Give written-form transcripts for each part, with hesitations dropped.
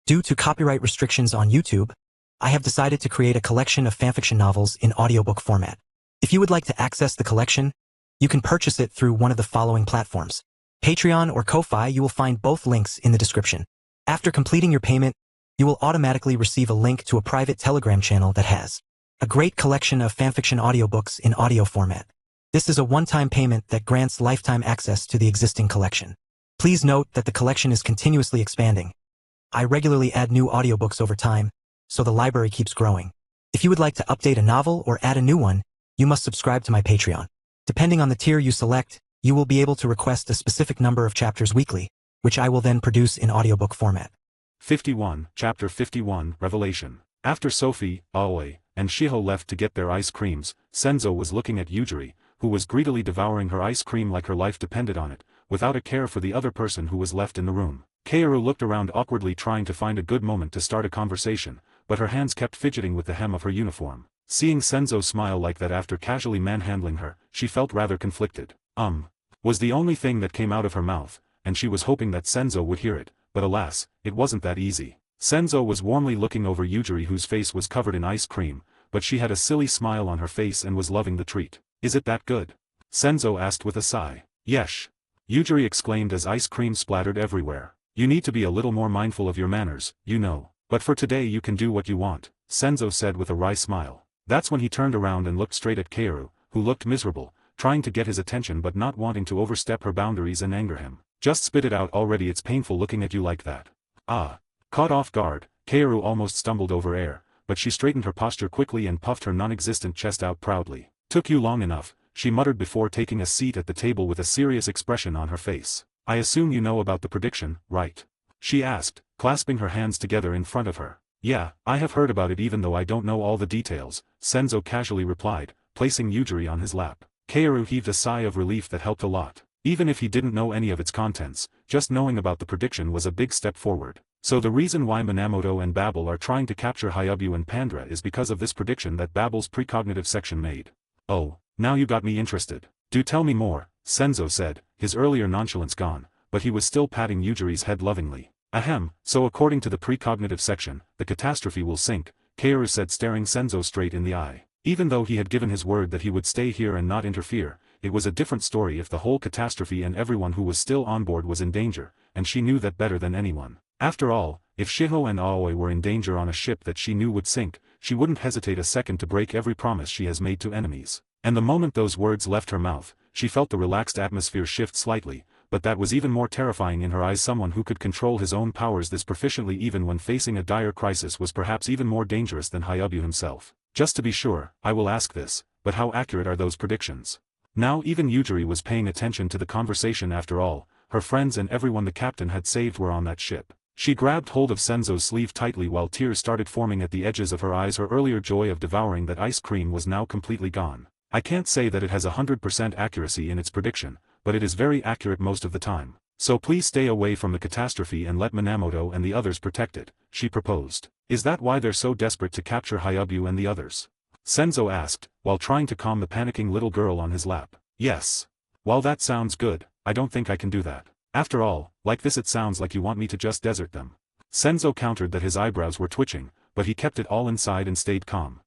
Due to copyright restrictions on YouTube, I have decided to create a collection of fanfiction novels in audiobook format. If you would like to access the collection, you can purchase it through one of the following platforms. Patreon or Ko-Fi. You will find both links in the description. After completing your payment, you will automatically receive a link to a private Telegram channel that has a great collection of fanfiction audiobooks in audio format. This is a one-time payment that grants lifetime access to the existing collection. Please note that the collection is continuously expanding. I regularly add new audiobooks over time, so the library keeps growing. If you would like to update a novel or add a new one, you must subscribe to my Patreon. Depending on the tier you select, you will be able to request a specific number of chapters weekly, which I will then produce in audiobook format. 51, Chapter 51, Revelation. After Sophie, Aoi, and Shiho left to get their ice creams, Senzo was looking at Yujiri, who was greedily devouring her ice cream like her life depended on it, without a care for the other person who was left in the room. Kaoru looked around awkwardly trying to find a good moment to start a conversation, but her hands kept fidgeting with the hem of her uniform. Seeing Senzo smile like that after casually manhandling her, she felt rather conflicted. Was the only thing that came out of her mouth, and she was hoping that Senzo would hear it, but alas, it wasn't that easy. Senzo was warmly looking over Yujiri, whose face was covered in ice cream, but she had a silly smile on her face and was loving the treat. "Is it that good?" Senzo asked with a sigh. "Yesh," Yujiri exclaimed as ice cream splattered everywhere. "You need to be a little more mindful of your manners, you know. But for today you can do what you want," Senzo said with a wry smile. That's when he turned around and looked straight at Kaoru, who looked miserable, trying to get his attention but not wanting to overstep her boundaries and anger him. "Just spit it out already, it's painful looking at you like that." Caught off guard, Kaoru almost stumbled over air, but she straightened her posture quickly and puffed her non-existent chest out proudly. "Took you long enough," she muttered before taking a seat at the table with a serious expression on her face. "I assume you know about the prediction, right?" she asked, clasping her hands together in front of her. "Yeah, I have heard about it even though I don't know all the details," Senzo casually replied, placing Yujiri on his lap. Kaoru heaved a sigh of relief that helped a lot. Even if he didn't know any of its contents, just knowing about the prediction was a big step forward. So the reason why Minamoto and Babel are trying to capture Hyabu and Pandra is because of this prediction that Babel's precognitive section made. "Oh, now you got me interested. Do tell me more," Senzo said, his earlier nonchalance gone, but he was still patting Yujiri's head lovingly. "Ahem, so according to the precognitive section, the catastrophe will sink," Kaoru said, staring Senzo straight in the eye. Even though he had given his word that he would stay here and not interfere, it was a different story if the whole catastrophe and everyone who was still on board was in danger, and she knew that better than anyone. After all, if Shiho and Aoi were in danger on a ship that she knew would sink, she wouldn't hesitate a second to break every promise she has made to enemies. And the moment those words left her mouth, she felt the relaxed atmosphere shift slightly, but that was even more terrifying in her eyes. Someone who could control his own powers this proficiently even when facing a dire crisis was perhaps even more dangerous than Hyabu himself. "Just to be sure, I will ask this, but how accurate are those predictions?" Now even Yujiri was paying attention to the conversation. After all, her friends and everyone the captain had saved were on that ship. She grabbed hold of Senzo's sleeve tightly while tears started forming at the edges of her eyes. Her earlier joy of devouring that ice cream was now completely gone. "I can't say that it has 100% accuracy in its prediction, but it is very accurate most of the time. So please stay away from the catastrophe and let Minamoto and the others protect it," she proposed. "Is that why they're so desperate to capture Hyabu and the others?" Senzo asked, while trying to calm the panicking little girl on his lap. "Yes. While that sounds good, I don't think I can do that. After all, like this it sounds like you want me to just desert them." Senzo countered that his eyebrows were twitching, but he kept it all inside and stayed calm.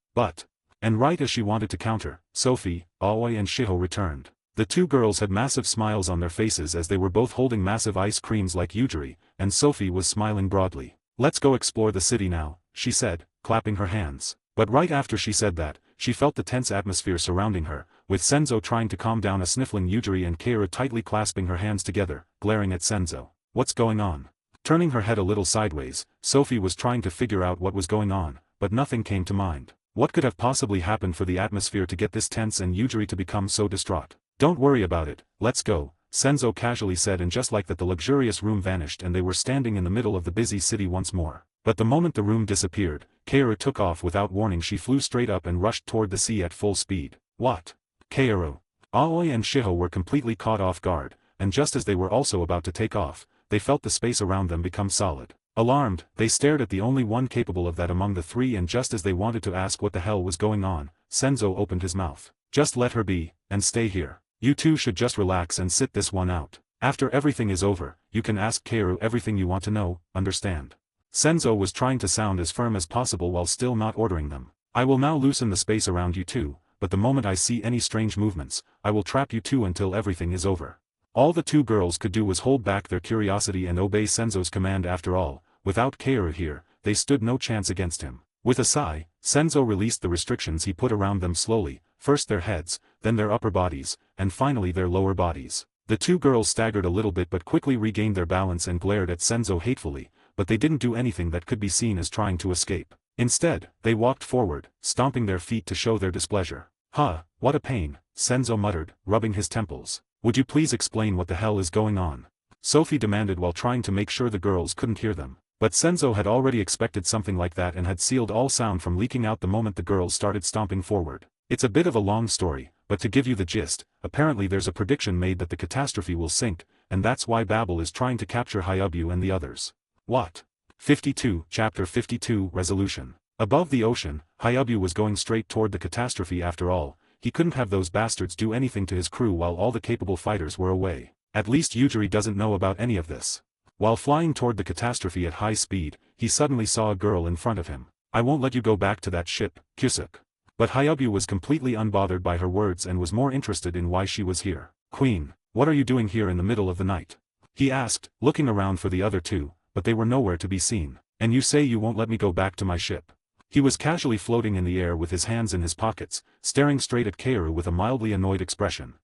And right as she wanted to counter, Sophie, Aoi and Shiho returned. The two girls had massive smiles on their faces as they were both holding massive ice creams like Yujiri, and Sophie was smiling broadly. "Let's go explore the city now," she said, clapping her hands. But right after she said that, she felt the tense atmosphere surrounding her, with Senzo trying to calm down a sniffling Yujiri and Kaoru tightly clasping her hands together, glaring at Senzo. "What's going on?" Turning her head a little sideways, Sophie was trying to figure out what was going on, but nothing came to mind. What could have possibly happened for the atmosphere to get this tense and Yujiri to become so distraught? "Don't worry about it, let's go," Senzo casually said, and just like that the luxurious room vanished and they were standing in the middle of the busy city once more. But the moment the room disappeared, Kaoru took off without warning. She flew straight up and rushed toward the sea at full speed. "What?" Kaoru, Aoi and Shiho were completely caught off guard, and just as they were also about to take off, they felt the space around them become solid. Alarmed, they stared at the only one capable of that among the three, and just as they wanted to ask what the hell was going on, Senzo opened his mouth. "Just let her be, and stay here. You two should just relax and sit this one out. After everything is over, you can ask Kaoru everything you want to know, understand?" Senzo was trying to sound as firm as possible while still not ordering them. I will now loosen the space around you two, but the moment I see any strange movements, I will trap you two until everything is over. All the two girls could do was hold back their curiosity and obey Senzo's command. After all, without Kaoru here, they stood no chance against him. With a sigh, Senzo released the restrictions he put around them slowly, first their heads, then their upper bodies, and finally their lower bodies. The two girls staggered a little bit but quickly regained their balance and glared at Senzo hatefully, but they didn't do anything that could be seen as trying to escape. Instead, they walked forward, stomping their feet to show their displeasure. Huh, what a pain, Senzo muttered, rubbing his temples. Would you please explain what the hell is going on? Sophie demanded while trying to make sure the girls couldn't hear them. But Senzo had already expected something like that and had sealed all sound from leaking out the moment the girls started stomping forward. It's a bit of a long story, but to give you the gist, apparently there's a prediction made that the catastrophe will sink, and that's why Babel is trying to capture Hyabu and the others. What? 52, Chapter 52, Resolution. Above the ocean, Hyabu was going straight toward the catastrophe. After all, he couldn't have those bastards do anything to his crew while all the capable fighters were away. At least Yujiri doesn't know about any of this. While flying toward the catastrophe at high speed, he suddenly saw a girl in front of him. I won't let you go back to that ship, Kusuk. But Hyabu was completely unbothered by her words and was more interested in why she was here. Queen, what are you doing here in the middle of the night? He asked, looking around for the other two, but they were nowhere to be seen. And you say you won't let me go back to my ship. He was casually floating in the air with his hands in his pockets, staring straight at Kaoru with a mildly annoyed expression.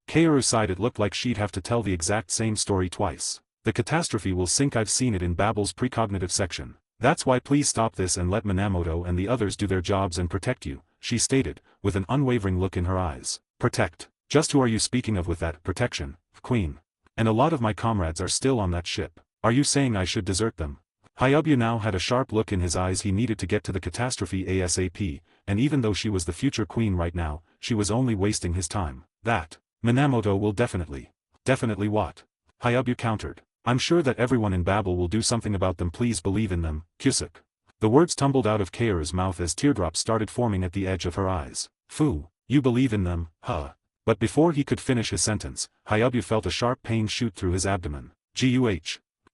Kaoru sighed. It looked like she'd have to tell the exact same story twice. The catastrophe will sink. I've seen it in Babel's precognitive section. That's why please stop this and let Minamoto and the others do their jobs and protect you, she stated, with an unwavering look in her eyes. Protect? Just who are you speaking of with that protection, Queen? And a lot of my comrades are still on that ship. Are you saying I should desert them? Hyabu now had a sharp look in his eyes. He needed to get to the catastrophe ASAP, and even though she was the future queen right now, she was only wasting his time. That Minamoto will definitely what? Hyabu countered. I'm sure that everyone in Babel will do something about them. Please believe in them, Kusuk. The words tumbled out of Kaoru's mouth as teardrops started forming at the edge of her eyes. Fu, you believe in them, huh? But before he could finish his sentence, Hyabu felt a sharp pain shoot through his abdomen. Guh!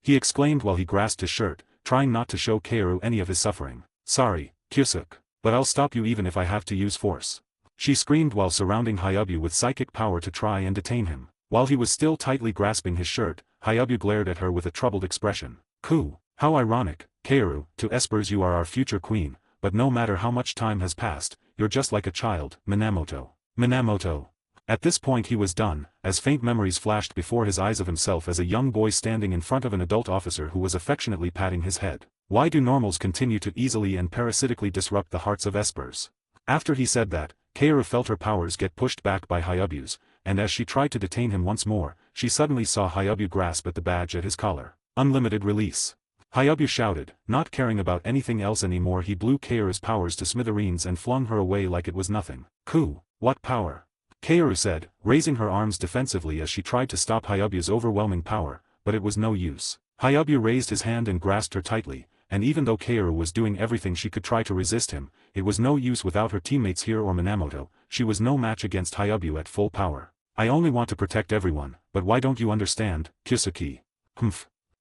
He exclaimed while he grasped his shirt, trying not to show Kaoru any of his suffering. Sorry, Kusuk, but I'll stop you even if I have to use force. She screamed while surrounding Hyabu with psychic power to try and detain him. While he was still tightly grasping his shirt, Hyabu glared at her with a troubled expression. How ironic, Kaoru, to espers you are our future queen, but no matter how much time has passed, you're just like a child, Minamoto. At this point he was done, as faint memories flashed before his eyes of himself as a young boy standing in front of an adult officer who was affectionately patting his head. Why do normals continue to easily and parasitically disrupt the hearts of espers? After he said that, Kaoru felt her powers get pushed back by Hyabu's, and as she tried to detain him once more, she suddenly saw Hyabu grasp at the badge at his collar. Unlimited release. Hyabu shouted, not caring about anything else anymore. He blew Kaoru's powers to smithereens and flung her away like it was nothing. What power? Kaoru said, raising her arms defensively as she tried to stop Hyabu's overwhelming power, but it was no use. Hyabu raised his hand and grasped her tightly, and even though Kaoru was doing everything she could try to resist him, it was no use without her teammates here or Minamoto. She was no match against Hyabu at full power. I only want to protect everyone, but why don't you understand, Kusuki?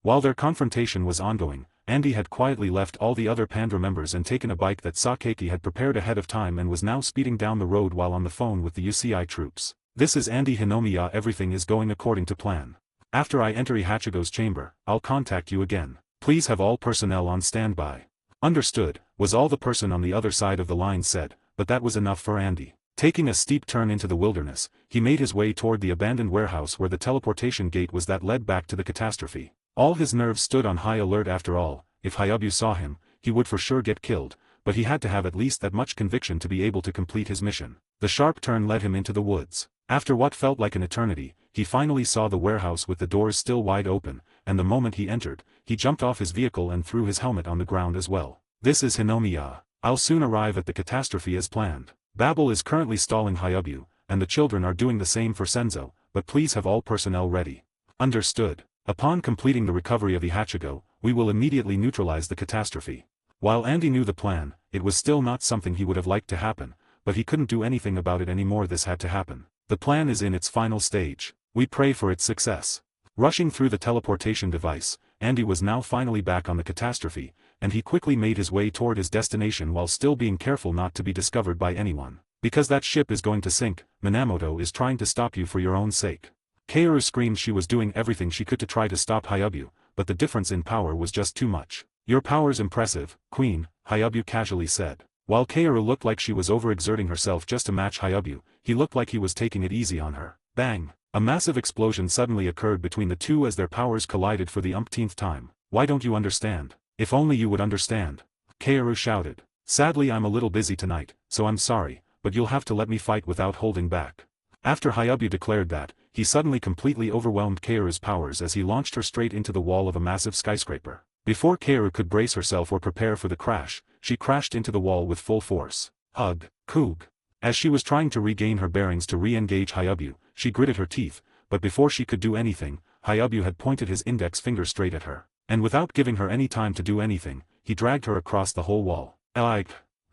While their confrontation was ongoing, Andy had quietly left all the other Pandra members and taken a bike that Sakeki had prepared ahead of time and was now speeding down the road while on the phone with the UCI troops. This is Andy Hinomiya. Everything is going according to plan. After I enter Ihachigo's chamber, I'll contact you again. Please have all personnel on standby. Understood, was all the person on the other side of the line said, but that was enough for Andy. Taking a steep turn into the wilderness, he made his way toward the abandoned warehouse where the teleportation gate was that led back to the catastrophe. All his nerves stood on high alert. After all, if Hyabu saw him, he would for sure get killed, but he had to have at least that much conviction to be able to complete his mission. The sharp turn led him into the woods. After what felt like an eternity, he finally saw the warehouse with the doors still wide open, and the moment he entered, he jumped off his vehicle and threw his helmet on the ground as well. This is Hinomiya. I'll soon arrive at the catastrophe as planned. Babel is currently stalling Hyabu, and the children are doing the same for Senzo, but please have all personnel ready. Understood. Upon completing the recovery of Ihachigo, we will immediately neutralize the catastrophe. While Andy knew the plan, it was still not something he would have liked to happen, but he couldn't do anything about it anymore. This had to happen. The plan is in its final stage. We pray for its success. Rushing through the teleportation device, Andy was now finally back on the catastrophe, and he quickly made his way toward his destination while still being careful not to be discovered by anyone. Because that ship is going to sink, Minamoto is trying to stop you for your own sake. Kaoru screamed she was doing everything she could to try to stop Hyabu, but the difference in power was just too much. Your power's impressive, Queen, Hyabu casually said. While Kaoru looked like she was overexerting herself just to match Hyabu, he looked like he was taking it easy on her. Bang! A massive explosion suddenly occurred between the two as their powers collided for the umpteenth time. Why don't you understand? If only you would understand. Kaoru shouted. Sadly I'm a little busy tonight, so I'm sorry, but you'll have to let me fight without holding back. After Hyabu declared that, he suddenly completely overwhelmed Kaoru's powers as he launched her straight into the wall of a massive skyscraper. Before Kaoru could brace herself or prepare for the crash, she crashed into the wall with full force. Ugh, Koog. As she was trying to regain her bearings to re-engage Hyabu, she gritted her teeth, but before she could do anything, Hyabu had pointed his index finger straight at her. And without giving her any time to do anything, he dragged her across the whole wall. Ugh!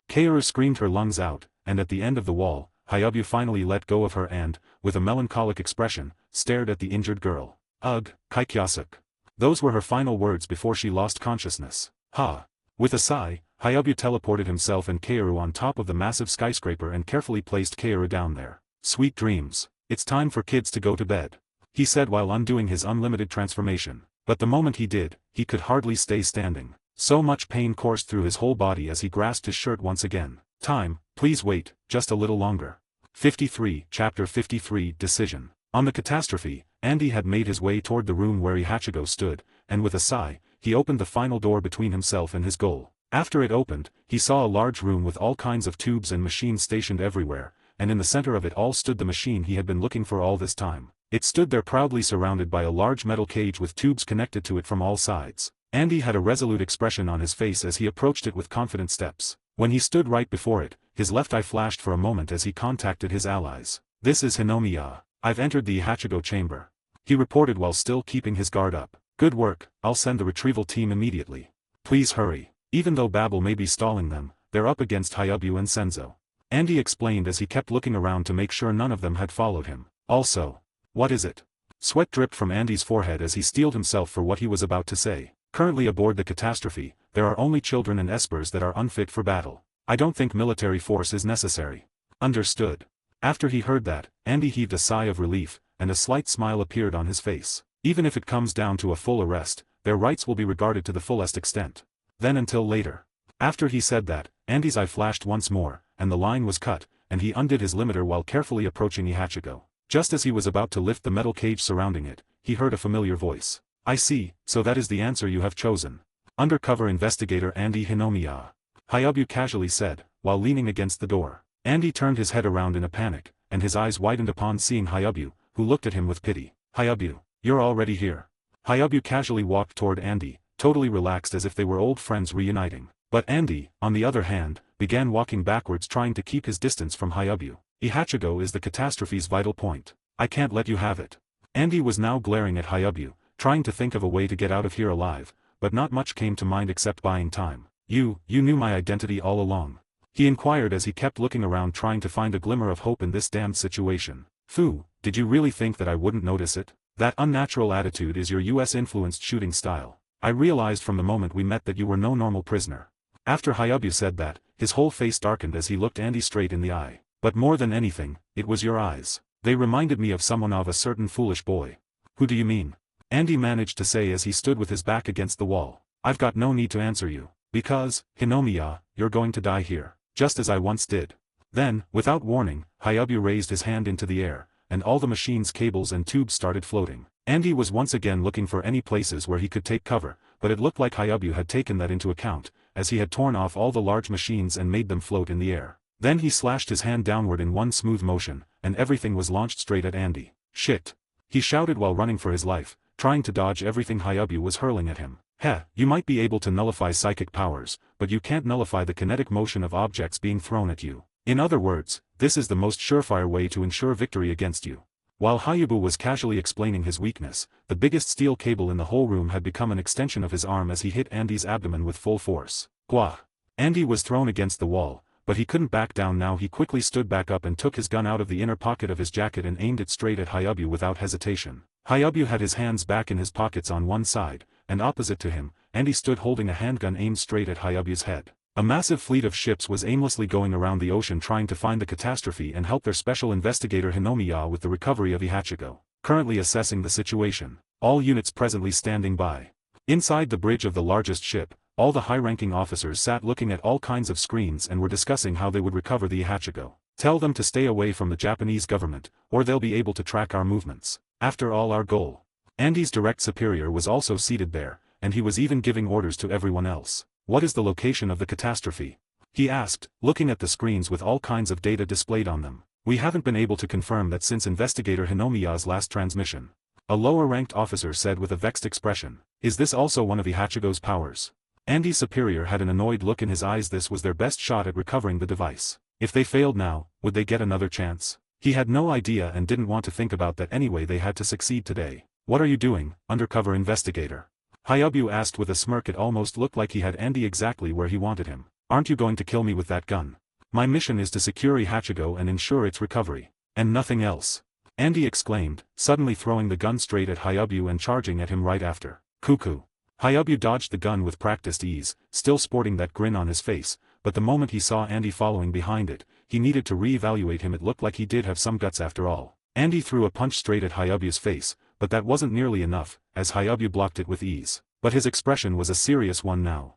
Kaoru screamed her lungs out, and at the end of the wall, Hyabu finally let go of her and, with a melancholic expression, stared at the injured girl. Ugh, Kaikyasuk. Those were her final words before she lost consciousness. Ha! With a sigh, Hyabu teleported himself and Kaoru on top of the massive skyscraper and carefully placed Kaoru down there. Sweet dreams. It's time for kids to go to bed, he said while undoing his unlimited transformation. But the moment he did, he could hardly stay standing. So much pain coursed through his whole body as he grasped his shirt once again. Time, please wait, just a little longer. 53, Chapter 53, Decision. On the catastrophe, Andy had made his way toward the room where Ihachigo stood, and with a sigh, he opened the final door between himself and his goal. After it opened, he saw a large room with all kinds of tubes and machines stationed everywhere, and in the center of it all stood the machine he had been looking for all this time. It stood there proudly surrounded by a large metal cage with tubes connected to it from all sides. Andy had a resolute expression on his face as he approached it with confident steps. When he stood right before it, his left eye flashed for a moment as he contacted his allies. This is Hinomiya. I've entered the Ihachigo chamber, he reported while still keeping his guard up. Good work, I'll send the retrieval team immediately. Please hurry. Even though Babel may be stalling them, they're up against Hyabu and Senzo. Andy explained as he kept looking around to make sure none of them had followed him. Also, what is it? Sweat dripped from Andy's forehead as he steeled himself for what he was about to say. Currently aboard the catastrophe, there are only children and espers that are unfit for battle. I don't think military force is necessary. Understood. After he heard that, Andy heaved a sigh of relief, and a slight smile appeared on his face. Even if it comes down to a full arrest, their rights will be regarded to the fullest extent. Then until later. After he said that, Andy's eye flashed once more, and the line was cut, and he undid his limiter while carefully approaching Ihachigo. Just as he was about to lift the metal cage surrounding it, he heard a familiar voice. I see, so that is the answer you have chosen. Undercover investigator Andy Hinomiya. Hyabu casually said, while leaning against the door. Andy turned his head around in a panic, and his eyes widened upon seeing Hyabu, who looked at him with pity. Hyabu, you're already here. Hyabu casually walked toward Andy, totally relaxed as if they were old friends reuniting. But Andy, on the other hand, began walking backwards trying to keep his distance from Hyabu. Ihachigo is the catastrophe's vital point. I can't let you have it. Andy was now glaring at Hyabu, trying to think of a way to get out of here alive, but not much came to mind except buying time. You knew my identity all along. He inquired as he kept looking around trying to find a glimmer of hope in this damned situation. Phew, did you really think that I wouldn't notice it? That unnatural attitude is your US-influenced shooting style. I realized from the moment we met that you were no normal prisoner. After Hyabu said that, his whole face darkened as he looked Andy straight in the eye. But more than anything, it was your eyes. They reminded me of someone of a certain foolish boy. Who do you mean? Andy managed to say as he stood with his back against the wall. I've got no need to answer you. Because, Hinomiya, you're going to die here. Just as I once did. Then, without warning, Hyabu raised his hand into the air, and all the machine's cables and tubes started floating. Andy was once again looking for any places where he could take cover, but it looked like Hyabu had taken that into account, as he had torn off all the large machines and made them float in the air. Then he slashed his hand downward in one smooth motion, and everything was launched straight at Andy. Shit! He shouted while running for his life, trying to dodge everything Hyabu was hurling at him. Heh, you might be able to nullify psychic powers, but you can't nullify the kinetic motion of objects being thrown at you. In other words, this is the most surefire way to ensure victory against you. While Hyabu was casually explaining his weakness, the biggest steel cable in the whole room had become an extension of his arm as he hit Andy's abdomen with full force. Gwah! Andy was thrown against the wall, but he couldn't back down now. He quickly stood back up and took his gun out of the inner pocket of his jacket and aimed it straight at Hyabu without hesitation. Hyabu had his hands back in his pockets on one side, and opposite to him, Andy stood holding a handgun aimed straight at Hayabu's head. A massive fleet of ships was aimlessly going around the ocean trying to find the catastrophe and help their special investigator Hinomiya with the recovery of Ihachigo, currently assessing the situation. All units presently standing by. Inside the bridge of the largest ship, all the high-ranking officers sat looking at all kinds of screens and were discussing how they would recover the Ihachigo. Tell them to stay away from the Japanese government, or they'll be able to track our movements. After all, our goal. Andy's direct superior was also seated there, and he was even giving orders to everyone else. What is the location of the catastrophe? He asked, looking at the screens with all kinds of data displayed on them. We haven't been able to confirm that since investigator Hinomiya's last transmission. A lower-ranked officer said with a vexed expression. Is this also one of Ihachigo's powers? Andy's superior had an annoyed look in his eyes. This was their best shot at recovering the device. If they failed now, would they get another chance? He had no idea and didn't want to think about that anyway. They had to succeed today. What are you doing, undercover investigator? Hayabu asked with a smirk. It almost looked like he had Andy exactly where he wanted him. Aren't you going to kill me with that gun? My mission is to secure Ihachigo and ensure its recovery. And nothing else. Andy exclaimed, suddenly throwing the gun straight at Hayabu and charging at him right after. Cuckoo. Hayabu dodged the gun with practiced ease, still sporting that grin on his face, but the moment he saw Andy following behind it, he needed to re-evaluate him. It looked like he did have some guts after all. Andy threw a punch straight at Hayabu's face, but that wasn't nearly enough, as Hayabu blocked it with ease. But his expression was a serious one now.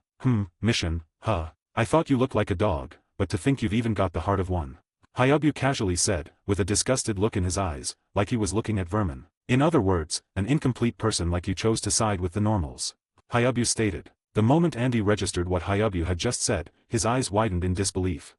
Mission, huh? I thought you looked like a dog, but to think you've even got the heart of one. Hayabu casually said, with a disgusted look in his eyes, like he was looking at vermin. In other words, an incomplete person like you chose to side with the normals. Hayabu stated. The moment Andy registered what Hayabu had just said, his eyes widened in disbelief.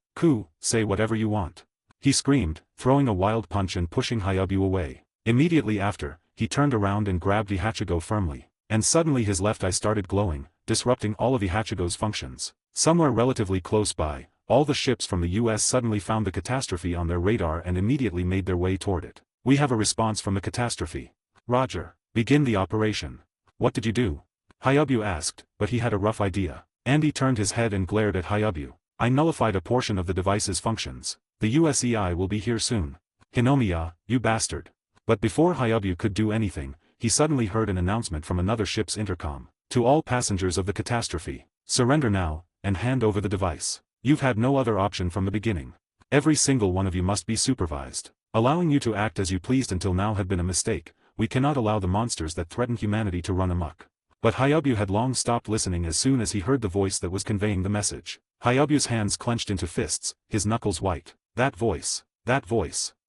Say whatever you want. He screamed, throwing a wild punch and pushing Hayabu away. Immediately after, he turned around and grabbed Ihachigo firmly. And suddenly his left eye started glowing, disrupting all of Ihachigo's functions. Somewhere relatively close by, all the ships from the US suddenly found the catastrophe on their radar and immediately made their way toward it. We have a response from the catastrophe. Roger. Begin the operation. What did you do? Hayabu asked, but he had a rough idea. Andy turned his head and glared at Hayabu. I nullified a portion of the device's functions. The USEI will be here soon. Hinomiya, you bastard. But before Hayabu could do anything, he suddenly heard an announcement from another ship's intercom. To all passengers of the catastrophe, surrender now, and hand over the device. You've had no other option from the beginning. Every single one of you must be supervised. Allowing you to act as you pleased until now had been a mistake. We cannot allow the monsters that threaten humanity to run amok. But Hayabu had long stopped listening as soon as he heard the voice that was conveying the message. Hayabu's hands clenched into fists, his knuckles white. That voice.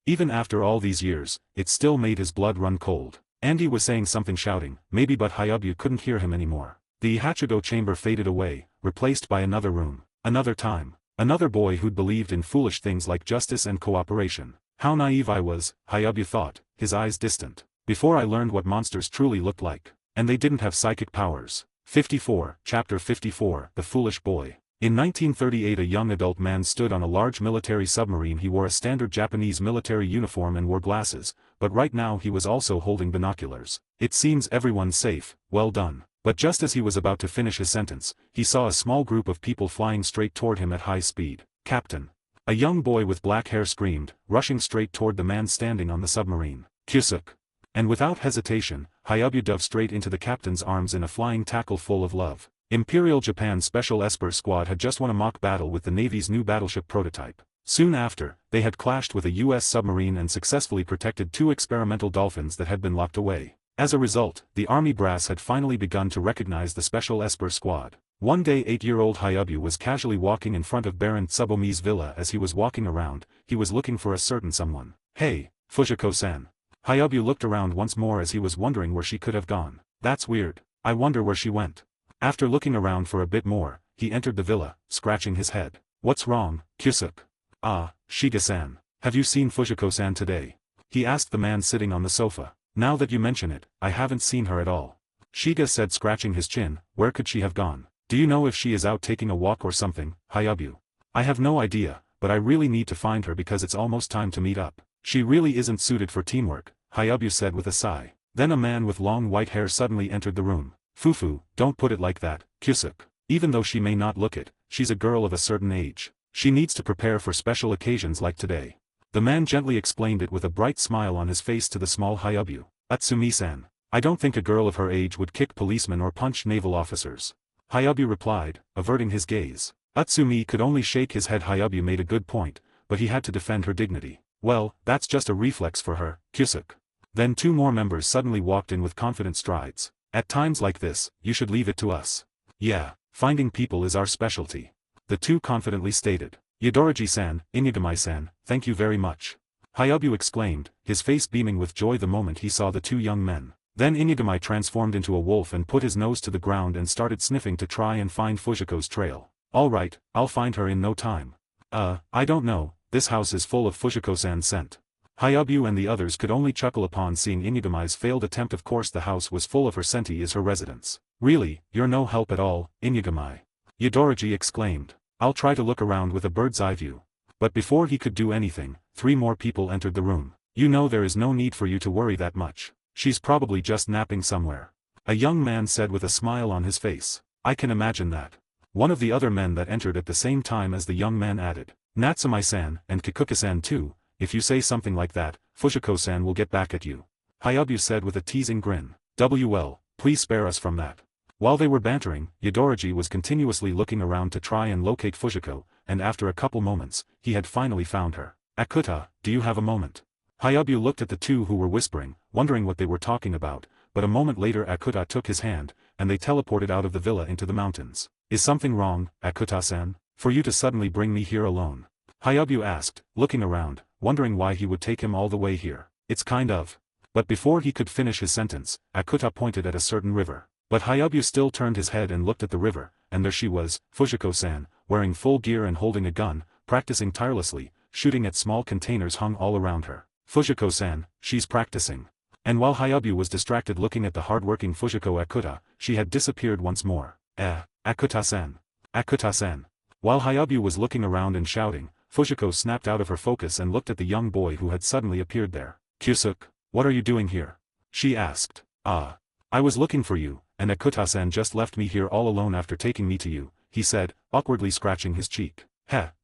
Even after all these years, it still made his blood run cold. Andy was saying something, shouting, maybe, but Hayabu couldn't hear him anymore. The Ihachigo chamber faded away, replaced by another room. Another time. Another boy who'd believed in foolish things like justice and cooperation. How naive I was, Hayabu thought, his eyes distant. Before I learned what monsters truly looked like. And they didn't have psychic powers. 54, Chapter 54, The Foolish Boy. In 1938 a young adult man stood on a large military submarine. He wore a standard Japanese military uniform and wore glasses, but right now he was also holding binoculars. It seems everyone's safe, well done. But just as he was about to finish his sentence, he saw a small group of people flying straight toward him at high speed. Captain. A young boy with black hair screamed, rushing straight toward the man standing on the submarine. Kyusuk. And without hesitation, Hayabu dove straight into the captain's arms in a flying tackle full of love. Imperial Japan's Special Esper Squad had just won a mock battle with the Navy's new battleship prototype. Soon after, they had clashed with a U.S. submarine and successfully protected 2 experimental dolphins that had been locked away. As a result, the Army brass had finally begun to recognize the Special Esper Squad. One day 8-year-old Hayabu was casually walking in front of Baron Tsubomi's villa. As he was walking around, he was looking for a certain someone. Hey, Fujiko-san. Hayabu looked around once more as he was wondering where she could have gone. That's weird. I wonder where she went. After looking around for a bit more, he entered the villa, scratching his head. What's wrong, Kyusuk? Ah, Shiga-san. Have you seen Fujiko-san today? He asked the man sitting on the sofa. Now that you mention it, I haven't seen her at all. Shiga said, scratching his chin. Where could she have gone? Do you know if she is out taking a walk or something, Hayabu? I have no idea, but I really need to find her because it's almost time to meet up. She really isn't suited for teamwork, Hayabu said with a sigh. Then a man with long white hair suddenly entered the room. Fufu, don't put it like that, Kyusuk. Even though she may not look it, she's a girl of a certain age. She needs to prepare for special occasions like today. The man gently explained it with a bright smile on his face to the small Hayabu. Atsumi-san. I don't think a girl of her age would kick policemen or punch naval officers. Hayabu replied, averting his gaze. Utsumi could only shake his head. Hayabu made a good point, but he had to defend her dignity. Well, that's just a reflex for her, Kyusuk. Then 2 more members suddenly walked in with confident strides. At times like this, you should leave it to us. Yeah, finding people is our specialty. The 2 confidently stated. Yadoraji-san, Inugami-san, thank you very much. Hayabu exclaimed, his face beaming with joy the moment he saw the 2 young men. Then Inugami transformed into a wolf and put his nose to the ground and started sniffing to try and find Fujiko's trail. Alright, I'll find her in no time. I don't know, this house is full of Fujiko-san's scent. Hayabu and the others could only chuckle upon seeing Inugami's failed attempt. Of course the house was full of her scent. Is her residence. Really, you're no help at all, Inugami. Yadoraji exclaimed. I'll try to look around with a bird's eye view. But before he could do anything, 3 more people entered the room. You know there is no need for you to worry that much. She's probably just napping somewhere. A young man said with a smile on his face. I can imagine that. One of the other men that entered at the same time as the young man added. Natsumi-san and Kikuka-san too, if you say something like that, Fujiko-san will get back at you. Hayabu said with a teasing grin. Well, please spare us from that. While they were bantering, Yadoraji was continuously looking around to try and locate Fujiko, and after a couple moments, he had finally found her. Akuta, do you have a moment? Hayabu looked at the 2 who were whispering, wondering what they were talking about, but a moment later Akuta took his hand, and they teleported out of the villa into the mountains. Is something wrong, Akuta-san, for you to suddenly bring me here alone? Hayabu asked, looking around, wondering why he would take him all the way here. It's kind of. But before he could finish his sentence, Akuta pointed at a certain river. But Hayabu still turned his head and looked at the river, and there she was, Fujiko-san, wearing full gear and holding a gun, practicing tirelessly, shooting at small containers hung all around her. Fujiko-san, she's practicing. And while Hayabu was distracted looking at the hard-working Fujiko Akuta, she had disappeared once more. Akuta-san. Akuta-san. While Hayabu was looking around and shouting, Fujiko snapped out of her focus and looked at the young boy who had suddenly appeared there. Kyusuk, what are you doing here? She asked. I was looking for you, and Akuta-san just left me here all alone after taking me to you, he said, awkwardly scratching his cheek.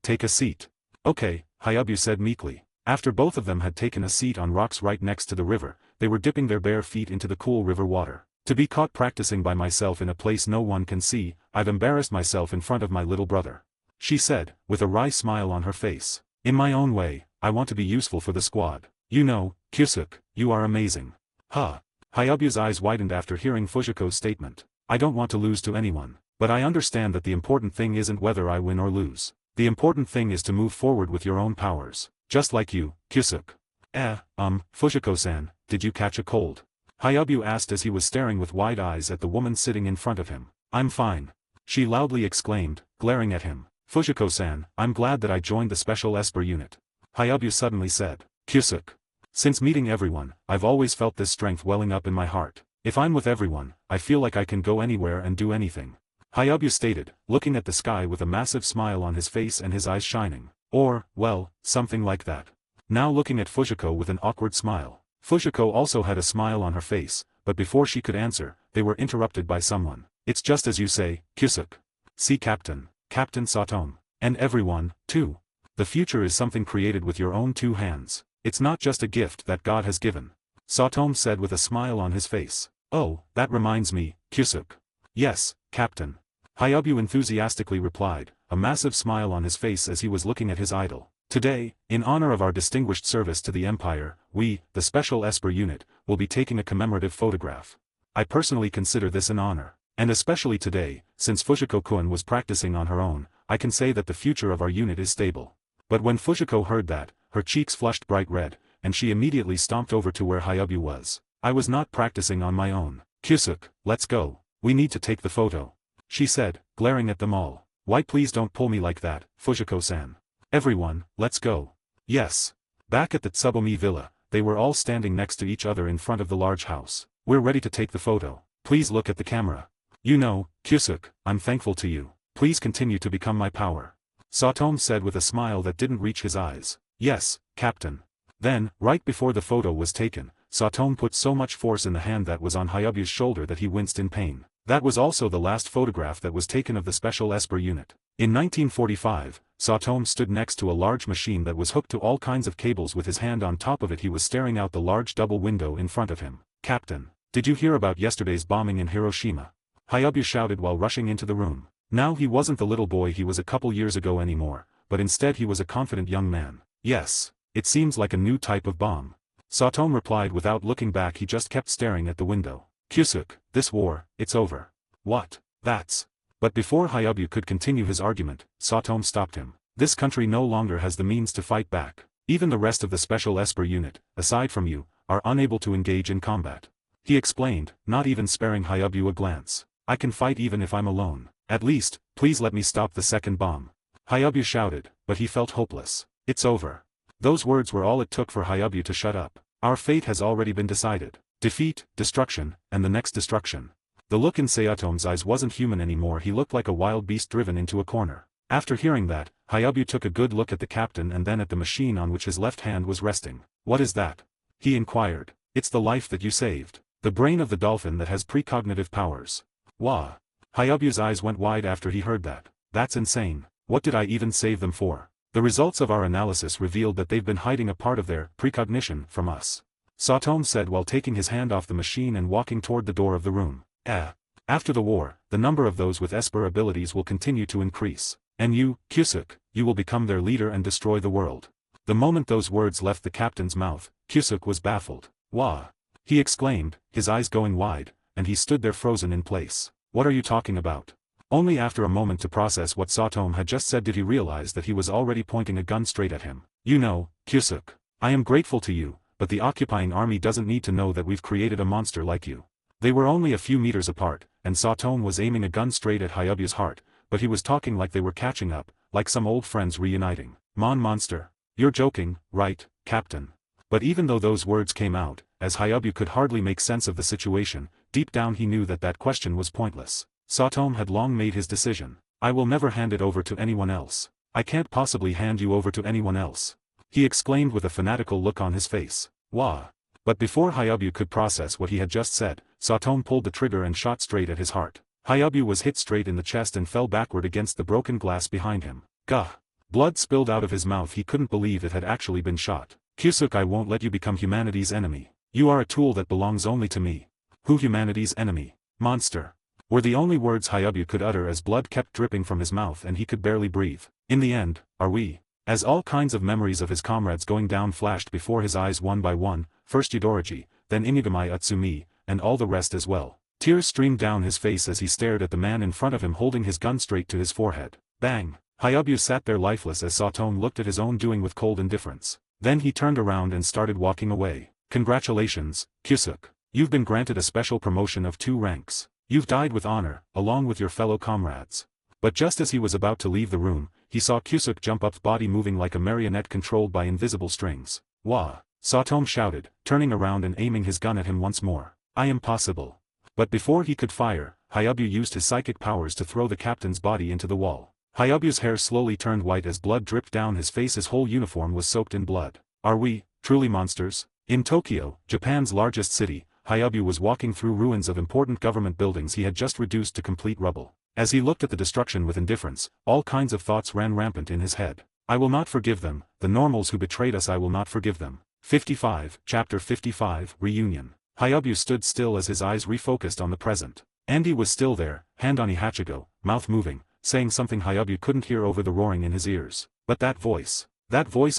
Take a seat. Okay, Hayabu said meekly. After both of them had taken a seat on rocks right next to the river, they were dipping their bare feet into the cool river water. To be caught practicing by myself in a place no one can see, I've embarrassed myself in front of my little brother. She said, with a wry smile on her face. In my own way, I want to be useful for the squad. You know, Kyusuk, you are amazing. Hayabu's eyes widened after hearing Fujiko's statement. I don't want to lose to anyone, but I understand that the important thing isn't whether I win or lose. The important thing is to move forward with your own powers. Just like you, Kyusuk. Fujiko-san, did you catch a cold? Hayabu asked as he was staring with wide eyes at the woman sitting in front of him. I'm fine. She loudly exclaimed, glaring at him. Fujiko-san, I'm glad that I joined the Special Esper unit. Hayabu suddenly said. Kyusuk. Since meeting everyone, I've always felt this strength welling up in my heart. If I'm with everyone, I feel like I can go anywhere and do anything. Hayabu stated, looking at the sky with a massive smile on his face and his eyes shining. Or, well, something like that. Now looking at Fujiko with an awkward smile. Fujiko also had a smile on her face, but before she could answer, they were interrupted by someone. It's just as you say, Kyusuk. See Captain Satome. And everyone, too. The future is something created with your own 2 hands. It's not just a gift that God has given. Satome said with a smile on his face. Oh, that reminds me, Kyusuk. Yes, Captain. Hayabu enthusiastically replied, a massive smile on his face as he was looking at his idol. Today, in honor of our distinguished service to the Empire, we, the Special Esper Unit, will be taking a commemorative photograph. I personally consider this an honor. And especially today, since Fujiko-kun was practicing on her own, I can say that the future of our unit is stable. But when Fujiko heard that, her cheeks flushed bright red, and she immediately stomped over to where Hayabu was. I was not practicing on my own. Kyusuk, let's go. We need to take the photo. She said, glaring at them all. Why please don't pull me like that, Fujiko-san. Everyone, let's go. Yes. Back at the Tsubomi villa, they were all standing next to each other in front of the large house. We're ready to take the photo. Please look at the camera. You know, Kyusuk, I'm thankful to you. Please continue to become my power. Satome said with a smile that didn't reach his eyes. Yes, Captain. Then, right before the photo was taken, Satome put so much force in the hand that was on Hayabu's shoulder that he winced in pain. That was also the last photograph that was taken of the Special Esper unit. In 1945, Satome stood next to a large machine that was hooked to all kinds of cables. With his hand on top of it he was staring out the large double window in front of him. Captain. Did you hear about yesterday's bombing in Hiroshima? Hayabu shouted while rushing into the room. Now he wasn't the little boy he was a couple years ago anymore, but instead he was a confident young man. Yes, it seems like a new type of bomb. Satomu replied without looking back. He just kept staring at the window. Kyusuk, this war, it's over. What? That's... But before Hayabu could continue his argument, Satomu stopped him. This country no longer has the means to fight back. Even the rest of the Special Esper unit, aside from you, are unable to engage in combat. He explained, not even sparing Hayabu a glance. I can fight even if I'm alone. At least, please let me stop the second bomb. Hayabu shouted, but he felt hopeless. It's over. Those words were all it took for Hayabu to shut up. Our fate has already been decided. Defeat, destruction, and the next destruction. The look in Sayatome's eyes wasn't human anymore. He looked like a wild beast driven into a corner. After hearing that, Hayabu took a good look at the captain and then at the machine on which his left hand was resting. What is that? He inquired. It's the life that you saved. The brain of the dolphin that has precognitive powers. Wah. Hayabu's eyes went wide after he heard that. That's insane. What did I even save them for? The results of our analysis revealed that they've been hiding a part of their precognition from us. Satomu said while taking his hand off the machine and walking toward the door of the room. After the war, the number of those with Esper abilities will continue to increase. And you, Kyusuk, you will become their leader and destroy the world. The moment those words left the captain's mouth, Kyusuk was baffled. Wah! He exclaimed, his eyes going wide, and he stood there frozen in place. What are you talking about? Only after a moment to process what Satomu had just said did he realize that he was already pointing a gun straight at him. You know, Kyusuk, I am grateful to you, but the occupying army doesn't need to know that we've created a monster like you. They were only a few meters apart, and Satomu was aiming a gun straight at Hayabu's heart, but he was talking like they were catching up, like some old friends reuniting. Monster. You're joking, right, Captain? But even though those words came out, as Hayabu could hardly make sense of the situation, deep down he knew that that question was pointless. Satomu had long made his decision. I will never hand it over to anyone else. I can't possibly hand you over to anyone else. He exclaimed with a fanatical look on his face. Wah! But before Hayabu could process what he had just said, Satomu pulled the trigger and shot straight at his heart. Hayabu was hit straight in the chest and fell backward against the broken glass behind him. Gah! Blood spilled out of his mouth. He couldn't believe it had actually been shot. Kyusuk, I won't let you become humanity's enemy. You are a tool that belongs only to me. Who humanity's enemy? Monster. Were the only words Hayabu could utter as blood kept dripping from his mouth and he could barely breathe. In the end, are we? As all kinds of memories of his comrades going down flashed before his eyes one by one, first Yudoroji, then Inugami Utsumi, and all the rest as well. Tears streamed down his face as he stared at the man in front of him holding his gun straight to his forehead. Bang! Hayabu sat there lifeless as Satomu looked at his own doing with cold indifference. Then he turned around and started walking away. Congratulations, Kyusuk. You've been granted a special promotion of 2 ranks. You've died with honor, along with your fellow comrades. But just as he was about to leave the room, he saw Kyusuk jump up, body moving like a marionette controlled by invisible strings. Wah! Satomu shouted, turning around and aiming his gun at him once more. I am possible. But before he could fire, Hayabu used his psychic powers to throw the captain's body into the wall. Hayabu's hair slowly turned white as blood dripped down his face. His whole uniform was soaked in blood. Are we, truly monsters? In Tokyo, Japan's largest city, Hayabu was walking through ruins of important government buildings he had just reduced to complete rubble. As he looked at the destruction with indifference, all kinds of thoughts ran rampant in his head. I will not forgive them, the normals who betrayed us. I will not forgive them. 55, Chapter 55, Reunion. Hayabu stood still as his eyes refocused on the present. Andy was still there, hand on Ihachigo, mouth moving, saying something Hayabu couldn't hear over the roaring in his ears. But that voice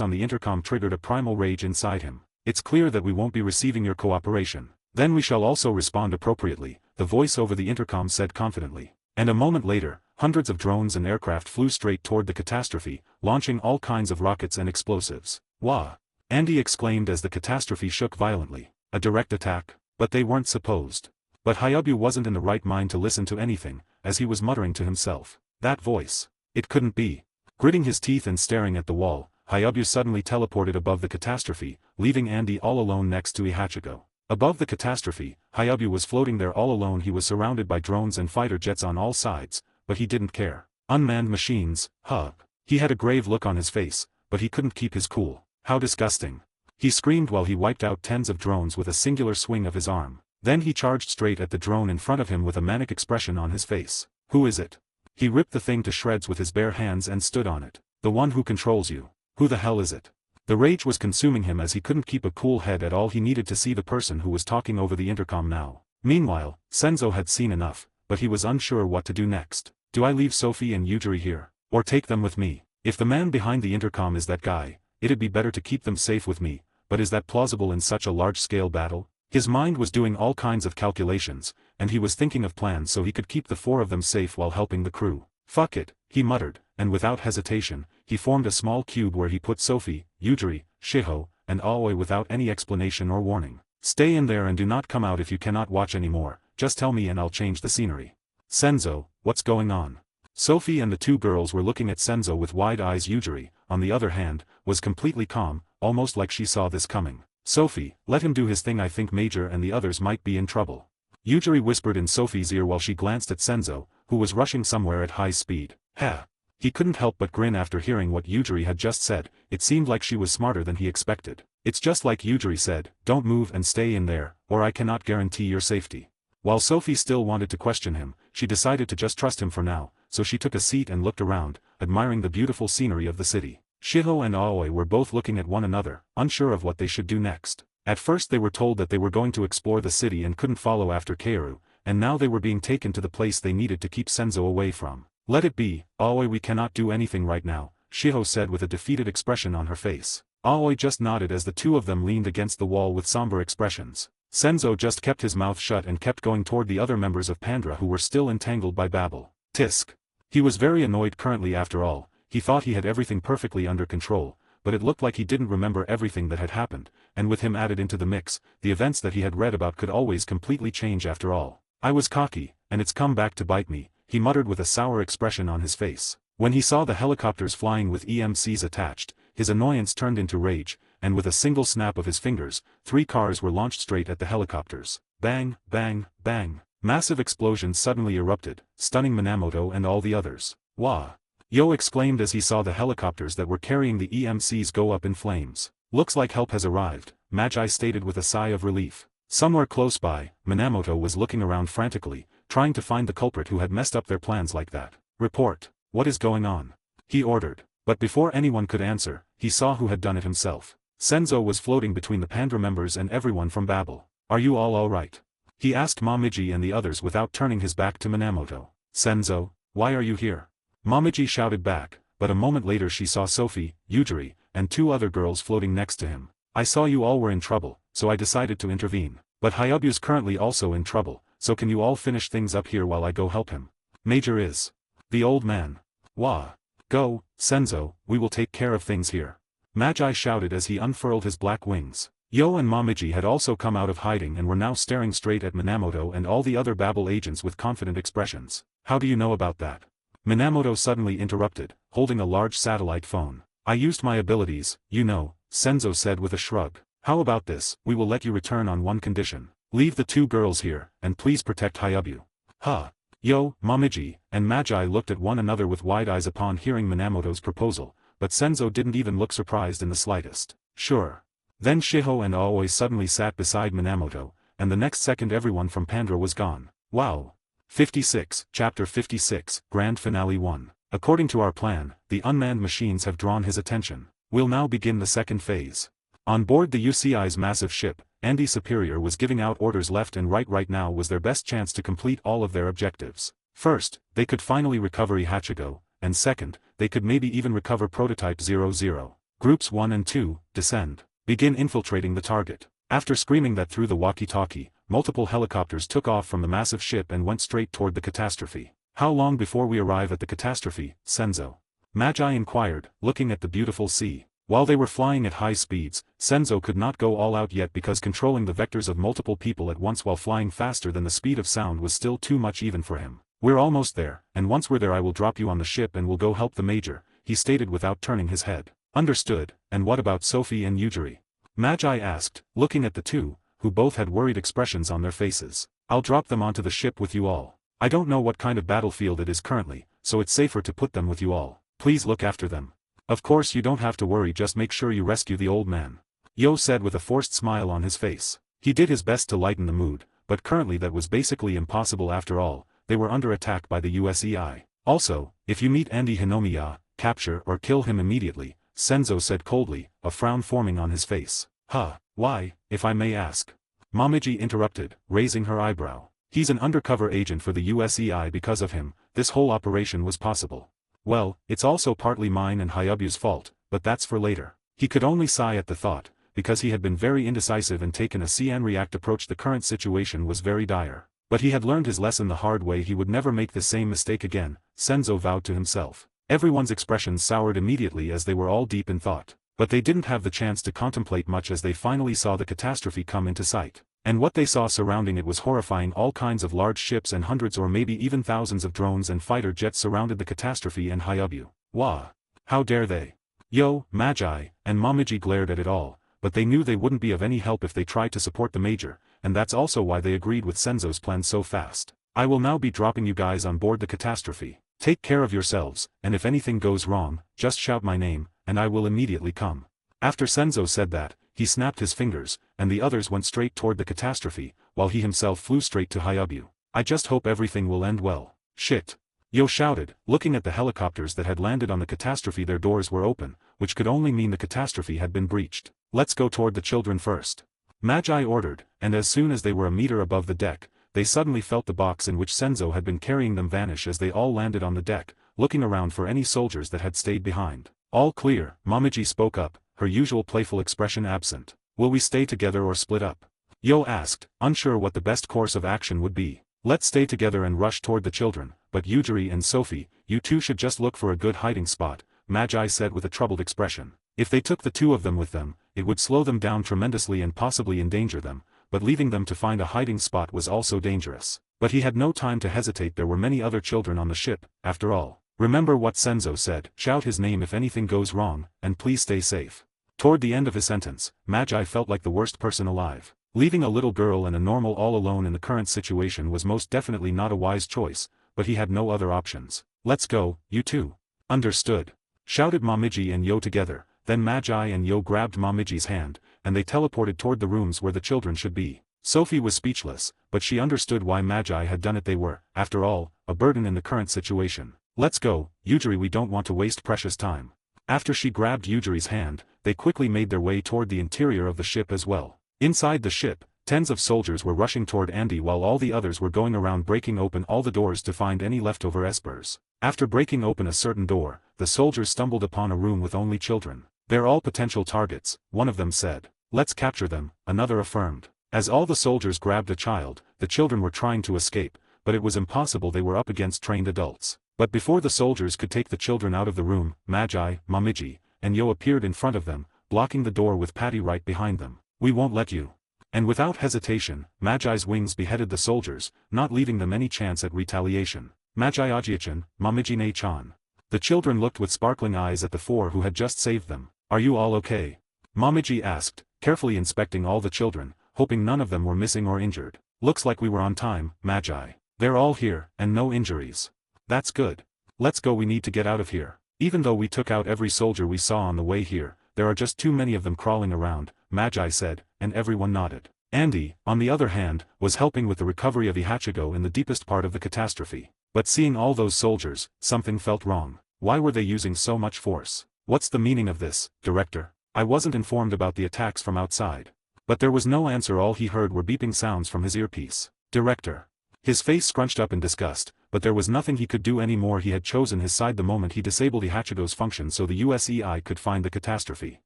on the intercom triggered a primal rage inside him. It's clear that we won't be receiving your cooperation. Then we shall also respond appropriately, the voice over the intercom said confidently. And a moment later, hundreds of drones and aircraft flew straight toward the catastrophe, launching all kinds of rockets and explosives. Wah! Andy exclaimed as the catastrophe shook violently. A direct attack? But they weren't supposed. But Hayabu wasn't in the right mind to listen to anything, as he was muttering to himself. That voice. It couldn't be. Gritting his teeth and staring at the wall, Hayabu suddenly teleported above the catastrophe, leaving Andy all alone next to Ihachigo. Above the catastrophe, Hayabu was floating there all alone. He was surrounded by drones and fighter jets on all sides, but he didn't care. Unmanned machines, huh? He had a grave look on his face, but he couldn't keep his cool. How disgusting. He screamed while he wiped out tens of drones with a singular swing of his arm. Then he charged straight at the drone in front of him with a manic expression on his face. Who is it? He ripped the thing to shreds with his bare hands and stood on it. The one who controls you. Who the hell is it? The rage was consuming him as he couldn't keep a cool head at all. He needed to see the person who was talking over the intercom now. Meanwhile, Senzo had seen enough, but he was unsure what to do next. Do I leave Sophie and Yujiri here, or take them with me? If the man behind the intercom is that guy, it'd be better to keep them safe with me, but is that plausible in such a large-scale battle? His mind was doing all kinds of calculations, and he was thinking of plans so he could keep the 4 of them safe while helping the crew. Fuck it, he muttered, and without hesitation, he formed a small cube where he put Sophie, Yujiri, Shiho, and Aoi without any explanation or warning. Stay in there and do not come out if you cannot watch anymore, just tell me and I'll change the scenery. Senzo, what's going on? Sophie and the 2 girls were looking at Senzo with wide eyes. Yujiri, on the other hand, was completely calm, almost like she saw this coming. Sophie, let him do his thing. I think Major and the others might be in trouble. Yujiri whispered in Sophie's ear while she glanced at Senzo, who was rushing somewhere at high speed. Ha! He couldn't help but grin after hearing what Yujiri had just said. It seemed like she was smarter than he expected. It's just like Yujiri said, don't move and stay in there, or I cannot guarantee your safety. While Sophie still wanted to question him, she decided to just trust him for now, so she took a seat and looked around, admiring the beautiful scenery of the city. Shiho and Aoi were both looking at one another, unsure of what they should do next. At first they were told that they were going to explore the city and couldn't follow after Kaoru, and now they were being taken to the place they needed to keep Senzo away from. Let it be, Aoi. We cannot do anything right now, Shiho said with a defeated expression on her face. Aoi just nodded as the 2 of them leaned against the wall with somber expressions. Senzo just kept his mouth shut and kept going toward the other members of Pandra who were still entangled by babble. Tisk. He was very annoyed currently. After all, he thought he had everything perfectly under control, but it looked like he didn't remember everything that had happened, and with him added into the mix, the events that he had read about could always completely change after all. I was cocky, and it's come back to bite me, he muttered with a sour expression on his face. When he saw the helicopters flying with EMCs attached, his annoyance turned into rage, and with a single snap of his fingers, 3 cars were launched straight at the helicopters. Bang, bang, bang. Massive explosions suddenly erupted, stunning Minamoto and all the others. Wah! Yo exclaimed as he saw the helicopters that were carrying the EMCs go up in flames. Looks like help has arrived, Magi stated with a sigh of relief. Somewhere close by, Minamoto was looking around frantically, trying to find the culprit who had messed up their plans like that. Report. What is going on? He ordered. But before anyone could answer, he saw who had done it himself. Senzo was floating between the Pandra members and everyone from Babel. Are you all right? He asked Momiji and the others without turning his back to Minamoto. Senzo, why are you here? Momiji shouted back, but a moment later she saw Sophie, Yujiri, and 2 other girls floating next to him. I saw you all were in trouble, so I decided to intervene. But Hayabu's currently also in trouble, so can you all finish things up here while I go help him? Major is. The old man. Wah. Go, Senzo, we will take care of things here. Magi shouted as he unfurled his black wings. Yo and Momiji had also come out of hiding and were now staring straight at Minamoto and all the other Babel agents with confident expressions. How do you know about that? Minamoto suddenly interrupted, holding a large satellite phone. I used my abilities, you know, Senzo said with a shrug. How about this? We will let you return on one condition. Leave the 2 girls here, and please protect Hayabu. Huh. Yo, Momiji, and Magi looked at one another with wide eyes upon hearing Minamoto's proposal, but Senzo didn't even look surprised in the slightest. Sure. Then Shiho and Aoi suddenly sat beside Minamoto, and the next second everyone from Pandra was gone. Wow. 56, Chapter 56, Grand Finale 1. According to our plan, the unmanned machines have drawn his attention. We'll now begin the second phase. On board the UCI's massive ship, Andy Superior was giving out orders left and right. Right now was their best chance to complete all of their objectives. First, they could finally recover Ihachigo, and second, they could maybe even recover Prototype 00. Groups 1 and 2, descend. Begin infiltrating the target. After screaming that through the walkie-talkie, multiple helicopters took off from the massive ship and went straight toward the catastrophe. How long before we arrive at the catastrophe, Senzo? Magi inquired, looking at the beautiful sea. While they were flying at high speeds, Senzo could not go all out yet because controlling the vectors of multiple people at once while flying faster than the speed of sound was still too much even for him. We're almost there, and once we're there I will drop you on the ship and we'll go help the Major, he stated without turning his head. Understood, and what about Sophie and Yujiri? Magi asked, looking at the 2, who both had worried expressions on their faces. I'll drop them onto the ship with you all. I don't know what kind of battlefield it is currently, so it's safer to put them with you all. Please look after them. Of course you don't have to worry, just make sure you rescue the old man. Yo said with a forced smile on his face. He did his best to lighten the mood, but currently that was basically impossible. After all, they were under attack by the USEI. Also, if you meet Andy Hinomiya, capture or kill him immediately, Senzo said coldly, a frown forming on his face. Huh, why, if I may ask? Momiji interrupted, raising her eyebrow. He's an undercover agent for the USEI. Because of him, this whole operation was possible. Well, it's also partly mine and Hayabu's fault, but that's for later. He could only sigh at the thought, because he had been very indecisive and taken a see-and-react approach. The current situation was very dire. But he had learned his lesson the hard way. He would never make the same mistake again, Senzo vowed to himself. Everyone's expressions soured immediately as they were all deep in thought. But they didn't have the chance to contemplate much as they finally saw the catastrophe come into sight. And what they saw surrounding it was horrifying. All kinds of large ships and hundreds or maybe even thousands of drones and fighter jets surrounded the catastrophe and Hayabu. Wah! How dare they? Yo, Magi, and Momiji glared at it all, but they knew they wouldn't be of any help if they tried to support the major, and that's also why they agreed with Senzo's plan so fast. I will now be dropping you guys on board the catastrophe. Take care of yourselves, and if anything goes wrong, just shout my name, and I will immediately come. After Senzo said that, he snapped his fingers, and the others went straight toward the catastrophe, while he himself flew straight to Hayabu. I just hope everything will end well. Shit. Yo shouted, looking at the helicopters that had landed on the catastrophe. Their doors were open, which could only mean the catastrophe had been breached. Let's go toward the children first. Magi ordered, and as soon as they were a meter above the deck, they suddenly felt the box in which Senzo had been carrying them vanish as they all landed on the deck, looking around for any soldiers that had stayed behind. All clear, Momiji spoke up, her usual playful expression absent. Will we stay together or split up? Yo asked, unsure what the best course of action would be. Let's stay together and rush toward the children, but Yujiri and Sophie, you two should just look for a good hiding spot, Magi said with a troubled expression. If they took the two of them with them, it would slow them down tremendously and possibly endanger them, but leaving them to find a hiding spot was also dangerous. But he had no time to hesitate. There were many other children on the ship, after all. Remember what Senzo said, shout his name if anything goes wrong, and please stay safe. Toward the end of his sentence, Magi felt like the worst person alive. Leaving a little girl and a normal all alone in the current situation was most definitely not a wise choice, but he had no other options. Let's go, you two. Understood. Shouted Momiji and Yo together, then Magi and Yo grabbed Momiji's hand, and they teleported toward the rooms where the children should be. Sophie was speechless, but she understood why Magi had done it. They were, after all, a burden in the current situation. Let's go, Yujiri, we don't want to waste precious time. After she grabbed Yujiri's hand, they quickly made their way toward the interior of the ship as well. Inside the ship, tens of soldiers were rushing toward Andy while all the others were going around breaking open all the doors to find any leftover espers. After breaking open a certain door, the soldiers stumbled upon a room with only children. They're all potential targets, one of them said. Let's capture them, another affirmed. As all the soldiers grabbed a child, the children were trying to escape, but it was impossible. They were up against trained adults. But before the soldiers could take the children out of the room, Magi, Momiji, and Yo appeared in front of them, blocking the door with Patty right behind them. We won't let you. And without hesitation, Magi's wings beheaded the soldiers, not leaving them any chance at retaliation. Magi Ajiachan, Momiji Ne-chan. The children looked with sparkling eyes at the four who had just saved them. Are you all okay? Momiji asked, carefully inspecting all the children, hoping none of them were missing or injured. Looks like we were on time, Magi. They're all here, and no injuries. That's good. Let's go, we need to get out of here. Even though we took out every soldier we saw on the way here, there are just too many of them crawling around, Magi said, and everyone nodded. Andy, on the other hand, was helping with the recovery of Ihachigo in the deepest part of the catastrophe. But seeing all those soldiers, something felt wrong. Why were they using so much force? What's the meaning of this, Director? I wasn't informed about the attacks from outside. But there was no answer. All he heard were beeping sounds from his earpiece. Director. His face scrunched up in disgust, but there was nothing he could do anymore. He had chosen his side the moment he disabled Ihachigo's function so the USEI could find the catastrophe.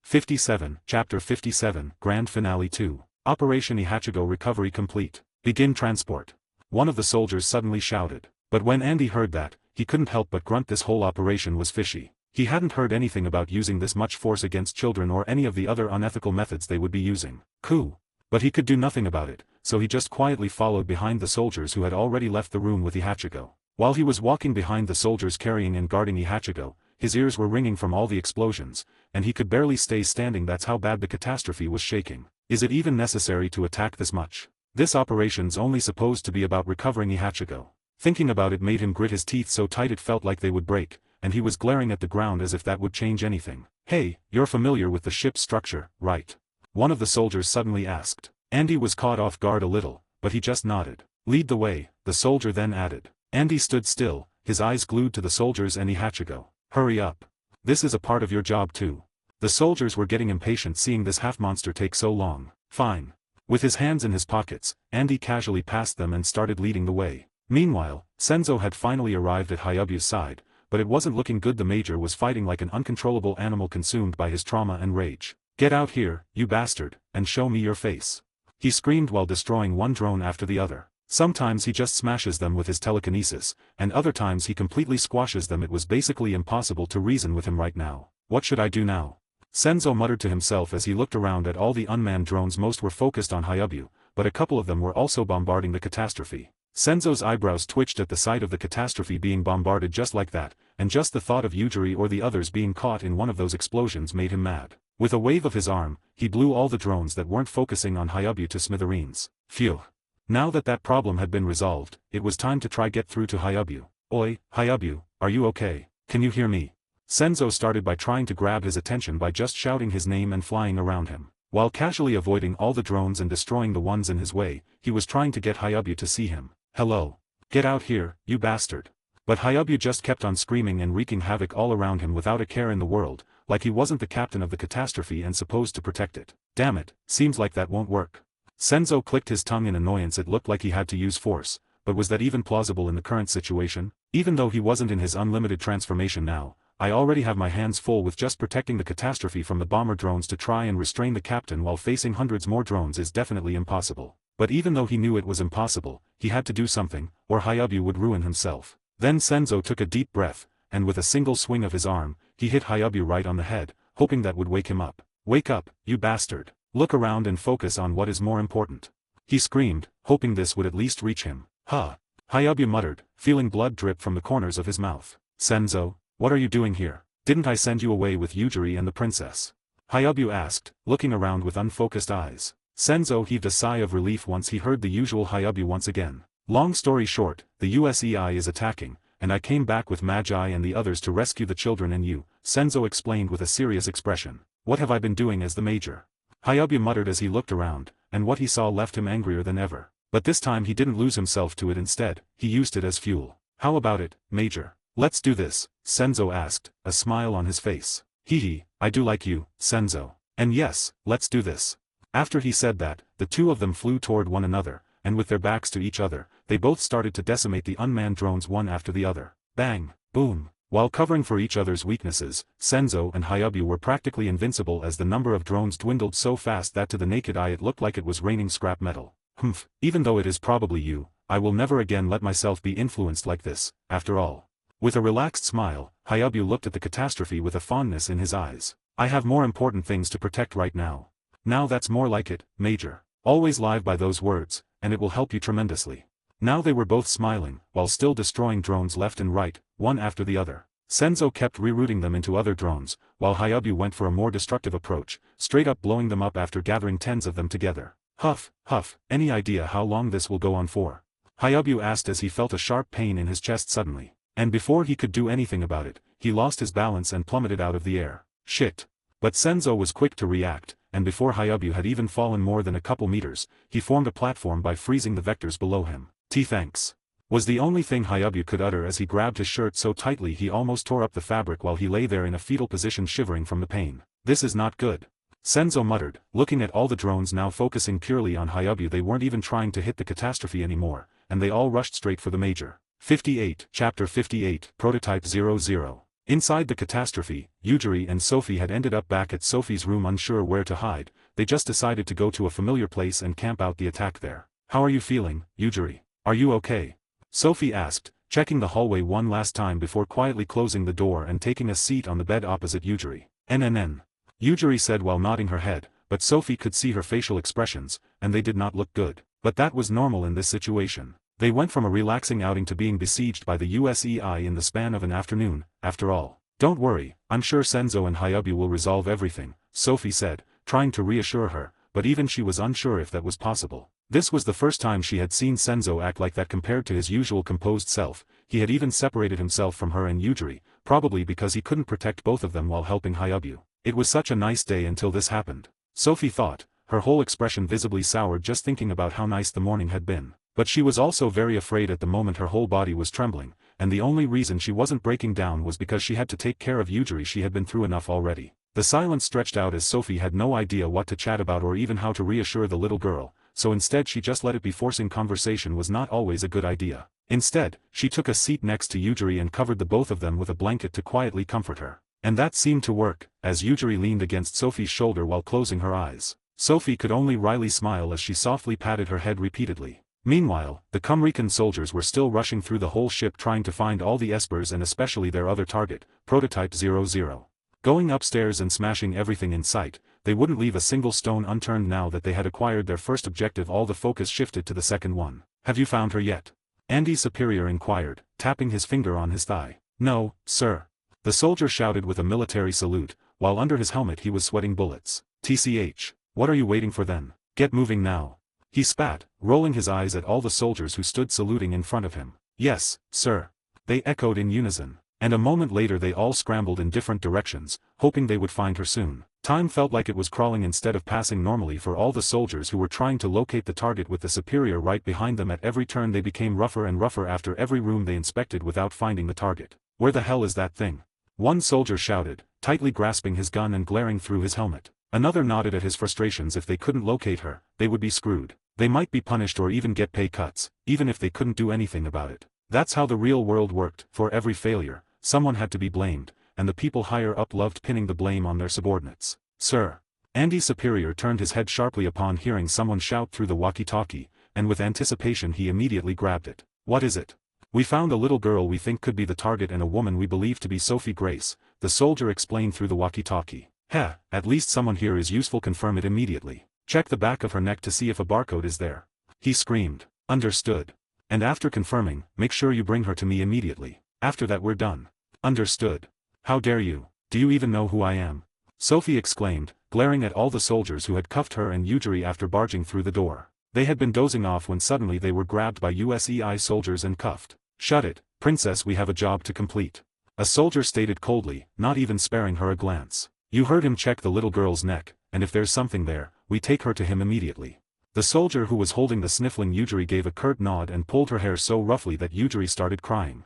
57, Chapter 57, Grand Finale 2. Operation Ihachigo Recovery Complete. Begin transport. One of the soldiers suddenly shouted. But when Andy heard that, he couldn't help but grunt. This whole operation was fishy. He hadn't heard anything about using this much force against children or any of the other unethical methods they would be using. Cool. But he could do nothing about it, so he just quietly followed behind the soldiers who had already left the room with Ihachigo. While he was walking behind the soldiers carrying and guarding Ihachigo, his ears were ringing from all the explosions, and he could barely stay standing. That's how bad the catastrophe was shaking. Is it even necessary to attack this much? This operation's only supposed to be about recovering Ihachigo. Thinking about it made him grit his teeth so tight it felt like they would break, and he was glaring at the ground as if that would change anything. Hey, you're familiar with the ship's structure, right? One of the soldiers suddenly asked. Andy was caught off guard a little, but he just nodded. Lead the way, the soldier then added. Andy stood still, his eyes glued to the soldiers and Ihachigo. Hurry up. This is a part of your job too. The soldiers were getting impatient seeing this half-monster take so long. Fine. With his hands in his pockets, Andy casually passed them and started leading the way. Meanwhile, Senzo had finally arrived at Hayabu's side, but it wasn't looking good. The major was fighting like an uncontrollable animal consumed by his trauma and rage. "Get out here, you bastard, and show me your face," he screamed while destroying one drone after the other. Sometimes he just smashes them with his telekinesis, and other times he completely squashes them. It was basically impossible to reason with him right now. What should I do now? Senzo muttered to himself as he looked around at all the unmanned drones. Most were focused on Hayabu, but a couple of them were also bombarding the catastrophe. Senzo's eyebrows twitched at the sight of the catastrophe being bombarded just like that, and just the thought of Yujiri or the others being caught in one of those explosions made him mad. With a wave of his arm, he blew all the drones that weren't focusing on Hayabu to smithereens. Phew. Now that that problem had been resolved, it was time to try get through to Hayabu. "Oi, Hayabu, are you okay? Can you hear me?" Senzo started by trying to grab his attention by just shouting his name and flying around him. While casually avoiding all the drones and destroying the ones in his way, he was trying to get Hayabu to see him. "Hello. Get out here, you bastard." But Hayabu just kept on screaming and wreaking havoc all around him without a care in the world, like he wasn't the captain of the catastrophe and supposed to protect it. Damn it, seems like that won't work. Senzo clicked his tongue in annoyance. It looked like he had to use force, but was that even plausible in the current situation? Even though he wasn't in his unlimited transformation now, I already have my hands full with just protecting the catastrophe from the bomber drones. To try and restrain the captain while facing hundreds more drones is definitely impossible. But even though he knew it was impossible, he had to do something, or Hayabu would ruin himself. Then Senzo took a deep breath, and with a single swing of his arm, he hit Hayabu right on the head, hoping that would wake him up. "Wake up, you bastard. Look around and focus on what is more important," he screamed, hoping this would at least reach him. "Huh." Hayabu muttered, feeling blood drip from the corners of his mouth. "Senzo, what are you doing here? Didn't I send you away with Yujiri and the princess?" Hayabu asked, looking around with unfocused eyes. Senzo heaved a sigh of relief once he heard the usual Hayabu once again. "Long story short, the USEI is attacking, and I came back with Magi and the others to rescue the children and you," Senzo explained with a serious expression. "What have I been doing as the major?" Hayabu muttered as he looked around, and what he saw left him angrier than ever. But this time he didn't lose himself to it. Instead, he used it as fuel. "How about it, Major? Let's do this," Senzo asked, a smile on his face. "Hee, I do like you, Senzo. And yes, let's do this." After he said that, the two of them flew toward one another, and with their backs to each other, they both started to decimate the unmanned drones one after the other. Bang, boom. While covering for each other's weaknesses, Senzo and Hayabu were practically invincible as the number of drones dwindled so fast that to the naked eye it looked like it was raining scrap metal. "Humph, even though it is probably you, I will never again let myself be influenced like this, after all." With a relaxed smile, Hayabu looked at the catastrophe with a fondness in his eyes. "I have more important things to protect right now." "Now that's more like it, Major. Always live by those words, and it will help you tremendously." Now they were both smiling, while still destroying drones left and right, one after the other. Senzo kept rerouting them into other drones, while Hayabu went for a more destructive approach, straight up blowing them up after gathering tens of them together. "Huff, huff, any idea how long this will go on for?" Hayabu asked as he felt a sharp pain in his chest suddenly. And before he could do anything about it, he lost his balance and plummeted out of the air. "Shit." But Senzo was quick to react, and before Hayabu had even fallen more than a couple meters, he formed a platform by freezing the vectors below him. "Thanks," was the only thing Hayabu could utter as he grabbed his shirt so tightly he almost tore up the fabric while he lay there in a fetal position shivering from the pain. "This is not good," Senzo muttered, looking at all the drones now focusing purely on Hayabu. They weren't even trying to hit the catastrophe anymore, and they all rushed straight for the major. 58, Chapter 58, Prototype 00. Inside the catastrophe, Yujiri and Sophie had ended up back at Sophie's room unsure where to hide. They just decided to go to a familiar place and camp out the attack there. "How are you feeling, Yujiri? Are you okay?" Sophie asked, checking the hallway one last time before quietly closing the door and taking a seat on the bed opposite Yujiri. "NNN." Yujiri said while nodding her head, but Sophie could see her facial expressions, and they did not look good. But that was normal in this situation. They went from a relaxing outing to being besieged by the USEI in the span of an afternoon, after all. "Don't worry, I'm sure Senzo and Hayabu will resolve everything," Sophie said, trying to reassure her, but even she was unsure if that was possible. This was the first time she had seen Senzo act like that compared to his usual composed self. He had even separated himself from her and Yujiri, probably because he couldn't protect both of them while helping Hayabu. It was such a nice day until this happened. Sophie thought, her whole expression visibly soured just thinking about how nice the morning had been. But she was also very afraid at the moment. Her whole body was trembling, and the only reason she wasn't breaking down was because she had to take care of Yujiri. She had been through enough already. The silence stretched out as Sophie had no idea what to chat about or even how to reassure the little girl, so instead she just let it be. Forcing conversation was not always a good idea. Instead, she took a seat next to Yujiri and covered the both of them with a blanket to quietly comfort her. And that seemed to work, as Yujiri leaned against Sophie's shoulder while closing her eyes. Sophie could only wryly smile as she softly patted her head repeatedly. Meanwhile, the Kumrikan soldiers were still rushing through the whole ship trying to find all the espers and especially their other target, Prototype 00. Going upstairs and smashing everything in sight, they wouldn't leave a single stone unturned. Now that they had acquired their first objective, all the focus shifted to the second one. Have you found her yet? Andy's superior inquired, tapping his finger on his thigh. No, sir. The soldier shouted with a military salute, while under his helmet he was sweating bullets. TCH. What are you waiting for then? Get moving now. He spat, rolling his eyes at all the soldiers who stood saluting in front of him. Yes, sir. They echoed in unison. And a moment later they all scrambled in different directions, hoping they would find her soon. Time felt like it was crawling instead of passing normally for all the soldiers who were trying to locate the target with the superior right behind them. At every turn they became rougher and rougher after every room they inspected without finding the target. Where the hell is that thing? One soldier shouted, tightly grasping his gun and glaring through his helmet. Another nodded at his frustrations. If they couldn't locate her, they would be screwed. They might be punished or even get pay cuts, even if they couldn't do anything about it. That's how the real world worked. For every failure, someone had to be blamed, and the people higher up loved pinning the blame on their subordinates. Sir. Andy's superior turned his head sharply upon hearing someone shout through the walkie-talkie, and with anticipation he immediately grabbed it. What is it? We found a little girl we think could be the target and a woman we believe to be Sophie Grace, the soldier explained through the walkie-talkie. Heh, at least someone here is useful. Confirm it immediately. Check the back of her neck to see if a barcode is there. He screamed. Understood. And after confirming, make sure you bring her to me immediately. After that we're done. Understood. How dare you? Do you even know who I am? Sophie exclaimed, glaring at all the soldiers who had cuffed her and Yujiri after barging through the door. They had been dozing off when suddenly they were grabbed by USEI soldiers and cuffed. Shut it, princess, we have a job to complete. A soldier stated coldly, not even sparing her a glance. You heard him. Check the little girl's neck, and if there's something there, we take her to him immediately. The soldier who was holding the sniffling Yujiri gave a curt nod and pulled her hair so roughly that Yujiri started crying.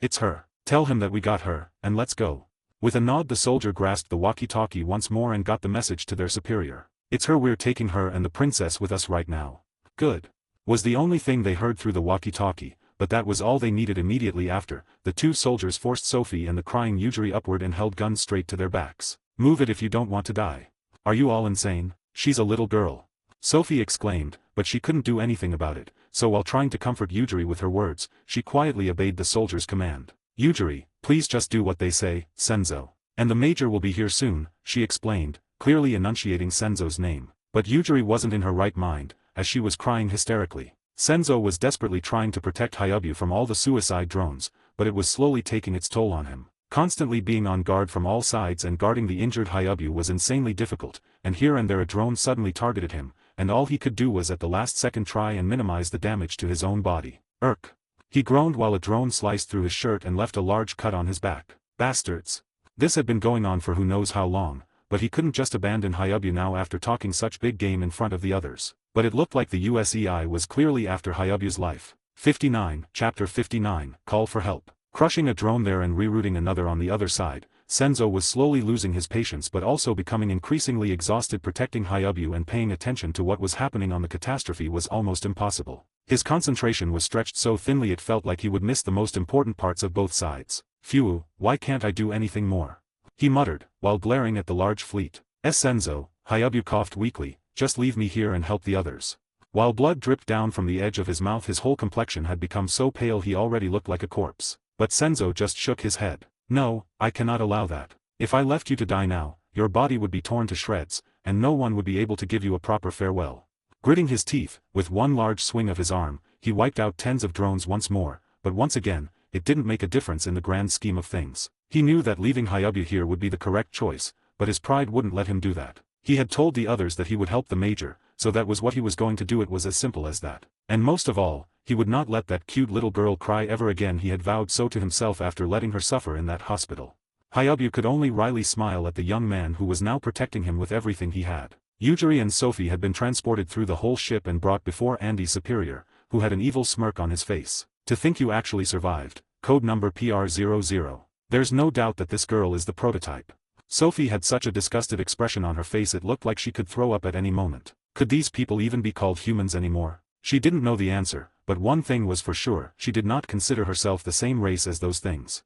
It's her. Tell him that we got her, and let's go. With a nod the soldier grasped the walkie-talkie once more and got the message to their superior. It's her. We're taking her and the princess with us right now. Good. Was the only thing they heard through the walkie-talkie, but that was all they needed. Immediately after, the two soldiers forced Sophie and the crying Yujiri upward and held guns straight to their backs. Move it if you don't want to die. Are you all insane? She's a little girl. Sophie exclaimed, but she couldn't do anything about it, so while trying to comfort Yujiri with her words, she quietly obeyed the soldier's command. Yujiri, please just do what they say, Senzo. And the major will be here soon, she explained, clearly enunciating Senzo's name. But Yujiri wasn't in her right mind, as she was crying hysterically. Senzo was desperately trying to protect Hayabu from all the suicide drones, but it was slowly taking its toll on him. Constantly being on guard from all sides and guarding the injured Hayabu was insanely difficult, and here and there a drone suddenly targeted him, and all he could do was at the last second try and minimize the damage to his own body. Irk. He groaned while a drone sliced through his shirt and left a large cut on his back. Bastards. This had been going on for who knows how long, but he couldn't just abandon Hayabu now after talking such big game in front of the others. But it looked like the USEI was clearly after Hayabu's life. 59, Chapter 59, Call for Help. Crushing a drone there and rerouting another on the other side, Senzo was slowly losing his patience but also becoming increasingly exhausted. Protecting Hayabu and paying attention to what was happening on the catastrophe was almost impossible. His concentration was stretched so thinly it felt like he would miss the most important parts of both sides. Phew, why can't I do anything more? He muttered, while glaring at the large fleet. Senzo, Hayabu coughed weakly, just leave me here and help the others. While blood dripped down from the edge of his mouth, his whole complexion had become so pale he already looked like a corpse. But Senzo just shook his head. No, I cannot allow that. If I left you to die now, your body would be torn to shreds, and no one would be able to give you a proper farewell. Gritting his teeth, with one large swing of his arm, he wiped out tens of drones once more, but once again, it didn't make a difference in the grand scheme of things. He knew that leaving Hayabu here would be the correct choice, but his pride wouldn't let him do that. He had told the others that he would help the major, so that was what he was going to do. It was as simple as that. And most of all, he would not let that cute little girl cry ever again. He had vowed so to himself after letting her suffer in that hospital. Hayabu could only wryly smile at the young man who was now protecting him with everything he had. Yujiri and Sophie had been transported through the whole ship and brought before Andy's superior, who had an evil smirk on his face. To think you actually survived. Code number PR00. There's no doubt that this girl is the prototype. Sophie had such a disgusted expression on her face it looked like she could throw up at any moment. Could these people even be called humans anymore? She didn't know the answer, but one thing was for sure, she did not consider herself the same race as those things.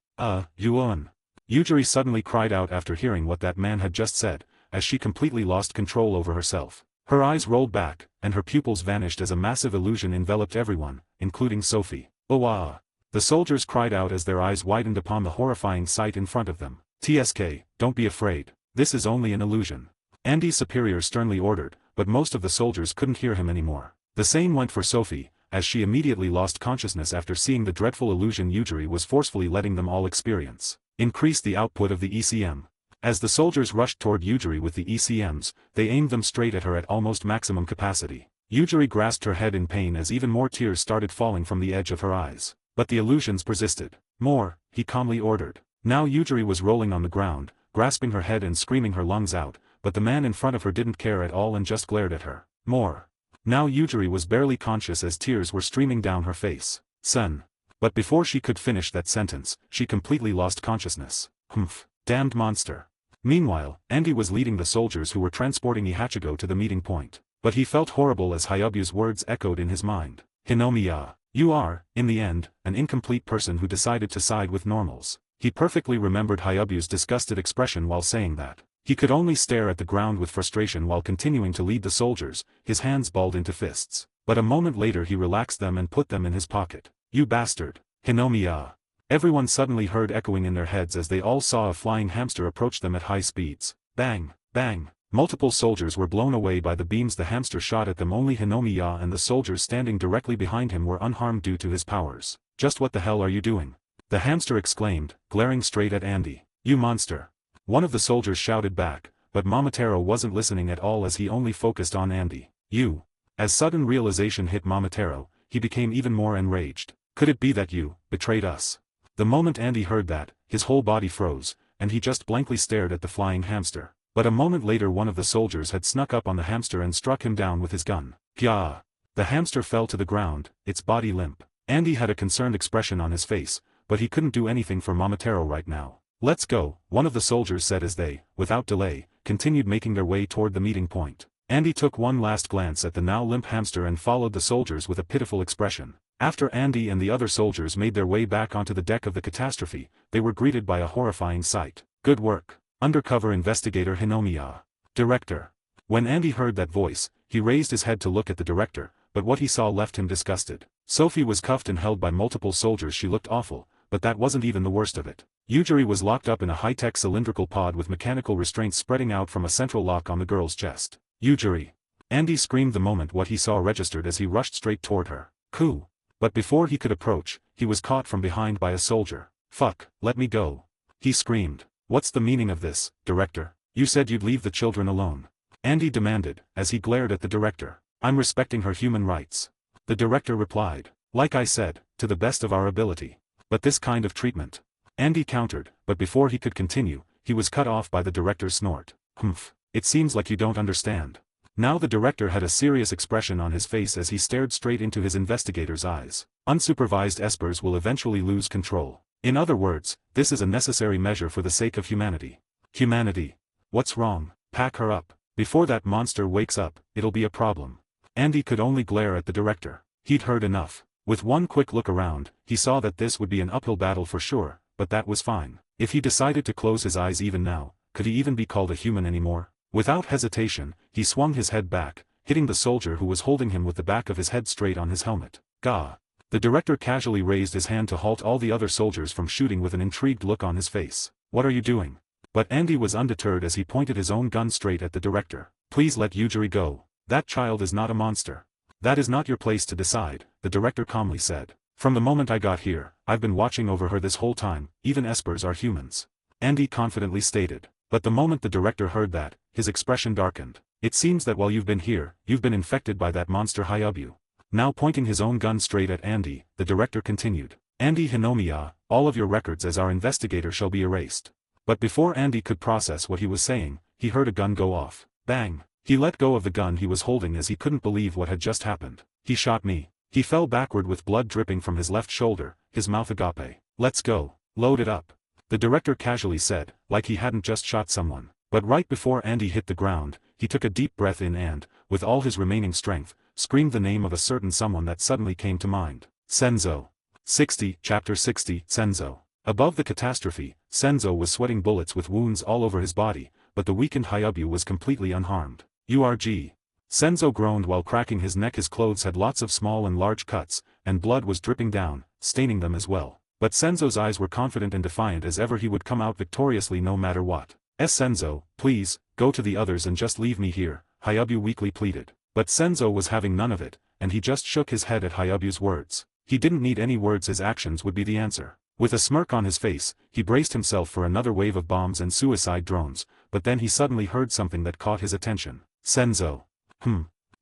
Yuan. Yujiri suddenly cried out after hearing what that man had just said, as she completely lost control over herself. Her eyes rolled back, and her pupils vanished as a massive illusion enveloped everyone, including Sophie. Oh ah! The soldiers cried out as their eyes widened upon the horrifying sight in front of them. TSK, don't be afraid, this is only an illusion. Andy's superior sternly ordered, but most of the soldiers couldn't hear him anymore. The same went for Sophie, as she immediately lost consciousness after seeing the dreadful illusion Yujiri was forcefully letting them all experience. Increase the output of the ECM. As the soldiers rushed toward Yujiri with the ECMs, they aimed them straight at her at almost maximum capacity. Yujiri grasped her head in pain as even more tears started falling from the edge of her eyes. But the illusions persisted. More, he calmly ordered. Now Yujiri was rolling on the ground, grasping her head and screaming her lungs out, but the man in front of her didn't care at all and just glared at her. More. Now Yujiri was barely conscious as tears were streaming down her face. Son. But before she could finish that sentence, she completely lost consciousness. Humph. Damned monster. Meanwhile, Andy was leading the soldiers who were transporting Ihachigo to the meeting point. But he felt horrible as Hayabu's words echoed in his mind. Hinomiya. You are, in the end, an incomplete person who decided to side with normals. He perfectly remembered Hayabu's disgusted expression while saying that. He could only stare at the ground with frustration while continuing to lead the soldiers, his hands balled into fists. But a moment later he relaxed them and put them in his pocket. You bastard. Hinomiya. Everyone suddenly heard echoing in their heads as they all saw a flying hamster approach them at high speeds. Bang, bang. Multiple soldiers were blown away by the beams the hamster shot at them. Only Hinomiya and the soldiers standing directly behind him were unharmed due to his powers. Just what the hell are you doing? The hamster exclaimed, glaring straight at Andy. You monster. One of the soldiers shouted back, but Momotaro wasn't listening at all as he only focused on Andy. You. As sudden realization hit Momotaro, he became even more enraged. Could it be that you betrayed us? The moment Andy heard that, his whole body froze, and he just blankly stared at the flying hamster. But a moment later one of the soldiers had snuck up on the hamster and struck him down with his gun. Gah! The hamster fell to the ground, its body limp. Andy had a concerned expression on his face, but he couldn't do anything for Momotaro right now. Let's go, one of the soldiers said as they, without delay, continued making their way toward the meeting point. Andy took one last glance at the now limp hamster and followed the soldiers with a pitiful expression. After Andy and the other soldiers made their way back onto the deck of the catastrophe, they were greeted by a horrifying sight. Good work, undercover investigator Hinomiya. Director. When Andy heard that voice, he raised his head to look at the director, but what he saw left him disgusted. Sophie was cuffed and held by multiple soldiers. She looked awful, but that wasn't even the worst of it. Yujiri was locked up in a high-tech cylindrical pod with mechanical restraints spreading out from a central lock on the girl's chest. Yujiri. Andy screamed the moment what he saw registered as he rushed straight toward her. Coo. But before he could approach, he was caught from behind by a soldier. Fuck, let me go. He screamed. What's the meaning of this, director? You said you'd leave the children alone. Andy demanded, as he glared at the director. I'm respecting her human rights. The director replied. Like I said, to the best of our ability. But this kind of treatment. Andy countered, but before he could continue, he was cut off by the director's snort. Humph, it seems like you don't understand. Now the director had a serious expression on his face as he stared straight into his investigator's eyes. Unsupervised espers will eventually lose control. In other words, this is a necessary measure for the sake of humanity. Humanity. What's wrong? Pack her up. Before that monster wakes up, it'll be a problem. Andy could only glare at the director. He'd heard enough. With one quick look around, he saw that this would be an uphill battle for sure, but that was fine. If he decided to close his eyes even now, could he even be called a human anymore? Without hesitation, he swung his head back, hitting the soldier who was holding him with the back of his head straight on his helmet. Gah! The director casually raised his hand to halt all the other soldiers from shooting with an intrigued look on his face. What are you doing? But Andy was undeterred as he pointed his own gun straight at the director. Please let Yujiri go. That child is not a monster. That is not your place to decide, the director calmly said. From the moment I got here, I've been watching over her this whole time. Even espers are humans. Andy confidently stated. But the moment the director heard that, his expression darkened. It seems that while you've been here, you've been infected by that monster Hayabu. Now pointing his own gun straight at Andy, the director continued. Andy Hinomiya, all of your records as our investigator shall be erased. But before Andy could process what he was saying, he heard a gun go off. Bang! He let go of the gun he was holding as he couldn't believe what had just happened. He shot me. He fell backward with blood dripping from his left shoulder, his mouth agape. Let's go. Load it up. the director casually said, like he hadn't just shot someone. But right before Andy hit the ground, he took a deep breath in and, with all his remaining strength, screamed the name of a certain someone that suddenly came to mind. Senzo. 60, Chapter 60, Senzo. Above the catastrophe, Senzo was sweating bullets with wounds all over his body, but the weakened Hayabu was completely unharmed. URG. Senzo groaned while cracking his neck. His clothes had lots of small and large cuts, and blood was dripping down, staining them as well. But Senzo's eyes were confident and defiant as ever. He would come out victoriously no matter what. Senzo, please, go to the others and just leave me here, Hayabu weakly pleaded. But Senzo was having none of it, and he just shook his head at Hayabu's words. He didn't need any words, his actions would be the answer. With a smirk on his face, he braced himself for another wave of bombs and suicide drones, but then he suddenly heard something that caught his attention. Senzo.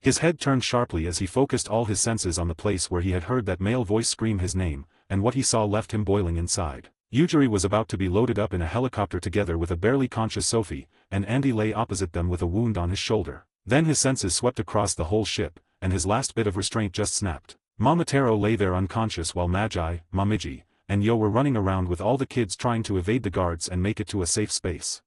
His head turned sharply as he focused all his senses on the place where he had heard that male voice scream his name, and what he saw left him boiling inside. Yujiri was about to be loaded up in a helicopter together with a barely conscious Sophie, and Andy lay opposite them with a wound on his shoulder. Then his senses swept across the whole ship, and his last bit of restraint just snapped. Momotaro lay there unconscious while Magi, Momiji, and Yo were running around with all the kids trying to evade the guards and make it to a safe space.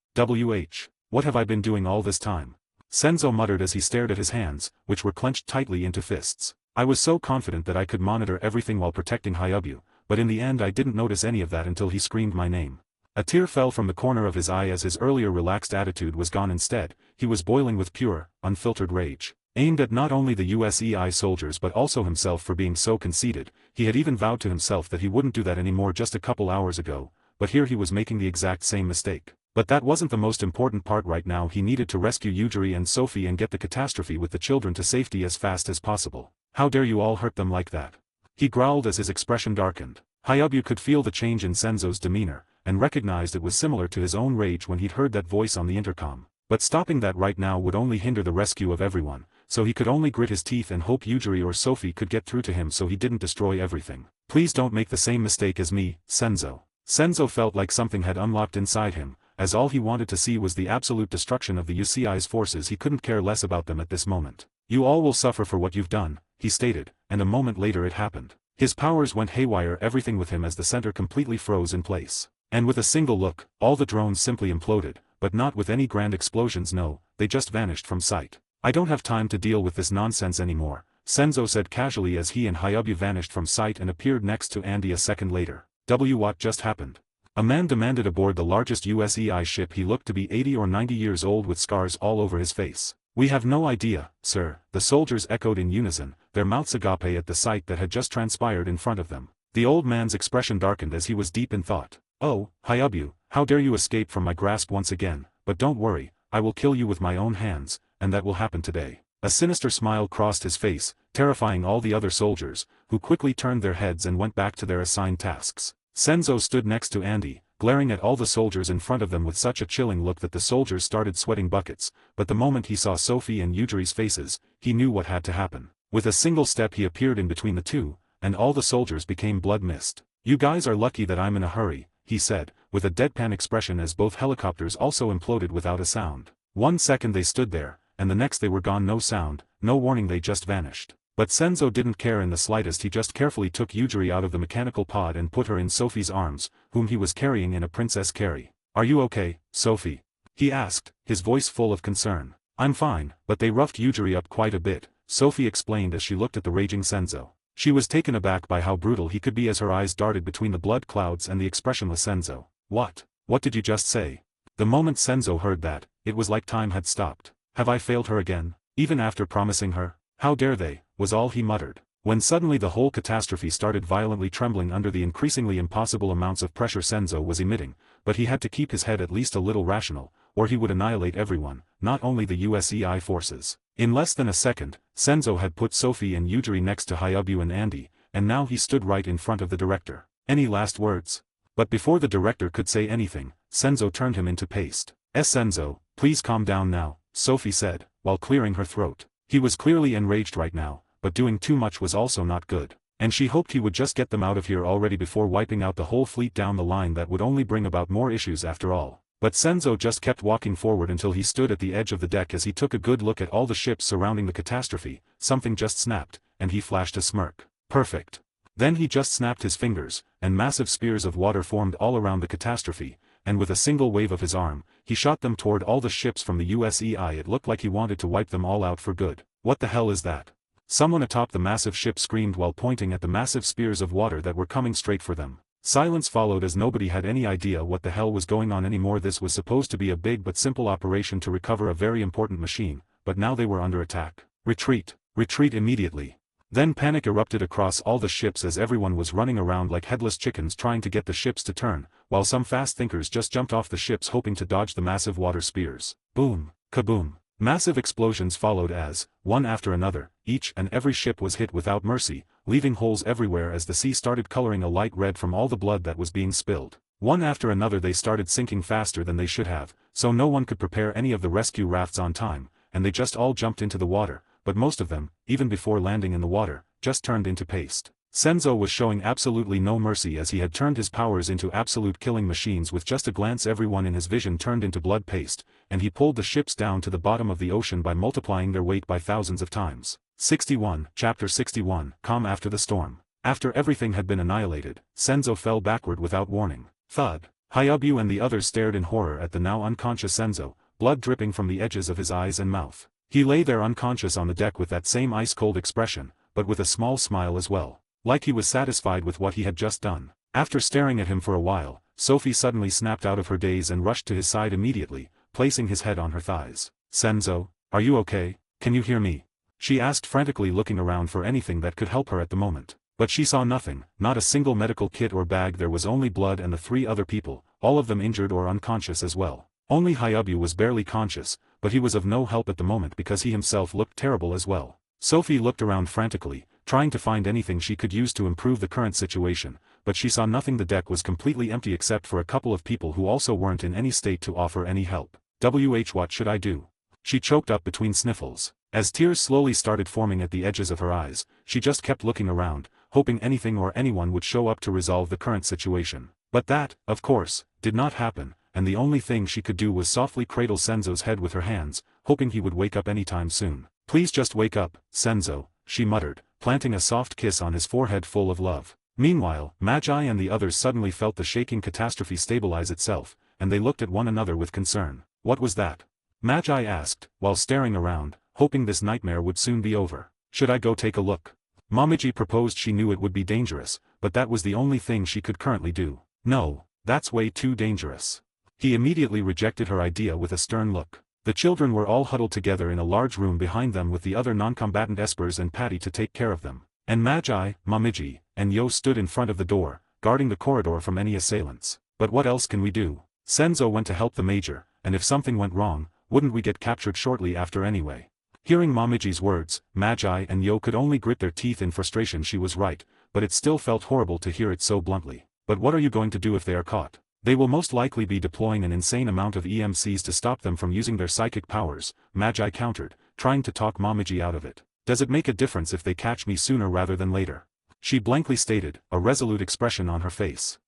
What have I been doing all this time? Senzo muttered as he stared at his hands, which were clenched tightly into fists. I was so confident that I could monitor everything while protecting Hayabu, but in the end I didn't notice any of that until he screamed my name. A tear fell from the corner of his eye as his earlier relaxed attitude was gone. Instead, he was boiling with pure, unfiltered rage. Aimed at not only the USEI soldiers but also himself for being so conceited. He had even vowed to himself that he wouldn't do that anymore just a couple hours ago, but here he was making the exact same mistake. But that wasn't the most important part right now. He needed to rescue Yujiri and Sophie and get the catastrophe with the children to safety as fast as possible. How dare you all hurt them like that? He growled as his expression darkened. Hayabu could feel the change in Senzo's demeanor, and recognized it was similar to his own rage when he'd heard that voice on the intercom. But stopping that right now would only hinder the rescue of everyone, so he could only grit his teeth and hope Yujiri or Sophie could get through to him so he didn't destroy everything. Please don't make the same mistake as me, Senzo. Senzo felt like something had unlocked inside him, as all he wanted to see was the absolute destruction of the UCI's forces. He couldn't care less about them at this moment. You all will suffer for what you've done, he stated, and a moment later it happened. His powers went haywire, everything with him as the center completely froze in place. And with a single look, all the drones simply imploded, but not with any grand explosions. No, they just vanished from sight. I don't have time to deal with this nonsense anymore, Senzo said casually as he and Hayabu vanished from sight and appeared next to Andy a second later. What just happened? A man demanded aboard the largest USEI ship. He looked to be 80 or 90 years old with scars all over his face. We have no idea, sir, the soldiers echoed in unison, their mouths agape at the sight that had just transpired in front of them. The old man's expression darkened as he was deep in thought. Oh, Hayabu, how dare you escape from my grasp once again, but don't worry, I will kill you with my own hands, and that will happen today. A sinister smile crossed his face, terrifying all the other soldiers, who quickly turned their heads and went back to their assigned tasks. Senzo stood next to Andy, glaring at all the soldiers in front of them with such a chilling look that the soldiers started sweating buckets, but the moment he saw Sophie and Yujiri's faces, he knew what had to happen. With a single step he appeared in between the two, and all the soldiers became blood mist. You guys are lucky that I'm in a hurry, he said, with a deadpan expression as both helicopters also imploded without a sound. 1 second they stood there, and the next they were gone. No sound, no warning, they just vanished. But Senzo didn't care in the slightest. He just carefully took Yujiri out of the mechanical pod and put her in Sophie's arms, whom he was carrying in a princess carry. Are you okay, Sophie? He asked, his voice full of concern. I'm fine, but they roughed Yujiri up quite a bit, Sophie explained as she looked at the raging Senzo. She was taken aback by how brutal he could be as her eyes darted between the blood clouds and the expressionless Senzo. What did you just say? The moment Senzo heard that, it was like time had stopped. Have I failed her again? Even after promising her? How dare they, was all he muttered. When suddenly the whole catastrophe started violently trembling under the increasingly impossible amounts of pressure Senzo was emitting, but he had to keep his head at least a little rational, or he would annihilate everyone, not only the USEI forces. In less than a second, Senzo had put Sophie and Yujiri next to Hayabu and Andy, and now he stood right in front of the director. Any last words? But before the director could say anything, Senzo turned him into paste. Senzo, please calm down now, Sophie said, while clearing her throat. He was clearly enraged right now, but doing too much was also not good. And she hoped he would just get them out of here already before wiping out the whole fleet down the line. That would only bring about more issues after all. But Senzo just kept walking forward until he stood at the edge of the deck. As he took a good look at all the ships surrounding the catastrophe, something just snapped, and he flashed a smirk. Perfect. Then he just snapped his fingers, and massive spears of water formed all around the catastrophe, and with a single wave of his arm, he shot them toward all the ships from the USEI. It looked like he wanted to wipe them all out for good. What the hell is that? Someone atop the massive ship screamed while pointing at the massive spears of water that were coming straight for them. Silence followed as nobody had any idea what the hell was going on anymore. This was supposed to be a big but simple operation to recover a very important machine, but now they were under attack. Retreat! Retreat immediately! Then panic erupted across all the ships as everyone was running around like headless chickens trying to get the ships to turn, while some fast thinkers just jumped off the ships hoping to dodge the massive water spears. Boom! Kaboom! Massive explosions followed as, one after another, each and every ship was hit without mercy, leaving holes everywhere as the sea started coloring a light red from all the blood that was being spilled. One after another they started sinking faster than they should have, so no one could prepare any of the rescue rafts on time, and they just all jumped into the water, but most of them, even before landing in the water, just turned into paste. Senzo was showing absolutely no mercy as he had turned his powers into absolute killing machines. With just a glance everyone in his vision turned into blood paste, and he pulled the ships down to the bottom of the ocean by multiplying their weight by thousands of times. 61, Chapter 61, Calm After the Storm. After everything had been annihilated, Senzo fell backward without warning. Thud. Hayabu and the others stared in horror at the now unconscious Senzo, blood dripping from the edges of his eyes and mouth. He lay there unconscious on the deck with that same ice-cold expression, but with a small smile as well. Like he was satisfied with what he had just done. After staring at him for a while, Sophie suddenly snapped out of her daze and rushed to his side immediately, placing his head on her thighs. Senzo, are you okay? Can you hear me? She asked frantically, looking around for anything that could help her at the moment. But she saw nothing, not a single medical kit or bag. There was only blood and the 3 other people, all of them injured or unconscious as well. Only Hayabu was barely conscious, but he was of no help at the moment because he himself looked terrible as well. Sophie looked around frantically, trying to find anything she could use to improve the current situation, but she saw nothing. The deck was completely empty except for a couple of people who also weren't in any state to offer any help. What should I do? She choked up between sniffles. As tears slowly started forming at the edges of her eyes, she just kept looking around, hoping anything or anyone would show up to resolve the current situation. But that, of course, did not happen, and the only thing she could do was softly cradle Senzo's head with her hands, hoping he would wake up anytime soon. Please just wake up, Senzo, she muttered, planting a soft kiss on his forehead full of love. Meanwhile, Magi and the others suddenly felt the shaking catastrophe stabilize itself, and they looked at one another with concern. What was that? Magi asked, while staring around, hoping this nightmare would soon be over. Should I go take a look? Momiji proposed. She knew it would be dangerous, but that was the only thing she could currently do. No, that's way too dangerous. He immediately rejected her idea with a stern look. The children were all huddled together in a large room behind them with the other non-combatant espers and Patty to take care of them. And Magi, Momiji, and Yo stood in front of the door, guarding the corridor from any assailants. But what else can we do? Senzo went to help the major, and if something went wrong, wouldn't we get captured shortly after anyway? Hearing Momiji's words, Magi and Yo could only grit their teeth in frustration. She was right, but it still felt horrible to hear it so bluntly. But what are you going to do if they are caught? They will most likely be deploying an insane amount of EMCs to stop them from using their psychic powers, Magi countered, trying to talk Momiji out of it. Does it make a difference if they catch me sooner rather than later? She blankly stated, a resolute expression on her face.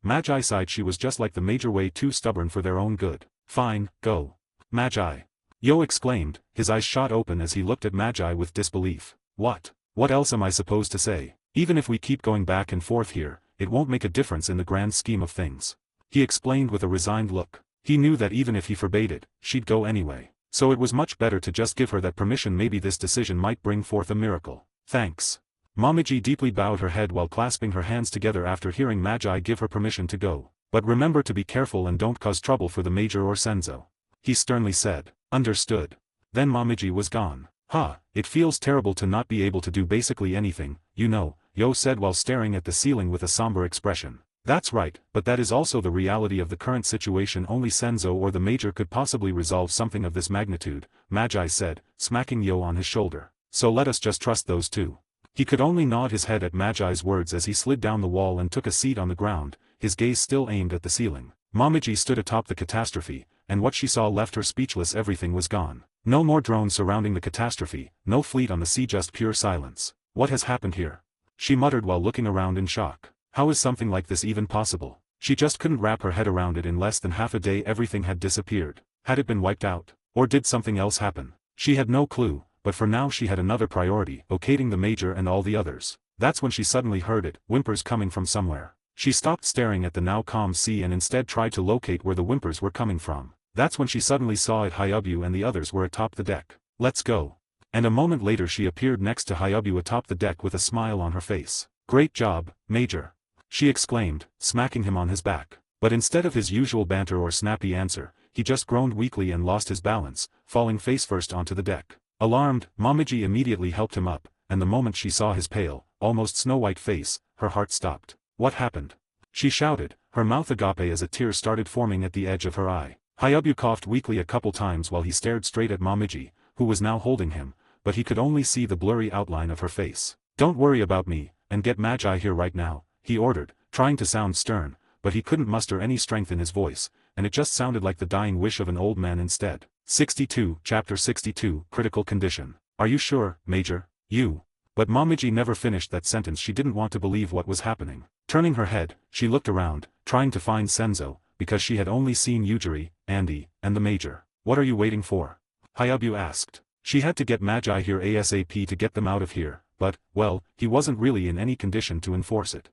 Magi sighed. She was just like the major, way too stubborn for their own good. Fine, go. Magi. Yo exclaimed, his eyes shot open as he looked at Magi with disbelief. What else am I supposed to say? Even if we keep going back and forth here, it won't make a difference in the grand scheme of things. He explained with a resigned look. He knew that even if he forbade it, she'd go anyway. So it was much better to just give her that permission. Maybe this decision might bring forth a miracle. Thanks. Momiji deeply bowed her head while clasping her hands together after hearing Magi give her permission to go. But remember to be careful and don't cause trouble for the major or Senzo. He sternly said. Understood. Then Momiji was gone. It feels terrible to not be able to do basically anything, you know, Yo said while staring at the ceiling with a somber expression. That's right, but that is also the reality of the current situation. Only Senzo or the major could possibly resolve something of this magnitude, Magi said, smacking Yo on his shoulder. So let us just trust those two. He could only nod his head at Magi's words as he slid down the wall and took a seat on the ground, his gaze still aimed at the ceiling. Momiji stood atop the catastrophe, and what she saw left her speechless. Everything was gone. No more drones surrounding the catastrophe, no fleet on the sea, just pure silence. What has happened here? She muttered while looking around in shock. How is something like this even possible? She just couldn't wrap her head around it. In less than half a day everything had disappeared. Had it been wiped out? Or did something else happen? She had no clue, but for now she had another priority, locating the major and all the others. That's when she suddenly heard it, whimpers coming from somewhere. She stopped staring at the now calm sea and instead tried to locate where the whimpers were coming from. That's when she suddenly saw it. Hayabu and the others were atop the deck. Let's go. And a moment later she appeared next to Hayabu atop the deck with a smile on her face. Great job, Major, she exclaimed, smacking him on his back. But instead of his usual banter or snappy answer, he just groaned weakly and lost his balance, falling face first onto the deck. Alarmed, Momiji immediately helped him up, and the moment she saw his pale, almost snow-white face, her heart stopped. What happened? She shouted, her mouth agape as a tear started forming at the edge of her eye. Hayabu coughed weakly a couple times while he stared straight at Momiji, who was now holding him, but he could only see the blurry outline of her face. Don't worry about me, and get Magi here right now, he ordered, trying to sound stern, but he couldn't muster any strength in his voice, and it just sounded like the dying wish of an old man instead. 62, Chapter 62, Critical Condition. Are you sure, Major? You. But Momiji never finished that sentence. She didn't want to believe what was happening. Turning her head, she looked around, trying to find Senzo, because she had only seen Yujiri, Andy, and the Major. What are you waiting for? Hayabu asked. She had to get Magi here ASAP to get them out of here, but, well, he wasn't really in any condition to enforce it.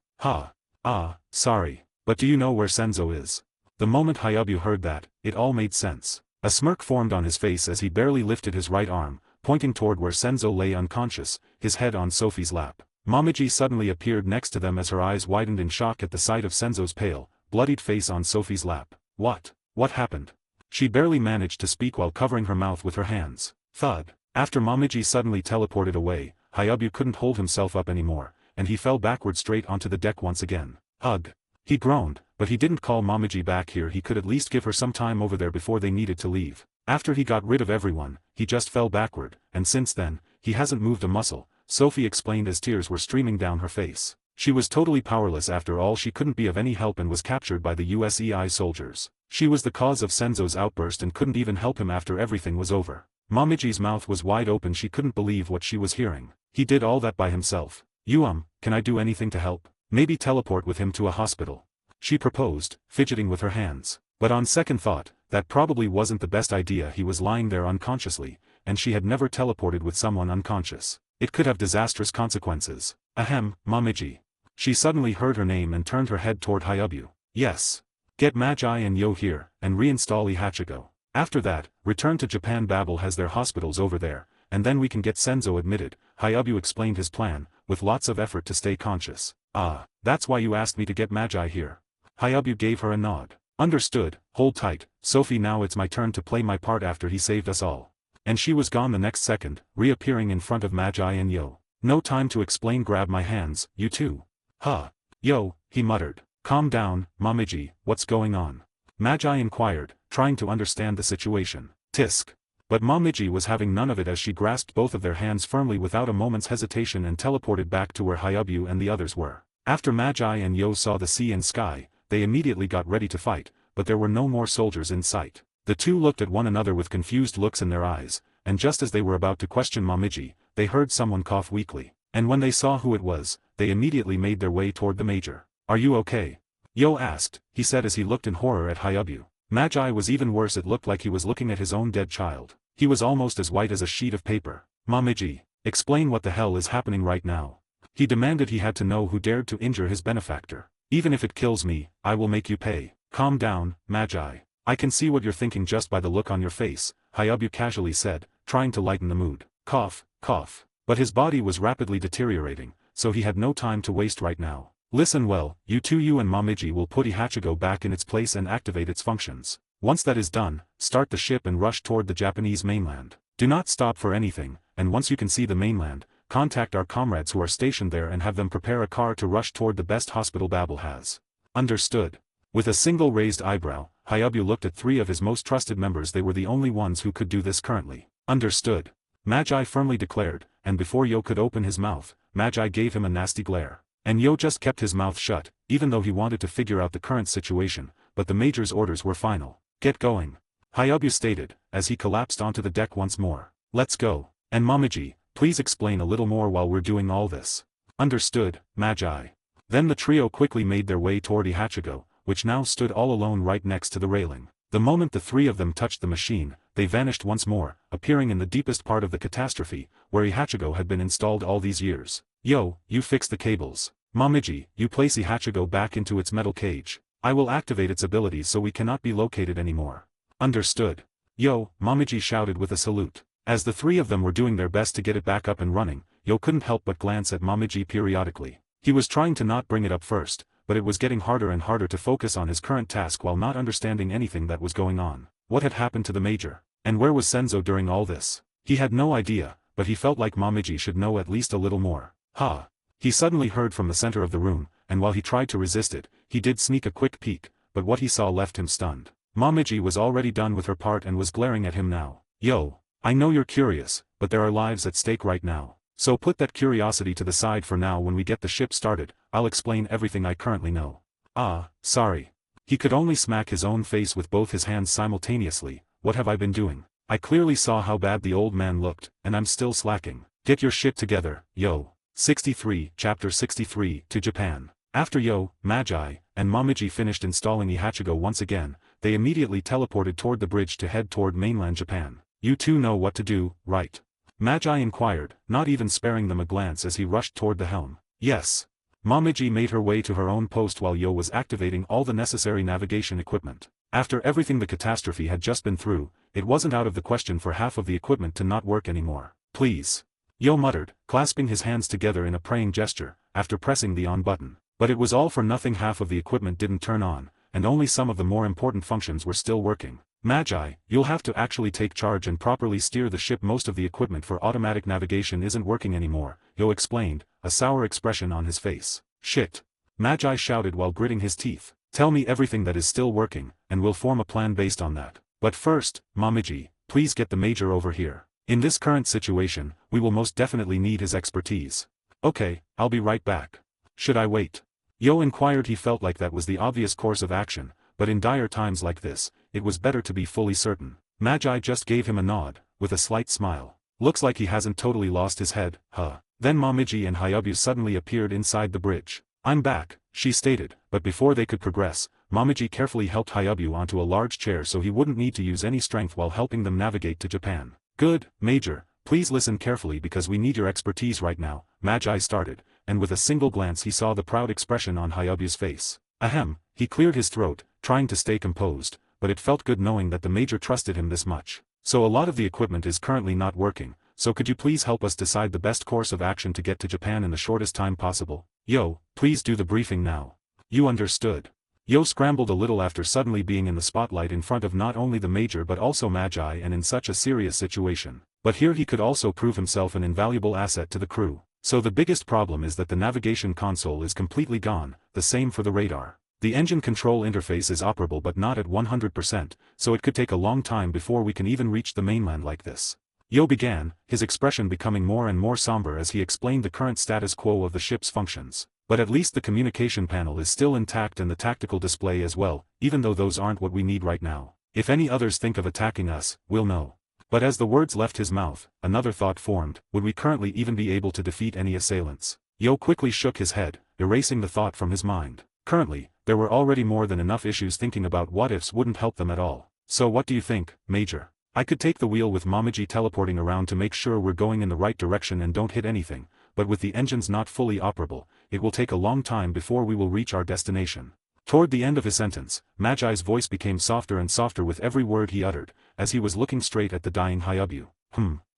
Sorry. But do you know where Senzo is? The moment Hayabu heard that, it all made sense. A smirk formed on his face as he barely lifted his right arm, pointing toward where Senzo lay unconscious, his head on Sophie's lap. Momiji suddenly appeared next to them as her eyes widened in shock at the sight of Senzo's pale, bloodied face on Sophie's lap. What happened? She barely managed to speak while covering her mouth with her hands. Thud. After Momiji suddenly teleported away, Hayabu couldn't hold himself up anymore, and he fell backward straight onto the deck once again. Ugh. He groaned, but he didn't call Momiji back here. He could at least give her some time over there before they needed to leave. After he got rid of everyone, he just fell backward, and since then, he hasn't moved a muscle, Sophie explained as tears were streaming down her face. She was totally powerless after all. She couldn't be of any help and was captured by the USEI soldiers. She was the cause of Senzo's outburst and couldn't even help him after everything was over. Momiji's mouth was wide open. She couldn't believe what she was hearing. He did all that by himself. Can I do anything to help? Maybe teleport with him to a hospital, she proposed, fidgeting with her hands. But on second thought, that probably wasn't the best idea. He was lying there unconsciously, and she had never teleported with someone unconscious. It could have disastrous consequences. Ahem, Momiji. She suddenly heard her name and turned her head toward Hayabu. Yes. Get Magi and Yo here, and reinstall Ihachigo. After that, return to Japan. Babel has their hospitals over there, and then we can get Senzo admitted. Hayabu explained his plan, with lots of effort to stay conscious. That's why you asked me to get Magi here. Hayabu gave her a nod. Understood, hold tight, Sophie. Now it's my turn to play my part after he saved us all. And she was gone the next second, reappearing in front of Magi and Yo. No time to explain. Grab my hands, you two. Yo, he muttered. Calm down, Momiji, what's going on? Magi inquired, trying to understand the situation. Tisk. But Momiji was having none of it as she grasped both of their hands firmly without a moment's hesitation and teleported back to where Hayabu and the others were. After Magi and Yo saw the sea and sky, they immediately got ready to fight, but there were no more soldiers in sight. The two looked at one another with confused looks in their eyes, and just as they were about to question Momiji, they heard someone cough weakly. And when they saw who it was, they immediately made their way toward the Major. Are you okay? Yo asked, he said as he looked in horror at Hayabu. Magi was even worse. It looked like he was looking at his own dead child. He was almost as white as a sheet of paper. Momiji, explain what the hell is happening right now. He demanded. He had to know who dared to injure his benefactor. Even if it kills me, I will make you pay. Calm down, Magi. I can see what you're thinking just by the look on your face, Hayabu casually said, trying to lighten the mood. Cough. But his body was rapidly deteriorating, so he had no time to waste right now. Listen well, you and Momiji will put Ihachigo back in its place and activate its functions. Once that is done, start the ship and rush toward the Japanese mainland. Do not stop for anything, and once you can see the mainland, contact our comrades who are stationed there and have them prepare a car to rush toward the best hospital Babel has. Understood. With a single raised eyebrow, Hayabu looked at three of his most trusted members. They were the only ones who could do this currently. Understood. Magi firmly declared, and before Yo could open his mouth, Magi gave him a nasty glare. And Yo just kept his mouth shut, even though he wanted to figure out the current situation, but the Major's orders were final. Get going. Hayabu stated, as he collapsed onto the deck once more. Let's go. And Momiji, please explain a little more while we're doing all this. Understood, Magi. Then the trio quickly made their way toward Ihachigo, which now stood all alone right next to the railing. The moment the three of them touched the machine, they vanished once more, appearing in the deepest part of the catastrophe, where Ihachigo had been installed all these years. Yo, you fix the cables. Momiji, you place Ihachigo back into its metal cage. I will activate its abilities so we cannot be located anymore. Understood. Yo, Momiji shouted with a salute. As the three of them were doing their best to get it back up and running, Yo couldn't help but glance at Momiji periodically. He was trying to not bring it up first, but it was getting harder and harder to focus on his current task while not understanding anything that was going on. What had happened to the Major? And where was Senzo during all this? He had no idea, but he felt like Momiji should know at least a little more. Ha! He suddenly heard from the center of the room, and while he tried to resist it, he did sneak a quick peek, but what he saw left him stunned. Momiji was already done with her part and was glaring at him now. Yo, I know you're curious, but there are lives at stake right now. So put that curiosity to the side for now. When we get the ship started, I'll explain everything I currently know. Ah, sorry. He could only smack his own face with both his hands simultaneously. What have I been doing? I clearly saw how bad the old man looked, and I'm still slacking. Get your shit together, yo. 63, Chapter 63, to Japan. After Yo, Magi, and Momiji finished installing Ihachigo once again, they immediately teleported toward the bridge to head toward mainland Japan. You two know what to do, right? Magi inquired, not even sparing them a glance as he rushed toward the helm. Yes. Momiji made her way to her own post while Yo was activating all the necessary navigation equipment. After everything the catastrophe had just been through, it wasn't out of the question for half of the equipment to not work anymore. Please. Yo muttered, clasping his hands together in a praying gesture, after pressing the on button. But it was all for nothing. Half of the equipment didn't turn on, and only some of the more important functions were still working. Magi, you'll have to actually take charge and properly steer the ship. Most of the equipment for automatic navigation isn't working anymore, Yo explained, a sour expression on his face. Shit. Magi shouted while gritting his teeth. Tell me everything that is still working, and we'll form a plan based on that. But first, Momiji, please get the Major over here. In this current situation, we will most definitely need his expertise. Okay, I'll be right back. Should I wait? Yo inquired. He felt like that was the obvious course of action, but in dire times like this, it was better to be fully certain. Magi just gave him a nod, with a slight smile. Looks like he hasn't totally lost his head, huh? Then Momiji and Hayabu suddenly appeared inside the bridge. I'm back, she stated, but before they could progress, Momiji carefully helped Hayabu onto a large chair so he wouldn't need to use any strength while helping them navigate to Japan. Good, Major, please listen carefully because we need your expertise right now, Magi started, and with a single glance he saw the proud expression on Hayabu's face. Ahem, he cleared his throat, trying to stay composed, but it felt good knowing that the Major trusted him this much. So a lot of the equipment is currently not working, so could you please help us decide the best course of action to get to Japan in the shortest time possible? Yo, please do the briefing now. You understood. Yo scrambled a little after suddenly being in the spotlight in front of not only the Major but also Magi and in such a serious situation. But here he could also prove himself an invaluable asset to the crew. So the biggest problem is that the navigation console is completely gone, the same for the radar. The engine control interface is operable but not at 100%, so it could take a long time before we can even reach the mainland like this. Yo began, his expression becoming more and more somber as he explained the current status quo of the ship's functions. But at least the communication panel is still intact and the tactical display as well, even though those aren't what we need right now. If any others think of attacking us, we'll know. But as the words left his mouth, another thought formed: would we currently even be able to defeat any assailants? Yo quickly shook his head, erasing the thought from his mind. Currently, there were already more than enough issues. Thinking about what-ifs wouldn't help them at all. So what do you think, Major? I could take the wheel with Momiji teleporting around to make sure we're going in the right direction and don't hit anything, but with the engines not fully operable, it will take a long time before we will reach our destination. Toward the end of his sentence, Magi's voice became softer and softer with every word he uttered, as he was looking straight at the dying Hayabu.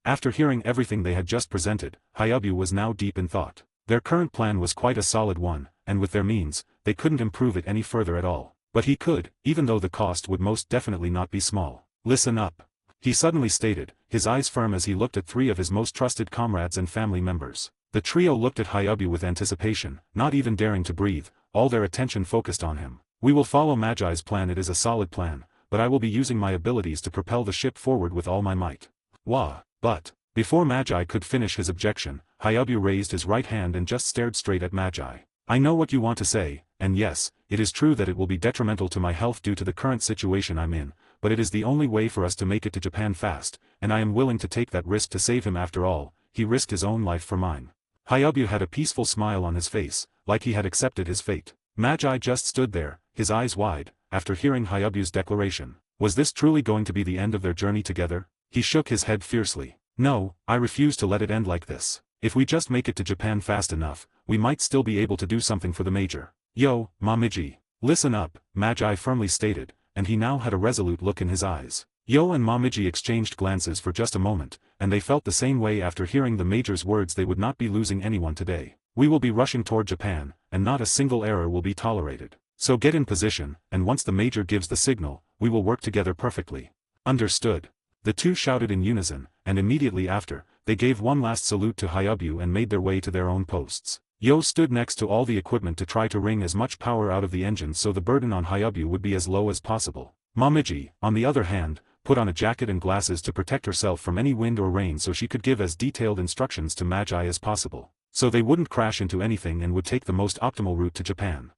After hearing everything they had just presented, Hayabu was now deep in thought. Their current plan was quite a solid one, and with their means, they couldn't improve it any further at all. But he could, even though the cost would most definitely not be small. Listen up. He suddenly stated, his eyes firm as he looked at three of his most trusted comrades and family members. The trio looked at Hayabu with anticipation, not even daring to breathe, all their attention focused on him. We will follow Magi's plan. It is a solid plan, but I will be using my abilities to propel the ship forward with all my might. Wah, but, before Magi could finish his objection, Hayabu raised his right hand and just stared straight at Magi. I know what you want to say, and yes, it is true that it will be detrimental to my health due to the current situation I'm in, but it is the only way for us to make it to Japan fast, and I am willing to take that risk to save him. After all, he risked his own life for mine. Hayabu had a peaceful smile on his face, like he had accepted his fate. Magi just stood there, his eyes wide, after hearing Hayabu's declaration. Was this truly going to be the end of their journey together? He shook his head fiercely. No, I refuse to let it end like this. If we just make it to Japan fast enough, we might still be able to do something for the major. Yo, Momiji. Listen up, Magi firmly stated, and he now had a resolute look in his eyes. Yo and Momiji exchanged glances for just a moment, and they felt the same way after hearing the major's words. They would not be losing anyone today. We will be rushing toward Japan, and not a single error will be tolerated. So get in position, and once the major gives the signal, we will work together perfectly. Understood. The two shouted in unison, and immediately after, they gave one last salute to Hayabu and made their way to their own posts. Yo stood next to all the equipment to try to wring as much power out of the engines so the burden on Hayabu would be as low as possible. Momiji, on the other hand, put on a jacket and glasses to protect herself from any wind or rain so she could give as detailed instructions to Magi as possible, so they wouldn't crash into anything and would take the most optimal route to Japan.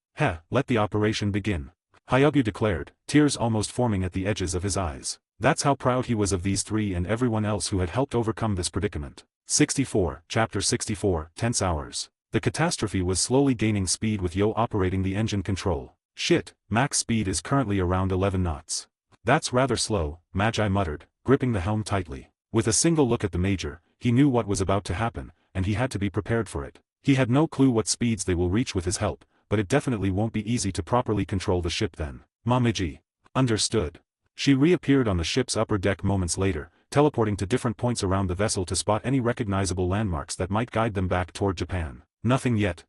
Let the operation begin. Hayabu declared, tears almost forming at the edges of his eyes. That's how proud he was of these three and everyone else who had helped overcome this predicament. 64, Chapter 64, Tense Hours. The catastrophe was slowly gaining speed with Yo operating the engine control. Shit, max speed is currently around 11 knots. That's rather slow, Magi muttered, gripping the helm tightly. With a single look at the major, he knew what was about to happen, and he had to be prepared for it. He had no clue what speeds they will reach with his help, but it definitely won't be easy to properly control the ship then. Momiji. Understood. She reappeared on the ship's upper deck moments later, teleporting to different points around the vessel to spot any recognizable landmarks that might guide them back toward Japan. Nothing yet,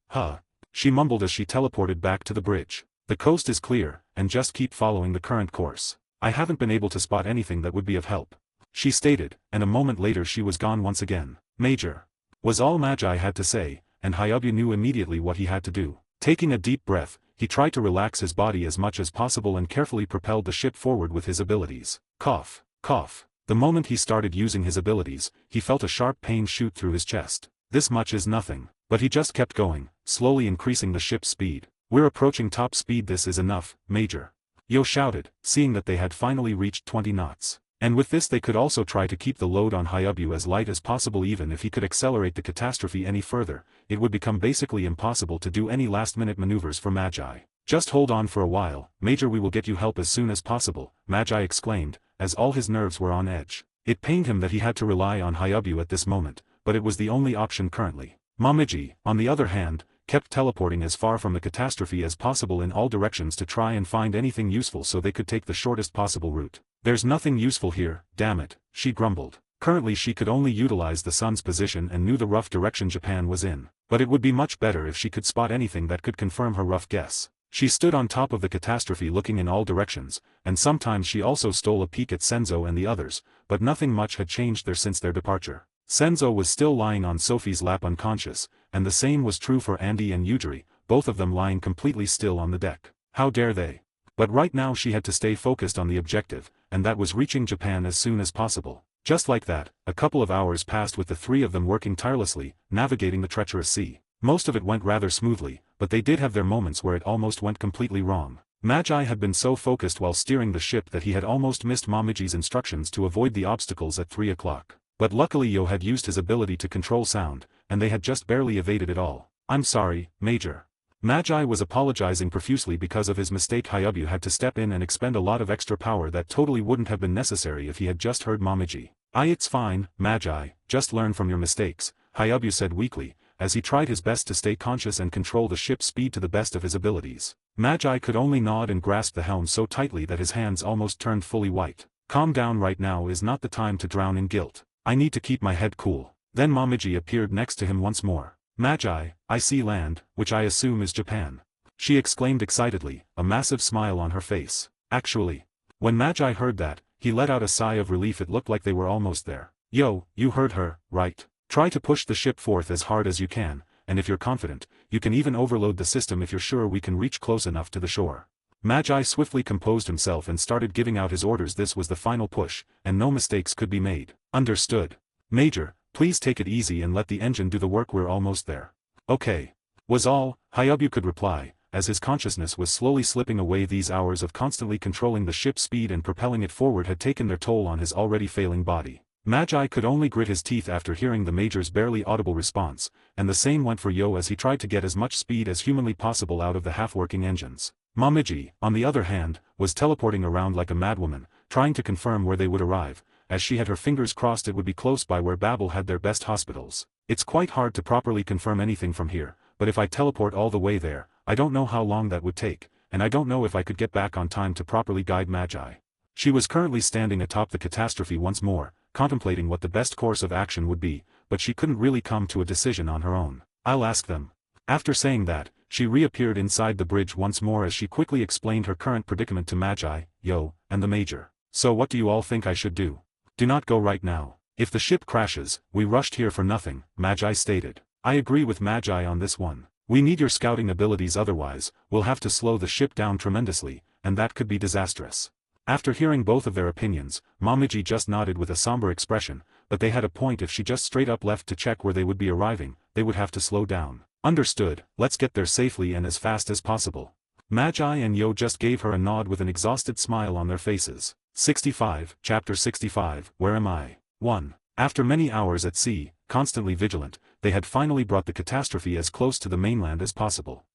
she mumbled as she teleported back to the bridge. The coast is clear, and just keep following the current course. I haven't been able to spot anything that would be of help, she stated, and a moment later she was gone once again. Major. Was all Magi had to say, and Hayabu knew immediately what he had to do. Taking a deep breath, he tried to relax his body as much as possible and carefully propelled the ship forward with his abilities. Cough, cough. The moment he started using his abilities, he felt a sharp pain shoot through his chest. This much is nothing. But he just kept going, slowly increasing the ship's speed. We're approaching top speed. This is enough, Major. Yo shouted, seeing that they had finally reached 20 knots. And with this they could also try to keep the load on Hayabu as light as possible. Even if he could accelerate the catastrophe any further, it would become basically impossible to do any last-minute maneuvers for Magi. Just hold on for a while, Major, we will get you help as soon as possible, Magi exclaimed, as all his nerves were on edge. It pained him that he had to rely on Hayabu at this moment, but it was the only option currently. Momiji, on the other hand, kept teleporting as far from the catastrophe as possible in all directions to try and find anything useful so they could take the shortest possible route. There's nothing useful here, damn it, she grumbled. Currently she could only utilize the sun's position and knew the rough direction Japan was in, but it would be much better if she could spot anything that could confirm her rough guess. She stood on top of the catastrophe looking in all directions, and sometimes she also stole a peek at Senzo and the others, but nothing much had changed there since their departure. Senzo was still lying on Sophie's lap unconscious, and the same was true for Andy and Yujiri, both of them lying completely still on the deck. How dare they? But right now she had to stay focused on the objective, and that was reaching Japan as soon as possible. Just like that, a couple of hours passed with the three of them working tirelessly, navigating the treacherous sea. Most of it went rather smoothly, but they did have their moments where it almost went completely wrong. Magi had been so focused while steering the ship that he had almost missed Momiji's instructions to avoid the obstacles at 3 o'clock. But luckily Yo had used his ability to control sound, and they had just barely evaded it all. I'm sorry, Major. Magi was apologizing profusely because of his mistake. Hayabu had to step in and expend a lot of extra power that totally wouldn't have been necessary if he had just heard Momiji. It's fine, Magi, just learn from your mistakes, Hayabu said weakly, as he tried his best to stay conscious and control the ship's speed to the best of his abilities. Magi could only nod and grasp the helm so tightly that his hands almost turned fully white. Calm down, right now is not the time to drown in guilt. I need to keep my head cool. Then Momiji appeared next to him once more. Magi, I see land, which I assume is Japan. She exclaimed excitedly, a massive smile on her face. Actually. When Magi heard that, he let out a sigh of relief. It looked like they were almost there. Yo, you heard her, right? Try to push the ship forth as hard as you can, and if you're confident, you can even overload the system if you're sure we can reach close enough to the shore. Magi swiftly composed himself and started giving out his orders. This was the final push, and no mistakes could be made. Understood. Major, please take it easy and let the engine do the work. We're almost there. Okay. Was all Hayabu could reply, as his consciousness was slowly slipping away. These hours of constantly controlling the ship's speed and propelling it forward had taken their toll on his already failing body. Magi could only grit his teeth after hearing the Major's barely audible response, and the same went for Yo as he tried to get as much speed as humanly possible out of the half-working engines. Momiji, on the other hand, was teleporting around like a madwoman, trying to confirm where they would arrive, as she had her fingers crossed it would be close by where Babel had their best hospitals. It's quite hard to properly confirm anything from here, but if I teleport all the way there, I don't know how long that would take, and I don't know if I could get back on time to properly guide Magi. She was currently standing atop the catastrophe once more, contemplating what the best course of action would be, but she couldn't really come to a decision on her own. I'll ask them. After saying that, she reappeared inside the bridge once more as she quickly explained her current predicament to Magi, Yo, and the Major. So what do you all think I should do? Do not go right now. If the ship crashes, we rushed here for nothing, Magi stated. I agree with Magi on this one. We need your scouting abilities, otherwise, we'll have to slow the ship down tremendously, and that could be disastrous. After hearing both of their opinions, Momiji just nodded with a somber expression, but they had a point. If she just straight up left to check where they would be arriving, they would have to slow down. Understood, let's get there safely and as fast as possible. Magi and Yo just gave her a nod with an exhausted smile on their faces. 65, Chapter 65, Where Am I? 1. After many hours at sea, constantly vigilant, they had finally brought the catastrophe as close to the mainland as possible.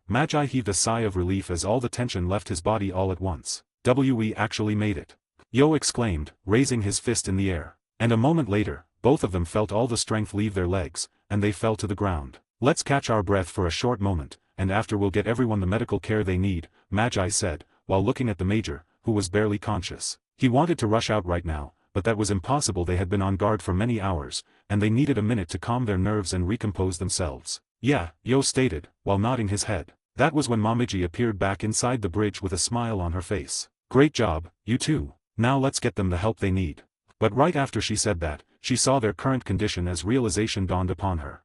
Magi heaved a sigh of relief as all the tension left his body all at once. We actually made it. Yo exclaimed, raising his fist in the air. And a moment later, both of them felt all the strength leave their legs, and they fell to the ground. Let's catch our breath for a short moment, and after we'll get everyone the medical care they need, Magi said, while looking at the Major, who was barely conscious. He wanted to rush out right now, but that was impossible. They had been on guard for many hours, and they needed a minute to calm their nerves and recompose themselves. Yeah, Yo stated, while nodding his head. That was when Momiji appeared back inside the bridge with a smile on her face. Great job, you two. Now let's get them the help they need. But right after she said that, she saw their current condition as realization dawned upon her.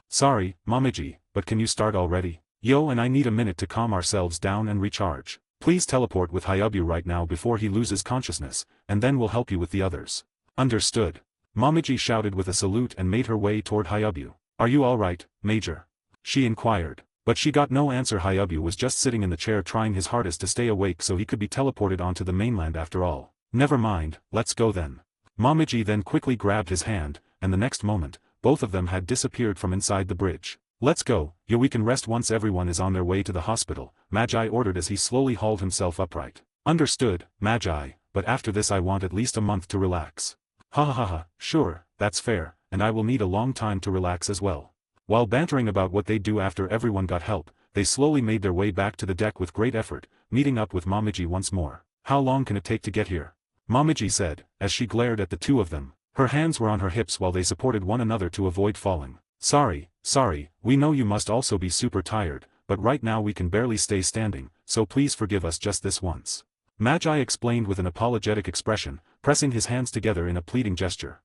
Sorry, Momiji, but can you start already? Yo and I need a minute to calm ourselves down and recharge. Please teleport with Hayabu right now before he loses consciousness, and then we'll help you with the others. Understood. Momiji shouted with a salute and made her way toward Hayabu. Are you alright, Major? She inquired. But she got no answer. Hayabu was just sitting in the chair trying his hardest to stay awake so he could be teleported onto the mainland after all. Never mind, let's go then. Momiji then quickly grabbed his hand, and the next moment, both of them had disappeared from inside the bridge. Let's go, Yo, we can rest once everyone is on their way to the hospital, Magi ordered as he slowly hauled himself upright. Understood, Magi, but after this I want at least a month to relax. Sure, that's fair, and I will need a long time to relax as well. While bantering about what they'd do after everyone got help, they slowly made their way back to the deck with great effort, meeting up with Momiji once more. How long can it take to get here? Momiji said, as she glared at the two of them. Her hands were on her hips while they supported one another to avoid falling. Sorry, we know you must also be super tired, but right now we can barely stay standing, so please forgive us just this once. Magi explained with an apologetic expression, pressing his hands together in a pleading gesture.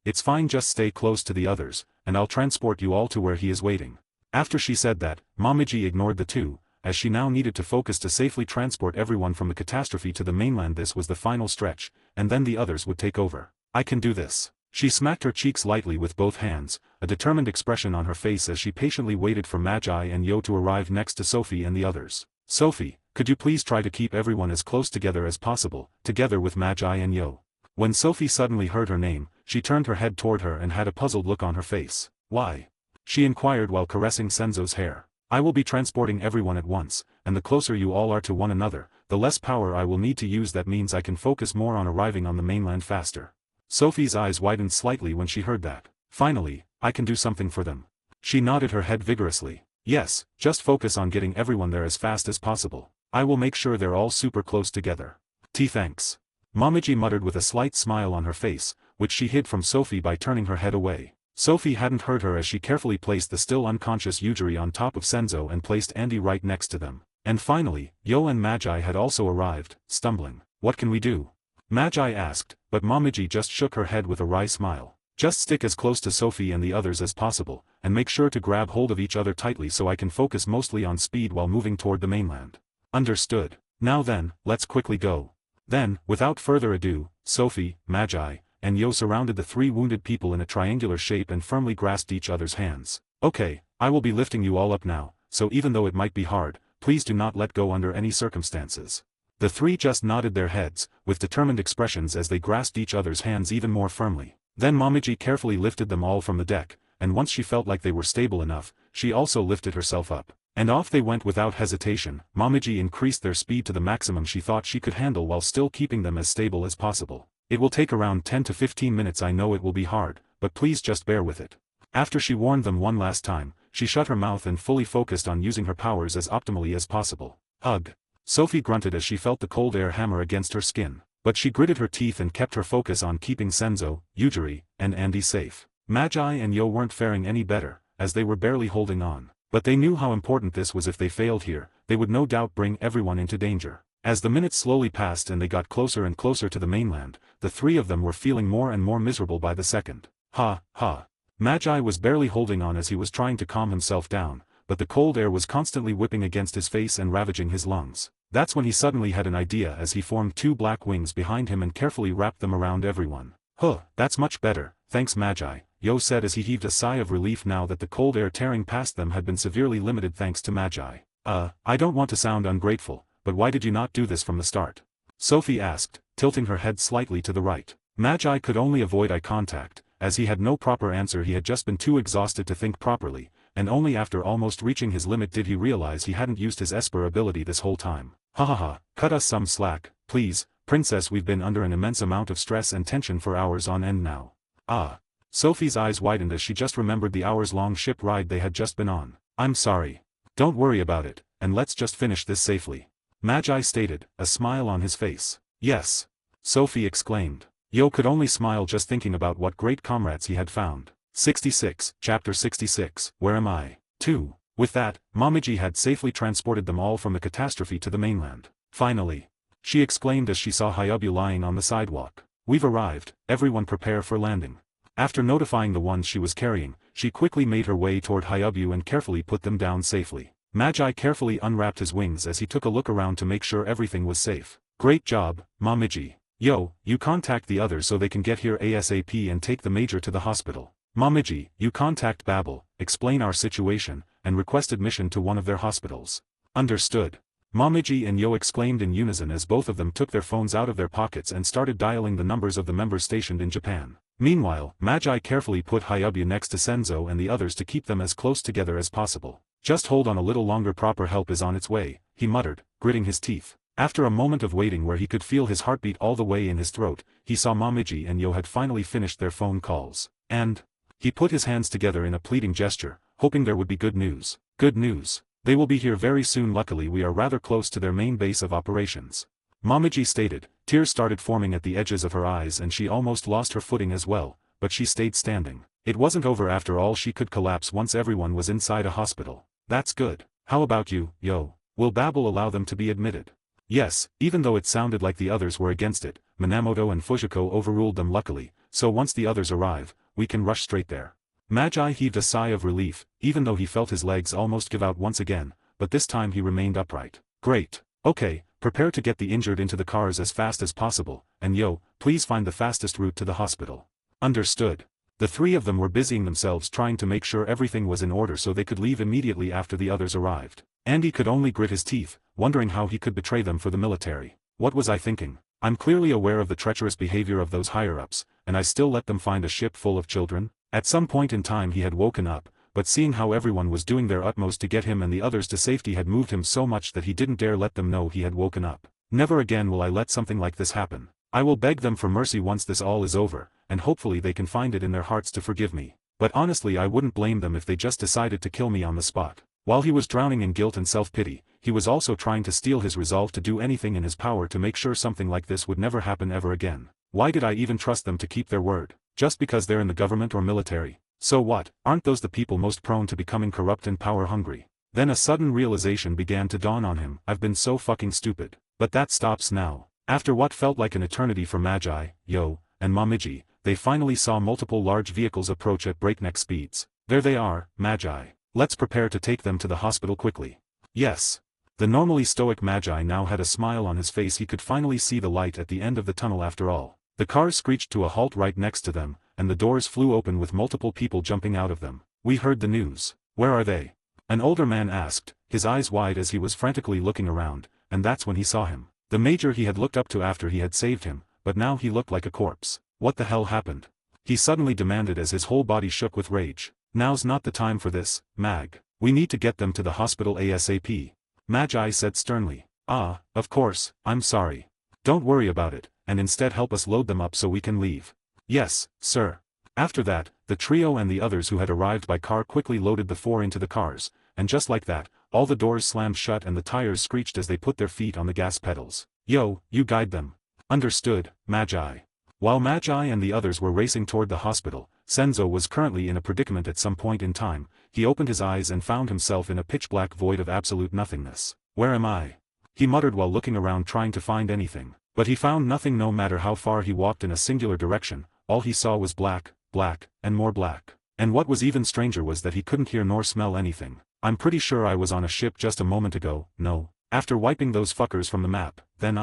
It's fine, just stay close to the others, and I'll transport you all to where he is waiting. After she said that, Momiji ignored the two, as she now needed to focus to safely transport everyone from the catastrophe to the mainland. This was the final stretch, and then the others would take over. I can do this. She smacked her cheeks lightly with both hands, a determined expression on her face as she patiently waited for Magi and Yo to arrive next to Sophie and the others. Sophie, could you please try to keep everyone as close together as possible, together with Magi and Yo? When Sophie suddenly heard her name, she turned her head toward her and had a puzzled look on her face. Why? She inquired while caressing Senzo's hair. I will be transporting everyone at once, and the closer you all are to one another, the less power I will need to use. That means I can focus more on arriving on the mainland faster. Sophie's eyes widened slightly when she heard that. Finally, I can do something for them. She nodded her head vigorously. Yes, just focus on getting everyone there as fast as possible. I will make sure they're all super close together. Thanks. Momiji muttered with a slight smile on her face, which she hid from Sophie by turning her head away. Sophie hadn't heard her as she carefully placed the still unconscious Yujiri on top of Senzo and placed Andy right next to them. And finally, Yo and Magi had also arrived, stumbling. What can we do? Magi asked, but Momiji just shook her head with a wry smile. Just stick as close to Sophie and the others as possible, and make sure to grab hold of each other tightly so I can focus mostly on speed while moving toward the mainland. Understood. Now then, let's quickly go. Then, without further ado, Sophie, Magi, and Yo surrounded the three wounded people in a triangular shape and firmly grasped each other's hands. Okay, I will be lifting you all up now, so even though it might be hard, please do not let go under any circumstances. The three just nodded their heads, with determined expressions as they grasped each other's hands even more firmly. Then Momiji carefully lifted them all from the deck, and once she felt like they were stable enough, she also lifted herself up. And off they went without hesitation. Momiji increased their speed to the maximum she thought she could handle while still keeping them as stable as possible. It will take around 10 to 15 minutes. I know it will be hard, but please just bear with it. After she warned them one last time, she shut her mouth and fully focused on using her powers as optimally as possible. Ugh. Sophie grunted as she felt the cold air hammer against her skin, but she gritted her teeth and kept her focus on keeping Senzo, Yujiri, and Andy safe. Magi and Yo weren't faring any better, as they were barely holding on. But they knew how important this was. If they failed here, they would no doubt bring everyone into danger. As the minutes slowly passed and they got closer and closer to the mainland, the three of them were feeling more and more miserable by the second. Ha, ha. Magi was barely holding on as he was trying to calm himself down, but the cold air was constantly whipping against his face and ravaging his lungs. That's when he suddenly had an idea as he formed two black wings behind him and carefully wrapped them around everyone. Huh, that's much better, thanks Magi, Yo said as he heaved a sigh of relief now that the cold air tearing past them had been severely limited thanks to Magi. I don't want to sound ungrateful, but why did you not do this from the start? Sophie asked, tilting her head slightly to the right. Magi could only avoid eye contact, as he had no proper answer. He had just been too exhausted to think properly, and only after almost reaching his limit did he realize he hadn't used his Esper ability this whole time. Ha ha ha, cut us some slack, please, princess. We've been under an immense amount of stress and tension for hours on end now. Ah. Sophie's eyes widened as she just remembered the hours-long ship ride they had just been on. I'm sorry. Don't worry about it, and let's just finish this safely. Magi stated, a smile on his face. Yes. Sophie exclaimed. Yo could only smile just thinking about what great comrades he had found. 66, Chapter 66, Where Am I? 2. With that, Momiji had safely transported them all from the catastrophe to the mainland. Finally. She exclaimed as she saw Hyobu lying on the sidewalk. We've arrived, everyone prepare for landing. After notifying the ones she was carrying, she quickly made her way toward Hyobu and carefully put them down safely. Magi carefully unwrapped his wings as he took a look around to make sure everything was safe. Great job, Momiji. Yo, you contact the others so they can get here ASAP and take the major to the hospital. Momiji, you contact Babel, explain our situation, and request admission to one of their hospitals. Understood. Momiji and Yo exclaimed in unison as both of them took their phones out of their pockets and started dialing the numbers of the members stationed in Japan. Meanwhile, Magi carefully put Hyobu next to Senzo and the others to keep them as close together as possible. Just hold on a little longer, proper help is on its way, he muttered, gritting his teeth. After a moment of waiting where he could feel his heartbeat all the way in his throat, he saw Momiji and Yo had finally finished their phone calls. And he put his hands together in a pleading gesture, hoping there would be good news. Good news. They will be here very soon. Luckily we are rather close to their main base of operations. Momiji stated. Tears started forming at the edges of her eyes and she almost lost her footing as well, but she stayed standing. It wasn't over after all. She could collapse once everyone was inside a hospital. That's good. How about you, Yo? Will Babel allow them to be admitted? Yes, even though it sounded like the others were against it, Minamoto and Fujiko overruled them luckily, so once the others arrive, we can rush straight there. Magi heaved a sigh of relief, even though he felt his legs almost give out once again, but this time he remained upright. Great. Okay, prepare to get the injured into the cars as fast as possible, and Yo, please find the fastest route to the hospital. Understood. The three of them were busying themselves trying to make sure everything was in order so they could leave immediately after the others arrived. Andy could only grit his teeth, wondering how he could betray them for the military. What was I thinking? I'm clearly aware of the treacherous behavior of those higher-ups, and I still let them find a ship full of children? At some point in time he had woken up, but seeing how everyone was doing their utmost to get him and the others to safety had moved him so much that he didn't dare let them know he had woken up. Never again will I let something like this happen. I will beg them for mercy once this all is over, and hopefully they can find it in their hearts to forgive me. But honestly I wouldn't blame them if they just decided to kill me on the spot. While he was drowning in guilt and self-pity, he was also trying to steel his resolve to do anything in his power to make sure something like this would never happen ever again. Why did I even trust them to keep their word? Just because they're in the government or military? So what, aren't those the people most prone to becoming corrupt and power-hungry? Then a sudden realization began to dawn on him. I've been so fucking stupid. But that stops now. After what felt like an eternity for Magi, Yo, and Momiji, they finally saw multiple large vehicles approach at breakneck speeds. There they are, Magi. Let's prepare to take them to the hospital quickly. Yes. The normally stoic Magi now had a smile on his face. He could finally see the light at the end of the tunnel after all. The cars screeched to a halt right next to them, and the doors flew open with multiple people jumping out of them. We heard the news. Where are they? An older man asked, his eyes wide as he was frantically looking around, and that's when he saw him. The major he had looked up to after he had saved him, but now he looked like a corpse. What the hell happened? He suddenly demanded as his whole body shook with rage. Now's not the time for this, Mag. We need to get them to the hospital ASAP. Magi said sternly. Ah, of course, I'm sorry. Don't worry about it, and instead help us load them up so we can leave. Yes, sir. After that, The trio and the others who had arrived by car quickly loaded the four into the cars, and just like that, all the doors slammed shut and the tires screeched as they put their feet on the gas pedals. Yo, you guide them. Understood, Magi. While Magi and the others were racing toward the hospital, Senzo was currently in a predicament at some point in time. He opened his eyes and found himself in a pitch-black void of absolute nothingness. Where am I? He muttered while looking around trying to find anything. But he found nothing no matter how far he walked in a singular direction. All he saw was black, black, and more black. And what was even stranger was that he couldn't hear nor smell anything. I'm pretty sure I was on a ship just a moment ago, no. After wiping those fuckers from the map, then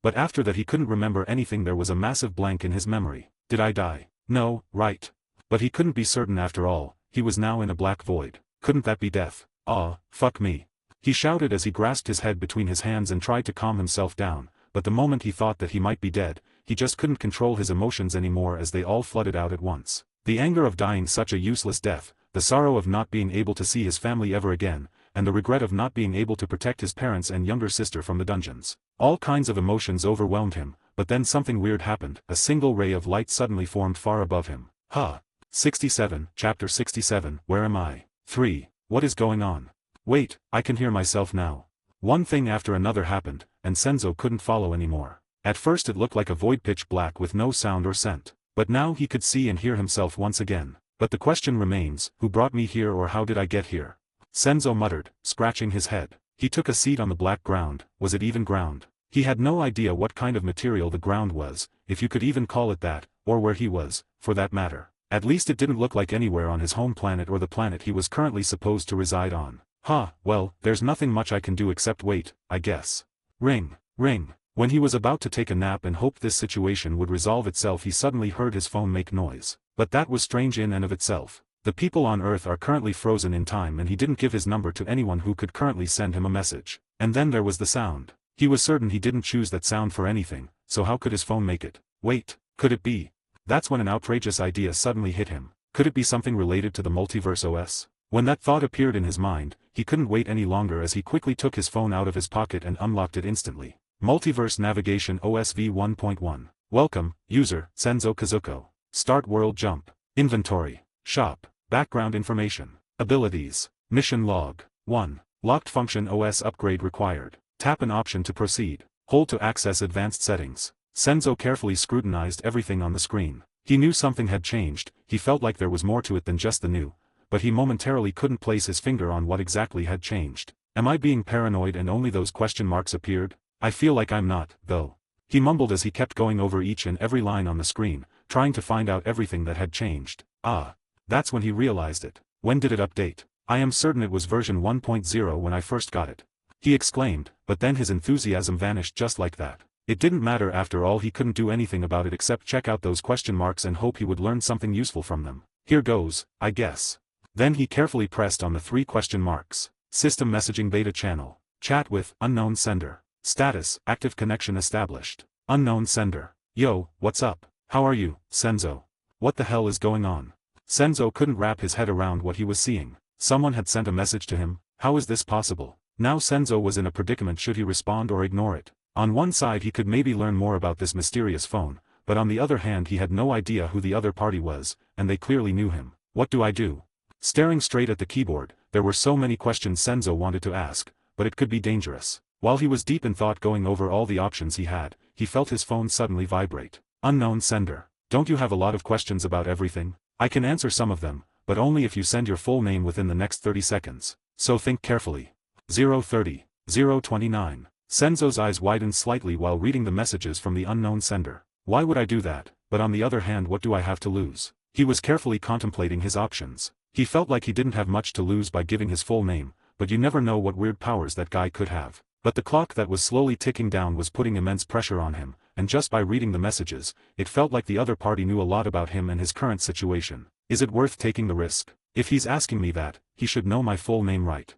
But after that he couldn't remember anything. There was a massive blank in his memory. Did I die? No, right. But he couldn't be certain after all. He was now in a black void. Couldn't that be death? Fuck me. He shouted as he grasped his head between his hands and tried to calm himself down, but the moment he thought that he might be dead, he just couldn't control his emotions anymore as they all flooded out at once. The anger of dying such a useless death, the sorrow of not being able to see his family ever again, and the regret of not being able to protect his parents and younger sister from the dungeons. All kinds of emotions overwhelmed him, but then something weird happened. A single ray of light suddenly formed far above him. 67, Chapter 67, Where am I? 3. What is going on? Wait, I can hear myself now. One thing after another happened, and Senzo couldn't follow anymore. At first it looked like a void pitch black with no sound or scent. But now he could see and hear himself once again. But the question remains, who brought me here or how did I get here? Senzo muttered, scratching his head. He took a seat on the black ground. Was it even ground? He had no idea what kind of material the ground was, if you could even call it that, or where he was, for that matter. At least it didn't look like anywhere on his home planet or the planet he was currently supposed to reside on. Well, there's nothing much I can do except wait, I guess. Ring, ring. When he was about to take a nap and hoped this situation would resolve itself, he suddenly heard his phone make noise. But that was strange in and of itself. The people on Earth are currently frozen in time and he didn't give his number to anyone who could currently send him a message. And then there was the sound. He was certain he didn't choose that sound for anything, so how could his phone make it? Wait, could it be? That's when an outrageous idea suddenly hit him. Could it be something related to the Multiverse OS? When that thought appeared in his mind, he couldn't wait any longer as he quickly took his phone out of his pocket and unlocked it instantly. Multiverse Navigation OS v1.1. Welcome, user, Senzo Kazuko. Start world jump. Inventory. Shop. Background information. Abilities. Mission log. 1. Locked function OS upgrade required. Tap an option to proceed. Hold to access advanced settings. Senzo carefully scrutinized everything on the screen. He knew something had changed. He felt like there was more to it than just the new. But he momentarily couldn't place his finger on what exactly had changed. Am I being paranoid and only those question marks appeared? I feel like I'm not, though. He mumbled as he kept going over each and every line on the screen, trying to find out everything that had changed. That's when he realized it. When did it update? I am certain it was version 1.0 when I first got it. He exclaimed, but then his enthusiasm vanished just like that. It didn't matter after all. He couldn't do anything about it except check out those question marks and hope he would learn something useful from them. Here goes, I guess. Then he carefully pressed on the 3 question marks. System messaging beta channel. Chat with unknown sender. Status, active connection established. Unknown sender. Yo, what's up? How are you, Senzo? What the hell is going on? Senzo couldn't wrap his head around what he was seeing. Someone had sent a message to him. How is this possible? Now Senzo was in a predicament. Should he respond or ignore it? On one side he could maybe learn more about this mysterious phone, but on the other hand he had no idea who the other party was, and they clearly knew him. What do I do? Staring straight at the keyboard, there were so many questions Senzo wanted to ask, but it could be dangerous. While he was deep in thought going over all the options he had, he felt his phone suddenly vibrate. Unknown sender. Don't you have a lot of questions about everything? I can answer some of them, but only if you send your full name within the next 30 seconds. So think carefully. 030. 029. Senzo's eyes widened slightly while reading the messages from the unknown sender. Why would I do that? But on the other hand, what do I have to lose? He was carefully contemplating his options. He felt like he didn't have much to lose by giving his full name, but you never know what weird powers that guy could have. But the clock that was slowly ticking down was putting immense pressure on him, and just by reading the messages, it felt like the other party knew a lot about him and his current situation. Is it worth taking the risk? If he's asking me that, he should know my full name right.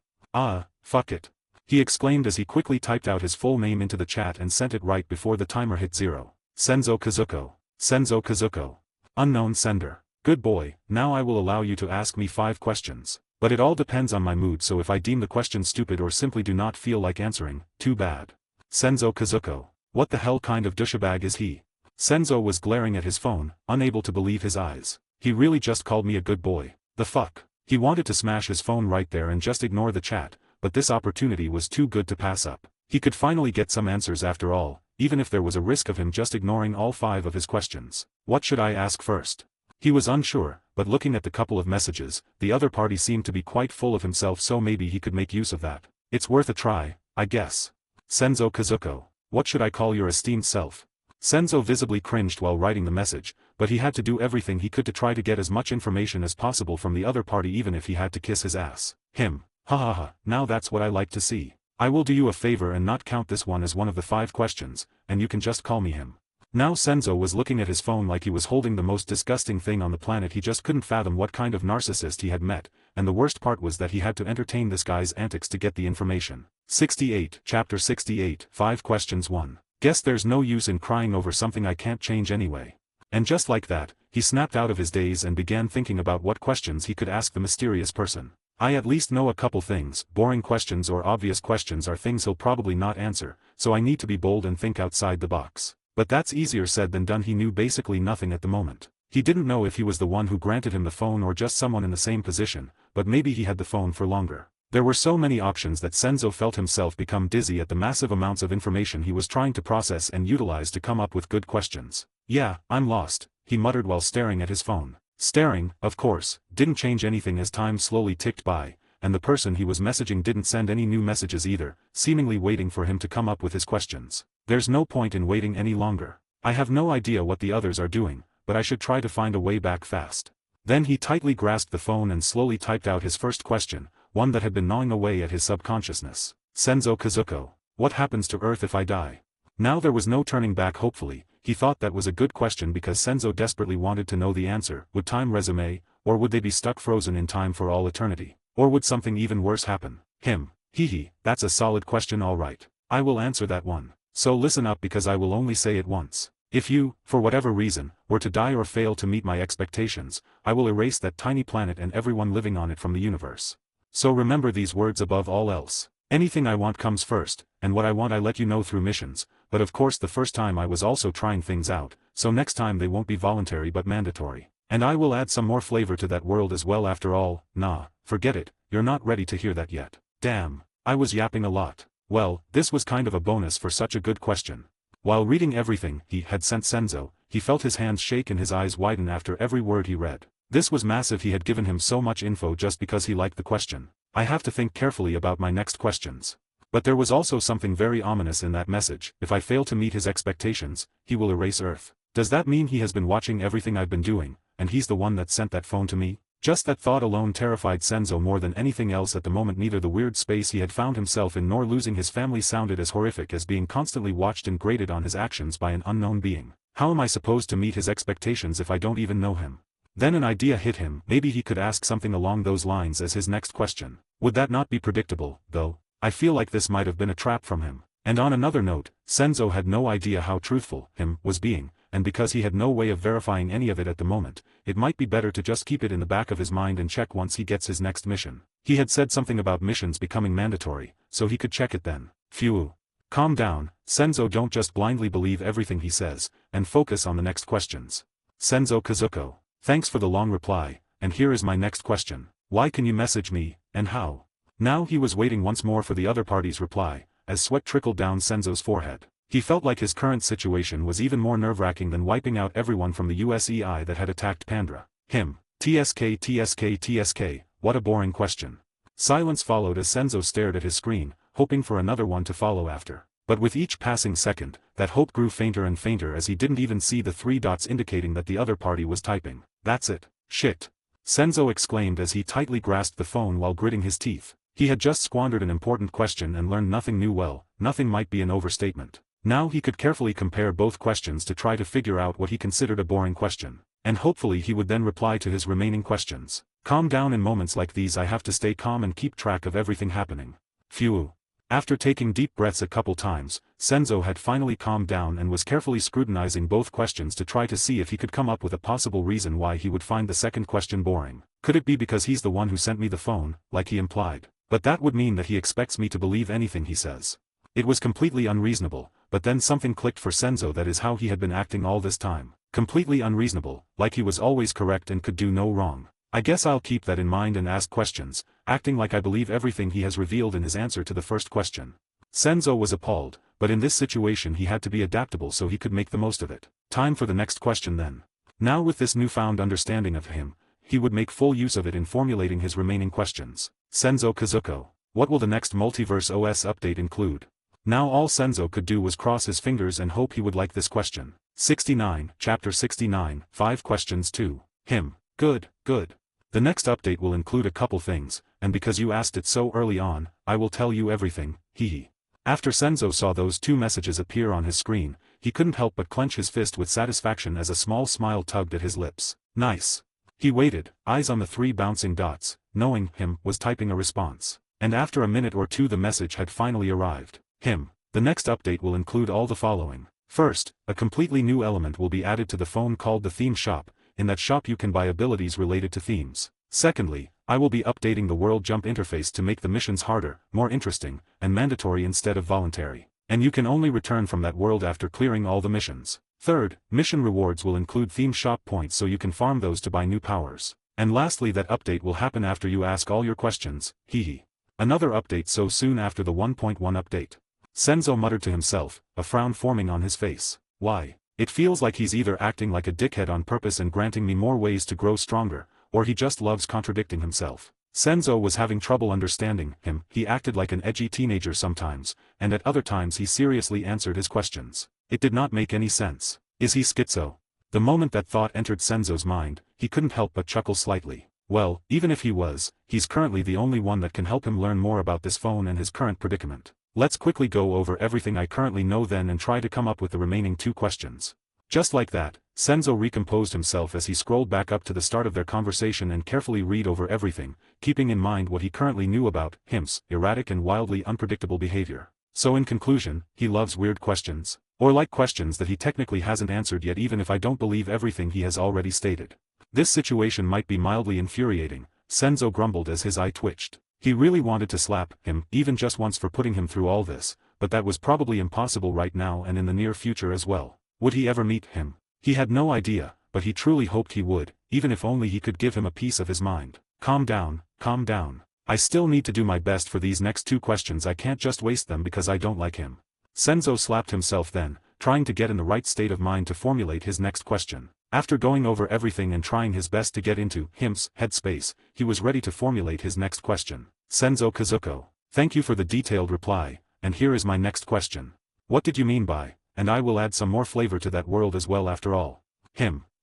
Fuck it. He exclaimed as he quickly typed out his full name into the chat and sent it right before the timer hit 0. Senzo Kazuko. Senzo Kazuko. Unknown sender. Good boy, now I will allow you to ask me 5 questions. But it all depends on my mood, so if I deem the question stupid or simply do not feel like answering, too bad. Senzo Kazuko. What the hell kind of douchebag is he? Senzo was glaring at his phone, unable to believe his eyes. He really just called me a good boy. The fuck? He wanted to smash his phone right there and just ignore the chat, but this opportunity was too good to pass up. He could finally get some answers after all, even if there was a risk of him just ignoring all 5 of his questions. What should I ask first? He was unsure, but looking at the couple of messages, the other party seemed to be quite full of himself, so maybe he could make use of that. It's worth a try, I guess. Senzo Kazuko. What should I call your esteemed self? Senzo visibly cringed while writing the message, but he had to do everything he could to try to get as much information as possible from the other party, even if he had to kiss his ass. Him. Ha ha ha, now that's what I like to see. I will do you a favor and not count this one as one of the 5 questions, and you can just call me him. Now Senzo was looking at his phone like he was holding the most disgusting thing on the planet. He just couldn't fathom what kind of narcissist he had met, and the worst part was that he had to entertain this guy's antics to get the information. 68, Chapter 68, 5 Questions 1. Guess there's no use in crying over something I can't change anyway. And just like that, he snapped out of his daze and began thinking about what questions he could ask the mysterious person. I at least know a couple things. Boring questions or obvious questions are things he'll probably not answer, so I need to be bold and think outside the box. But that's easier said than done. He knew basically nothing at the moment. He didn't know if he was the one who granted him the phone or just someone in the same position, but maybe he had the phone for longer. There were so many options that Senzo felt himself become dizzy at the massive amounts of information he was trying to process and utilize to come up with good questions. Yeah, I'm lost, he muttered while staring at his phone. Staring, of course, didn't change anything as time slowly ticked by, and the person he was messaging didn't send any new messages either, seemingly waiting for him to come up with his questions. There's no point in waiting any longer. I have no idea what the others are doing, but I should try to find a way back fast. Then he tightly grasped the phone and slowly typed out his first question, one that had been gnawing away at his subconsciousness. Senzo Kazuko. What happens to Earth if I die? Now there was no turning back. Hopefully, he thought that was a good question because Senzo desperately wanted to know the answer. Would time resume, or would they be stuck frozen in time for all eternity? Or would something even worse happen? Him. Hee, that's a solid question, all right. I will answer that one. So listen up, because I will only say it once. If you, for whatever reason, were to die or fail to meet my expectations, I will erase that tiny planet and everyone living on it from the universe. So remember these words above all else. Anything I want comes first, and what I want I let you know through missions, but of course the first time I was also trying things out, so next time they won't be voluntary but mandatory. And I will add some more flavor to that world as well. After all, nah, forget it, you're not ready to hear that yet. Damn, I was yapping a lot. Well, this was kind of a bonus for such a good question. While reading everything he had sent Senzo, he felt his hands shake and his eyes widen after every word he read. This was massive. He had given him so much info just because he liked the question. I have to think carefully about my next questions. But there was also something very ominous in that message. If I fail to meet his expectations, he will erase Earth. Does that mean he has been watching everything I've been doing, and he's the one that sent that phone to me? Just that thought alone terrified Senzo more than anything else at the moment. Neither the weird space he had found himself in nor losing his family sounded as horrific as being constantly watched and graded on his actions by an unknown being. How am I supposed to meet his expectations if I don't even know him? Then an idea hit him. Maybe he could ask something along those lines as his next question. Would that not be predictable, though? I feel like this might have been a trap from him. And on another note, Senzo had no idea how truthful him was being, and because he had no way of verifying any of it at the moment, it might be better to just keep it in the back of his mind and check once he gets his next mission. He had said something about missions becoming mandatory, so he could check it then. Phew. Calm down, Senzo. Don't just blindly believe everything he says, and focus on the next questions. Senzo Kazuko. Thanks for the long reply, and here is my next question. Why can you message me, and how? Now he was waiting once more for the other party's reply, as sweat trickled down Senzo's forehead. He felt like his current situation was even more nerve-wracking than wiping out everyone from the USEI that had attacked Pandra. Him. TSK, what a boring question. Silence followed as Senzo stared at his screen, hoping for another one to follow after. But with each passing second, that hope grew fainter and fainter as he didn't even see the 3 dots indicating that the other party was typing. That's it. Shit. Senzo exclaimed as he tightly grasped the phone while gritting his teeth. He had just squandered an important question and learned nothing new. Well, nothing might be an overstatement. Now he could carefully compare both questions to try to figure out what he considered a boring question. And hopefully he would then reply to his remaining questions. Calm down. In moments like these I have to stay calm and keep track of everything happening. Phew. After taking deep breaths a couple times, Senzo had finally calmed down and was carefully scrutinizing both questions to try to see if he could come up with a possible reason why he would find the second question boring. Could it be because he's the one who sent me the phone, like he implied? But that would mean that he expects me to believe anything he says. It was completely unreasonable, but then something clicked for Senzo. That is how he had been acting all this time. Completely unreasonable, like he was always correct and could do no wrong. I guess I'll keep that in mind and ask questions, acting like I believe everything he has revealed in his answer to the first question. Senzo was appalled, but in this situation he had to be adaptable so he could make the most of it. Time for the next question then. Now with this newfound understanding of him, he would make full use of it in formulating his remaining questions. Senzo Kazuko, what will the next Multiverse OS update include? Now all Senzo could do was cross his fingers and hope he would like this question. 69, Chapter 69, 5 questions to him. Good, good. The next update will include a couple things, and because you asked it so early on, I will tell you everything, hehe. After Senzo saw those 2 messages appear on his screen, he couldn't help but clench his fist with satisfaction as a small smile tugged at his lips. Nice. He waited, eyes on the 3 bouncing dots, knowing him was typing a response. And after a minute or two the message had finally arrived. The next update will include all the following. First, a completely new element will be added to the phone called the Theme Shop. In that shop you can buy abilities related to themes. Secondly, I will be updating the World Jump interface to make the missions harder, more interesting, and mandatory instead of voluntary. And you can only return from that world after clearing all the missions. Third, mission rewards will include Theme Shop points so you can farm those to buy new powers. And lastly that update will happen after you ask all your questions, hehe. Another update so soon after the 1.1 update. Senzo muttered to himself, a frown forming on his face. Why? It feels like he's either acting like a dickhead on purpose and granting me more ways to grow stronger, or he just loves contradicting himself. Senzo was having trouble understanding him. He acted like an edgy teenager sometimes, and at other times he seriously answered his questions. It did not make any sense. Is he schizo? The moment that thought entered Senzo's mind, he couldn't help but chuckle slightly. Well, even if he was, he's currently the only one that can help him learn more about this phone and his current predicament. Let's quickly go over everything I currently know then and try to come up with the remaining 2 questions. Just like that, Senzo recomposed himself as he scrolled back up to the start of their conversation and carefully read over everything, keeping in mind what he currently knew about him's erratic and wildly unpredictable behavior. So in conclusion, he loves weird questions, or like questions that he technically hasn't answered yet even if I don't believe everything he has already stated. This situation might be mildly infuriating, Senzo grumbled as his eye twitched. He really wanted to slap him, even just once for putting him through all this, but that was probably impossible right now and in the near future as well. Would he ever meet him? He had no idea, but he truly hoped he would, even if only he could give him a piece of his mind. Calm down, calm down. I still need to do my best for these next 2 questions. I can't just waste them because I don't like him. Senzo slapped himself then, trying to get in the right state of mind to formulate his next question. After going over everything and trying his best to get into him's headspace, he was ready to formulate his next question. Senzo Kazuko, thank you for the detailed reply, and here is my next question. What did you mean by, and I will add some more flavor to that world as well after all?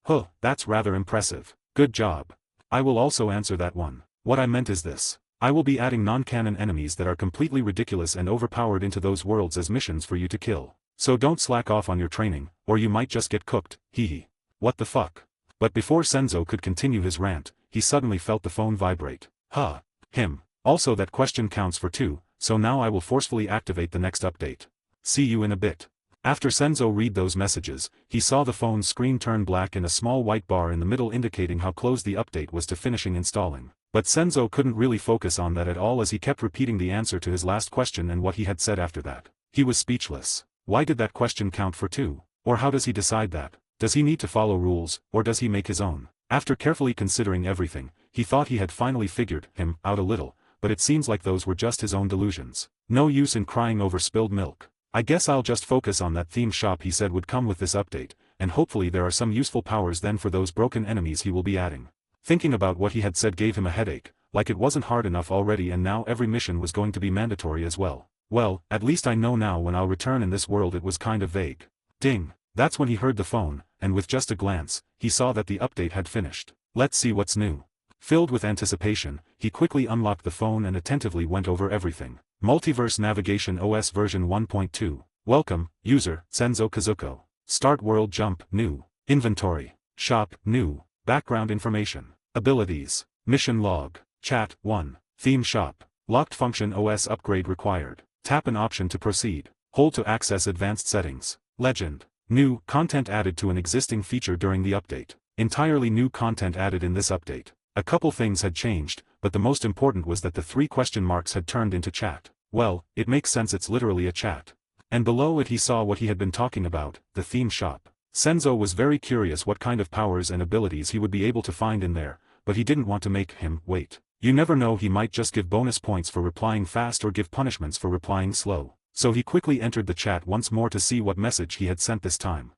Huh, that's rather impressive. Good job. I will also answer that one. What I meant is this. I will be adding non-canon enemies that are completely ridiculous and overpowered into those worlds as missions for you to kill. So don't slack off on your training, or you might just get cooked, hehe. What the fuck? But before Senzo could continue his rant, he suddenly felt the phone vibrate. Also that question counts for 2, so now I will forcefully activate the next update. See you in a bit. After Senzo read those messages, he saw the phone's screen turn black and a small white bar in the middle indicating how close the update was to finishing installing. But Senzo couldn't really focus on that at all as he kept repeating the answer to his last question and what he had said after that. He was speechless. Why did that question count for 2? Or how does he decide that? Does he need to follow rules, or does he make his own? After carefully considering everything, he thought he had finally figured him out a little, but it seems like those were just his own delusions. No use in crying over spilled milk. I guess I'll just focus on that theme shop he said would come with this update, and hopefully there are some useful powers then for those broken enemies he will be adding. Thinking about what he had said gave him a headache, like it wasn't hard enough already and now every mission was going to be mandatory as well. Well, at least I know now when I'll return in this world. It was kind of vague. Ding. That's when he heard the phone, and with just a glance, he saw that the update had finished. Let's see what's new. Filled with anticipation, he quickly unlocked the phone and attentively went over everything. Multiverse Navigation OS version 1.2. Welcome, user, Senzo Kazuko. Start World Jump, new. Inventory. Shop, new. Background information. Abilities. Mission log. Chat, 1. Theme shop. Locked function OS upgrade required. Tap an option to proceed. Hold to access advanced settings. Legend. New content added to an existing feature during the update. Entirely new content added in this update. A couple things had changed, but the most important was that the 3 question marks had turned into chat. Well, it makes sense, it's literally a chat. And below it he saw what he had been talking about, the theme shop. Senzo was very curious what kind of powers and abilities he would be able to find in there, but he didn't want to make him wait. You never know, he might just give bonus points for replying fast or give punishments for replying slow. So he quickly entered the chat once more to see what message he had sent this time.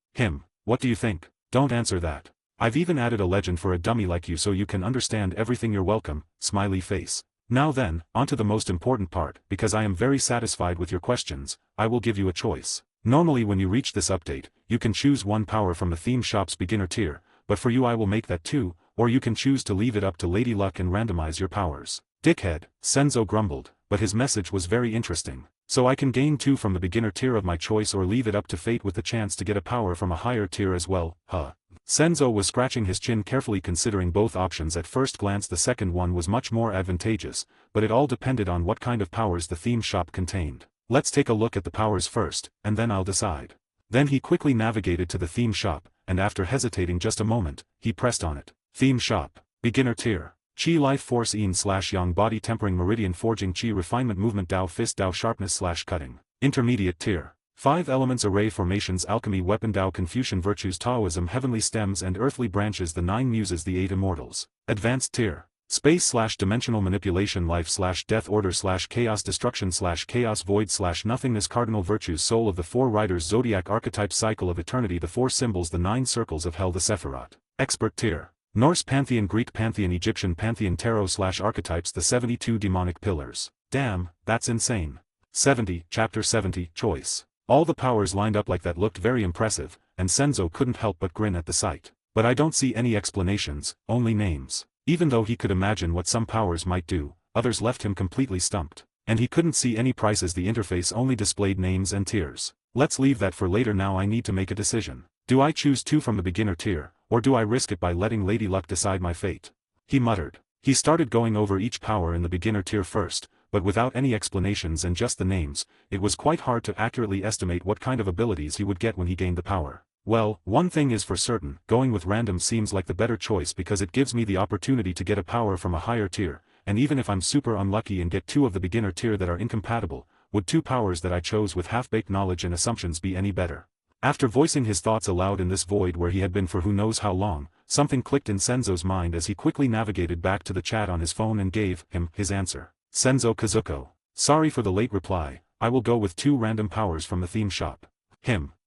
What do you think? Don't answer that. I've even added a legend for a dummy like you so you can understand everything. You're welcome, smiley face. Now then, onto the most important part, because I am very satisfied with your questions, I will give you a choice. Normally when you reach this update, you can choose one power from the theme shop's beginner tier, but for you I will make that 2, or you can choose to leave it up to Lady Luck and randomize your powers. Dickhead, Senzo grumbled, but his message was very interesting. So I can gain 2 from the beginner tier of my choice or leave it up to fate with the chance to get a power from a higher tier as well, huh? Senzo was scratching his chin carefully considering both options. At first glance the second one was much more advantageous, but it all depended on what kind of powers the theme shop contained. Let's take a look at the powers first, and then I'll decide. Then he quickly navigated to the theme shop, and after hesitating just a moment, he pressed on it. Theme shop, beginner tier. Chi Life Force Yang Body Tempering Meridian Forging Chi Refinement Movement Dao Fist Dao Sharpness / Cutting. Intermediate tier. 5 Elements Array Formations Alchemy Weapon Dao Confucian Virtues Taoism Heavenly Stems and Earthly Branches The 9 Muses The 8 Immortals. Advanced tier. Space / Dimensional Manipulation Life / Death Order / Chaos Destruction / Chaos Void / Nothingness Cardinal Virtues Soul of the 4 Riders Zodiac Archetype Cycle of Eternity The 4 Symbols The 9 Circles of Hell The Sephiroth. Expert tier. Norse Pantheon Greek Pantheon Egyptian Pantheon Tarot / Archetypes The 72 Demonic Pillars. Damn, that's insane. 70, Chapter 70, Choice. All the powers lined up like that looked very impressive, and Senzo couldn't help but grin at the sight. But I don't see any explanations, only names. Even though he could imagine what some powers might do, others left him completely stumped. And he couldn't see any prices. The interface only displayed names and tiers. Let's leave that for later. Now I need to make a decision. Do I choose 2 from the beginner tier, or do I risk it by letting Lady Luck decide my fate? He muttered. He started going over each power in the beginner tier first, but without any explanations and just the names, it was quite hard to accurately estimate what kind of abilities he would get when he gained the power. Well, one thing is for certain, going with random seems like the better choice because it gives me the opportunity to get a power from a higher tier, and even if I'm super unlucky and get 2 of the beginner tier that are incompatible, would 2 powers that I chose with half-baked knowledge and assumptions be any better? After voicing his thoughts aloud in this void where he had been for who knows how long, something clicked in Senzo's mind as he quickly navigated back to the chat on his phone and gave him his answer. Senzo Kazuko. Sorry for the late reply, I will go with 2 random powers from the theme shop.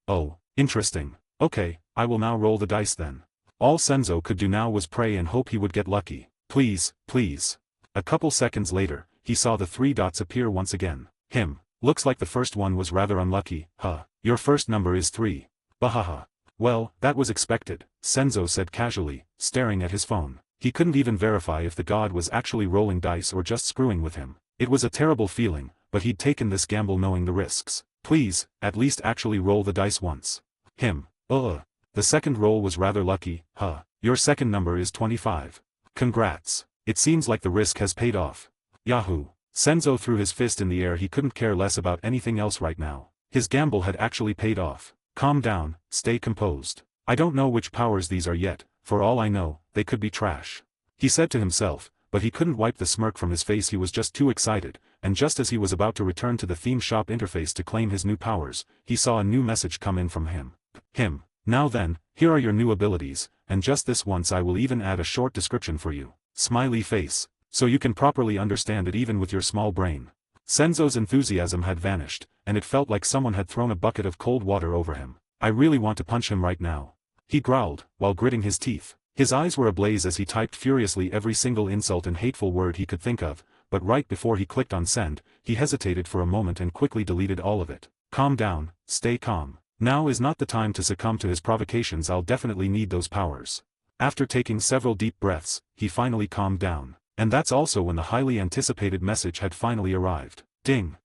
Oh, interesting. Okay, I will now roll the dice then. All Senzo could do now was pray and hope he would get lucky. Please, please. A couple seconds later, he saw the 3 dots appear once again. Looks like the first one was rather unlucky, huh? Your first number is 3. Bahaha. Well, that was expected, Senzo said casually, staring at his phone. He couldn't even verify if the god was actually rolling dice or just screwing with him. It was a terrible feeling, but he'd taken this gamble knowing the risks. Please, at least actually roll the dice once. The second roll was rather lucky, huh? Your second number is 25. Congrats. It seems like the risk has paid off. Yahoo! Senzo threw his fist in the air. He couldn't care less about anything else right now. His gamble had actually paid off. Calm down, stay composed. I don't know which powers these are yet, for all I know, they could be trash. He said to himself, but he couldn't wipe the smirk from his face. He was just too excited, and just as he was about to return to the theme shop interface to claim his new powers, he saw a new message come in from him. Now then, here are your new abilities, and just this once I will even add a short description for you. Smiley face. So you can properly understand it even with your small brain. Senzo's enthusiasm had vanished, and it felt like someone had thrown a bucket of cold water over him. I really want to punch him right now. He growled, while gritting his teeth. His eyes were ablaze as he typed furiously every single insult and hateful word he could think of, but right before he clicked on send, he hesitated for a moment and quickly deleted all of it. Calm down, stay calm. Now is not the time to succumb to his provocations. I'll definitely need those powers. After taking several deep breaths, he finally calmed down. And that's also when the highly anticipated message had finally arrived. Ding.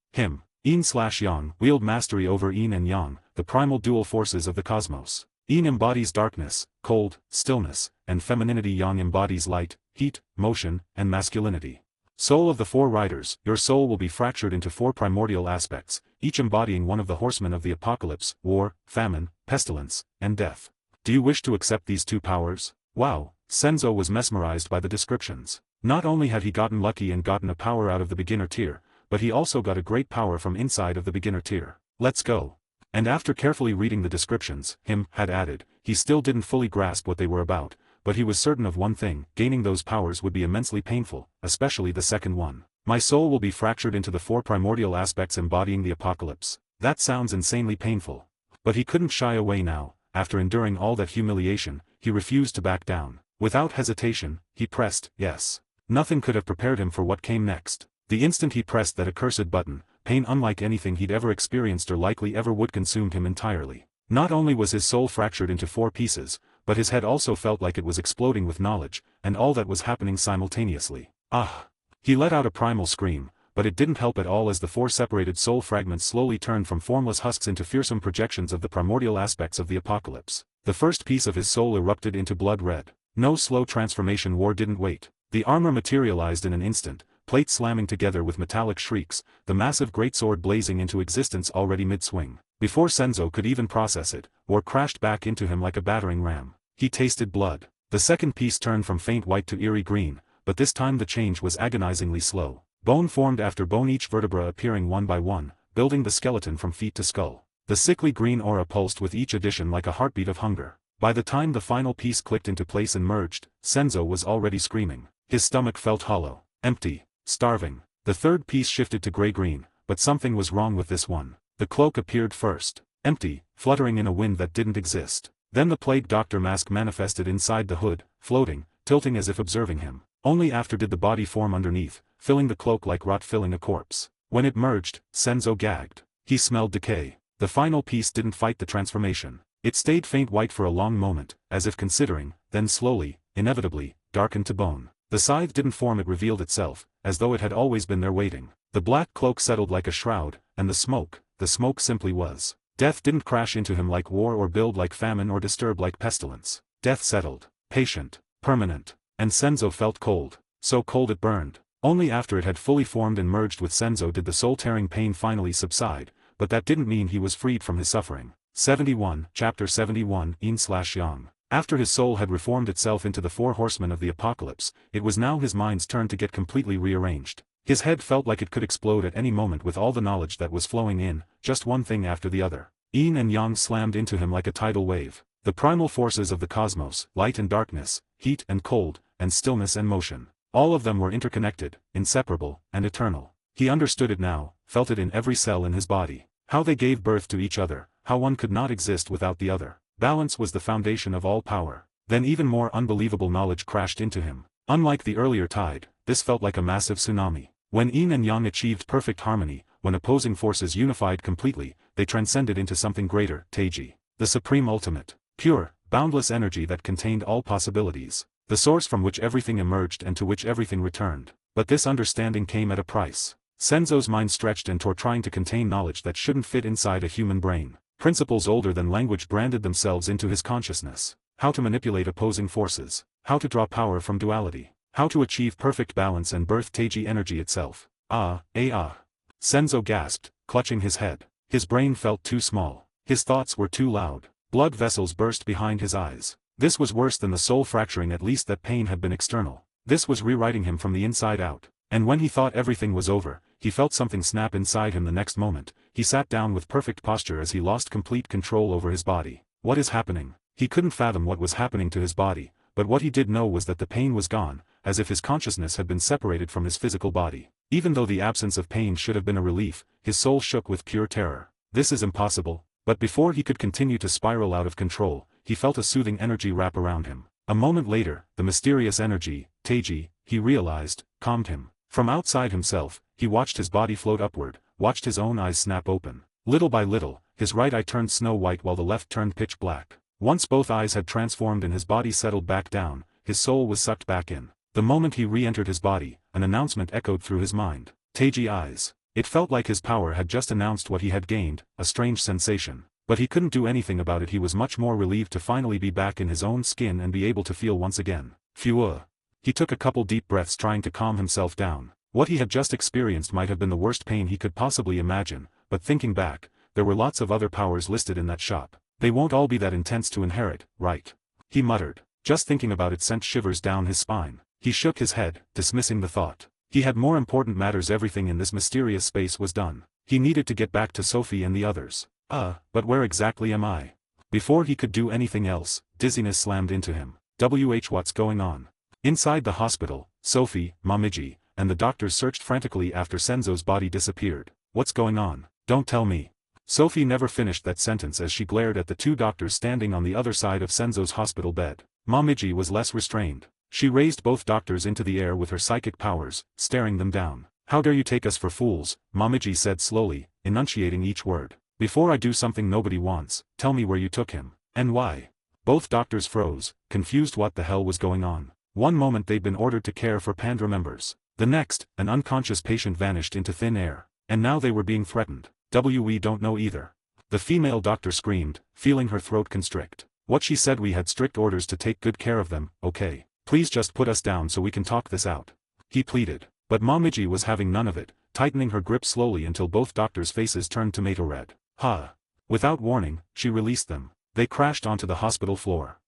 Yin/Yang, wield mastery over Yin and Yang, the primal dual forces of the cosmos. Yin embodies darkness, cold, stillness, and femininity. Yang embodies light, heat, motion, and masculinity. Soul of the 4 riders, your soul will be fractured into 4 primordial aspects, each embodying one of the horsemen of the apocalypse, war, famine, pestilence, and death. Do you wish to accept these 2 powers? Wow, Senzo was mesmerized by the descriptions. Not only had he gotten lucky and gotten a power out of the beginner tier, but he also got a great power from inside of the beginner tier. Let's go. And after carefully reading the descriptions, had added, he still didn't fully grasp what they were about, but he was certain of one thing: gaining those powers would be immensely painful, especially the second one. My soul will be fractured into the 4 primordial aspects embodying the apocalypse. That sounds insanely painful. But he couldn't shy away now. After enduring all that humiliation, he refused to back down. Without hesitation, he pressed yes. Nothing could have prepared him for what came next. The instant he pressed that accursed button, pain unlike anything he'd ever experienced or likely ever would consumed him entirely. Not only was his soul fractured into 4 pieces, but his head also felt like it was exploding with knowledge, and all that was happening simultaneously. Ah! He let out a primal scream, but it didn't help at all as the 4 separated soul fragments slowly turned from formless husks into fearsome projections of the primordial aspects of the apocalypse. The first piece of his soul erupted into blood red. No slow transformation war didn't wait. The armor materialized in an instant, plates slamming together with metallic shrieks, the massive greatsword blazing into existence already mid-swing. Before Senzo could even process it, war crashed back into him like a battering ram. He tasted blood. The second piece turned from faint white to eerie green, but this time the change was agonizingly slow. Bone formed after bone, each vertebra appearing one by one, building the skeleton from feet to skull. The sickly green aura pulsed with each addition like a heartbeat of hunger. By the time the final piece clicked into place and merged, Senzo was already screaming. His stomach felt hollow, empty, starving. The third piece shifted to gray-green, but something was wrong with this one. The cloak appeared first, empty, fluttering in a wind that didn't exist. Then the plague doctor mask manifested inside the hood, floating, tilting as if observing him. Only after did the body form underneath, filling the cloak like rot filling a corpse. When it merged, Senzo gagged. He smelled decay. The final piece didn't fight the transformation. It stayed faint white for a long moment, as if considering, then slowly, inevitably, darkened to bone. The scythe didn't form, it revealed itself, as though it had always been there waiting. The black cloak settled like a shroud, and the smoke simply was. Death didn't crash into him like war or build like famine or disturb like pestilence. Death settled, patient, permanent, and Senzo felt cold, so cold it burned. Only after it had fully formed and merged with Senzo did the soul-tearing pain finally subside, but that didn't mean he was freed from his suffering. 71, Chapter 71, Yin/Yang. After his soul had reformed itself into the 4 horsemen of the apocalypse, it was now his mind's turn to get completely rearranged. His head felt like it could explode at any moment with all the knowledge that was flowing in, just one thing after the other. Yin and Yang slammed into him like a tidal wave. The primal forces of the cosmos, light and darkness, heat and cold, and stillness and motion. All of them were interconnected, inseparable, and eternal. He understood it now, felt it in every cell in his body. How they gave birth to each other, how one could not exist without the other. Balance was the foundation of all power. Then even more unbelievable knowledge crashed into him. Unlike the earlier tide, this felt like a massive tsunami. When Yin and Yang achieved perfect harmony, when opposing forces unified completely, they transcended into something greater, Teiji. The supreme ultimate. Pure, boundless energy that contained all possibilities. The source from which everything emerged and to which everything returned. But this understanding came at a price. Senzo's mind stretched and tore, trying to contain knowledge that shouldn't fit inside a human brain. Principles older than language branded themselves into his consciousness. How to manipulate opposing forces. How to draw power from duality. How to achieve perfect balance and birth Teiji energy itself. Senzo gasped, clutching his head. His brain felt too small. His thoughts were too loud. Blood vessels burst behind his eyes. This was worse than the soul fracturing, at least that pain had been external. This was rewriting him from the inside out. And when he thought everything was over, he felt something snap inside him the next moment. He sat down with perfect posture as he lost complete control over his body. What is happening? He couldn't fathom what was happening to his body, but what he did know was that the pain was gone, as if his consciousness had been separated from his physical body. Even though the absence of pain should have been a relief, his soul shook with pure terror. This is impossible. But before he could continue to spiral out of control, he felt a soothing energy wrap around him. A moment later, the mysterious energy, Teiji, he realized, calmed him. From outside himself, he watched his body float upward, watched his own eyes snap open. Little by little, his right eye turned snow white while the left turned pitch black. Once both eyes had transformed and his body settled back down, his soul was sucked back in. The moment he re-entered his body, an announcement echoed through his mind. Teiji eyes. It felt like his power had just announced what he had gained, a strange sensation. But he couldn't do anything about it. He was much more relieved to finally be back in his own skin and be able to feel once again. Phew. He took a couple deep breaths trying to calm himself down. What he had just experienced might have been the worst pain he could possibly imagine, but thinking back, there were lots of other powers listed in that shop. They won't all be that intense to inherit, right? He muttered. Just thinking about it sent shivers down his spine. He shook his head, dismissing the thought. He had more important matters. Everything in this mysterious space was done. He needed to get back to Sophie and the others. But where exactly am I? Before he could do anything else, dizziness slammed into him. What's going on? Inside the hospital, Sophie, Momiji, and the doctors searched frantically after Senzo's body disappeared. What's going on? Don't tell me. Sophie never finished that sentence as she glared at the two doctors standing on the other side of Senzo's hospital bed. Momiji was less restrained. She raised both doctors into the air with her psychic powers, staring them down. How dare you take us for fools, Momiji said slowly, enunciating each word. Before I do something nobody wants, tell me where you took him, and why. Both doctors froze, confused what the hell was going on. One moment they'd been ordered to care for Pandra members. The next, an unconscious patient vanished into thin air. And now they were being threatened. We don't know either. The female doctor screamed, feeling her throat constrict. What she said, we had strict orders to take good care of them, okay? Please just put us down so we can talk this out. He pleaded. But Momiji was having none of it, tightening her grip slowly until both doctors' faces turned tomato red. Without warning, she released them. They crashed onto the hospital floor.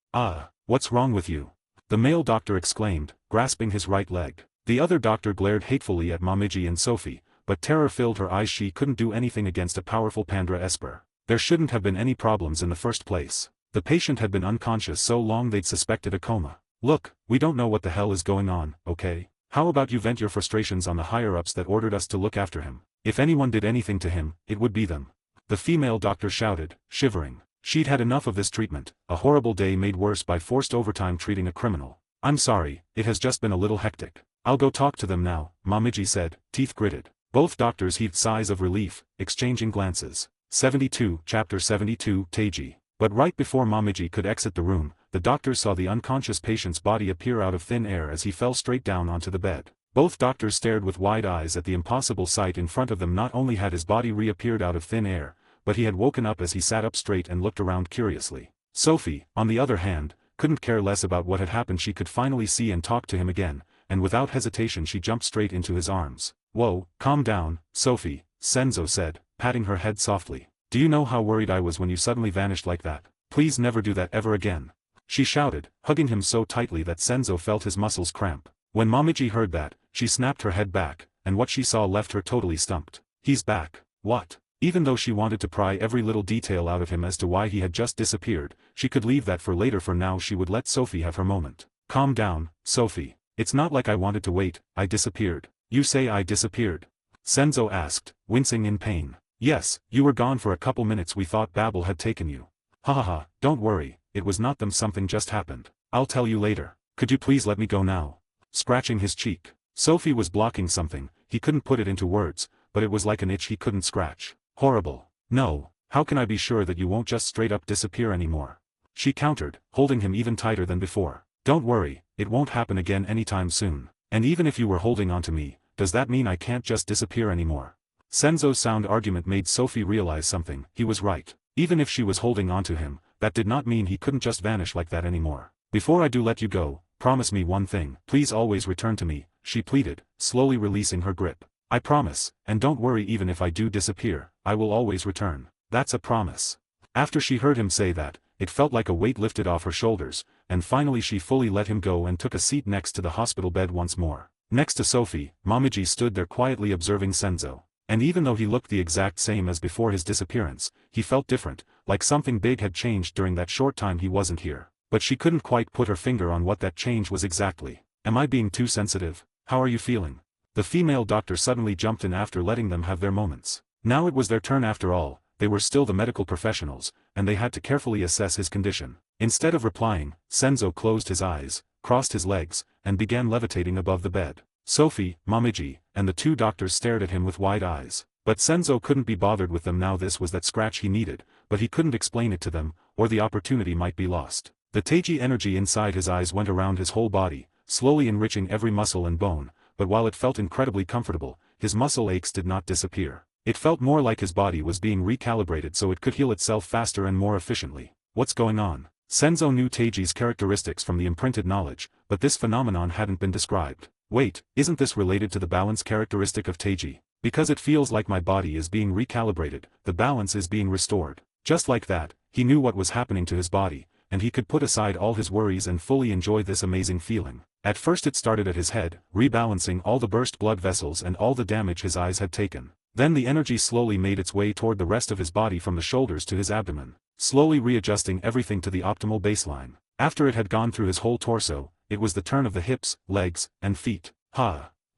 What's wrong with you? The male doctor exclaimed, grasping his right leg. The other doctor glared hatefully at Momiji and Sophie, but terror filled her eyes. She couldn't do anything against a powerful Pandra Esper. There shouldn't have been any problems in the first place. The patient had been unconscious so long they'd suspected a coma. Look, we don't know what the hell is going on, okay? How about you vent your frustrations on the higher-ups that ordered us to look after him? If anyone did anything to him, it would be them. The female doctor shouted, shivering. She'd had enough of this treatment, a horrible day made worse by forced overtime treating a criminal. I'm sorry, it has just been a little hectic. I'll go talk to them now, Momiji said, teeth gritted. Both doctors heaved sighs of relief, exchanging glances. 72, Chapter 72, Teiji. But right before Momiji could exit the room, the doctors saw the unconscious patient's body appear out of thin air as he fell straight down onto the bed. Both doctors stared with wide eyes at the impossible sight in front of them. Not only had his body reappeared out of thin air, but he had woken up as he sat up straight and looked around curiously. Sophie, on the other hand, couldn't care less about what had happened. She could finally see and talk to him again, and without hesitation she jumped straight into his arms. Whoa, calm down, Sophie, Senzo said, patting her head softly. Do you know how worried I was when you suddenly vanished like that? Please never do that ever again. She shouted, hugging him so tightly that Senzo felt his muscles cramp. When Momiji heard that, she snapped her head back, and what she saw left her totally stumped. He's back. What? Even though she wanted to pry every little detail out of him as to why he had just disappeared, she could leave that for later. For now she would let Sophie have her moment. Calm down, Sophie. It's not like I wanted to wait. I disappeared. You say I disappeared? Senzo asked, wincing in pain. Yes, you were gone for a couple minutes. We thought Babel had taken you. Ha, don't worry, it was not them. Something just happened. I'll tell you later. Could you please let me go now? Scratching his cheek. Sophie was blocking something. He couldn't put it into words, but it was like an itch he couldn't scratch. Horrible. No, how can I be sure that you won't just straight up disappear anymore? She countered, holding him even tighter than before. Don't worry, it won't happen again anytime soon. And even if you were holding on to me, does that mean I can't just disappear anymore? Senzo's sound argument made Sophie realize something. He was right. Even if she was holding on to him, that did not mean he couldn't just vanish like that anymore. Before I do let you go, promise me one thing. Please always return to me, she pleaded, slowly releasing her grip. I promise, and don't worry, even if I do disappear, I will always return. That's a promise. After she heard him say that, it felt like a weight lifted off her shoulders, and finally she fully let him go and took a seat next to the hospital bed once more. Next to Sophie, Momiji stood there quietly observing Senzo. And even though he looked the exact same as before his disappearance, he felt different, like something big had changed during that short time he wasn't here. But she couldn't quite put her finger on what that change was exactly. Am I being too sensitive? How are you feeling? The female doctor suddenly jumped in after letting them have their moments. Now it was their turn after all. They were still the medical professionals, and they had to carefully assess his condition. Instead of replying, Senzo closed his eyes, crossed his legs, and began levitating above the bed. Sophie, Momiji, and the two doctors stared at him with wide eyes. But Senzo couldn't be bothered with them now. This was that scratch he needed, but he couldn't explain it to them, or the opportunity might be lost. The Teiji energy inside his eyes went around his whole body, slowly enriching every muscle and bone, but while it felt incredibly comfortable, his muscle aches did not disappear. It felt more like his body was being recalibrated so it could heal itself faster and more efficiently. What's going on? Senzo knew Teiji's characteristics from the imprinted knowledge, but this phenomenon hadn't been described. Wait, isn't this related to the balance characteristic of Teiji? Because it feels like my body is being recalibrated, the balance is being restored. Just like that, he knew what was happening to his body, and he could put aside all his worries and fully enjoy this amazing feeling. At first it started at his head, rebalancing all the burst blood vessels and all the damage his eyes had taken. Then the energy slowly made its way toward the rest of his body from the shoulders to his abdomen, slowly readjusting everything to the optimal baseline. After it had gone through his whole torso, it was the turn of the hips, legs, and feet.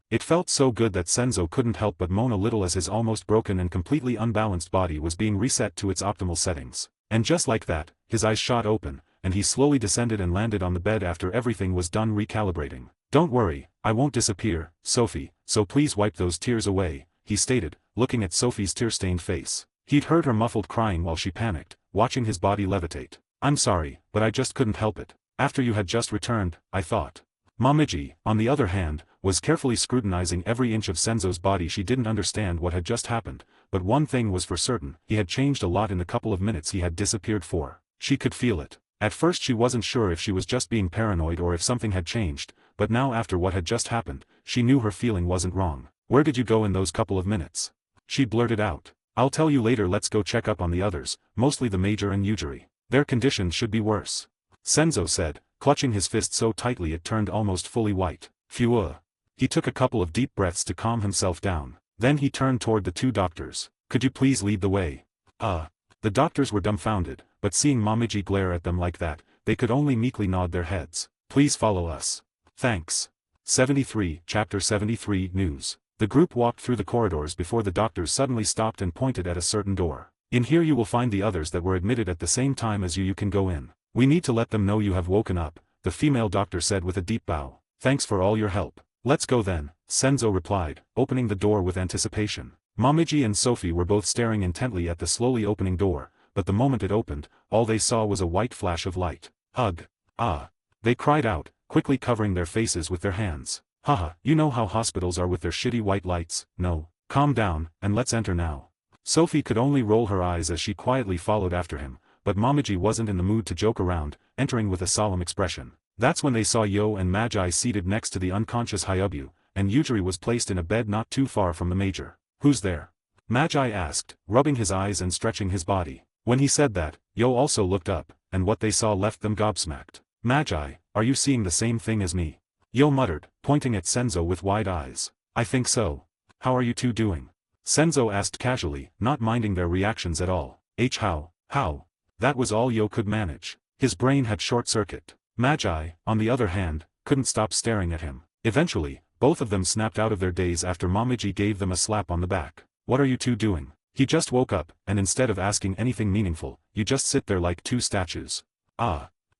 It felt so good that Senzo couldn't help but moan a little as his almost broken and completely unbalanced body was being reset to its optimal settings. And just like that, his eyes shot open, and he slowly descended and landed on the bed after everything was done recalibrating. "Don't worry, I won't disappear, Sophie, so please wipe those tears away," he stated, looking at Sophie's tear-stained face. He'd heard her muffled crying while she panicked, watching his body levitate. "I'm sorry, but I just couldn't help it. After you had just returned, I thought." Momiji, on the other hand, was carefully scrutinizing every inch of Senzo's body. She didn't understand what had just happened, but one thing was for certain: he had changed a lot in the couple of minutes he had disappeared for. She could feel it. At first she wasn't sure if she was just being paranoid or if something had changed, but now after what had just happened, she knew her feeling wasn't wrong. "Where did you go in those couple of minutes?" she blurted out. "I'll tell you later. Let's go check up on the others, mostly the Major and Yujiri. Their conditions should be worse," Senzo said, clutching his fist so tightly it turned almost fully white. Phew. He took a couple of deep breaths to calm himself down. Then he turned toward the two doctors. "Could you please lead the way?" The doctors were dumbfounded, but seeing Momiji glare at them like that, they could only meekly nod their heads. "Please follow us." "Thanks." 73, Chapter 73, News. The group walked through the corridors before the doctors suddenly stopped and pointed at a certain door. "In here you will find the others that were admitted at the same time as you. You can go in. We need to let them know you have woken up," the female doctor said with a deep bow. "Thanks for all your help." "Let's go then," Senzo replied, opening the door with anticipation. Momiji and Sophie were both staring intently at the slowly opening door, but the moment it opened, all they saw was a white flash of light. "Ugh! Ah!" they cried out, quickly covering their faces with their hands. "Haha, you know how hospitals are with their shitty white lights. No. Calm down, and let's enter now." Sophie could only roll her eyes as she quietly followed after him, but Momiji wasn't in the mood to joke around, entering with a solemn expression. That's when they saw Yo and Magi seated next to the unconscious Hyobu, and Yujiri was placed in a bed not too far from the Major. "Who's there?" Magi asked, rubbing his eyes and stretching his body. When he said that, Yo also looked up, and what they saw left them gobsmacked. "Magi, are you seeing the same thing as me?" Yo muttered, pointing at Senzo with wide eyes. "I think so. How are you two doing?" Senzo asked casually, not minding their reactions at all. How? That was all Yo could manage. His brain had short-circuited. Magi, on the other hand, couldn't stop staring at him. Eventually, both of them snapped out of their daze after Momiji gave them a slap on the back. "What are you two doing? He just woke up, and instead of asking anything meaningful, you just sit there like two statues."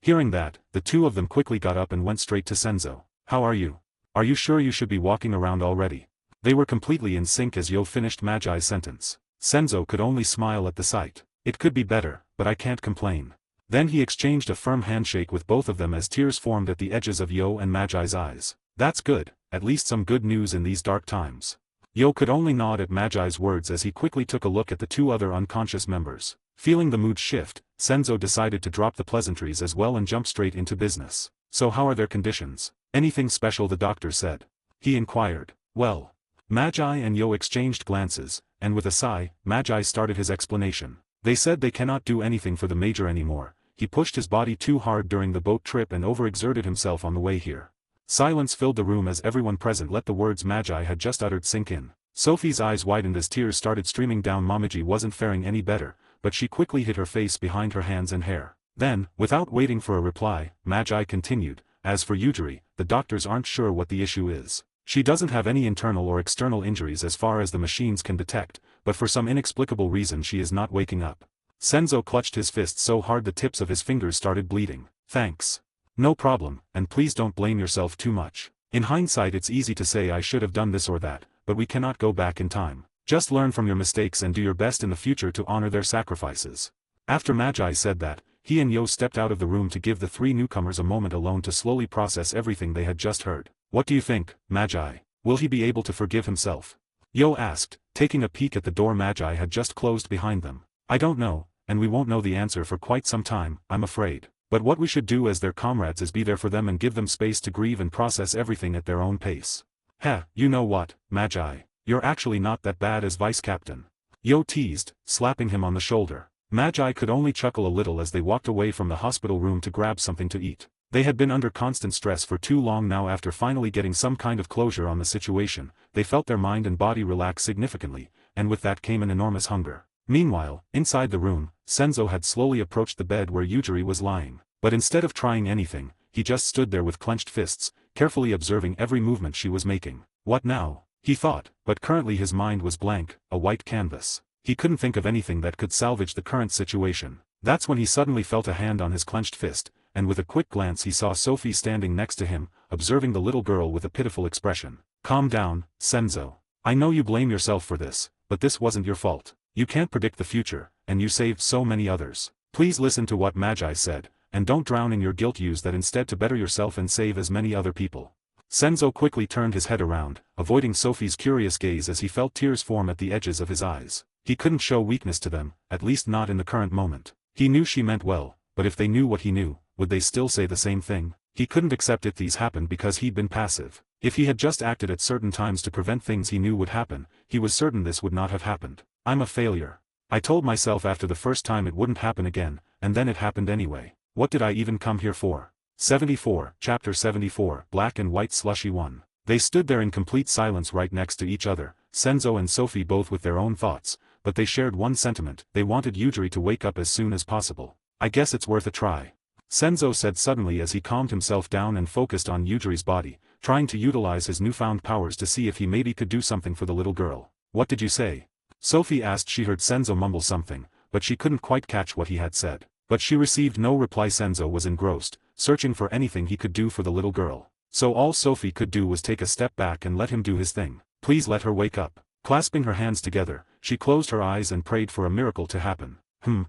Hearing that, the two of them quickly got up and went straight to Senzo. "How are you? Are you sure you should be walking around already?" They were completely in sync as Yo finished Magi's sentence. Senzo could only smile at the sight. "It could be better, but I can't complain." Then he exchanged a firm handshake with both of them as tears formed at the edges of Yo and Magi's eyes. "That's good, at least some good news in these dark times." Yo could only nod at Magi's words as he quickly took a look at the two other unconscious members. Feeling the mood shift, Senzo decided to drop the pleasantries as well and jump straight into business. "So how are their conditions? Anything special?" the doctor said. He inquired. "Well." Magi and Yo exchanged glances, and with a sigh, Magi started his explanation. "They said they cannot do anything for the Major anymore. He pushed his body too hard during the boat trip and overexerted himself on the way here." Silence filled the room as everyone present let the words Magi had just uttered sink in. Sophie's eyes widened as tears started streaming down. Momiji wasn't faring any better, but she quickly hid her face behind her hands and hair. Then, without waiting for a reply, Magi continued, "As for Yujiri, the doctors aren't sure what the issue is. She doesn't have any internal or external injuries as far as the machines can detect, but for some inexplicable reason she is not waking up." Senzo clutched his fist so hard the tips of his fingers started bleeding. "Thanks. No problem, and please don't blame yourself too much. In hindsight it's easy to say I should have done this or that, but we cannot go back in time. Just learn from your mistakes and do your best in the future to honor their sacrifices." After Magi said that, he and Yo stepped out of the room to give the three newcomers a moment alone to slowly process everything they had just heard. "What do you think, Magi? Will he be able to forgive himself?" Yo asked, taking a peek at the door Magi had just closed behind them. "I don't know, and we won't know the answer for quite some time, I'm afraid. But what we should do as their comrades is be there for them and give them space to grieve and process everything at their own pace." You know what, Magi? You're actually not that bad as vice captain." Yo teased, slapping him on the shoulder. Magi could only chuckle a little as they walked away from the hospital room to grab something to eat. They had been under constant stress for too long now. After finally getting some kind of closure on the situation, they felt their mind and body relax significantly, and with that came an enormous hunger. Meanwhile, inside the room, Senzo had slowly approached the bed where Yujiri was lying. But instead of trying anything, he just stood there with clenched fists, carefully observing every movement she was making. What now? He thought, but currently his mind was blank, a white canvas. He couldn't think of anything that could salvage the current situation. That's when he suddenly felt a hand on his clenched fist, and with a quick glance he saw Sophie standing next to him, observing the little girl with a pitiful expression. Calm down, Senzo. I know you blame yourself for this, but this wasn't your fault. You can't predict the future, and you saved so many others. Please listen to what Magi said, and don't drown in your guilt. Use that instead to better yourself and save as many other people. Senzo quickly turned his head around, avoiding Sophie's curious gaze as he felt tears form at the edges of his eyes. He couldn't show weakness to them, at least not in the current moment. He knew she meant well, but if they knew what he knew, would they still say the same thing? He couldn't accept it these happened because he'd been passive. If he had just acted at certain times to prevent things he knew would happen, he was certain this would not have happened. I'm a failure. I told myself after the first time it wouldn't happen again, and then it happened anyway. What did I even come here for? 74, Chapter 74, Black and White Slushy 1. They stood there in complete silence right next to each other, Senzo and Sophie both with their own thoughts, but they shared one sentiment: they wanted Yujiri to wake up as soon as possible. I guess it's worth a try, Senzo said suddenly as he calmed himself down and focused on Yujiri's body, trying to utilize his newfound powers to see if he maybe could do something for the little girl. What did you say? Sophie asked. She heard Senzo mumble something, but she couldn't quite catch what he had said. But she received no reply. Senzo was engrossed, searching for anything he could do for the little girl. So all Sophie could do was take a step back and let him do his thing. Please let her wake up. Clasping her hands together, she closed her eyes and prayed for a miracle to happen.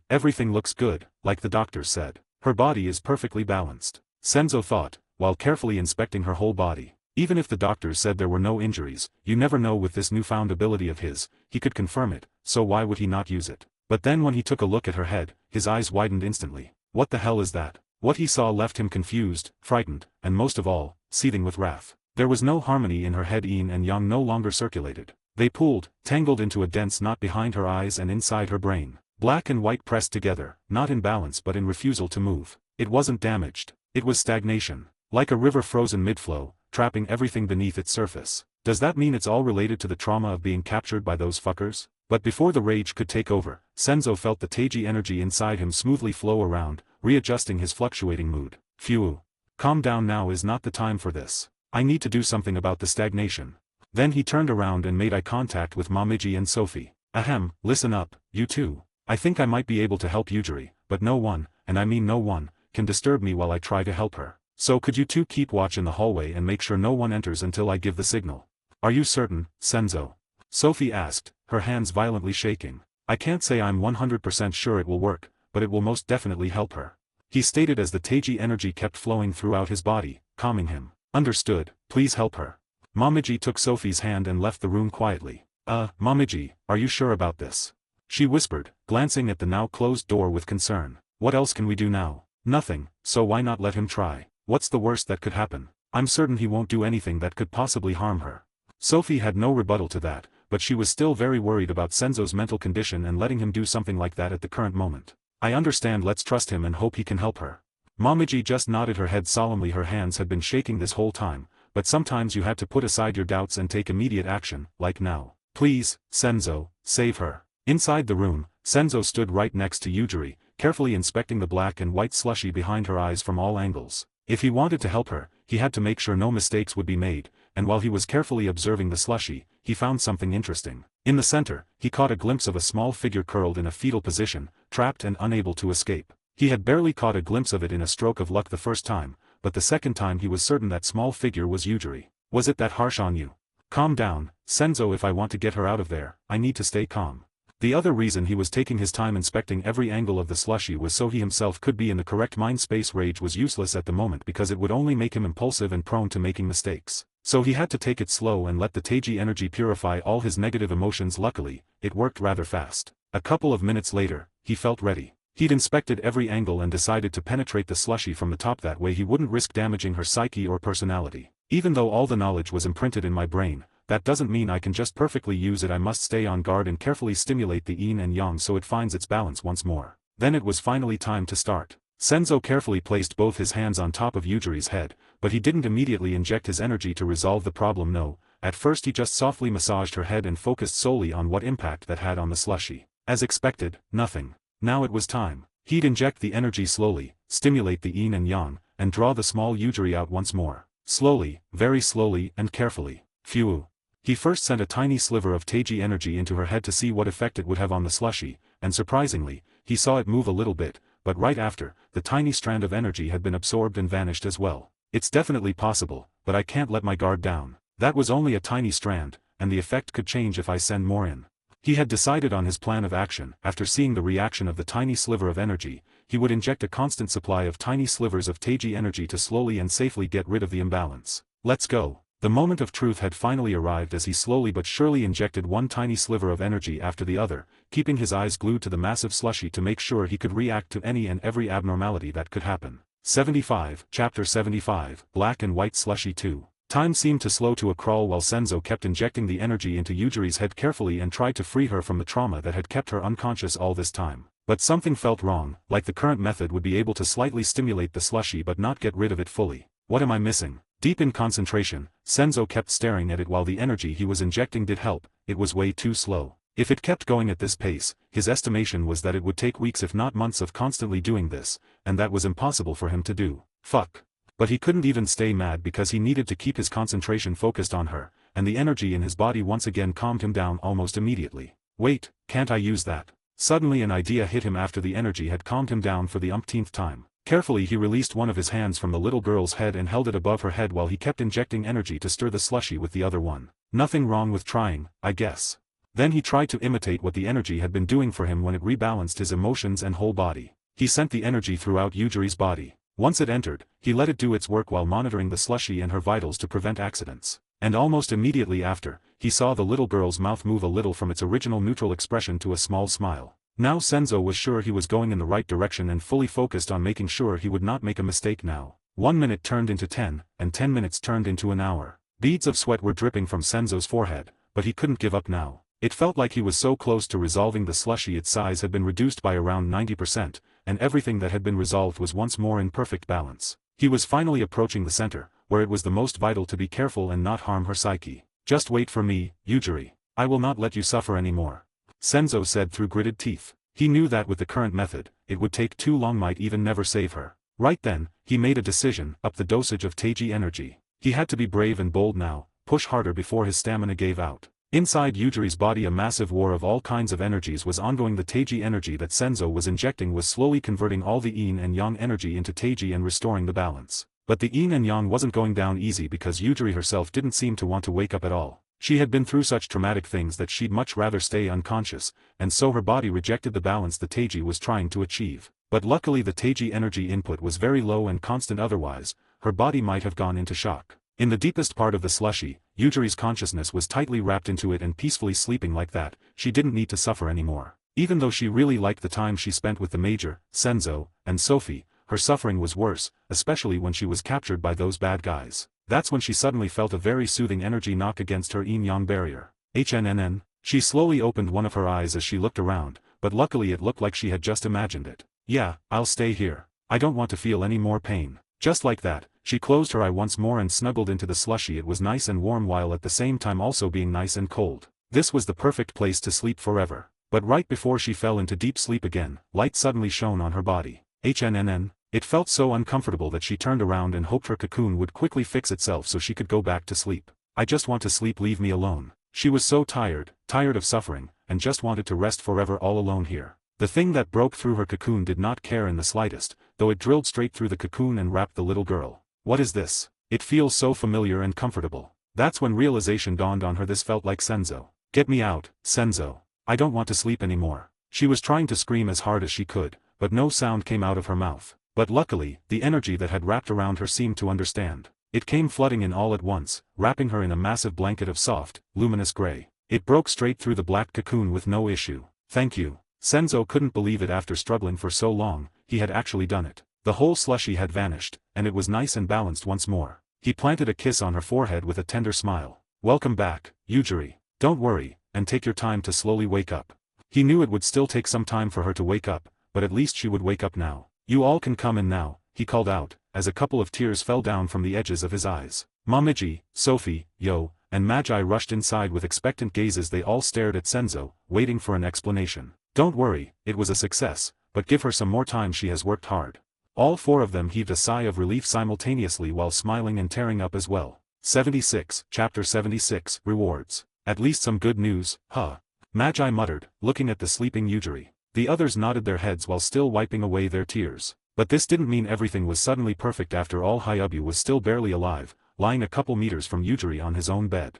Everything looks good, like the doctors said. Her body is perfectly balanced, Senzo thought, while carefully inspecting her whole body. Even if the doctors said there were no injuries, you never know. With this newfound ability of his, he could confirm it, so why would he not use it? But then when he took a look at her head, his eyes widened instantly. What the hell is that? What he saw left him confused, frightened, and most of all, seething with wrath. There was no harmony in her head. Yin and Yang no longer circulated. They pooled, tangled into a dense knot behind her eyes and inside her brain. Black and white pressed together, not in balance but in refusal to move. It wasn't damaged. It was stagnation. Like a river frozen mid-flow, trapping everything beneath its surface. Does that mean it's all related to the trauma of being captured by those fuckers? But before the rage could take over, Senzo felt the Taiji energy inside him smoothly flow around, readjusting his fluctuating mood. Phew. Calm down, now is not the time for this. I need to do something about the stagnation. Then he turned around and made eye contact with Momiji and Sophie. Ahem, listen up, you two. I think I might be able to help Yujiri, but no one, and I mean no one, can disturb me while I try to help her. So could you two keep watch in the hallway and make sure no one enters until I give the signal? Are you certain, Senzo? Sophie asked, her hands violently shaking. I can't say I'm 100% sure it will work, but it will most definitely help her, he stated as the Taiji energy kept flowing throughout his body, calming him. Understood, please help her. Momiji took Sophie's hand and left the room quietly. Momiji, are you sure about this? She whispered, glancing at the now closed door with concern. What else can we do now? Nothing, so why not let him try? What's the worst that could happen? I'm certain he won't do anything that could possibly harm her. Sophie had no rebuttal to that, but she was still very worried about Senzo's mental condition and letting him do something like that at the current moment. I understand, let's trust him and hope he can help her. Momiji just nodded her head solemnly. Her hands had been shaking this whole time, but sometimes you had to put aside your doubts and take immediate action, like now. Please, Senzo, save her. Inside the room, Senzo stood right next to Yujiri, carefully inspecting the black and white slushy behind her eyes from all angles. If he wanted to help her, he had to make sure no mistakes would be made, and while he was carefully observing the slushy, he found something interesting. In the center, he caught a glimpse of a small figure curled in a fetal position, trapped and unable to escape. He had barely caught a glimpse of it in a stroke of luck the first time, but the second time he was certain that small figure was Yujiri. Was it that harsh on you? Calm down, Senzo. If I want to get her out of there, I need to stay calm. The other reason he was taking his time inspecting every angle of the slushy was so he himself could be in the correct mind space. Rage was useless at the moment because it would only make him impulsive and prone to making mistakes. So he had to take it slow and let the Taiji energy purify all his negative emotions. Luckily, it worked rather fast. A couple of minutes later, he felt ready. He'd inspected every angle and decided to penetrate the slushy from the top. That way he wouldn't risk damaging her psyche or personality. Even though all the knowledge was imprinted in my brain, that doesn't mean I can just perfectly use it. I must stay on guard and carefully stimulate the yin and yang so it finds its balance once more. Then it was finally time to start. Senzo carefully placed both his hands on top of Yujiri's head, but he didn't immediately inject his energy to resolve the problem. No, At first he just softly massaged her head and focused solely on what impact that had on the slushy. As expected, nothing. Now it was time. He'd inject the energy slowly, stimulate the yin and yang, and draw the small Yujiri out once more. Slowly, very slowly and carefully. Phew. He first sent a tiny sliver of Teiji energy into her head to see what effect it would have on the slushy, and surprisingly, he saw it move a little bit, but right after, the tiny strand of energy had been absorbed and vanished as well. It's definitely possible, but I can't let my guard down. That was only a tiny strand, and the effect could change if I send more in. He had decided on his plan of action. After seeing the reaction of the tiny sliver of energy, he would inject a constant supply of tiny slivers of Teiji energy to slowly and safely get rid of the imbalance. Let's go. The moment of truth had finally arrived as he slowly but surely injected one tiny sliver of energy after the other, keeping his eyes glued to the massive slushy to make sure he could react to any and every abnormality that could happen. 75, Chapter 75, Black and White Slushy 2. Time seemed to slow to a crawl while Senzo kept injecting the energy into Yujiri's head carefully and tried to free her from the trauma that had kept her unconscious all this time. But something felt wrong, like the current method would be able to slightly stimulate the slushy but not get rid of it fully. What am I missing? Deep in concentration, Senzo kept staring at it while the energy he was injecting did help. It was way too slow. If it kept going at this pace, his estimation was that it would take weeks if not months of constantly doing this, and that was impossible for him to do. Fuck. But he couldn't even stay mad because he needed to keep his concentration focused on her, and the energy in his body once again calmed him down almost immediately. Wait, can't I use that? Suddenly an idea hit him after the energy had calmed him down for the umpteenth time. Carefully he released one of his hands from the little girl's head and held it above her head while he kept injecting energy to stir the slushy with the other one. Nothing wrong with trying, I guess. Then he tried to imitate what the energy had been doing for him when it rebalanced his emotions and whole body. He sent the energy throughout Yujiri's body. Once it entered, he let it do its work while monitoring the slushy and her vitals to prevent accidents. And almost immediately after, he saw the little girl's mouth move a little from its original neutral expression to a small smile. Now Senzo was sure he was going in the right direction and fully focused on making sure he would not make a mistake now. 1 minute turned into 10, and 10 minutes turned into an hour. Beads of sweat were dripping from Senzo's forehead, but he couldn't give up now. It felt like he was so close to resolving the slushy. Its size had been reduced by around 90%, and everything that had been resolved was once more in perfect balance. He was finally approaching the center, where it was the most vital to be careful and not harm her psyche. Just wait for me, Yujiri. I will not let you suffer anymore. Senzo said through gritted teeth. He knew that with the current method, it would take too long, might even never save her. Right then, he made a decision, up the dosage of Teiji energy. He had to be brave and bold now, push harder before his stamina gave out. Inside Yujiri's body a massive war of all kinds of energies was ongoing. The Teiji energy that Senzo was injecting was slowly converting all the yin and yang energy into Teiji and restoring the balance. But the yin and yang wasn't going down easy because Yujiri herself didn't seem to want to wake up at all. She had been through such traumatic things that she'd much rather stay unconscious, and so her body rejected the balance the Teiji was trying to achieve. But luckily the Teiji energy input was very low and constant, otherwise, her body might have gone into shock. In the deepest part of the slushy, Yujiri's consciousness was tightly wrapped into it and peacefully sleeping like that. She didn't need to suffer anymore. Even though she really liked the time she spent with the Major, Senzo, and Sophie, her suffering was worse, especially when she was captured by those bad guys. That's when she suddenly felt a very soothing energy knock against her yin-yang barrier. HNNN. She slowly opened one of her eyes as she looked around, but luckily it looked like she had just imagined it. Yeah, I'll stay here. I don't want to feel any more pain. Just like that, she closed her eye once more and snuggled into the slushy. It was nice and warm while at the same time also being nice and cold. This was the perfect place to sleep forever. But right before she fell into deep sleep again, light suddenly shone on her body. HNNN. It felt so uncomfortable that she turned around and hoped her cocoon would quickly fix itself so she could go back to sleep. I just want to sleep, leave me alone. She was so tired of suffering, and just wanted to rest forever all alone here. The thing that broke through her cocoon did not care in the slightest, though it drilled straight through the cocoon and wrapped the little girl. What is this? It feels so familiar and comfortable. That's when realization dawned on her. This felt like Senzo. Get me out, Senzo. I don't want to sleep anymore. She was trying to scream as hard as she could, but no sound came out of her mouth. But luckily, the energy that had wrapped around her seemed to understand. It came flooding in all at once, wrapping her in a massive blanket of soft, luminous gray. It broke straight through the black cocoon with no issue. Thank you. Senzo couldn't believe it. After struggling for so long, he had actually done it. The whole slushy had vanished, and it was nice and balanced once more. He planted a kiss on her forehead with a tender smile. Welcome back, Yujiri. Don't worry, and take your time to slowly wake up. He knew it would still take some time for her to wake up, but at least she would wake up now. You all can come in now, he called out, as a couple of tears fell down from the edges of his eyes. Momiji, Sophie, Yo, and Magi rushed inside with expectant gazes. They all stared at Senzo, waiting for an explanation. Don't worry, it was a success, but give her some more time, she has worked hard. All four of them heaved a sigh of relief simultaneously while smiling and tearing up as well. 76, Chapter 76, Rewards. At least some good news, huh? Magi muttered, looking at the sleeping Yujiri. The others nodded their heads while still wiping away their tears. But this didn't mean everything was suddenly perfect. After all, Hyabu was still barely alive, lying a couple meters from Yujiri on his own bed.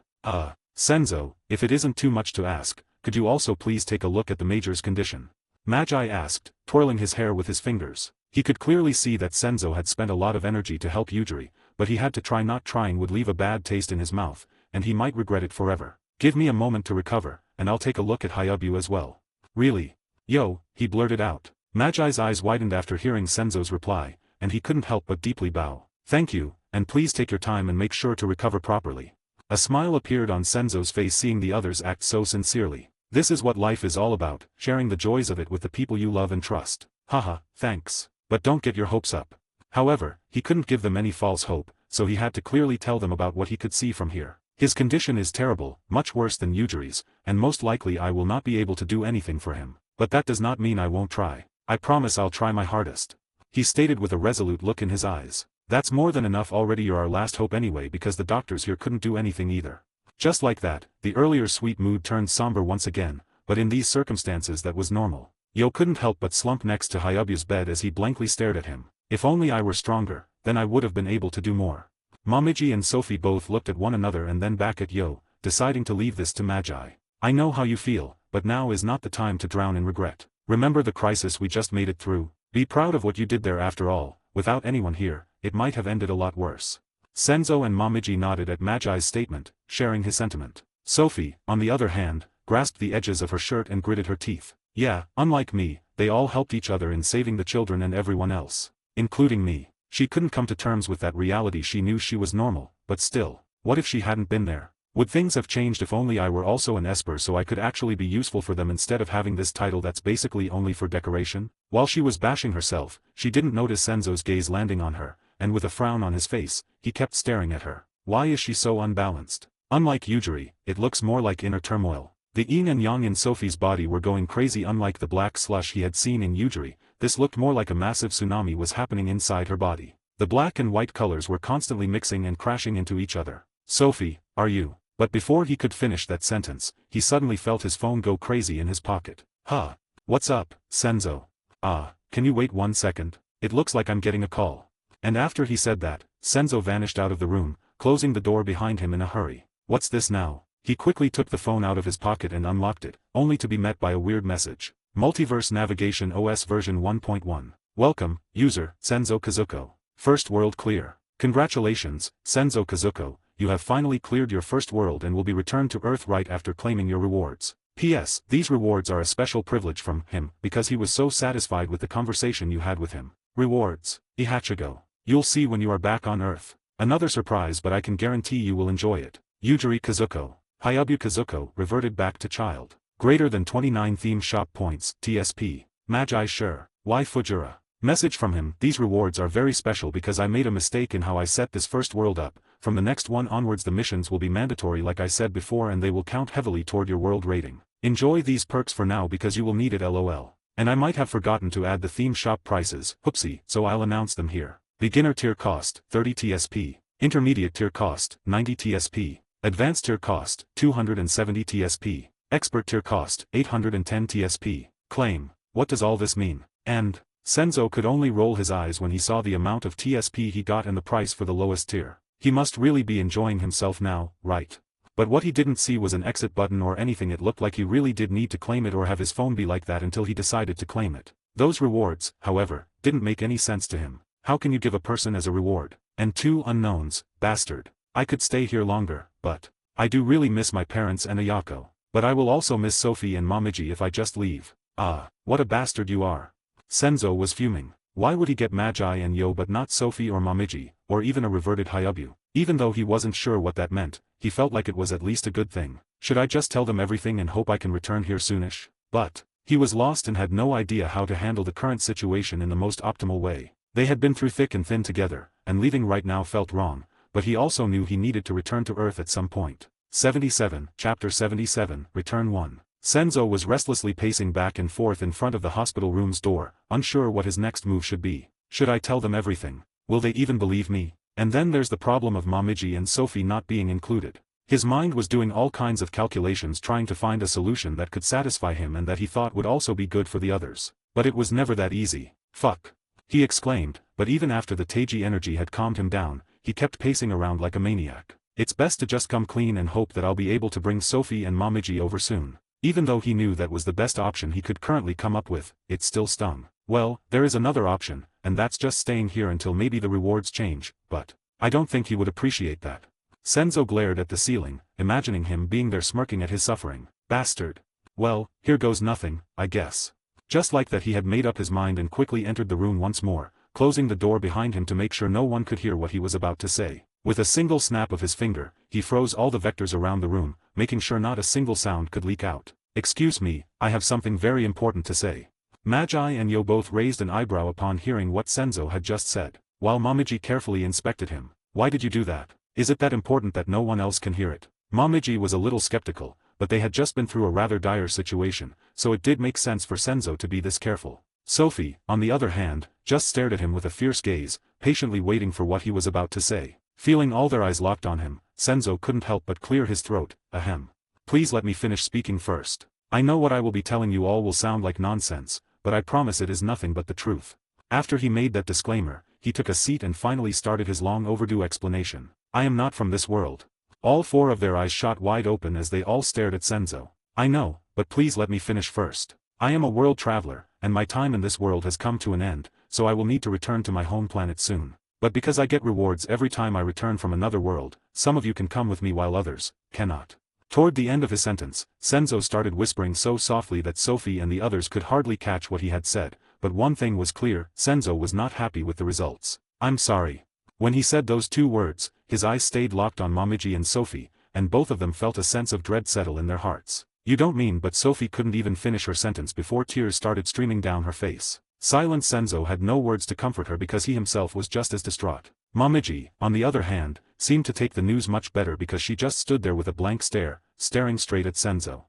Senzo, if it isn't too much to ask, could you also please take a look at the Major's condition? Magi asked, twirling his hair with his fingers. He could clearly see that Senzo had spent a lot of energy to help Yujiri, but he had to try. Not trying would leave a bad taste in his mouth, and he might regret it forever. Give me a moment to recover, and I'll take a look at Hyabu as well. Really? Yo, he blurted out. Magi's eyes widened after hearing Senzo's reply, and he couldn't help but deeply bow. Thank you, and please take your time and make sure to recover properly. A smile appeared on Senzo's face seeing the others act so sincerely. This is what life is all about, sharing the joys of it with the people you love and trust. Haha, thanks. But don't get your hopes up. However, he couldn't give them any false hope, so he had to clearly tell them about what he could see from here. His condition is terrible, much worse than Yujiri's, and most likely I will not be able to do anything for him. But that does not mean I won't try. I promise I'll try my hardest. He stated with a resolute look in his eyes. That's more than enough already. You're our last hope anyway, because the doctors here couldn't do anything either. Just like that, the earlier sweet mood turned somber once again, but in these circumstances that was normal. Yo couldn't help but slump next to Hyabu's bed as he blankly stared at him. If only I were stronger, then I would have been able to do more. Momiji and Sophie both looked at one another and then back at Yo, deciding to leave this to Magi. I know how you feel, but now is not the time to drown in regret. Remember the crisis we just made it through? Be proud of what you did there. After all, without anyone here, it might have ended a lot worse. Senzo and Momiji nodded at Magi's statement, sharing his sentiment. Sophie, on the other hand, grasped the edges of her shirt and gritted her teeth. Yeah, unlike me, they all helped each other in saving the children and everyone else. Including me. She couldn't come to terms with that reality. She knew she was normal, but still, what if she hadn't been there? Would things have changed if only I were also an Esper so I could actually be useful for them instead of having this title that's basically only for decoration? While she was bashing herself, she didn't notice Senzo's gaze landing on her, and with a frown on his face, he kept staring at her. Why is she so unbalanced? Unlike Yujiri, it looks more like inner turmoil. The yin and yang in Sophie's body were going crazy. Unlike the black slush he had seen in Yujiri, this looked more like a massive tsunami was happening inside her body. The black and white colors were constantly mixing and crashing into each other. Sophie, are you? But before he could finish that sentence, he suddenly felt his phone go crazy in his pocket. Huh? What's up, Senzo? Can you wait 1 second? It looks like I'm getting a call. And after he said that, Senzo vanished out of the room, closing the door behind him in a hurry. What's this now? He quickly took the phone out of his pocket and unlocked it, only to be met by a weird message. Multiverse Navigation OS version 1.1. Welcome, user, Senzo Kazuko. First world clear. Congratulations, Senzo Kazuko, you have finally cleared your first world and will be returned to Earth right after claiming your rewards. P.S. These rewards are a special privilege from him because he was so satisfied with the conversation you had with him. Rewards. Ihachigo. You'll see when you are back on Earth. Another surprise, but I can guarantee you will enjoy it. Yujiri Kazuko. Hyabu Kazuko reverted back to child. Greater than 29 theme shop points, TSP. Magi sure. Why Fujura? Message from him. These rewards are very special because I made a mistake in how I set this first world up. From the next one onwards the missions will be mandatory like I said before and they will count heavily toward your world rating. Enjoy these perks for now because you will need it lol. And I might have forgotten to add the theme shop prices, whoopsie, so I'll announce them here. Beginner tier cost, 30 TSP. Intermediate tier cost, 90 TSP. Advanced tier cost, 270 TSP. Expert tier cost, 810 TSP. Claim. What does all this mean? And Senzo could only roll his eyes when he saw the amount of TSP he got and the price for the lowest tier. He must really be enjoying himself now, right? But what he didn't see was an exit button or anything. It looked like he really did need to claim it or have his phone be like that until he decided to claim it. Those rewards, however, didn't make any sense to him. How can you give a person as a reward? And 2 unknowns, bastard. I could stay here longer, but I do really miss my parents and Ayako. But I will also miss Sophie and Momiji if I just leave. What a bastard you are. Senzo was fuming. Why would he get Magi and Yo but not Sophie or Momiji, or even a reverted Hyabu? Even though he wasn't sure what that meant, he felt like it was at least a good thing. Should I just tell them everything and hope I can return here soonish? But he was lost and had no idea how to handle the current situation in the most optimal way. They had been through thick and thin together, and leaving right now felt wrong, but he also knew he needed to return to Earth at some point. 77, Chapter 77, Return 1. Senzo was restlessly pacing back and forth in front of the hospital room's door, unsure what his next move should be. Should I tell them everything? Will they even believe me? And then there's the problem of Momiji and Sophie not being included. His mind was doing all kinds of calculations trying to find a solution that could satisfy him and that he thought would also be good for the others. But it was never that easy. Fuck. He exclaimed, but even after the Teiji energy had calmed him down, he kept pacing around like a maniac. It's best to just come clean and hope that I'll be able to bring Sophie and Momiji over soon. Even though he knew that was the best option he could currently come up with, it still stung. Well, there is another option, and that's just staying here until maybe the rewards change, but I don't think he would appreciate that. Senzo glared at the ceiling, imagining him being there smirking at his suffering. Bastard. Well, here goes nothing, I guess. Just like that he had made up his mind and quickly entered the room once more, closing the door behind him to make sure no one could hear what he was about to say. With a single snap of his finger, he froze all the vectors around the room, making sure not a single sound could leak out. Excuse me, I have something very important to say. Magi and Yo both raised an eyebrow upon hearing what Senzo had just said, while Momiji carefully inspected him. Why did you do that? Is it that important that no one else can hear it? Momiji was a little skeptical, but they had just been through a rather dire situation, so it did make sense for Senzo to be this careful. Sophie, on the other hand, just stared at him with a fierce gaze, patiently waiting for what he was about to say. Feeling all their eyes locked on him, Senzo couldn't help but clear his throat. Ahem. Please let me finish speaking first. I know what I will be telling you all will sound like nonsense, but I promise it is nothing but the truth. After he made that disclaimer, he took a seat and finally started his long overdue explanation. I am not from this world. All four of their eyes shot wide open as they all stared at Senzo. I know, but please let me finish first. I am a world traveler, and my time in this world has come to an end, so I will need to return to my home planet soon. But because I get rewards every time I return from another world, some of you can come with me while others cannot. Toward the end of his sentence, Senzo started whispering so softly that Sophie and the others could hardly catch what he had said, but one thing was clear, Senzo was not happy with the results. I'm sorry. When he said those two words, his eyes stayed locked on Momiji and Sophie, and both of them felt a sense of dread settle in their hearts. You don't mean? But Sophie couldn't even finish her sentence before tears started streaming down her face. Silent Senzo had no words to comfort her because he himself was just as distraught. Momiji, on the other hand, seemed to take the news much better because she just stood there with a blank stare, staring straight at Senzo.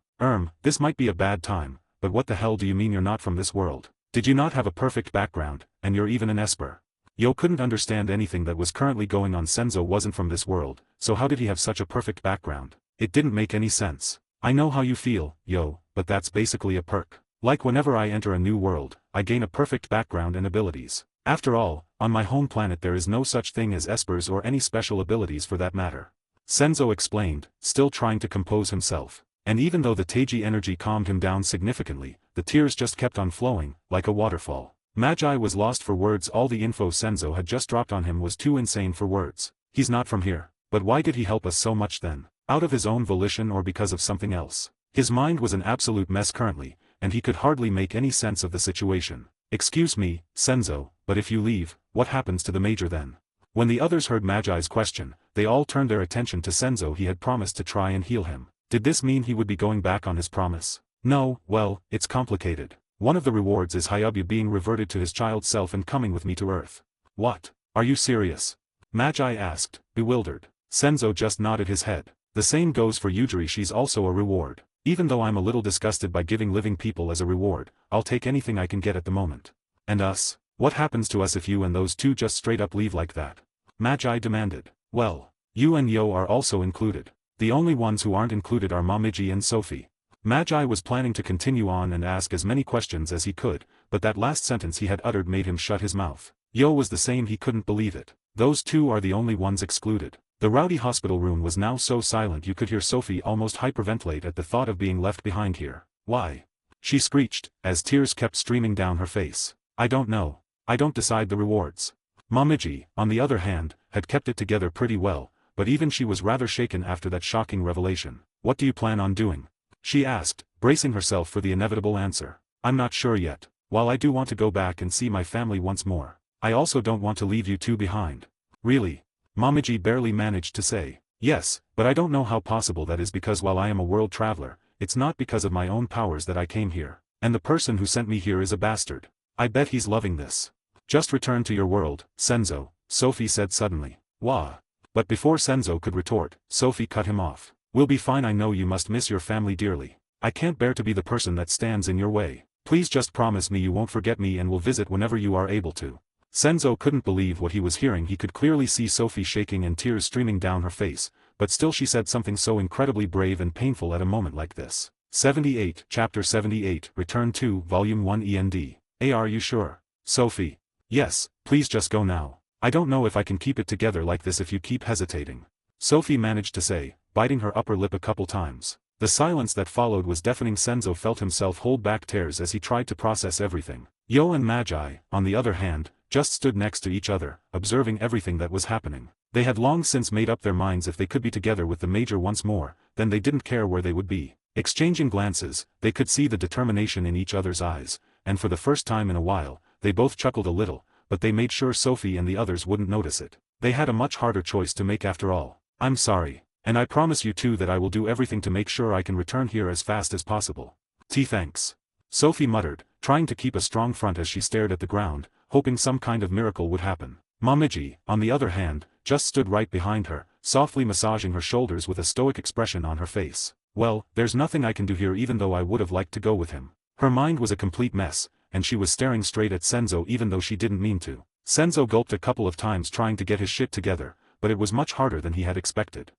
This might be a bad time, but what the hell do you mean you're not from this world? Did you not have a perfect background, and you're even an Esper? Yo couldn't understand anything that was currently going on. Senzo wasn't from this world, so how did he have such a perfect background? It didn't make any sense. I know how you feel, Yo, but that's basically a perk. Like whenever I enter a new world, I gain a perfect background and abilities. After all, on my home planet there is no such thing as Espers or any special abilities for that matter. Senzo explained, still trying to compose himself. And even though the Teiji energy calmed him down significantly, the tears just kept on flowing, like a waterfall. Magi was lost for words. All the info Senzo had just dropped on him was too insane for words. He's not from here. But why did he help us so much then? Out of his own volition or because of something else? His mind was an absolute mess currently, and he could hardly make any sense of the situation. Excuse me, Senzo, but if you leave, what happens to the Major then? When the others heard Magi's question, they all turned their attention to Senzo. He had promised to try and heal him. Did this mean he would be going back on his promise? No, well, it's complicated. One of the rewards is Hyabu being reverted to his child self and coming with me to Earth. What? Are you serious? Magi asked, bewildered. Senzo just nodded his head. The same goes for Yujiri. She's also a reward. Even though I'm a little disgusted by giving living people as a reward, I'll take anything I can get at the moment. And us? What happens to us if you and those two just straight up leave like that? Magi demanded. Well, you and Yo are also included. The only ones who aren't included are Momiji and Sophie. Magi was planning to continue on and ask as many questions as he could, but that last sentence he had uttered made him shut his mouth. Yo was the same. He couldn't believe it. Those two are the only ones excluded. The rowdy hospital room was now so silent you could hear Sophie almost hyperventilate at the thought of being left behind here. Why? She screeched, as tears kept streaming down her face. I don't know. I don't decide the rewards. Momiji, on the other hand, had kept it together pretty well, but even she was rather shaken after that shocking revelation. What do you plan on doing? She asked, bracing herself for the inevitable answer. I'm not sure yet. While I do want to go back and see my family once more, I also don't want to leave you two behind. Really? Momiji barely managed to say. Yes, but I don't know how possible that is because while I am a world traveler, it's not because of my own powers that I came here. And the person who sent me here is a bastard. I bet he's loving this. Just return to your world, Senzo, Sophie said suddenly. Wah. But before Senzo could retort, Sophie cut him off. We'll be fine. I know you must miss your family dearly. I can't bear to be the person that stands in your way. Please just promise me you won't forget me and will visit whenever you are able to. Senzo couldn't believe what he was hearing. He could clearly see Sophie shaking and tears streaming down her face, but still she said something so incredibly brave and painful at a moment like this. 78, Chapter 78, Return to, Volume 1 END. Are you sure? Sophie. Yes, please just go now. I don't know if I can keep it together like this if you keep hesitating. Sophie managed to say, biting her upper lip a couple times. The silence that followed was deafening. Senzo felt himself hold back tears as he tried to process everything. Yo and Magi, on the other hand, just stood next to each other, observing everything that was happening. They had long since made up their minds if they could be together with the Major once more, then they didn't care where they would be. Exchanging glances, they could see the determination in each other's eyes, and for the first time in a while, they both chuckled a little, but they made sure Sophie and the others wouldn't notice it. They had a much harder choice to make after all. I'm sorry, and I promise you too that I will do everything to make sure I can return here as fast as possible. Thanks. Sophie muttered, trying to keep a strong front as she stared at the ground, hoping some kind of miracle would happen. Momiji, on the other hand, just stood right behind her, softly massaging her shoulders with a stoic expression on her face. Well, there's nothing I can do here even though I would have liked to go with him. Her mind was a complete mess, and she was staring straight at Senzo even though she didn't mean to. Senzo gulped a couple of times trying to get his shit together, but it was much harder than he had expected.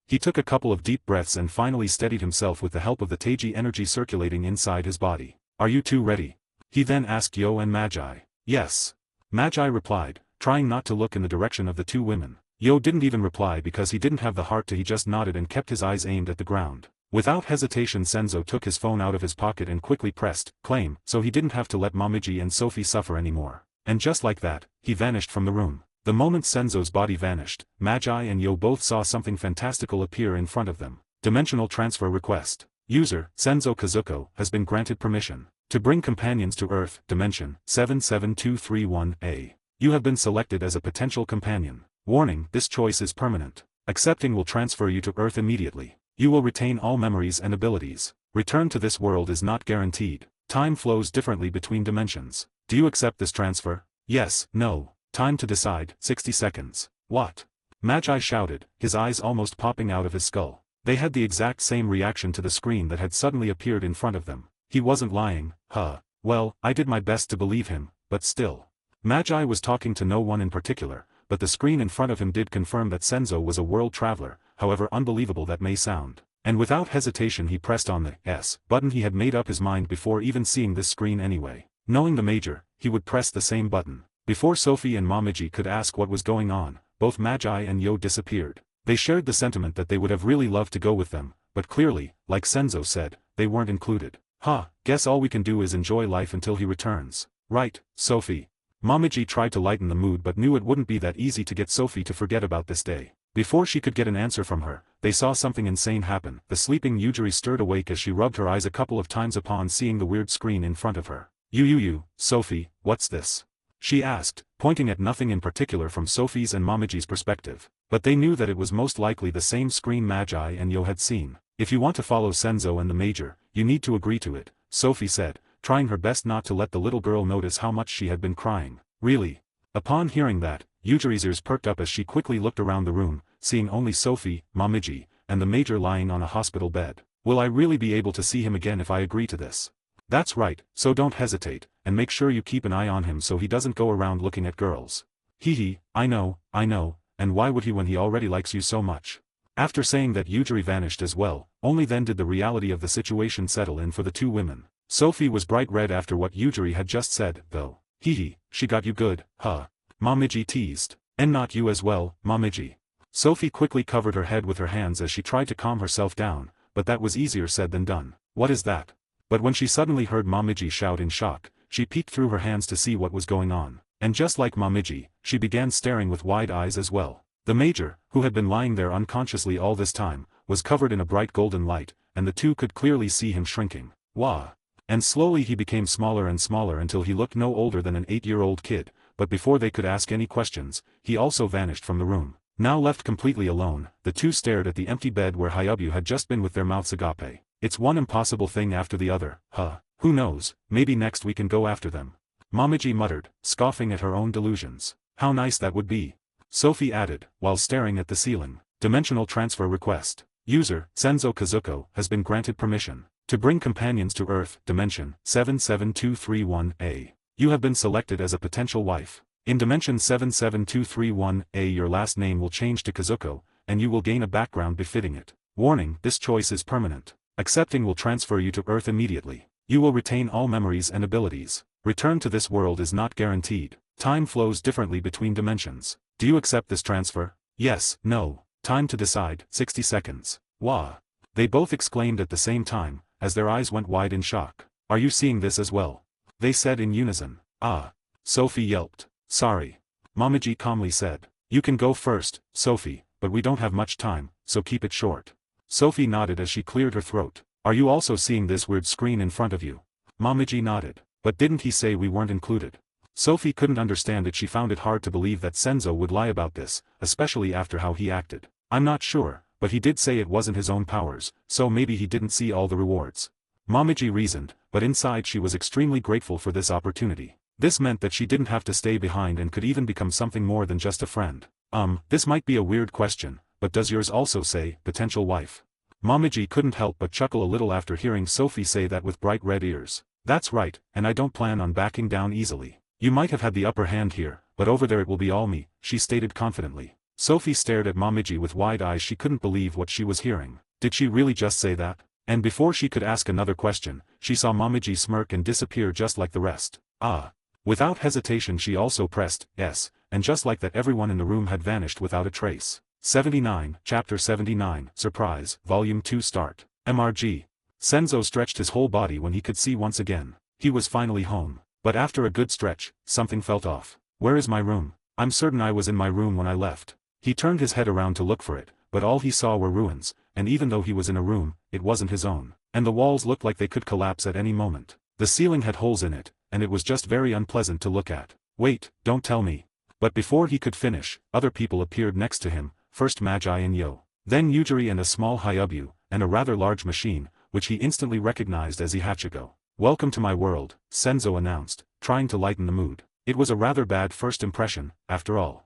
He took a couple of deep breaths and finally steadied himself with the help of the Taiji energy circulating inside his body. Are you two ready? He then asked Yo and Magi. Yes. Magi replied, trying not to look in the direction of the two women. Yo didn't even reply because he didn't have the heart to. He just nodded and kept his eyes aimed at the ground. Without hesitation Senzo took his phone out of his pocket and quickly pressed claim so he didn't have to let Momiji and Sophie suffer anymore. And just like that, he vanished from the room. The moment Senzo's body vanished, Magi and Yo both saw something fantastical appear in front of them. Dimensional transfer request. User, Senzo Kazuko, has been granted permission to bring companions to Earth, Dimension 77231A. You have been selected as a potential companion. Warning, this choice is permanent. Accepting will transfer you to Earth immediately. You will retain all memories and abilities. Return to this world is not guaranteed. Time flows differently between dimensions. Do you accept this transfer? Yes, no. Time to decide, 60 seconds. What? Magi shouted, his eyes almost popping out of his skull. They had the exact same reaction to the screen that had suddenly appeared in front of them. He wasn't lying, Well, I did my best to believe him, but still. Magi was talking to no one in particular, but the screen in front of him did confirm that Senzo was a world traveler, however unbelievable that may sound. And without hesitation he pressed on the S button. He had made up his mind before even seeing this screen anyway. Knowing the Major, he would press the same button. Before Sophie and Momiji could ask what was going on, both Magi and Yo disappeared. They shared the sentiment that they would have really loved to go with them, but clearly, like Senzo said, they weren't included. Guess all we can do is enjoy life until he returns. Right, Sophie. Momiji tried to lighten the mood but knew it wouldn't be that easy to get Sophie to forget about this day. Before she could get an answer from her, they saw something insane happen. The sleeping Yujiri stirred awake as she rubbed her eyes a couple of times upon seeing the weird screen in front of her. Sophie, what's this? She asked, pointing at nothing in particular from Sophie's and Momiji's perspective. But they knew that it was most likely the same screen Magi and Yo had seen. If you want to follow Senzo and the Major, you need to agree to it, Sophie said, trying her best not to let the little girl notice how much she had been crying. Really? Upon hearing that, Yujiri's ears perked up as she quickly looked around the room, seeing only Sophie, Momiji, and the Major lying on a hospital bed. Will I really be able to see him again if I agree to this? That's right, so don't hesitate, and make sure you keep an eye on him so he doesn't go around looking at girls. I know, and why would he when he already likes you so much? After saying that Yujiri vanished as well, only then did the reality of the situation settle in for the two women. Sophie was bright red after what Yujiri had just said, though. She got you good, Momiji teased. And not you as well, Momiji. Sophie quickly covered her head with her hands as she tried to calm herself down, but that was easier said than done. What is that? But when she suddenly heard Momiji shout in shock, she peeked through her hands to see what was going on. And just like Momiji, she began staring with wide eyes as well. The Major, who had been lying there unconsciously all this time, was covered in a bright golden light, and the two could clearly see him shrinking. Wah! And slowly he became smaller and smaller until he looked no older than an 8-year-old kid, but before they could ask any questions, he also vanished from the room. Now left completely alone, the two stared at the empty bed where Hayabu had just been with their mouths agape. It's one impossible thing after the other, Who knows, maybe next we can go after them. Momiji muttered, scoffing at her own delusions. How nice that would be. Sophie added, while staring at the ceiling. Dimensional transfer request. User, Senzo Kazuko, has been granted permission to bring companions to Earth, Dimension 77231A. You have been selected as a potential wife. In Dimension 77231A your last name will change to Kazuko, and you will gain a background befitting it. Warning, this choice is permanent. Accepting will transfer you to Earth immediately. You will retain all memories and abilities. Return to this world is not guaranteed. Time flows differently between dimensions. Do you accept this transfer? Yes, no. Time to decide, 60 seconds. Wah! They both exclaimed at the same time, as their eyes went wide in shock. Are you seeing this as well? They said in unison. Ah. Sophie yelped. Sorry. Momiji calmly said. You can go first, Sophie, but we don't have much time, so keep it short. Sophie nodded as she cleared her throat. Are you also seeing this weird screen in front of you? Momiji nodded. But didn't he say we weren't included? Sophie couldn't understand it. She found it hard to believe that Senzo would lie about this, especially after how he acted. I'm not sure, but he did say it wasn't his own powers, so maybe he didn't see all the rewards. Momiji reasoned, but inside she was extremely grateful for this opportunity. This meant that she didn't have to stay behind and could even become something more than just a friend. This might be a weird question, but does yours also say, potential wife? Momiji couldn't help but chuckle a little after hearing Sophie say that with bright red ears. That's right, and I don't plan on backing down easily. You might have had the upper hand here, but over there it will be all me, she stated confidently. Sophie stared at Momiji with wide eyes. She couldn't believe what she was hearing. Did she really just say that? And before she could ask another question, she saw Momiji smirk and disappear just like the rest. Ah. Without hesitation she also pressed yes, and just like that everyone in the room had vanished without a trace. 79, Chapter 79, Surprise, Volume 2 Start. MRG. Senzo stretched his whole body when he could see once again. He was finally home. But after a good stretch, something felt off. Where is my room? I'm certain I was in my room when I left. He turned his head around to look for it, but all he saw were ruins, and even though he was in a room, it wasn't his own. And the walls looked like they could collapse at any moment. The ceiling had holes in it, and it was just very unpleasant to look at. Wait, don't tell me. But before he could finish, other people appeared next to him, first Magi and Yo. Then Yujiri and a small Hayabu, and a rather large machine, which he instantly recognized as Ihachigo. Welcome to my world, Senzo announced, trying to lighten the mood. It was a rather bad first impression, after all.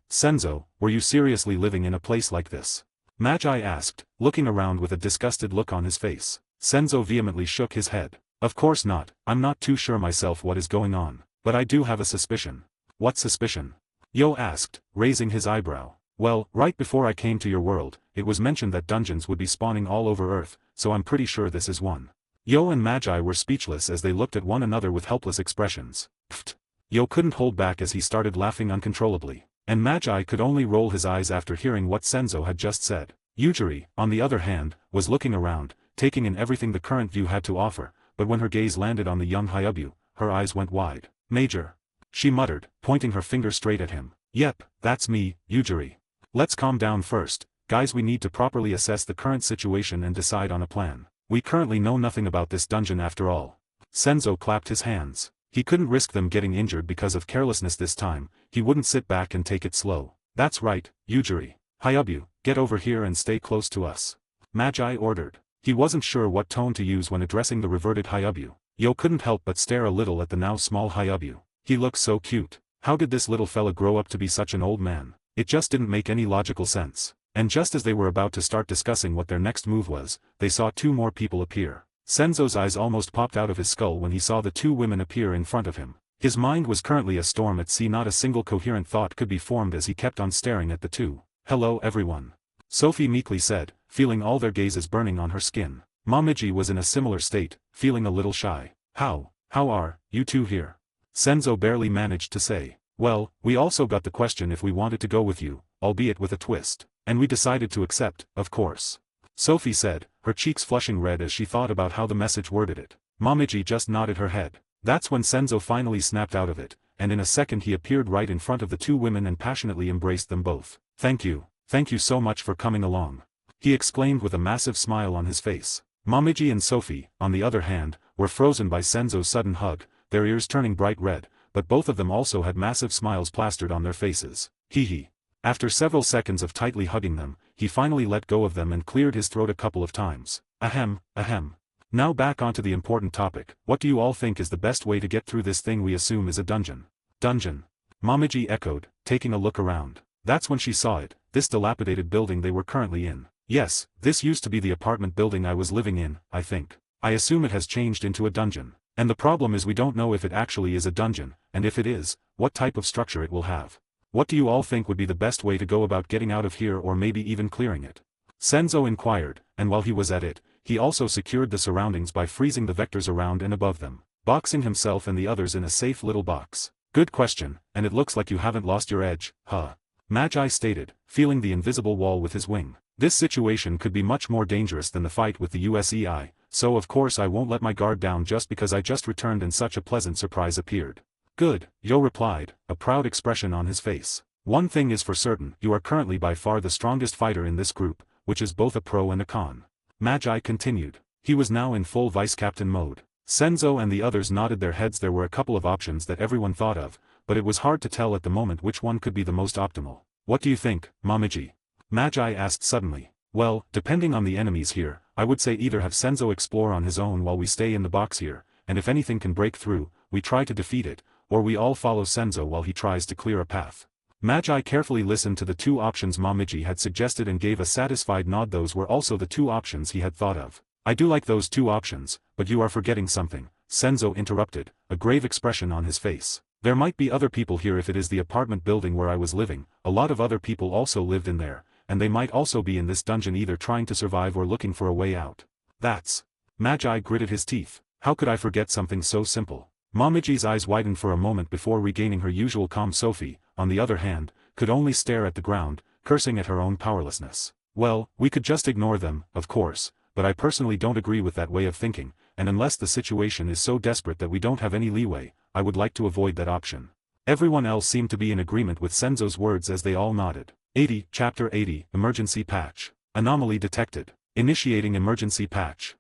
Senzo, were you seriously living in a place like this? Magi asked, looking around with a disgusted look on his face. Senzo vehemently shook his head. Of course not, I'm not too sure myself what is going on. But I do have a suspicion. What suspicion? Yo asked, raising his eyebrow. Well, right before I came to your world, it was mentioned that dungeons would be spawning all over Earth, so I'm pretty sure this is one. Yo and Magi were speechless as they looked at one another with helpless expressions. Pfft. Yo couldn't hold back as he started laughing uncontrollably. And Magi could only roll his eyes after hearing what Senzo had just said. Yujiri, on the other hand, was looking around, taking in everything the current view had to offer, but when her gaze landed on the young Hayabu, her eyes went wide. Major. She muttered, pointing her finger straight at him. Yep, that's me, Yujiri. Let's calm down first, guys. We need to properly assess the current situation and decide on a plan. We currently know nothing about this dungeon after all. Senzo clapped his hands. He couldn't risk them getting injured because of carelessness this time. He wouldn't sit back and take it slow. That's right, Yujiri. Hayabu, get over here and stay close to us. Magi ordered. He wasn't sure what tone to use when addressing the reverted Hayabu. Yo couldn't help but stare a little at the now small Hayabu. He looked so cute. How did this little fella grow up to be such an old man? It just didn't make any logical sense. And just as they were about to start discussing what their next move was, they saw two more people appear. Senzo's eyes almost popped out of his skull when he saw the two women appear in front of him. His mind was currently a storm at sea. Not a single coherent thought could be formed as he kept on staring at the two. Hello everyone. Sophie meekly said, feeling all their gazes burning on her skin. Momiji was in a similar state, feeling a little shy. How are you two here? Senzo barely managed to say. Well, we also got the question if we wanted to go with you, albeit with a twist. And we decided to accept, of course. Sophie said, her cheeks flushing red as she thought about how the message worded it. Momiji just nodded her head. That's when Senzo finally snapped out of it, and in a second he appeared right in front of the two women and passionately embraced them both. Thank you so much for coming along. He exclaimed with a massive smile on his face. Momiji and Sophie, on the other hand, were frozen by Senzo's sudden hug, their ears turning bright red, but both of them also had massive smiles plastered on their faces. Hee. After several seconds of tightly hugging them, he finally let go of them and cleared his throat a couple of times. Ahem. Now back onto the important topic. What do you all think is the best way to get through this thing we assume is a dungeon? Dungeon. Momiji echoed, taking a look around. That's when she saw it, this dilapidated building they were currently in. Yes, this used to be the apartment building I was living in, I think. I assume it has changed into a dungeon. And the problem is we don't know if it actually is a dungeon, and if it is, what type of structure it will have. What do you all think would be the best way to go about getting out of here or maybe even clearing it? Senzo inquired, and while he was at it, he also secured the surroundings by freezing the vectors around and above them, boxing himself and the others in a safe little box. Good question, and it looks like you haven't lost your edge, huh? Magi stated, feeling the invisible wall with his wing. This situation could be much more dangerous than the fight with the USEI, so of course I won't let my guard down just because I just returned and such a pleasant surprise appeared. Good, Yo replied, a proud expression on his face. One thing is for certain, you are currently by far the strongest fighter in this group, which is both a pro and a con. Magi continued. He was now in full vice-captain mode. Senzo and the others nodded their heads. There were a couple of options that everyone thought of, but it was hard to tell at the moment which one could be the most optimal. What do you think, Momiji? Magi asked suddenly. Well, depending on the enemies here, I would say either have Senzo explore on his own while we stay in the box here, and if anything can break through, we try to defeat it, or we all follow Senzo while he tries to clear a path. Magi carefully listened to the two options Momiji had suggested and gave a satisfied nod. Those were also the two options he had thought of. I do like those two options, but you are forgetting something, Senzo interrupted, a grave expression on his face. There might be other people here. If it is the apartment building where I was living, a lot of other people also lived in there, and they might also be in this dungeon either trying to survive or looking for a way out. That's... Magi gritted his teeth. How could I forget something so simple? Momiji's eyes widened for a moment before regaining her usual calm. Sophie, on the other hand, could only stare at the ground, cursing at her own powerlessness. Well, we could just ignore them, of course, but I personally don't agree with that way of thinking, and unless the situation is so desperate that we don't have any leeway, I would like to avoid that option. Everyone else seemed to be in agreement with Senzo's words as they all nodded. 80, Chapter 80, Emergency Patch. Anomaly detected. Initiating emergency patch.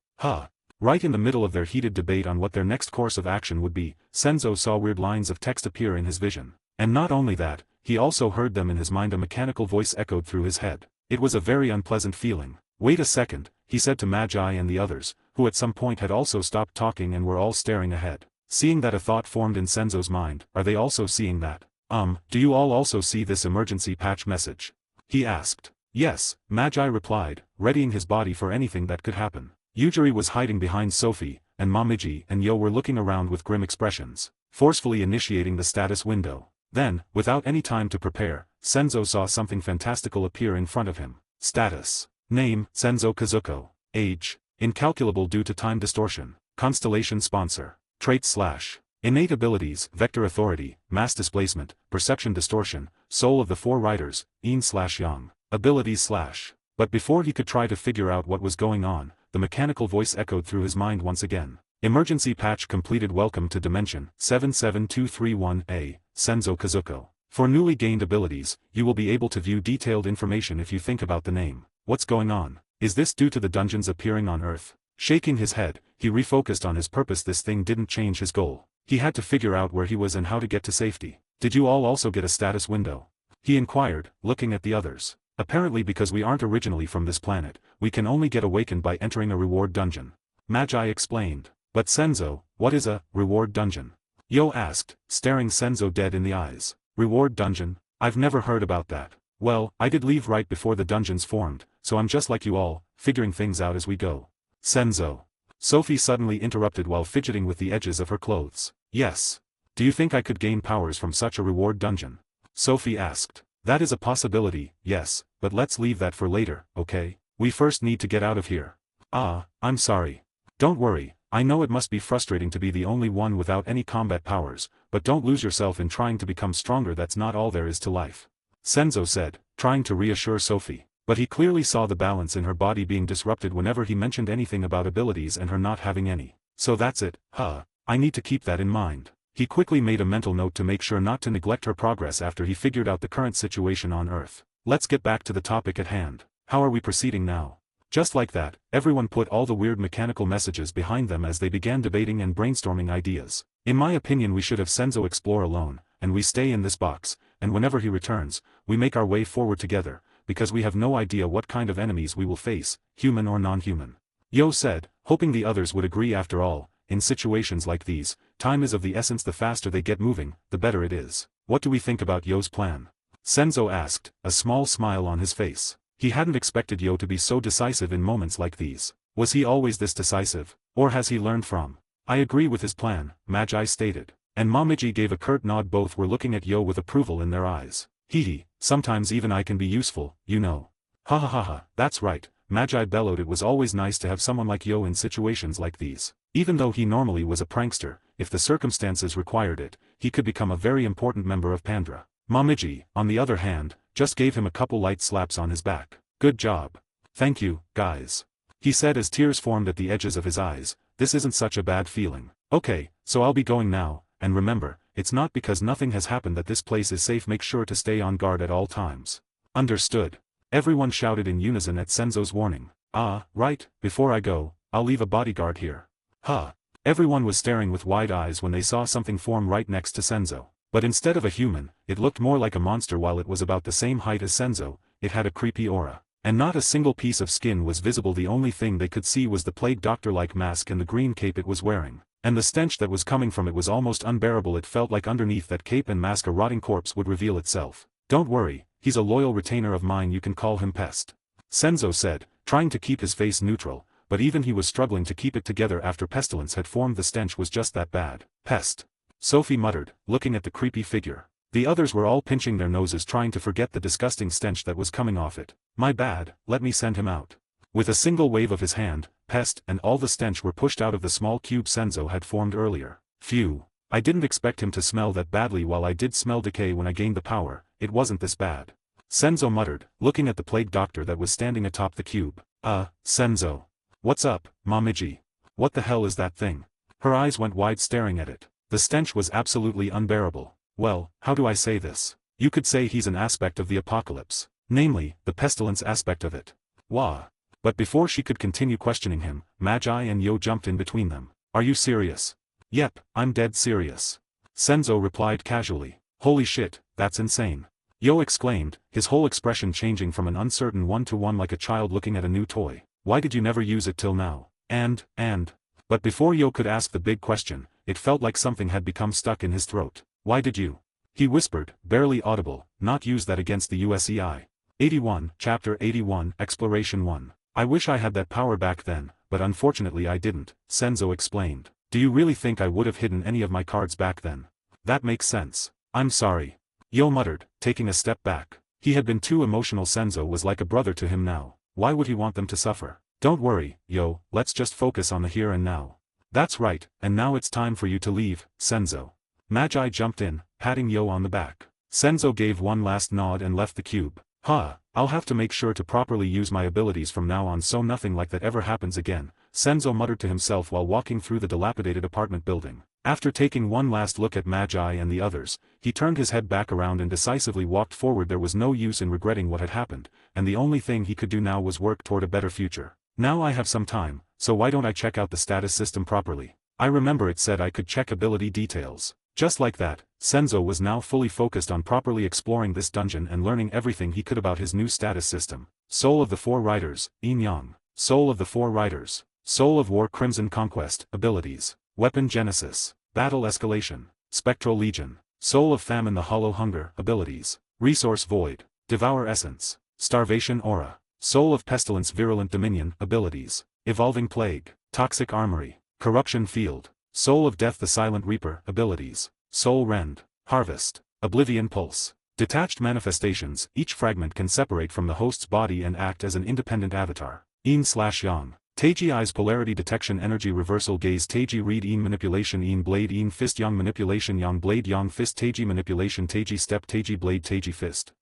Right in the middle of their heated debate on what their next course of action would be, Senzo saw weird lines of text appear in his vision. And not only that, he also heard them in his mind. A mechanical voice echoed through his head. It was a very unpleasant feeling. Wait a second, he said to Magi and the others, who at some point had also stopped talking and were all staring ahead. Seeing that a thought formed in Senzo's mind, are they also seeing that? Do you all also see this emergency patch message? He asked. Yes, Magi replied, readying his body for anything that could happen. Yujiri was hiding behind Sophie, and Momiji and Yo were looking around with grim expressions, forcefully initiating the status window. Then, without any time to prepare, Senzo saw something fantastical appear in front of him. Status. Name, Senzo Kazuko. Age, incalculable due to time distortion. Constellation sponsor. Traits / innate abilities, vector authority, mass displacement, perception distortion, soul of the four riders, yin / yang. Abilities / But before he could try to figure out what was going on, the mechanical voice echoed through his mind once again. Emergency patch completed. Welcome to Dimension 77231A, Senzo Kazuko. For newly gained abilities, you will be able to view detailed information if you think about the name. What's going on? Is this due to the dungeons appearing on Earth? Shaking his head, he refocused on his purpose. This thing didn't change his goal. He had to figure out where he was and how to get to safety. Did you all also get a status window? He inquired, looking at the others. Apparently because we aren't originally from this planet, we can only get awakened by entering a reward dungeon. Magi explained. But Senzo, what is a reward dungeon? Yo asked, staring Senzo dead in the eyes. Reward dungeon? I've never heard about that. Well, I did leave right before the dungeons formed, so I'm just like you all, figuring things out as we go. Senzo. Sophie suddenly interrupted while fidgeting with the edges of her clothes. Yes. Do you think I could gain powers from such a reward dungeon? Sophie asked. That is a possibility, yes, but let's leave that for later, okay? We first need to get out of here. I'm sorry. Don't worry, I know it must be frustrating to be the only one without any combat powers, but don't lose yourself in trying to become stronger. That's not all there is to life. Senzo said, trying to reassure Sophie. But he clearly saw the balance in her body being disrupted whenever he mentioned anything about abilities and her not having any. So that's it, I need to keep that in mind. He quickly made a mental note to make sure not to neglect her progress after he figured out the current situation on Earth. Let's get back to the topic at hand. How are we proceeding now? Just like that, everyone put all the weird mechanical messages behind them as they began debating and brainstorming ideas. In my opinion, we should have Senzo explore alone, and we stay in this box, and whenever he returns, we make our way forward together, because we have no idea what kind of enemies we will face, human or non-human. Yo said, hoping the others would agree. After all, in situations like these, time is of the essence. The faster they get moving, the better it is. What do we think about Yo's plan? Senzo asked, a small smile on his face. He hadn't expected Yo to be so decisive in moments like these. Was he always this decisive? Or has he learned from? I agree with his plan, Magi stated. And Momiji gave a curt nod. Both were looking at Yo with approval in their eyes. Hee, sometimes even I can be useful, you know. Ha ha ha ha, that's right, Magi bellowed. It was always nice to have someone like Yo in situations like these. Even though he normally was a prankster, if the circumstances required it, he could become a very important member of Pandra. Momiji, on the other hand, just gave him a couple light slaps on his back. Good job. Thank you, guys. He said as tears formed at the edges of his eyes. This isn't such a bad feeling. Okay, so I'll be going now, and remember, it's not because nothing has happened that this place is safe. Make sure to stay on guard at all times. Understood. Everyone shouted in unison at Senzo's warning. Ah, right, before I go, I'll leave a bodyguard here. Huh. Everyone was staring with wide eyes when they saw something form right next to Senzo. But instead of a human, it looked more like a monster. While it was about the same height as Senzo, it had a creepy aura. And not a single piece of skin was visible. The only thing they could see was the plague doctor-like mask and the green cape it was wearing. And the stench that was coming from it was almost unbearable. It felt like underneath that cape and mask a rotting corpse would reveal itself. Don't worry, he's a loyal retainer of mine. You can call him Pest. Senzo said, trying to keep his face neutral, but even he was struggling to keep it together after pestilence had formed. The stench was just that bad. Pest. Sophie muttered, looking at the creepy figure. The others were all pinching their noses trying to forget the disgusting stench that was coming off it. My bad, let me send him out. With a single wave of his hand, Pest and all the stench were pushed out of the small cube Senzo had formed earlier. Phew. I didn't expect him to smell that badly. While I did smell decay when I gained the power, it wasn't this bad. Senzo muttered, looking at the plague doctor that was standing atop the cube. Senzo. What's up, Momiji? What the hell is that thing? Her eyes went wide staring at it. The stench was absolutely unbearable. Well, how do I say this? You could say he's an aspect of the apocalypse. Namely, the pestilence aspect of it. Wah. But before she could continue questioning him, Magi and Yo jumped in between them. Are you serious? Yep, I'm dead serious. Senzo replied casually. Holy shit, that's insane. Yo exclaimed, his whole expression changing from an uncertain one-to-one like a child looking at a new toy. Why did you never use it till now? But before Yo could ask the big question, it felt like something had become stuck in his throat. Why did you? He whispered, barely audible, not use that against the USEI. 81, Chapter 81, Exploration 1. I wish I had that power back then, but unfortunately I didn't, Senzo explained. Do you really think I would have hidden any of my cards back then? That makes sense. I'm sorry. Yo muttered, taking a step back. He had been too emotional. Senzo was like a brother to him now. Why would he want them to suffer? Don't worry, Yo, let's just focus on the here and now. That's right, and now it's time for you to leave, Senzo. Magi jumped in, patting Yo on the back. Senzo gave one last nod and left the cube. I'll have to make sure to properly use my abilities from now on so nothing like that ever happens again, Senzo muttered to himself while walking through the dilapidated apartment building. After taking one last look at Magi and the others, he turned his head back around and decisively walked forward. There was no use in regretting what had happened, and the only thing he could do now was work toward a better future. Now I have some time, so why don't I check out the status system properly? I remember it said I could check ability details. Just like that, Senzo was now fully focused on properly exploring this dungeon and learning everything he could about his new status system. Soul of the Four Riders, Yin Yang. Soul of the Four Riders. Soul of War Crimson Conquest, abilities. Weapon Genesis. Battle Escalation. Spectral Legion. Soul of Famine the Hollow Hunger, abilities. Resource Void. Devour Essence. Starvation Aura. Soul of Pestilence Virulent Dominion, abilities. Evolving Plague. Toxic Armory. Corruption Field. Soul of Death the Silent Reaper, abilities. Soul Rend. Harvest. Oblivion Pulse. Detached manifestations. Each fragment can separate from the host's body and act as an independent avatar. Yin/Yang. Taiji Eyes Polarity Detection Energy Reversal Gaze Taiji Read Yin Manipulation Yin Blade Yin Fist Yang Manipulation Yang Blade Yang Fist Taiji Manipulation Taiji Step Taiji Blade Taiji Fist.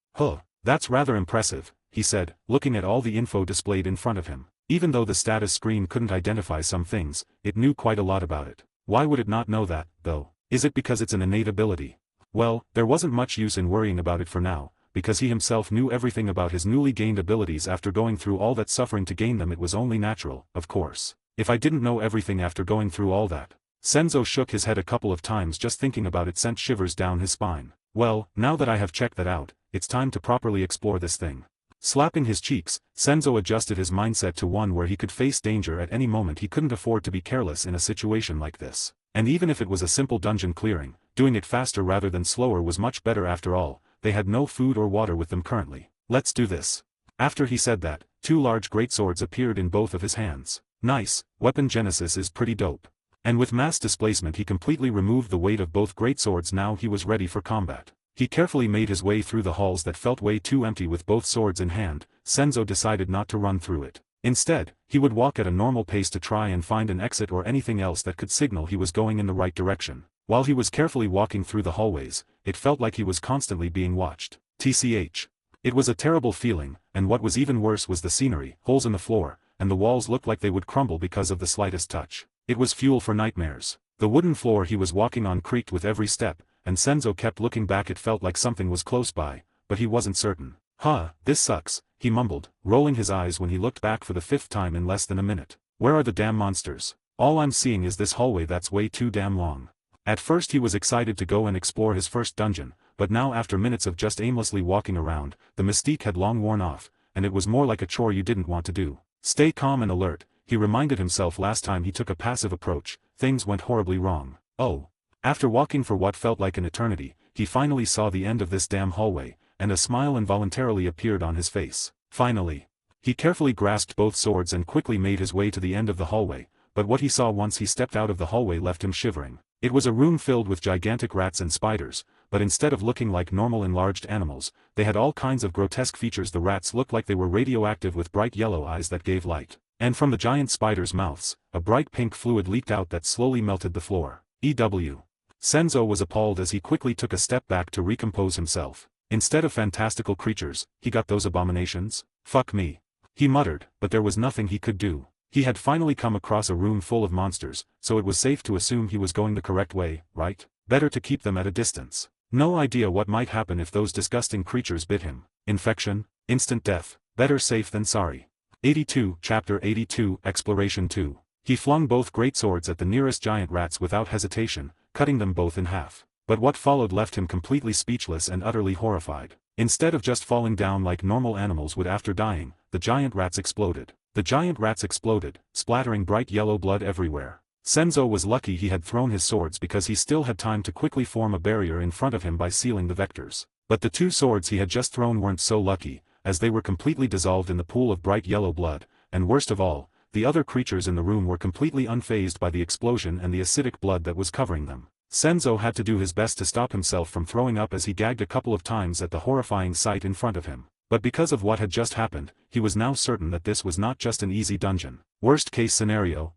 That's rather impressive, he said, looking at all the info displayed in front of him. Even though the status screen couldn't identify some things, it knew quite a lot about it. Why would it not know that, though? Is it because it's an innate ability? Well, there wasn't much use in worrying about it for now, because he himself knew everything about his newly gained abilities after going through all that suffering to gain them. It was only natural, of course. If I didn't know everything after going through all that. Senzo shook his head a couple of times. Just thinking about it sent shivers down his spine. Well, now that I have checked that out, it's time to properly explore this thing. Slapping his cheeks, Senzo adjusted his mindset to one where he could face danger at any moment. He couldn't afford to be careless in a situation like this. And even if it was a simple dungeon clearing, doing it faster rather than slower was much better. After all, they had no food or water with them currently. Let's do this. After he said that, 2 large greatswords appeared in both of his hands. Nice, weapon genesis is pretty dope. And with mass displacement he completely removed the weight of both greatswords. Now he was ready for combat. He carefully made his way through the halls that felt way too empty with both swords in hand. Senzo decided not to run through it. Instead, he would walk at a normal pace to try and find an exit or anything else that could signal he was going in the right direction. While he was carefully walking through the hallways, it felt like he was constantly being watched. TCH. It was a terrible feeling, and what was even worse was the scenery, holes in the floor, and the walls looked like they would crumble because of the slightest touch. It was fuel for nightmares. The wooden floor he was walking on creaked with every step, and Senzo kept looking back. It felt like something was close by, but he wasn't certain. This sucks, he mumbled, rolling his eyes when he looked back for the 5th time in less than a minute. Where are the damn monsters? All I'm seeing is this hallway that's way too damn long. At first he was excited to go and explore his first dungeon, but now after minutes of just aimlessly walking around, the mystique had long worn off, and it was more like a chore you didn't want to do. Stay calm and alert, he reminded himself. Last time he took a passive approach, things went horribly wrong. After walking for what felt like an eternity, he finally saw the end of this damn hallway, and a smile involuntarily appeared on his face. Finally. He carefully grasped both swords and quickly made his way to the end of the hallway, but what he saw once he stepped out of the hallway left him shivering. It was a room filled with gigantic rats and spiders, but instead of looking like normal enlarged animals, they had all kinds of grotesque features. The rats looked like they were radioactive with bright yellow eyes that gave light, and from the giant spiders' mouths, a bright pink fluid leaked out that slowly melted the floor. Senzo was appalled as he quickly took a step back to recompose himself. Instead of fantastical creatures, he got those abominations? Fuck me. He muttered, but there was nothing he could do. He had finally come across a room full of monsters, so it was safe to assume he was going the correct way, right? Better to keep them at a distance. No idea what might happen if those disgusting creatures bit him. Infection, instant death, better safe than sorry. 82, Chapter 82, Exploration 2. He flung both greatswords at the nearest giant rats without hesitation, cutting them both in half. But what followed left him completely speechless and utterly horrified. Instead of just falling down like normal animals would after dying, the giant rats exploded. The giant rats exploded, splattering bright yellow blood everywhere. Senzo was lucky he had thrown his swords because he still had time to quickly form a barrier in front of him by sealing the vectors. But the 2 swords he had just thrown weren't so lucky, as they were completely dissolved in the pool of bright yellow blood, and worst of all, the other creatures in the room were completely unfazed by the explosion and the acidic blood that was covering them. Senzo had to do his best to stop himself from throwing up as he gagged a couple of times at the horrifying sight in front of him. But because of what had just happened, he was now certain that this was not just an easy dungeon. Worst case scenario,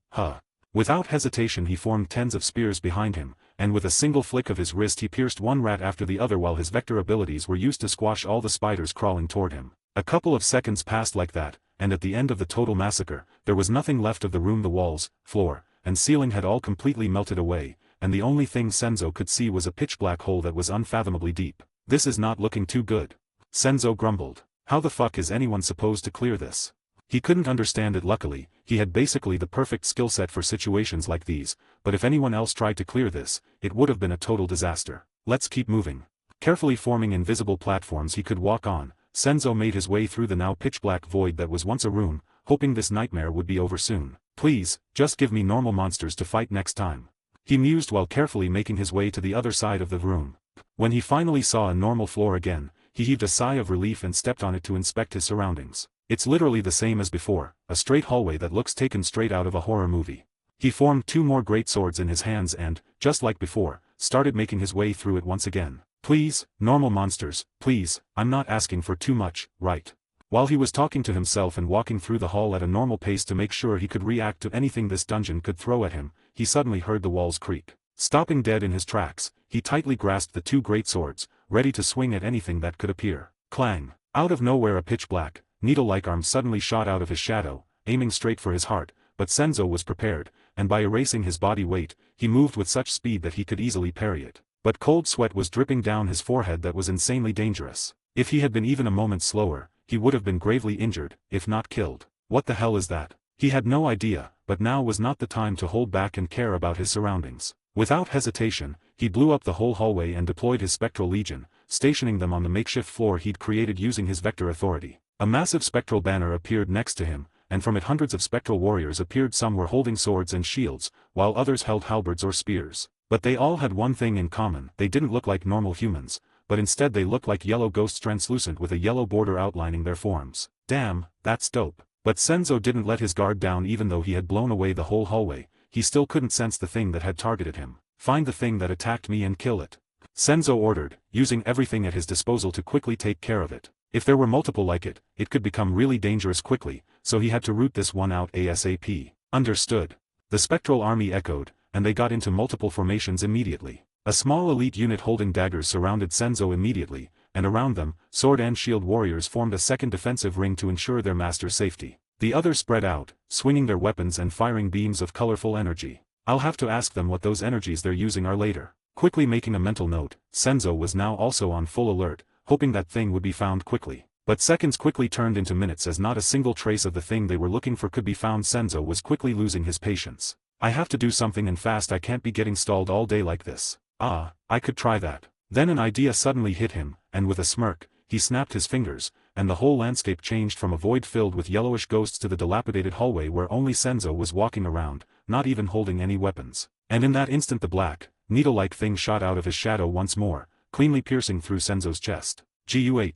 Without hesitation he formed tens of spears behind him, and with a single flick of his wrist he pierced one rat after the other while his vector abilities were used to squash all the spiders crawling toward him. A couple of seconds passed like that, and at the end of the total massacre, there was nothing left of the room. The walls, floor, and ceiling had all completely melted away, and the only thing Senzo could see was a pitch-black hole that was unfathomably deep. This is not looking too good. Senzo grumbled. How the fuck is anyone supposed to clear this? He couldn't understand it. Luckily, he had basically the perfect skill set for situations like these, but if anyone else tried to clear this, it would have been a total disaster. Let's keep moving. Carefully forming invisible platforms he could walk on, Senzo made his way through the now pitch-black void that was once a room, hoping this nightmare would be over soon. Please, just give me normal monsters to fight next time. He mused while carefully making his way to the other side of the room. When he finally saw a normal floor again, he heaved a sigh of relief and stepped on it to inspect his surroundings. It's literally the same as before, a straight hallway that looks taken straight out of a horror movie. He formed 2 more greatswords in his hands and, just like before, started making his way through it once again. Please, normal monsters, please, I'm not asking for too much, right? While he was talking to himself and walking through the hall at a normal pace to make sure he could react to anything this dungeon could throw at him, he suddenly heard the walls creak. Stopping dead in his tracks, he tightly grasped the 2 greatswords, ready to swing at anything that could appear. Clang! Out of nowhere a pitch-black, needle-like arm suddenly shot out of his shadow, aiming straight for his heart, but Senzo was prepared, and by erasing his body weight, he moved with such speed that he could easily parry it. But cold sweat was dripping down his forehead that was insanely dangerous. If he had been even a moment slower, he would have been gravely injured, if not killed. What the hell is that? He had no idea, but now was not the time to hold back and care about his surroundings. Without hesitation, he blew up the whole hallway and deployed his spectral legion, stationing them on the makeshift floor he'd created using his vector authority. A massive spectral banner appeared next to him, and from it hundreds of spectral warriors appeared. Some were holding swords and shields, while others held halberds or spears. But they all had one thing in common: they didn't look like normal humans, but instead they looked like yellow ghosts, translucent with a yellow border outlining their forms. Damn, that's dope. But Senzo didn't let his guard down even though he had blown away the whole hallway, he still couldn't sense the thing that had targeted him. Find the thing that attacked me and kill it. Senzo ordered, using everything at his disposal to quickly take care of it. If there were multiple like it could become really dangerous quickly, so he had to root this one out ASAP. Understood. The spectral army echoed, and they got into multiple formations immediately. A small elite unit holding daggers surrounded Senzo immediately, and around them, sword and shield warriors formed a second defensive ring to ensure their master's safety. The others spread out, swinging their weapons and firing beams of colorful energy. I'll have to ask them what those energies they're using are later. Quickly making a mental note, Senzo was now also on full alert, hoping that thing would be found quickly. But seconds quickly turned into minutes as not a single trace of the thing they were looking for could be found. Senzo was quickly losing his patience. I have to do something and fast. I can't be getting stalled all day like this. Ah, I could try that. Then an idea suddenly hit him, and with a smirk, he snapped his fingers, and the whole landscape changed from a void filled with yellowish ghosts to the dilapidated hallway where only Senzo was walking around, not even holding any weapons. And in that instant the black, needle-like thing shot out of his shadow once more, cleanly piercing through Senzo's chest. Guh.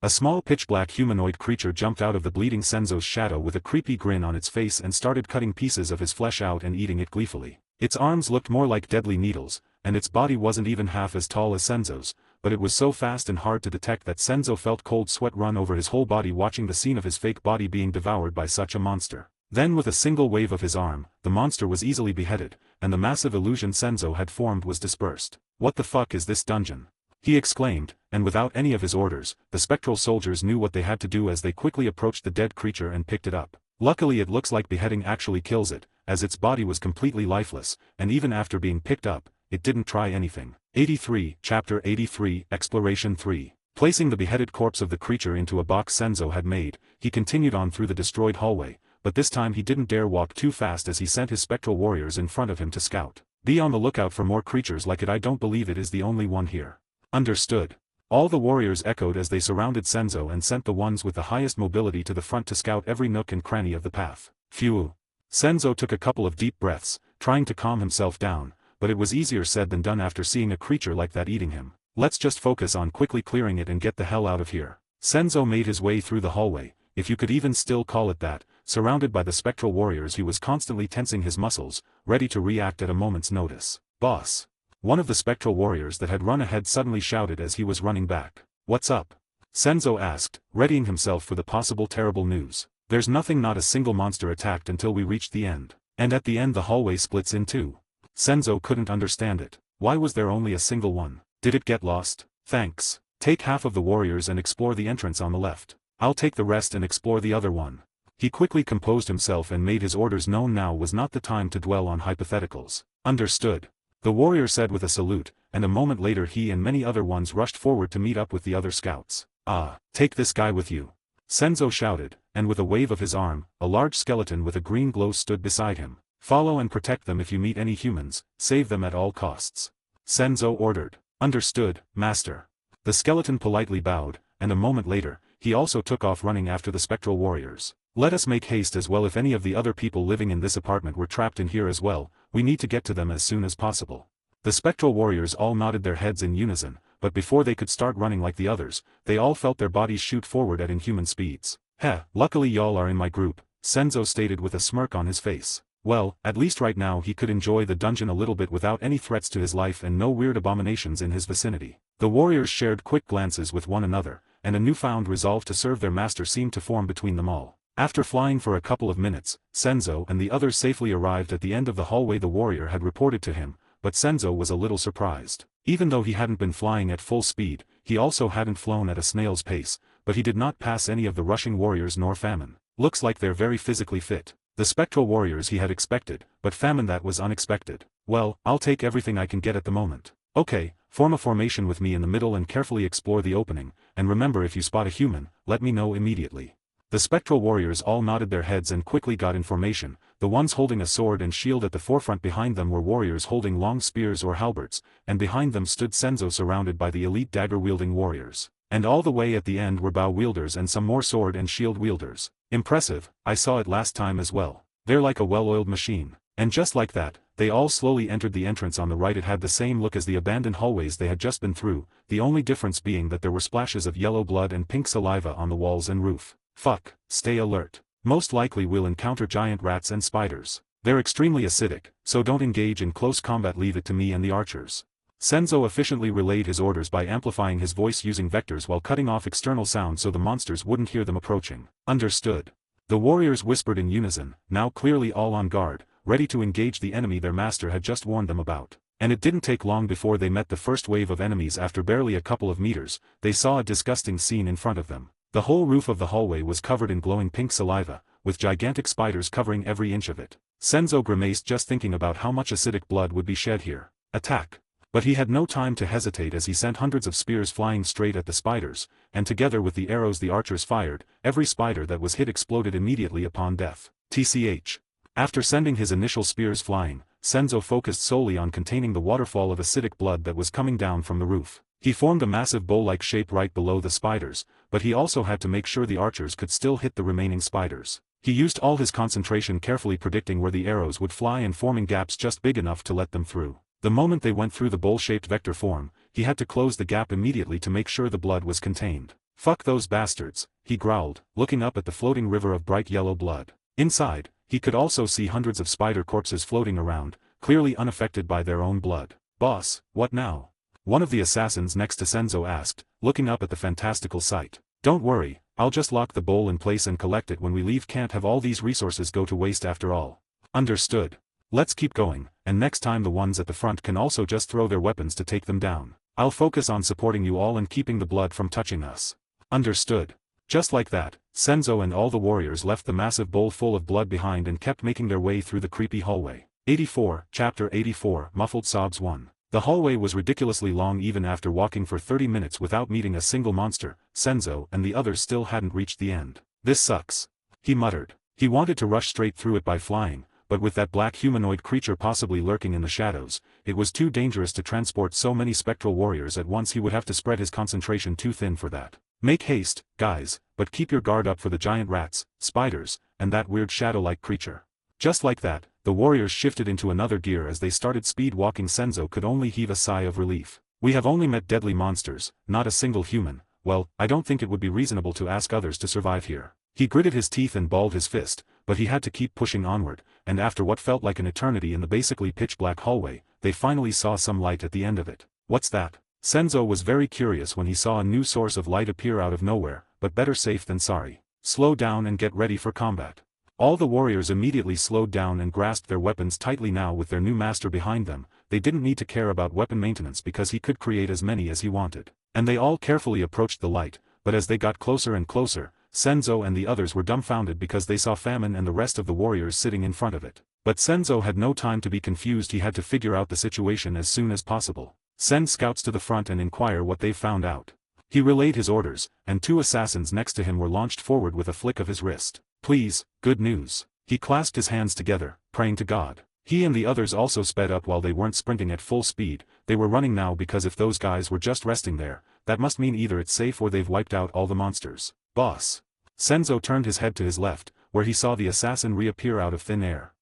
A small pitch-black humanoid creature jumped out of the bleeding Senzo's shadow with a creepy grin on its face and started cutting pieces of his flesh out and eating it gleefully. Its arms looked more like deadly needles, and its body wasn't even half as tall as Senzo's, but it was so fast and hard to detect that Senzo felt cold sweat run over his whole body watching the scene of his fake body being devoured by such a monster. Then with a single wave of his arm, the monster was easily beheaded, and the massive illusion Senzo had formed was dispersed. What the fuck is this dungeon? He exclaimed, and without any of his orders, the spectral soldiers knew what they had to do as they quickly approached the dead creature and picked it up. Luckily it looks like beheading actually kills it, as its body was completely lifeless, and even after being picked up, it didn't try anything. 83, Chapter 83, Exploration 3. Placing the beheaded corpse of the creature into a box Senzo had made, he continued on through the destroyed hallway, but this time he didn't dare walk too fast as he sent his spectral warriors in front of him to scout. Be on the lookout for more creatures like it. I don't believe it is the only one here. Understood. All the warriors echoed as they surrounded Senzo and sent the ones with the highest mobility to the front to scout every nook and cranny of the path. Phew. Senzo took a couple of deep breaths, trying to calm himself down, but it was easier said than done after seeing a creature like that eating him. Let's just focus on quickly clearing it and get the hell out of here. Senzo made his way through the hallway, if you could even still call it that. Surrounded by the spectral warriors, he was constantly tensing his muscles, ready to react at a moment's notice. Boss. One of the spectral warriors that had run ahead suddenly shouted as he was running back. What's up? Senzo asked, readying himself for the possible terrible news. There's nothing. Not a single monster attacked until we reached the end. And at the end the hallway splits in two. Senzo couldn't understand it. Why was there only a single one? Did it get lost? Thanks. Take half of the warriors and explore the entrance on the left. I'll take the rest and explore the other one. He quickly composed himself and made his orders known. Now was not the time to dwell on hypotheticals. Understood. The warrior said with a salute, and a moment later he and many other ones rushed forward to meet up with the other scouts. Ah, take this guy with you. Senzo shouted, and with a wave of his arm, a large skeleton with a green glow stood beside him. Follow and protect them. If you meet any humans, save them at all costs. Senzo ordered. Understood, master. The skeleton politely bowed, and a moment later, he also took off running after the spectral warriors. Let us make haste as well. If any of the other people living in this apartment were trapped in here as well, we need to get to them as soon as possible. The spectral warriors all nodded their heads in unison, but before they could start running like the others, they all felt their bodies shoot forward at inhuman speeds. Heh, luckily y'all are in my group, Senzo stated with a smirk on his face. Well, at least right now he could enjoy the dungeon a little bit without any threats to his life and no weird abominations in his vicinity. The warriors shared quick glances with one another, and a newfound resolve to serve their master seemed to form between them all. After flying for a couple of minutes, Senzo and the others safely arrived at the end of the hallway the warrior had reported to him, but Senzo was a little surprised. Even though he hadn't been flying at full speed, he also hadn't flown at a snail's pace, but he did not pass any of the rushing warriors nor Famine. Looks like they're very physically fit. The spectral warriors he had expected, but Famine that was unexpected. Well, I'll take everything I can get at the moment. Okay, form a formation with me in the middle and carefully explore the opening, and remember if you spot a human, let me know immediately. The spectral warriors all nodded their heads and quickly got in formation. The ones holding a sword and shield at the forefront. Behind them were warriors holding long spears or halberds, and behind them stood Senzo surrounded by the elite dagger-wielding warriors. And all the way at the end were bow wielders and some more sword and shield wielders. Impressive, I saw it last time as well. They're like a well-oiled machine. And just like that, they all slowly entered the entrance on the right. It had the same look as the abandoned hallways they had just been through, the only difference being that there were splashes of yellow blood and pink saliva on the walls and roof. Fuck, stay alert. Most likely we'll encounter giant rats and spiders. They're extremely acidic, so don't engage in close combat, leave it to me and the archers. Senzo efficiently relayed his orders by amplifying his voice using vectors while cutting off external sound so the monsters wouldn't hear them approaching. Understood. The warriors whispered in unison, now clearly all on guard, ready to engage the enemy their master had just warned them about. And it didn't take long before they met the first wave of enemies. After barely a couple of meters, they saw a disgusting scene in front of them. The whole roof of the hallway was covered in glowing pink saliva, with gigantic spiders covering every inch of it. Senzo grimaced just thinking about how much acidic blood would be shed here. Attack! But he had no time to hesitate as he sent hundreds of spears flying straight at the spiders, and together with the arrows the archers fired, every spider that was hit exploded immediately upon death. TCH. After sending his initial spears flying, Senzo focused solely on containing the waterfall of acidic blood that was coming down from the roof. He formed a massive bowl-like shape right below the spiders, but he also had to make sure the archers could still hit the remaining spiders. He used all his concentration, carefully predicting where the arrows would fly and forming gaps just big enough to let them through. The moment they went through the bowl-shaped vector form, he had to close the gap immediately to make sure the blood was contained. Fuck those bastards, he growled, looking up at the floating river of bright yellow blood. Inside, he could also see hundreds of spider corpses floating around, clearly unaffected by their own blood. Boss, what now? One of the assassins next to Senzo asked, looking up at the fantastical sight. Don't worry, I'll just lock the bowl in place and collect it when we leave. Can't have all these resources go to waste after all. Understood. Let's keep going, and next time the ones at the front can also just throw their weapons to take them down. I'll focus on supporting you all and keeping the blood from touching us. Understood. Just like that, Senzo and all the warriors left the massive bowl full of blood behind and kept making their way through the creepy hallway. 84, Chapter 84, Muffled Sobs 1. The hallway was ridiculously long. Even after walking for 30 minutes without meeting a single monster, Senzo and the others still hadn't reached the end. This sucks. He muttered. He wanted to rush straight through it by flying, but with that black humanoid creature possibly lurking in the shadows, it was too dangerous to transport so many spectral warriors at once. He would have to spread his concentration too thin for that. Make haste, guys, but keep your guard up for the giant rats, spiders, and that weird shadow-like creature. Just like that, the warriors shifted into another gear as they started speed walking. Senzo could only heave a sigh of relief. We have only met deadly monsters, not a single human. Well, I don't think it would be reasonable to ask others to survive here. He gritted his teeth and balled his fist, but he had to keep pushing onward, and after what felt like an eternity in the basically pitch-black hallway, they finally saw some light at the end of it. What's that? Senzo was very curious when he saw a new source of light appear out of nowhere, but better safe than sorry. Slow down and get ready for combat. All the warriors immediately slowed down and grasped their weapons tightly. Now with their new master behind them, they didn't need to care about weapon maintenance because he could create as many as he wanted. And they all carefully approached the light, but as they got closer and closer, Senzo and the others were dumbfounded because they saw Famine and the rest of the warriors sitting in front of it. But Senzo had no time to be confused. He had to figure out the situation as soon as possible. Send scouts to the front and inquire what they've found out. He relayed his orders, and two assassins next to him were launched forward with a flick of his wrist. Please, good news. He clasped his hands together, praying to God. He and the others also sped up. While they weren't sprinting at full speed, they were running now, because if those guys were just resting there, that must mean either it's safe or they've wiped out all the monsters. Boss. Senzo turned his head to his left, where he saw the assassin reappear out of thin air.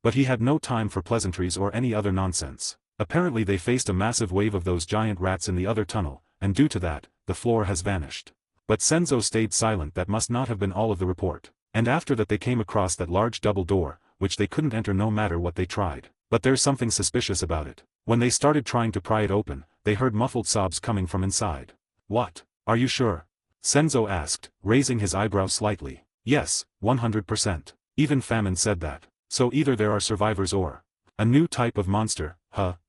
But he had no time for pleasantries or any other nonsense. Apparently they faced a massive wave of those giant rats in the other tunnel, and due to that, the floor has vanished. But Senzo stayed silent. That must not have been all of the report. And after that they came across that large double door, which they couldn't enter no matter what they tried. But there's something suspicious about it. When they started trying to pry it open, they heard muffled sobs coming from inside. What? Are you sure? Senzo asked, raising his eyebrows slightly. Yes, 100%. Even Famine said that. So either there are survivors or a new type of monster.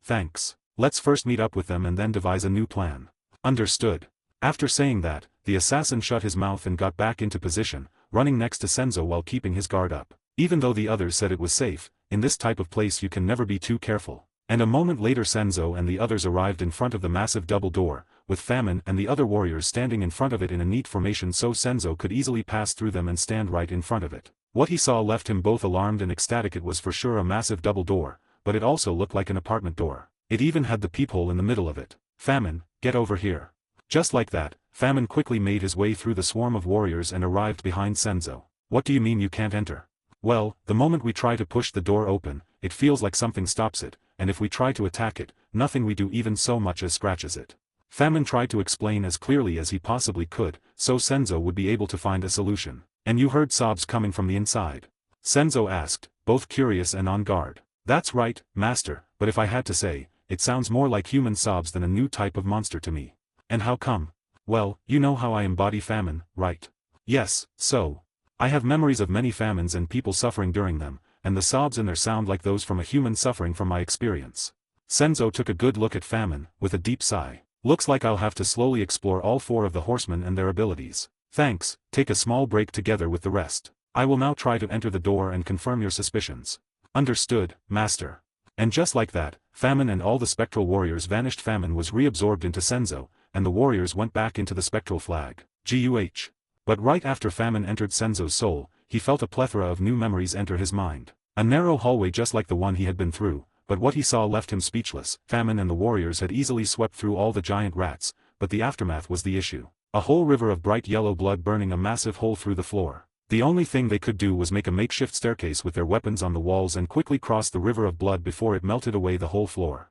Thanks. Let's first meet up with them and then devise a new plan. Understood. After saying that, the assassin shut his mouth and got back into position, running next to Senzo while keeping his guard up. Even though the others said it was safe, in this type of place you can never be too careful. And a moment later Senzo and the others arrived in front of the massive double door, with Famine and the other warriors standing in front of it in a neat formation so Senzo could easily pass through them and stand right in front of it. What he saw left him both alarmed and ecstatic. It was for sure a massive double door, but it also looked like an apartment door. It even had the peephole in the middle of it. Famine, get over here. Just like that, Famine quickly made his way through the swarm of warriors and arrived behind Senzo. What do you mean you can't enter? Well, the moment we try to push the door open, it feels like something stops it, and if we try to attack it, nothing we do even so much as scratches it. Famine tried to explain as clearly as he possibly could, so Senzo would be able to find a solution. And you heard sobs coming from the inside? Senzo asked, both curious and on guard. That's right, master, but if I had to say, it sounds more like human sobs than a new type of monster to me. And how come? Well, you know how I embody famine, right? Yes, so. I have memories of many famines and people suffering during them, and the sobs in there sound like those from a human suffering from my experience. Senzo took a good look at Famine, with a deep sigh. Looks like I'll have to slowly explore all 4 of the horsemen and their abilities. Thanks, take a small break together with the rest. I will now try to enter the door and confirm your suspicions. Understood, master. And just like that, Famine and all the spectral warriors vanished. Famine was reabsorbed into Senzo, and the warriors went back into the spectral flag. GUH. But right after Famine entered Senzo's soul, he felt a plethora of new memories enter his mind. A narrow hallway just like the one he had been through, but what he saw left him speechless. Famine and the warriors had easily swept through all the giant rats, but the aftermath was the issue. A whole river of bright yellow blood burning a massive hole through the floor. The only thing they could do was make a makeshift staircase with their weapons on the walls and quickly cross the river of blood before it melted away the whole floor.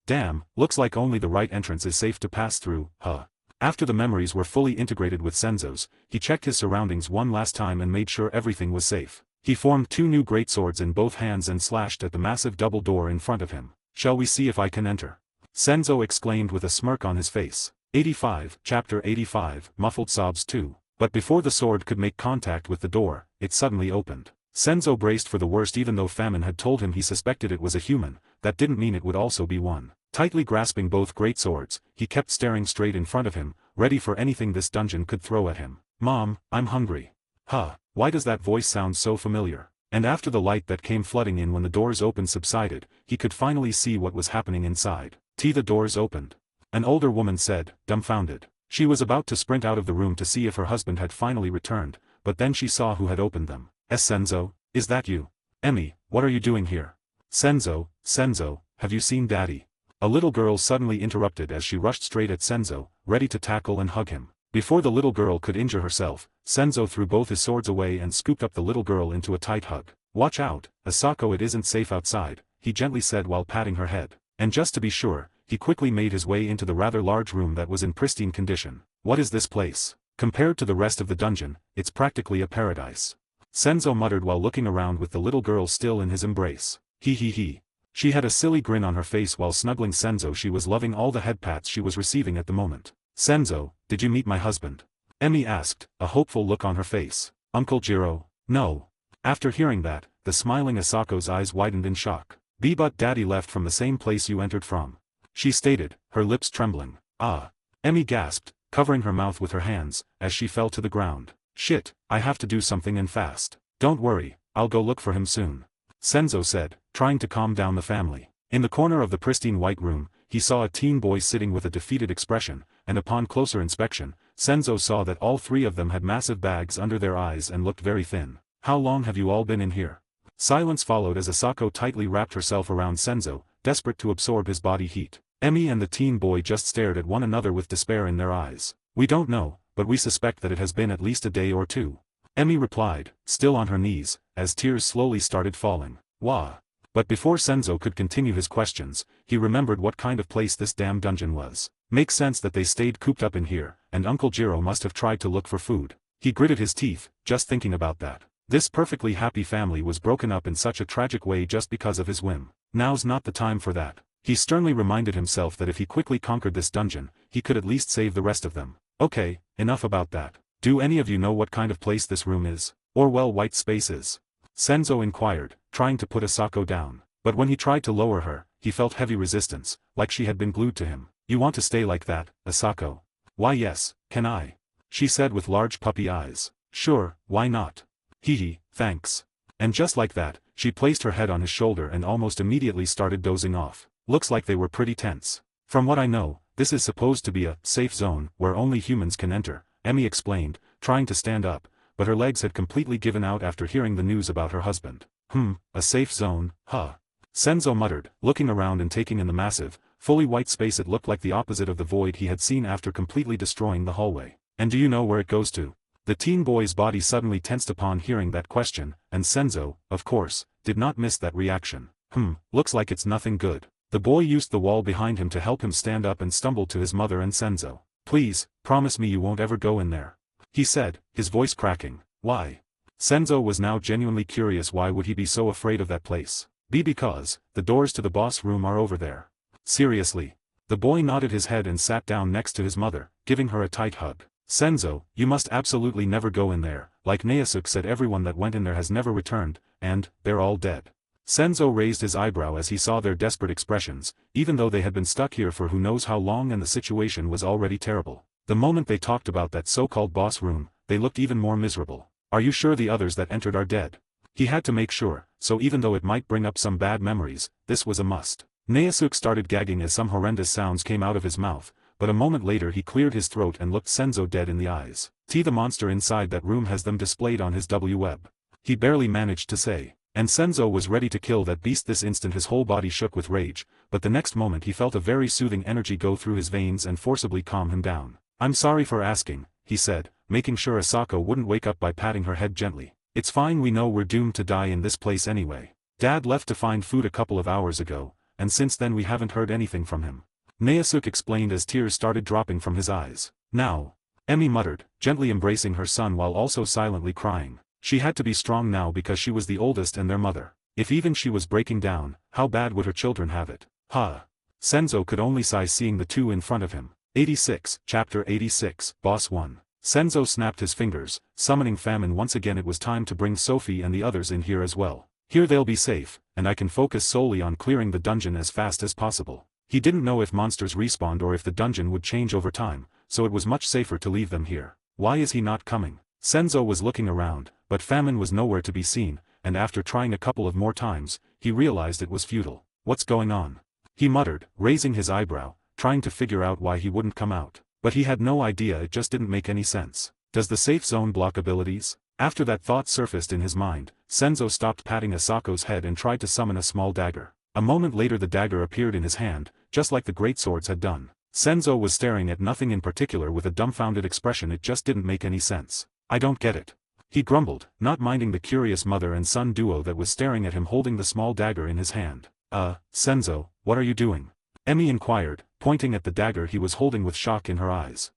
Damn, looks like only the right entrance is safe to pass through, huh? After the memories were fully integrated with Senzo's, he checked his surroundings one last time and made sure everything was safe. He formed 2 new greatswords in both hands and slashed at the massive double door in front of him. Shall we see if I can enter? Senzo exclaimed with a smirk on his face. 85, Chapter 85, Muffled Sobs 2. But before the sword could make contact with the door, it suddenly opened. Senzo braced for the worst. Even though Famine had told him he suspected it was a human, that didn't mean it would also be one. Tightly grasping both greatswords, he kept staring straight in front of him, ready for anything this dungeon could throw at him. Mom, I'm hungry. Huh, why does that voice sound so familiar? And after the light that came flooding in when the doors opened subsided, he could finally see what was happening inside. The doors opened. An older woman said, dumbfounded. She was about to sprint out of the room to see if her husband had finally returned, but then she saw who had opened them. Senzo, is that you? Emmy, what are you doing here? Senzo, have you seen Daddy? A little girl suddenly interrupted as she rushed straight at Senzo, ready to tackle and hug him. Before the little girl could injure herself, Senzo threw both his swords away and scooped up the little girl into a tight hug. Watch out, Asako, it isn't safe outside, he gently said while patting her head. And just to be sure, he quickly made his way into the rather large room that was in pristine condition. What is this place? Compared to the rest of the dungeon, it's practically a paradise. Senzo muttered while looking around with the little girl still in his embrace. He. She had a silly grin on her face while snuggling Senzo. She was loving all the head pats she was receiving at the moment. Senzo, did you meet my husband? Emmy asked, a hopeful look on her face. Uncle Jiro, no. After hearing that, the smiling Asako's eyes widened in shock. But Daddy left from the same place you entered from. She stated, her lips trembling. Ah. Emmy gasped, covering her mouth with her hands, as she fell to the ground. Shit, I have to do something and fast. Don't worry, I'll go look for him soon. Senzo said, trying to calm down the family. In the corner of the pristine white room, he saw a teen boy sitting with a defeated expression, and upon closer inspection, Senzo saw that all 3 of them had massive bags under their eyes and looked very thin. How long have you all been in here? Silence followed as Asako tightly wrapped herself around Senzo, desperate to absorb his body heat. Emmy and the teen boy just stared at one another with despair in their eyes. We don't know, but we suspect that it has been at least a day or 2. Emmy replied, still on her knees, as tears slowly started falling. Wah. But before Senzo could continue his questions, he remembered what kind of place this damn dungeon was. Makes sense that they stayed cooped up in here, and Uncle Jiro must have tried to look for food. He gritted his teeth, just thinking about that. This perfectly happy family was broken up in such a tragic way just because of his whim. Now's not the time for that. He sternly reminded himself that if he quickly conquered this dungeon, he could at least save the rest of them. Okay, enough about that. Do any of you know what kind of place this room is? Or well, white space is? Senzo inquired, trying to put Asako down. But when he tried to lower her, he felt heavy resistance, like she had been glued to him. You want to stay like that, Asako? Why yes, can I? She said with large puppy eyes. Sure, why not? Thanks. And just like that, she placed her head on his shoulder and almost immediately started dozing off. Looks like they were pretty tense. From what I know, this is supposed to be a safe zone where only humans can enter, Emmy explained, trying to stand up, but her legs had completely given out after hearing the news about her husband. A safe zone, huh? Senzo muttered, looking around and taking in the massive, fully white space. It looked like the opposite of the void he had seen after completely destroying the hallway. And do you know where it goes to? The teen boy's body suddenly tensed upon hearing that question, and Senzo, of course, did not miss that reaction. Looks like it's nothing good. The boy used the wall behind him to help him stand up and stumbled to his mother and Senzo. "Please, promise me you won't ever go in there," he said, his voice cracking. "Why?" Senzo was now genuinely curious. Why would he be so afraid of that place? Because the doors to the boss room are over there. Seriously? The boy nodded his head and sat down next to his mother, giving her a tight hug. "Senzo, you must absolutely never go in there. Like Naosuke said, everyone that went in there has never returned, and they're all dead." Senzo raised his eyebrow as he saw their desperate expressions, even though they had been stuck here for who knows how long and the situation was already terrible. The moment they talked about that so-called boss room, they looked even more miserable. "Are you sure the others that entered are dead?" He had to make sure, so even though it might bring up some bad memories, this was a must. Naosuke started gagging as some horrendous sounds came out of his mouth, but a moment later he cleared his throat and looked Senzo dead in the eyes. The monster inside that room has them displayed on his web," he barely managed to say. And Senzo was ready to kill that beast this instant. His whole body shook with rage, but the next moment he felt a very soothing energy go through his veins and forcibly calm him down. "I'm sorry for asking," he said, making sure Asako wouldn't wake up by patting her head gently. "It's fine, we know we're doomed to die in this place anyway. Dad left to find food a couple of hours ago, and since then we haven't heard anything from him," Naosuke explained as tears started dropping from his eyes. "Now," Emi muttered, gently embracing her son while also silently crying. She had to be strong now because she was the oldest and their mother. If even she was breaking down, how bad would her children have it? Senzo could only sigh seeing the two in front of him. 86, Chapter 86, Boss 1. Senzo snapped his fingers, summoning famine once again. It was time to bring Sophie and the others in here as well. Here they'll be safe, and I can focus solely on clearing the dungeon as fast as possible. He didn't know if monsters respawned or if the dungeon would change over time, so it was much safer to leave them here. Why is he not coming? Senzo was looking around, but famine was nowhere to be seen, and after trying a couple of more times, he realized it was futile. "What's going on?" he muttered, raising his eyebrow, trying to figure out why he wouldn't come out. But he had no idea, it just didn't make any sense. Does the safe zone block abilities? After that thought surfaced in his mind, Senzo stopped patting Asako's head and tried to summon a small dagger. A moment later the dagger appeared in his hand, just like the great swords had done. Senzo was staring at nothing in particular with a dumbfounded expression. It just didn't make any sense. "I don't get it," he grumbled, not minding the curious mother and son duo that was staring at him holding the small dagger in his hand. Senzo, what are you doing?" Emi inquired, pointing at the dagger he was holding with shock in her eyes.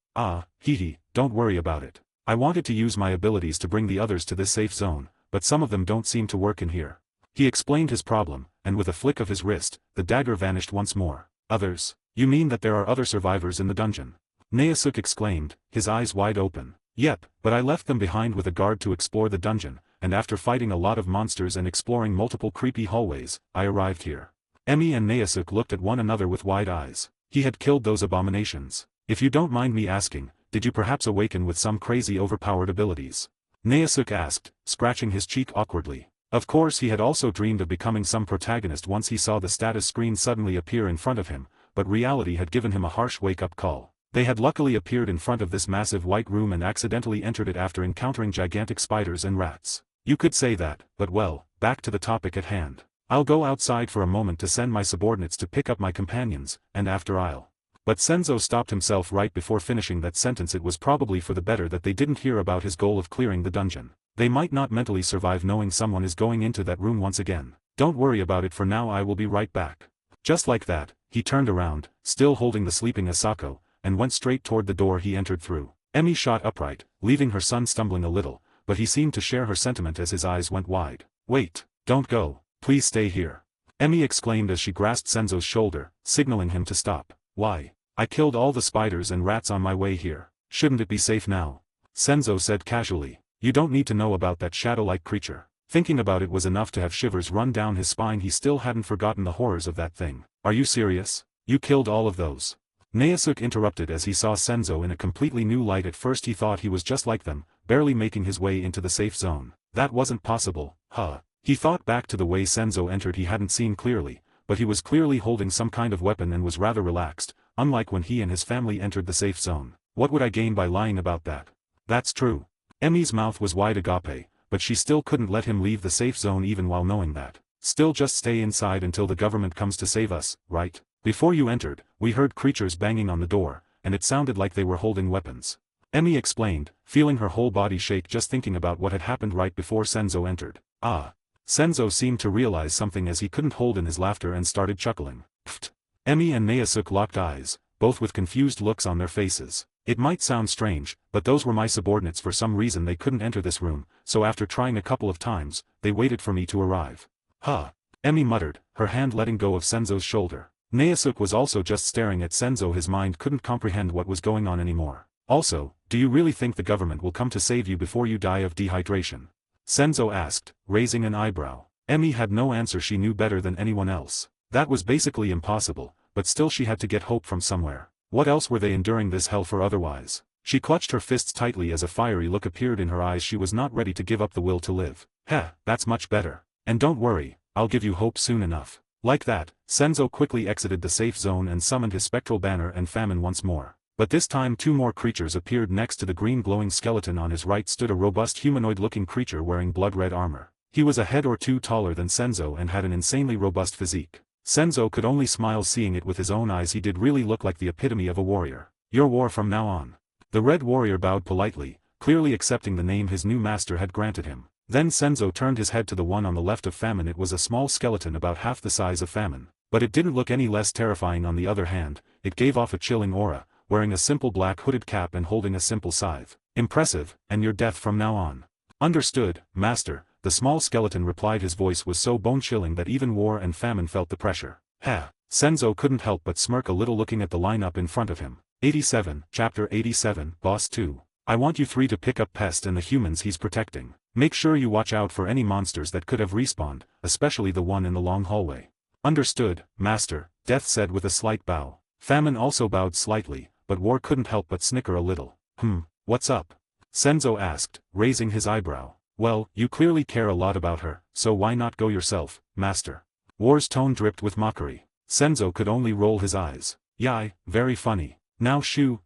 Hee, don't worry about it. I wanted to use my abilities to bring the others to this safe zone, but some of them don't seem to work in here." He explained his problem, and with a flick of his wrist, the dagger vanished once more. "Others? You mean that there are other survivors in the dungeon?" Naosuke exclaimed, his eyes wide open. "Yep, but I left them behind with a guard to explore the dungeon, and after fighting a lot of monsters and exploring multiple creepy hallways, I arrived here." Emi and Naosuke looked at one another with wide eyes. He had killed those abominations. "If you don't mind me asking, did you perhaps awaken with some crazy overpowered abilities?" Naosuke asked, scratching his cheek awkwardly. Of course he had also dreamed of becoming some protagonist once he saw the status screen suddenly appear in front of him, but reality had given him a harsh wake-up call. They had luckily appeared in front of this massive white room and accidentally entered it after encountering gigantic spiders and rats. You could say that, but well, back to the topic at hand. "I'll go outside for a moment to send my subordinates to pick up my companions, and after I'll..." But Senzo stopped himself right before finishing that sentence. It was probably for the better that they didn't hear about his goal of clearing the dungeon. They might not mentally survive knowing someone is going into that room once again. "Don't worry about it for now, I will be right back." Just like that, he turned around, still holding the sleeping Asako, and went straight toward the door he entered through. Emi shot upright, leaving her son stumbling a little, but he seemed to share her sentiment as his eyes went wide. "Wait, don't go, please stay here," Emi exclaimed as she grasped Senzo's shoulder, signaling him to stop. "Why? I killed all the spiders and rats on my way here. Shouldn't it be safe now?" Senzo said casually. "You don't need to know about that shadow-like creature." Thinking about it was enough to have shivers run down his spine. He still hadn't forgotten the horrors of that thing. "Are you serious? You killed all of those?" Naosuke interrupted as he saw Senzo in a completely new light. At first he thought he was just like them, barely making his way into the safe zone. That wasn't possible, He thought back to the way Senzo entered. He hadn't seen clearly, but he was clearly holding some kind of weapon and was rather relaxed, unlike when he and his family entered the safe zone. What would I gain by lying about that? That's true. Emi's mouth was wide agape, but she still couldn't let him leave the safe zone even while knowing that. "Still just stay inside until the government comes to save us, right? Before you entered, we heard creatures banging on the door, and it sounded like they were holding weapons," Emi explained, feeling her whole body shake just thinking about what had happened right before Senzo entered. Senzo seemed to realize something as he couldn't hold in his laughter and started chuckling. Pfft. Emmy and Naesuk locked eyes, both with confused looks on their faces. It might sound strange, but those were my subordinates. For some reason they couldn't enter this room, so after trying a couple of times, they waited for me to arrive. Huh. Emmy muttered, her hand letting go of Senzo's shoulder. Naesuk was also just staring at Senzo. His mind couldn't comprehend what was going on anymore. Also, do you really think the government will come to save you before you die of dehydration? Senzo asked, raising an eyebrow. Emmy had no answer. She knew better than anyone else. That was basically impossible, but still she had to get hope from somewhere. What else were they enduring this hell for otherwise? She clutched her fists tightly as a fiery look appeared in her eyes. She was not ready to give up the will to live. Heh, that's much better. And don't worry, I'll give you hope soon enough. Like that, Senzo quickly exited the safe zone and summoned his spectral banner and famine once more. But this time two more creatures appeared. Next to the green glowing skeleton on his right stood a robust humanoid-looking creature wearing blood-red armor. He was a head or two taller than Senzo and had an insanely robust physique. Senzo could only smile seeing it with his own eyes. He did really look like the epitome of a warrior. Your war from now on. The red warrior bowed politely, clearly accepting the name his new master had granted him. Then Senzo turned his head to the one on the left of Famine. It was a small skeleton about half the size of Famine, but it didn't look any less terrifying. On the other hand, it gave off a chilling aura, wearing a simple black hooded cap and holding a simple scythe. Impressive, and your death from now on. Understood, master, the small skeleton replied. His voice was so bone-chilling that even War and Famine felt the pressure. Ha! Senzo couldn't help but smirk a little looking at the lineup in front of him. 87, Chapter 87, Boss 2. I want you three to pick up Pest and the humans he's protecting. Make sure you watch out for any monsters that could have respawned, especially the one in the long hallway. Understood, master, Death said with a slight bow. Famine also bowed slightly, but War couldn't help but snicker a little. What's up? Senzo asked, raising his eyebrow. Well, you clearly care a lot about her, so why not go yourself, master? War's tone dripped with mockery. Senzo could only roll his eyes. Yai, very funny. Now shoo,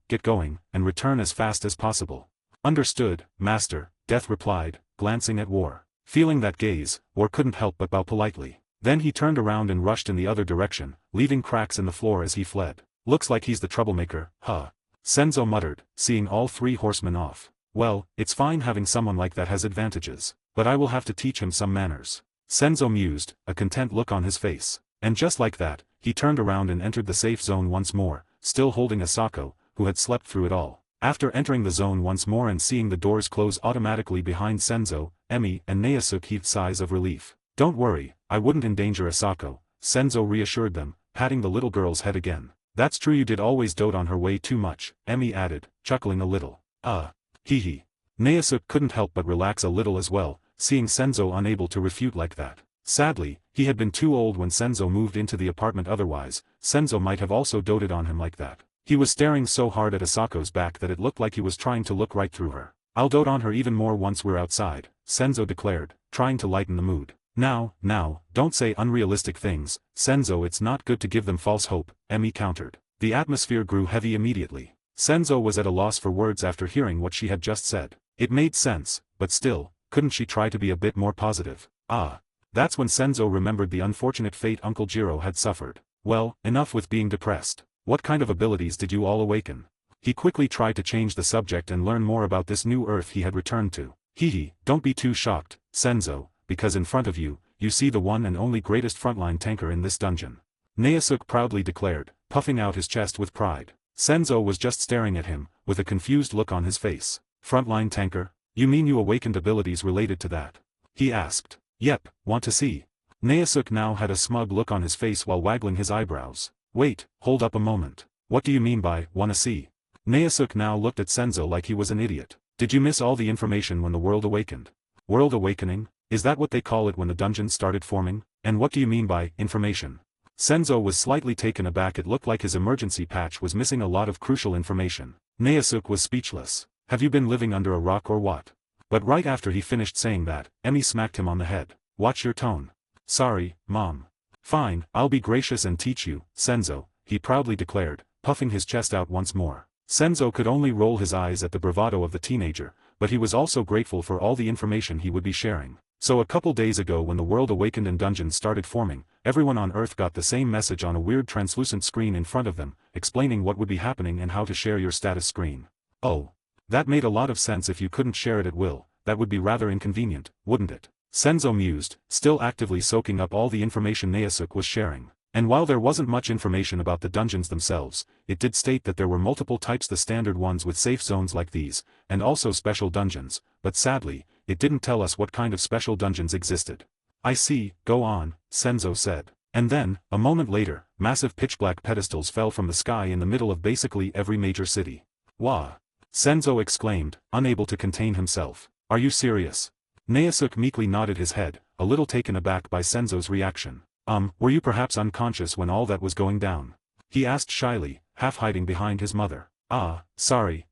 get going, and return as fast as possible. Understood, master, Death replied, glancing at War. Feeling that gaze, War couldn't help but bow politely. Then he turned around and rushed in the other direction, leaving cracks in the floor as he fled. Looks like he's the troublemaker, huh? Senzo muttered, seeing all three horsemen off. Well, it's fine having someone like that has advantages, but I will have to teach him some manners. Senzo mused, a content look on his face. And just like that, he turned around and entered the safe zone once more, still holding Asako, who had slept through it all. After entering the zone once more and seeing the doors close automatically behind Senzo, Emmy and Naesuk heaved sighs of relief. Don't worry, I wouldn't endanger Asako, Senzo reassured them, patting the little girl's head again. That's true, you did always dote on her way too much, Emmy added, chuckling a little. Hee. Naesuk couldn't help but relax a little as well, seeing Senzo unable to refute like that. Sadly, he had been too old when Senzo moved into the apartment. Otherwise, Senzo might have also doted on him like that. He was staring so hard at Asako's back that it looked like he was trying to look right through her. I'll dote on her even more once we're outside, Senzo declared, trying to lighten the mood. Now, don't say unrealistic things, Senzo. It's not good to give them false hope, Emmy countered. The atmosphere grew heavy immediately. Senzo was at a loss for words after hearing what she had just said. It made sense, but still, couldn't she try to be a bit more positive? That's when Senzo remembered the unfortunate fate Uncle Jiro had suffered. Well, enough with being depressed. What kind of abilities did you all awaken? He quickly tried to change the subject and learn more about this new Earth he had returned to. Don't be too shocked, Senzo, because in front of you, you see the one and only greatest frontline tanker in this dungeon. Naesuk proudly declared, puffing out his chest with pride. Senzo was just staring at him, with a confused look on his face. Frontline tanker? You mean you awakened abilities related to that? He asked. Yep, want to see? Naesuk now had a smug look on his face while waggling his eyebrows. Wait, hold up a moment. What do you mean by, wanna see? Naesuk now looked at Senzo like he was an idiot. Did you miss all the information when the world awakened? World awakening? Is that what they call it when the dungeon started forming? And what do you mean by, information? Senzo was slightly taken aback. It looked like his emergency patch was missing a lot of crucial information. Naesuk was speechless. Have you been living under a rock or what? But right after he finished saying that, Emmy smacked him on the head. Watch your tone. Sorry, Mom. Fine, I'll be gracious and teach you, Senzo, he proudly declared, puffing his chest out once more. Senzo could only roll his eyes at the bravado of the teenager, but he was also grateful for all the information he would be sharing. So a couple days ago when the world awakened and dungeons started forming, everyone on Earth got the same message on a weird translucent screen in front of them, explaining what would be happening and how to share your status screen. Oh. That made a lot of sense. If you couldn't share it at will, that would be rather inconvenient, wouldn't it? Senzo mused, still actively soaking up all the information Naesuk was sharing. And while there wasn't much information about the dungeons themselves, it did state that there were multiple types, the standard ones with safe zones like these, and also special dungeons, but sadly, it didn't tell us what kind of special dungeons existed. I see, go on, Senzo said. And then, a moment later, massive pitch-black pedestals fell from the sky in the middle of basically every major city. Wah! Senzo exclaimed, unable to contain himself. Are you serious? Naosuke meekly nodded his head, a little taken aback by Senzo's reaction. Were you perhaps unconscious when all that was going down? He asked shyly, half hiding behind his mother. Sorry.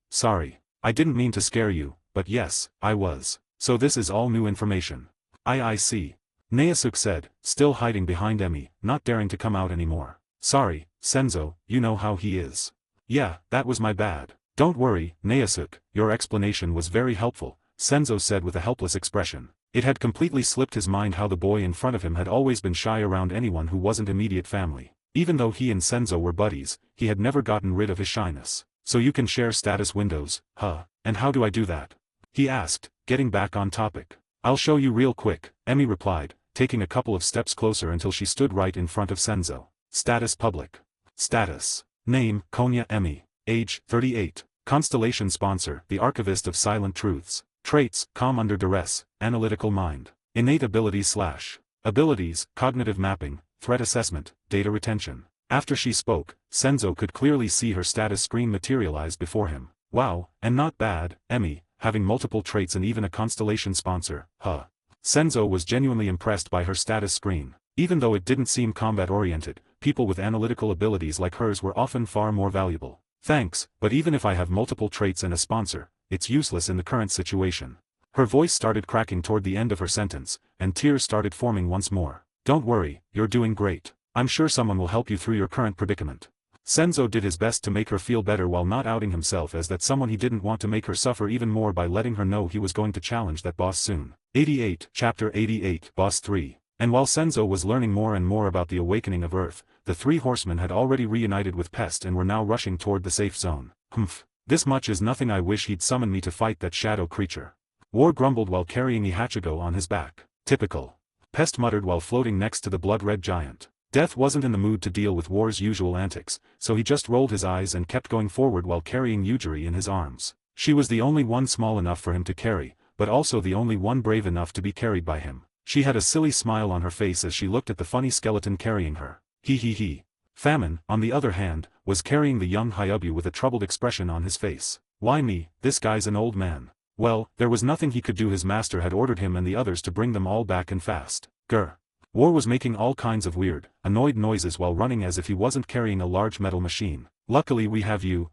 I didn't mean to scare you, but yes, I was. So this is all new information. I see. Naosuke said, still hiding behind Emi, not daring to come out anymore. Sorry, Senzo, you know how he is. Yeah, that was my bad. Don't worry, Naosuke, your explanation was very helpful, Senzo said with a helpless expression. It had completely slipped his mind how the boy in front of him had always been shy around anyone who wasn't immediate family. Even though he and Senzo were buddies, he had never gotten rid of his shyness. So you can share status windows, huh? And how do I do that? He asked, getting back on topic. I'll show you real quick, Emi replied, taking a couple of steps closer until she stood right in front of Senzo. Status public. Status. Name, Konya Emi. Age, 38. Constellation sponsor, the Archivist of Silent Truths. Traits, calm under duress, analytical mind. Innate abilities / abilities, cognitive mapping, threat assessment, data retention. After she spoke, Senzo could clearly see her status screen materialize before him. Wow, and not bad, Emi, having multiple traits and even a constellation sponsor, huh? Senzo was genuinely impressed by her status screen. Even though it didn't seem combat-oriented, people with analytical abilities like hers were often far more valuable. Thanks, but even if I have multiple traits and a sponsor, it's useless in the current situation. Her voice started cracking toward the end of her sentence, and tears started forming once more. Don't worry, you're doing great. I'm sure someone will help you through your current predicament. Senzo did his best to make her feel better while not outing himself as that someone he didn't want to make her suffer even more by letting her know he was going to challenge that boss soon. 88, Chapter 88, Boss 3. And while Senzo was learning more and more about the awakening of Earth, the three horsemen had already reunited with Pest and were now rushing toward the safe zone. Humph. This much is nothing, I wish he'd summon me to fight that shadow creature. War grumbled while carrying Ihachigo on his back. Typical. Pest muttered while floating next to the blood-red giant. Death wasn't in the mood to deal with War's usual antics, so he just rolled his eyes and kept going forward while carrying Yujiri in his arms. She was the only one small enough for him to carry, but also the only one brave enough to be carried by him. She had a silly smile on her face as she looked at the funny skeleton carrying her. He. Famine, on the other hand, was carrying the young Hyobu with a troubled expression on his face. Why me? This guy's an old man. Well, there was nothing he could do. His master had ordered him and the others to bring them all back and fast. Grr. War was making all kinds of weird, annoyed noises while running as if he wasn't carrying a large metal machine. Luckily we have you,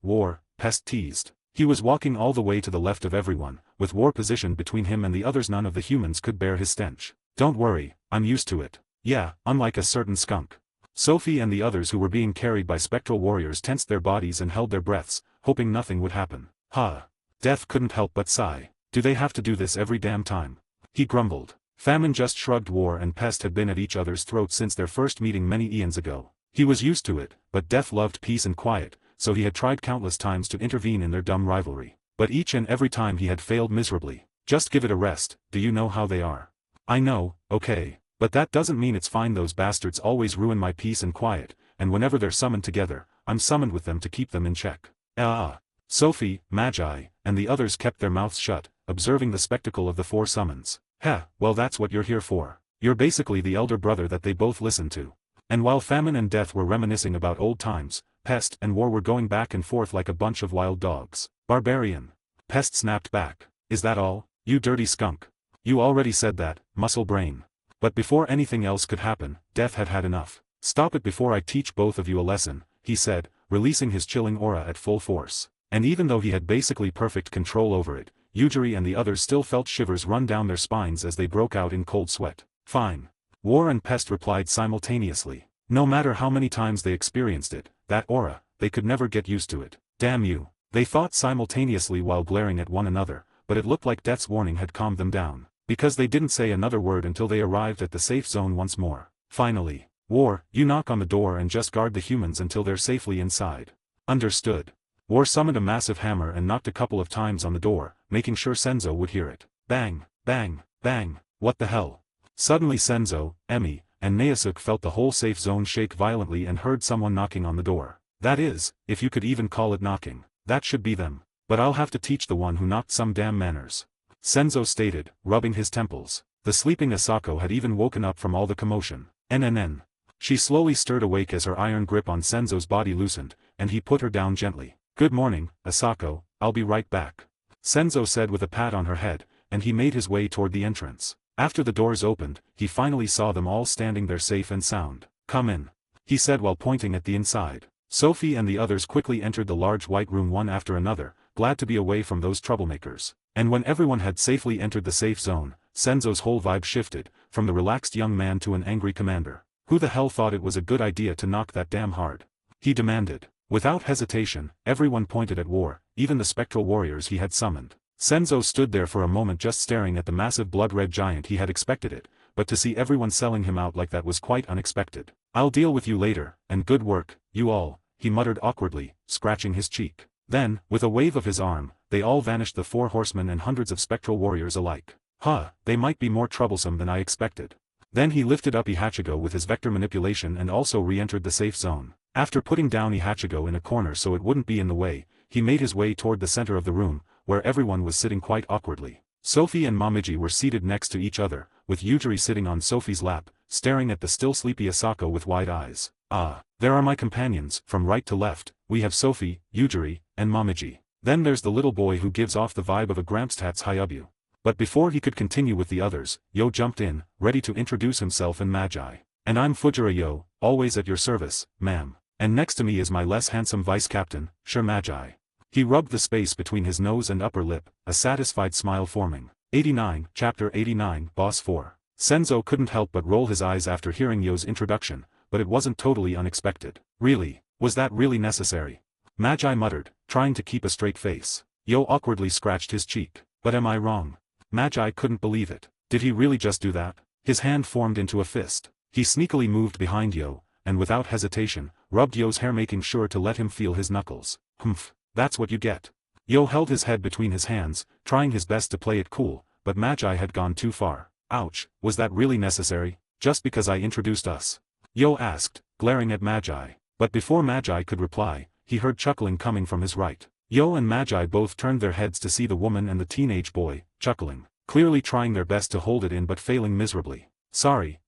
War, Pest teased. He was walking all the way to the left of everyone, with War positioned between him and the others. None of the humans could bear his stench. Don't worry, I'm used to it. Yeah, unlike a certain skunk. Sophie and the others who were being carried by spectral warriors tensed their bodies and held their breaths, hoping nothing would happen. Death couldn't help but sigh. Do they have to do this every damn time? He grumbled. Famine just shrugged. War and Pest had been at each other's throats since their first meeting many eons ago. He was used to it, but Death loved peace and quiet, so he had tried countless times to intervene in their dumb rivalry. But each and every time he had failed miserably. Just give it a rest. Do you know how they are? I know, okay. But that doesn't mean it's fine. Those bastards always ruin my peace and quiet, and whenever they're summoned together, I'm summoned with them to keep them in check. Sophie, Magi, and the others kept their mouths shut, observing the spectacle of the four summons. Well, that's what you're here for. You're basically the elder brother that they both listened to. And while Famine and Death were reminiscing about old times, Pest and War were going back and forth like a bunch of wild dogs. Barbarian. Pest snapped back. Is that all? You dirty skunk. You already said that, muscle brain. But before anything else could happen, Death had had enough. Stop it before I teach both of you a lesson, he said, releasing his chilling aura at full force. And even though he had basically perfect control over it, Yujiri and the others still felt shivers run down their spines as they broke out in cold sweat. Fine. War and Pest replied simultaneously. No matter how many times they experienced it, that aura, they could never get used to it. Damn you. They thought simultaneously while glaring at one another, but it looked like Death's warning had calmed them down. Because they didn't say another word until they arrived at the safe zone once more. Finally. War, you knock on the door and just guard the humans until they're safely inside. Understood. War summoned a massive hammer and knocked a couple of times on the door, making sure Senzo would hear it. Bang, bang, bang, what the hell? Suddenly Senzo, Emi, and Naosuke felt the whole safe zone shake violently and heard someone knocking on the door. That is, if you could even call it knocking. That should be them. But I'll have to teach the one who knocked some damn manners. Senzo stated, rubbing his temples. The sleeping Asako had even woken up from all the commotion. NNN. She slowly stirred awake as her iron grip on Senzo's body loosened, and he put her down gently. Good morning, Asako, I'll be right back. Senzo said with a pat on her head, and he made his way toward the entrance. After the doors opened, he finally saw them all standing there safe and sound. Come in, he said while pointing at the inside. Sophie and the others quickly entered the large white room one after another, glad to be away from those troublemakers. And when everyone had safely entered the safe zone, Senzo's whole vibe shifted, from the relaxed young man to an angry commander. Who the hell thought it was a good idea to knock that damn hard? He demanded. Without hesitation, everyone pointed at war, even the spectral warriors he had summoned. Senzo stood there for a moment just staring at the massive blood-red giant. He had expected it, but to see everyone selling him out like that was quite unexpected. I'll deal with you later, and good work, you all, he muttered awkwardly, scratching his cheek. Then, with a wave of his arm, they all vanished, the 4 horsemen and hundreds of spectral warriors alike. They might be more troublesome than I expected. Then he lifted up Ihachigo with his vector manipulation and also re-entered the safe zone. After putting down Ihachigo in a corner so it wouldn't be in the way, he made his way toward the center of the room, where everyone was sitting quite awkwardly. Sophie and Momiji were seated next to each other, with Yujiri sitting on Sophie's lap, staring at the still sleepy Asako with wide eyes. There are my companions. From right to left, we have Sophie, Yujiri, and Momiji. Then there's the little boy who gives off the vibe of a Gramstats Hayabu. But before he could continue with the others, Yo jumped in, ready to introduce himself and Magi. And I'm Fujira Yo, always at your service, ma'am. And next to me is my less handsome vice captain, Sure Magi. He rubbed the space between his nose and upper lip, a satisfied smile forming. 89, Chapter 89, Boss 4. Senzo couldn't help but roll his eyes after hearing Yo's introduction, but it wasn't totally unexpected. Really? Was that really necessary? Magi muttered, trying to keep a straight face. Yo awkwardly scratched his cheek. But am I wrong? Magi couldn't believe it. Did he really just do that? His hand formed into a fist. He sneakily moved behind Yo, and without hesitation, rubbed Yo's hair, making sure to let him feel his knuckles. Humph. That's what you get. Yo held his head between his hands, trying his best to play it cool, but Magi had gone too far. Ouch, was that really necessary? Just because I introduced us? Yo asked, glaring at Magi. But before Magi could reply, he heard chuckling coming from his right. Yo and Magi both turned their heads to see the woman and the teenage boy, chuckling, clearly trying their best to hold it in but failing miserably. Sorry,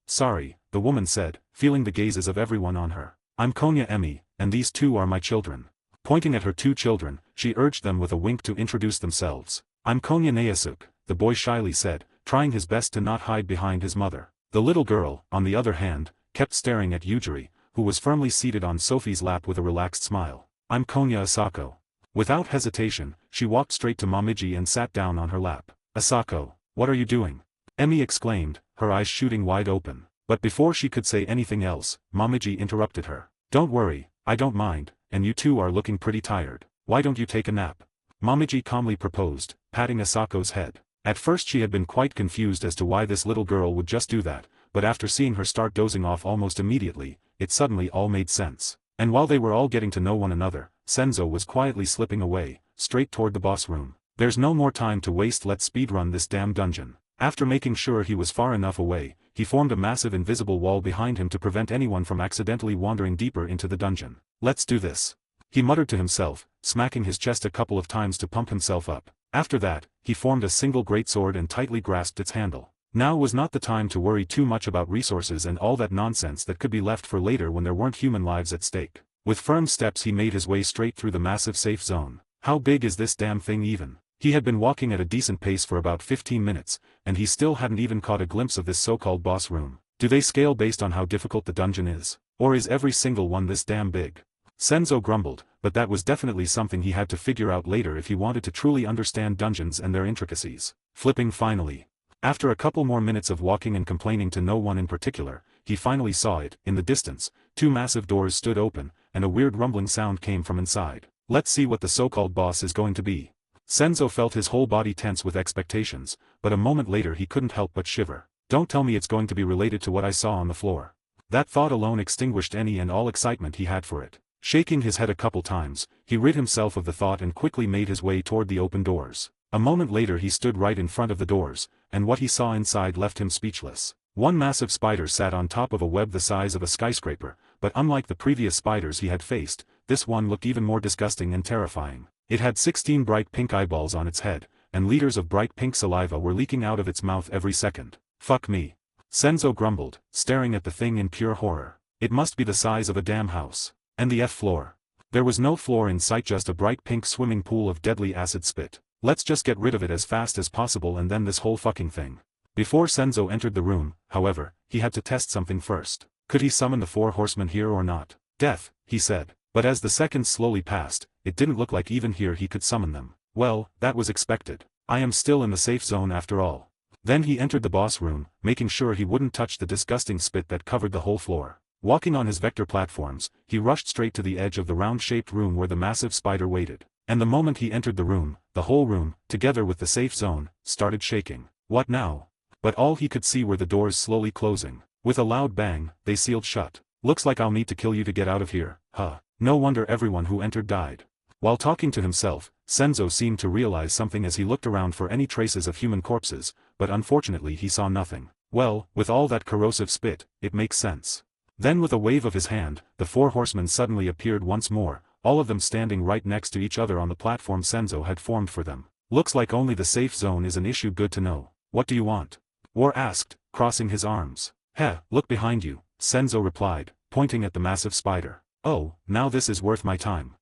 the woman said, feeling the gazes of everyone on her. I'm Konya Emi, and these 2 are my children. Pointing at her 2 children, she urged them with a wink to introduce themselves. I'm Konya Naosuke, the boy shyly said, trying his best to not hide behind his mother. The little girl, on the other hand, kept staring at Yujiri, who was firmly seated on Sophie's lap with a relaxed smile. I'm Konya Asako. Without hesitation, she walked straight to Momiji and sat down on her lap. Asako, what are you doing? Emi exclaimed, her eyes shooting wide open. But before she could say anything else, Momiji interrupted her. Don't worry, I don't mind, and you 2 are looking pretty tired. Why don't you take a nap? Momiji calmly proposed, patting Asako's head. At first she had been quite confused as to why this little girl would just do that, but after seeing her start dozing off almost immediately, it suddenly all made sense. And while they were all getting to know one another, Senzo was quietly slipping away, straight toward the boss room. There's no more time to waste, let's speedrun this damn dungeon. After making sure he was far enough away, he formed a massive invisible wall behind him to prevent anyone from accidentally wandering deeper into the dungeon. Let's do this. He muttered to himself, smacking his chest a couple of times to pump himself up. After that, he formed a single greatsword and tightly grasped its handle. Now was not the time to worry too much about resources and all that nonsense that could be left for later when there weren't human lives at stake. With firm steps he made his way straight through the massive safe zone. How big is this damn thing even? He had been walking at a decent pace for about 15 minutes, and he still hadn't even caught a glimpse of this so-called boss room. Do they scale based on how difficult the dungeon is? Or is every single one this damn big? Senzo grumbled, but that was definitely something he had to figure out later if he wanted to truly understand dungeons and their intricacies. Flipping finally. After a couple more minutes of walking and complaining to no one in particular, he finally saw it. In the distance, 2 massive doors stood open, and a weird rumbling sound came from inside. Let's see what the so-called boss is going to be. Senzo felt his whole body tense with expectations, but a moment later he couldn't help but shiver. Don't tell me it's going to be related to what I saw on the floor. That thought alone extinguished any and all excitement he had for it. Shaking his head a couple times, he rid himself of the thought and quickly made his way toward the open doors. A moment later he stood right in front of the doors, and what he saw inside left him speechless. One massive spider sat on top of a web the size of a skyscraper, but unlike the previous spiders he had faced, this one looked even more disgusting and terrifying. It had 16 bright pink eyeballs on its head, and liters of bright pink saliva were leaking out of its mouth every second. "Fuck me," Senzo grumbled, staring at the thing in pure horror. It must be the size of a damn house. And the floor. There was no floor in sight, just a bright pink swimming pool of deadly acid spit. Let's just get rid of it as fast as possible and then this whole fucking thing. Before Senzo entered the room, however, he had to test something first. Could he summon the 4 horsemen here or not? "Death," he said. But as the seconds slowly passed, it didn't look like even here he could summon them. Well, that was expected. I am still in the safe zone after all. Then he entered the boss room, making sure he wouldn't touch the disgusting spit that covered the whole floor. Walking on his vector platforms, he rushed straight to the edge of the round-shaped room where the massive spider waited. And the moment he entered the room, the whole room, together with the safe zone, started shaking. What now? But all he could see were the doors slowly closing. With a loud bang, they sealed shut. "Looks like I'll need to kill you to get out of here, huh? No wonder everyone who entered died." While talking to himself, Senzo seemed to realize something as he looked around for any traces of human corpses, but unfortunately he saw nothing. Well, with all that corrosive spit, it makes sense. Then with a wave of his hand, the 4 horsemen suddenly appeared once more, all of them standing right next to each other on the platform Senzo had formed for them. "Looks like only the safe zone is an issue. Good to know. What do you want?" War asked, crossing his arms. "Heh, look behind you," Senzo replied, pointing at the massive spider. "Oh, now this is worth my time.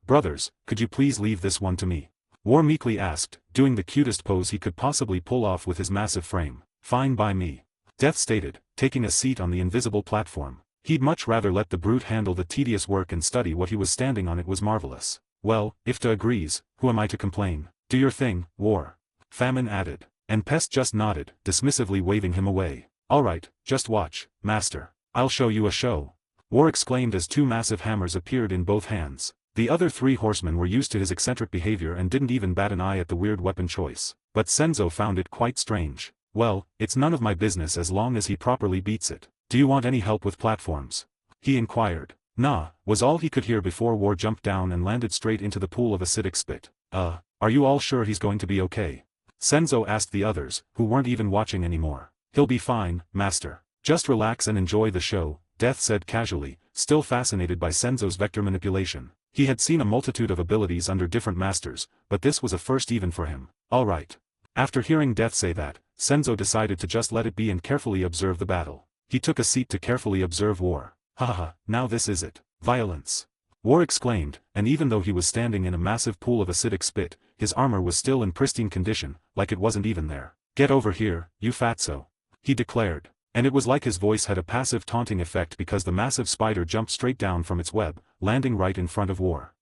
Brothers, could you please leave this one to me?" War meekly asked, doing the cutest pose he could possibly pull off with his massive frame. "Fine by me," Death stated, taking a seat on the invisible platform. He'd much rather let the brute handle the tedious work and study what he was standing on. It was marvelous. "Well, if Ta agrees, who am I to complain? Do your thing, War," Famine added. And Pest just nodded, dismissively waving him away. "Alright, just watch, Master. I'll show you a show," War exclaimed as 2 massive hammers appeared in both hands. The other 3 horsemen were used to his eccentric behavior and didn't even bat an eye at the weird weapon choice. But Senzo found it quite strange. "Well, it's none of my business as long as he properly beats it. Do you want any help with platforms?" he inquired. "Nah," was all he could hear before War jumped down and landed straight into the pool of acidic spit. Are you all sure he's going to be okay?" Senzo asked the others, who weren't even watching anymore. "He'll be fine, Master. Just relax and enjoy the show," Death said casually, still fascinated by Senzo's vector manipulation. He had seen a multitude of abilities under different masters, but this was a first even for him. "Alright." After hearing Death say that, Senzo decided to just let it be and carefully observe the battle. He took a seat to carefully observe War. "Haha, now this is it. Violence," War exclaimed, and even though he was standing in a massive pool of acidic spit, his armor was still in pristine condition, like it wasn't even there. "Get over here, you fatso," he declared. And it was like his voice had a passive taunting effect because the massive spider jumped straight down from its web, landing right in front of War.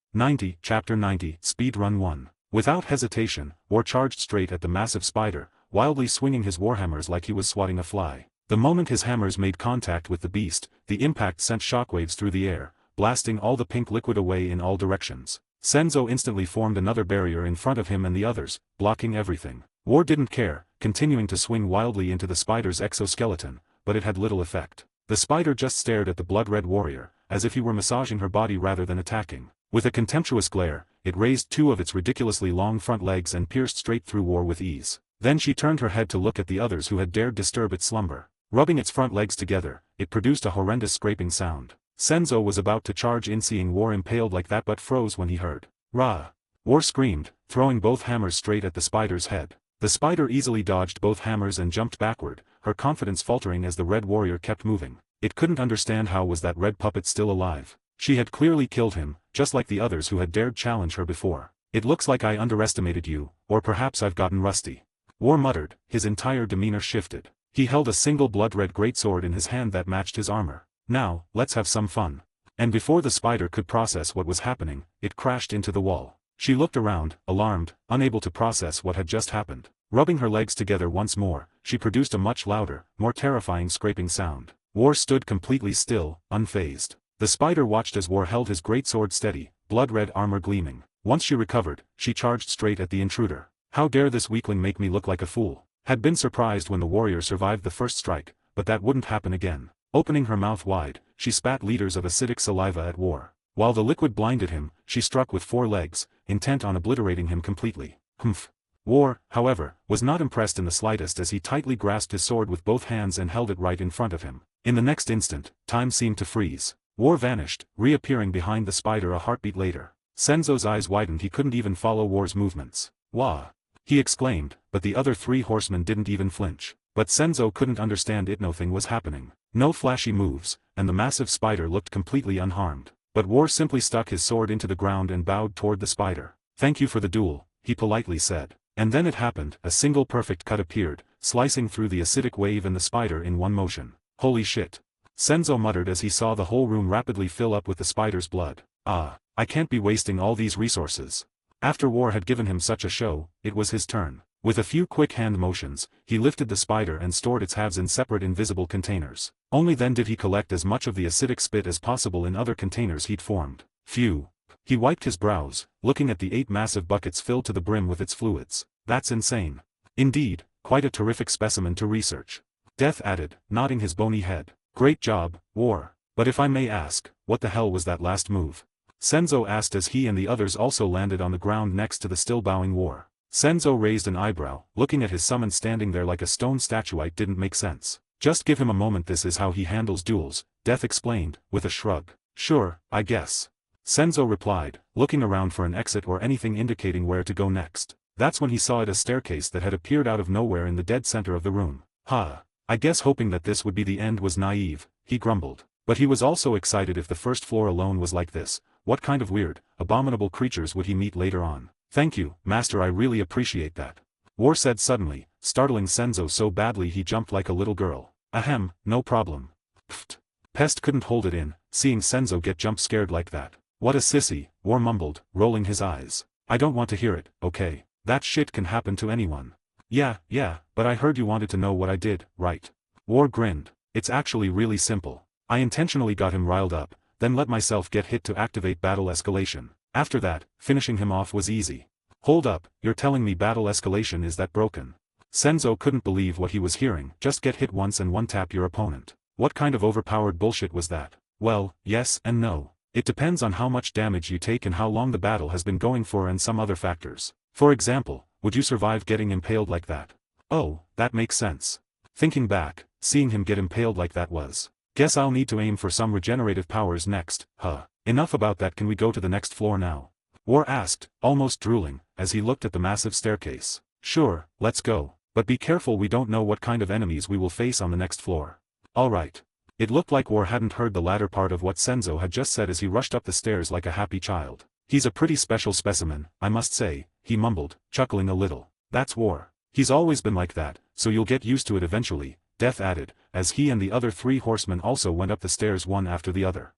Chapter 90, Speedrun 1. Without hesitation, War charged straight at the massive spider, wildly swinging his warhammers like he was swatting a fly. The moment his hammers made contact with the beast, the impact sent shockwaves through the air, blasting all the pink liquid away in all directions. Senzo instantly formed another barrier in front of him and the others, blocking everything. War didn't care, continuing to swing wildly into the spider's exoskeleton, but it had little effect. The spider just stared at the blood-red warrior, as if he were massaging her body rather than attacking. With a contemptuous glare, it raised 2 of its ridiculously long front legs and pierced straight through War with ease. Then she turned her head to look at the others who had dared disturb its slumber. Rubbing its front legs together, it produced a horrendous scraping sound. Senzo was about to charge in seeing War impaled like that but froze when he heard "Rah!" War screamed, throwing both hammers straight at the spider's head. The spider easily dodged both hammers and jumped backward, her confidence faltering as the red warrior kept moving. It couldn't understand how was that red puppet still alive. She had clearly killed him, just like the others who had dared challenge her before. "It looks like I underestimated you, or perhaps I've gotten rusty," War muttered, his entire demeanor shifted. He held a single blood-red greatsword in his hand that matched his armor. "Now, let's have some fun." And before the spider could process what was happening, it crashed into the wall. She looked around, alarmed, unable to process what had just happened. Rubbing her legs together once more, she produced a much louder, more terrifying scraping sound. War stood completely still, unfazed. The spider watched as War held his greatsword steady, blood-red armor gleaming. Once she recovered, she charged straight at the intruder. "How dare this weakling make me look like a fool?" Had been surprised when the warrior survived the first strike, but that wouldn't happen again. Opening her mouth wide, she spat liters of acidic saliva at War. While the liquid blinded him, she struck with 4 legs, intent on obliterating him completely. "Humph. War, however, was not impressed in the slightest as he tightly grasped his sword with both hands and held it right in front of him. In the next instant, time seemed to freeze. War vanished, reappearing behind the spider a heartbeat later. Senzo's eyes widened, he couldn't even follow War's movements. "Wah!" he exclaimed, but the other three horsemen didn't even flinch. But Senzo couldn't understand it, nothing was happening. No flashy moves, and the massive spider looked completely unharmed. But War simply stuck his sword into the ground and bowed toward the spider. "Thank you for the duel," he politely said. And then it happened, a single perfect cut appeared, slicing through the acidic wave and the spider in one motion. "Holy shit!" Senzo muttered as he saw the whole room rapidly fill up with the spider's blood. I can't be wasting all these resources." After War had given him such a show, it was his turn. With a few quick hand motions, he lifted the spider and stored its halves in separate invisible containers. Only then did he collect as much of the acidic spit as possible in other containers he'd formed. Phew. He wiped his brows, looking at the 8 massive buckets filled to the brim with its fluids. "That's insane." "Indeed, quite a terrific specimen to research," Death added, nodding his bony head. "Great job, War. But if I may ask, what the hell was that last move?" Senzo asked as he and the others also landed on the ground next to the still bowing War. Senzo raised an eyebrow, looking at his summon standing there like a stone statue. It didn't make sense. "Just give him a moment, this is how he handles duels," Death explained, with a shrug. "Sure, I guess," Senzo replied, looking around for an exit or anything indicating where to go next. That's when he saw a staircase that had appeared out of nowhere in the dead center of the room. I guess hoping that this would be the end was naive," he grumbled. But he was also excited. If the first floor alone was like this, what kind of weird, abominable creatures would he meet later on? "Thank you, Master, I really appreciate that," War said suddenly, startling Senzo so badly he jumped like a little girl. "Ahem, no problem." Pfft. Pest couldn't hold it in, seeing Senzo get jump scared like that. "What a sissy," War mumbled, rolling his eyes. "I don't want to hear it, okay? That shit can happen to anyone." Yeah, but I heard you wanted to know what I did, right?" War grinned. "It's actually really simple. I intentionally got him riled up, then let myself get hit to activate battle escalation. After that, finishing him off was easy." "Hold up, you're telling me battle escalation is that broken?" Senzo couldn't believe what he was hearing. "Just get hit once and one-tap your opponent. What kind of overpowered bullshit was that?" "Well, yes and no. It depends on how much damage you take and how long the battle has been going for and some other factors. For example, would you survive getting impaled like that?" "Oh, that makes sense." Thinking back, seeing him get impaled like that was. "Guess I'll need to aim for some regenerative powers next, huh? Enough about that, can we go to the next floor now?" War asked, almost drooling, as he looked at the massive staircase. "Sure, let's go. But be careful, we don't know what kind of enemies we will face on the next floor." "Alright." It looked like War hadn't heard the latter part of what Senzo had just said as he rushed up the stairs like a happy child. "He's a pretty special specimen, I must say," he mumbled, chuckling a little. "That's War. He's always been like that, so you'll get used to it eventually," Death added, as he and the other 3 horsemen also went up the stairs one after the other.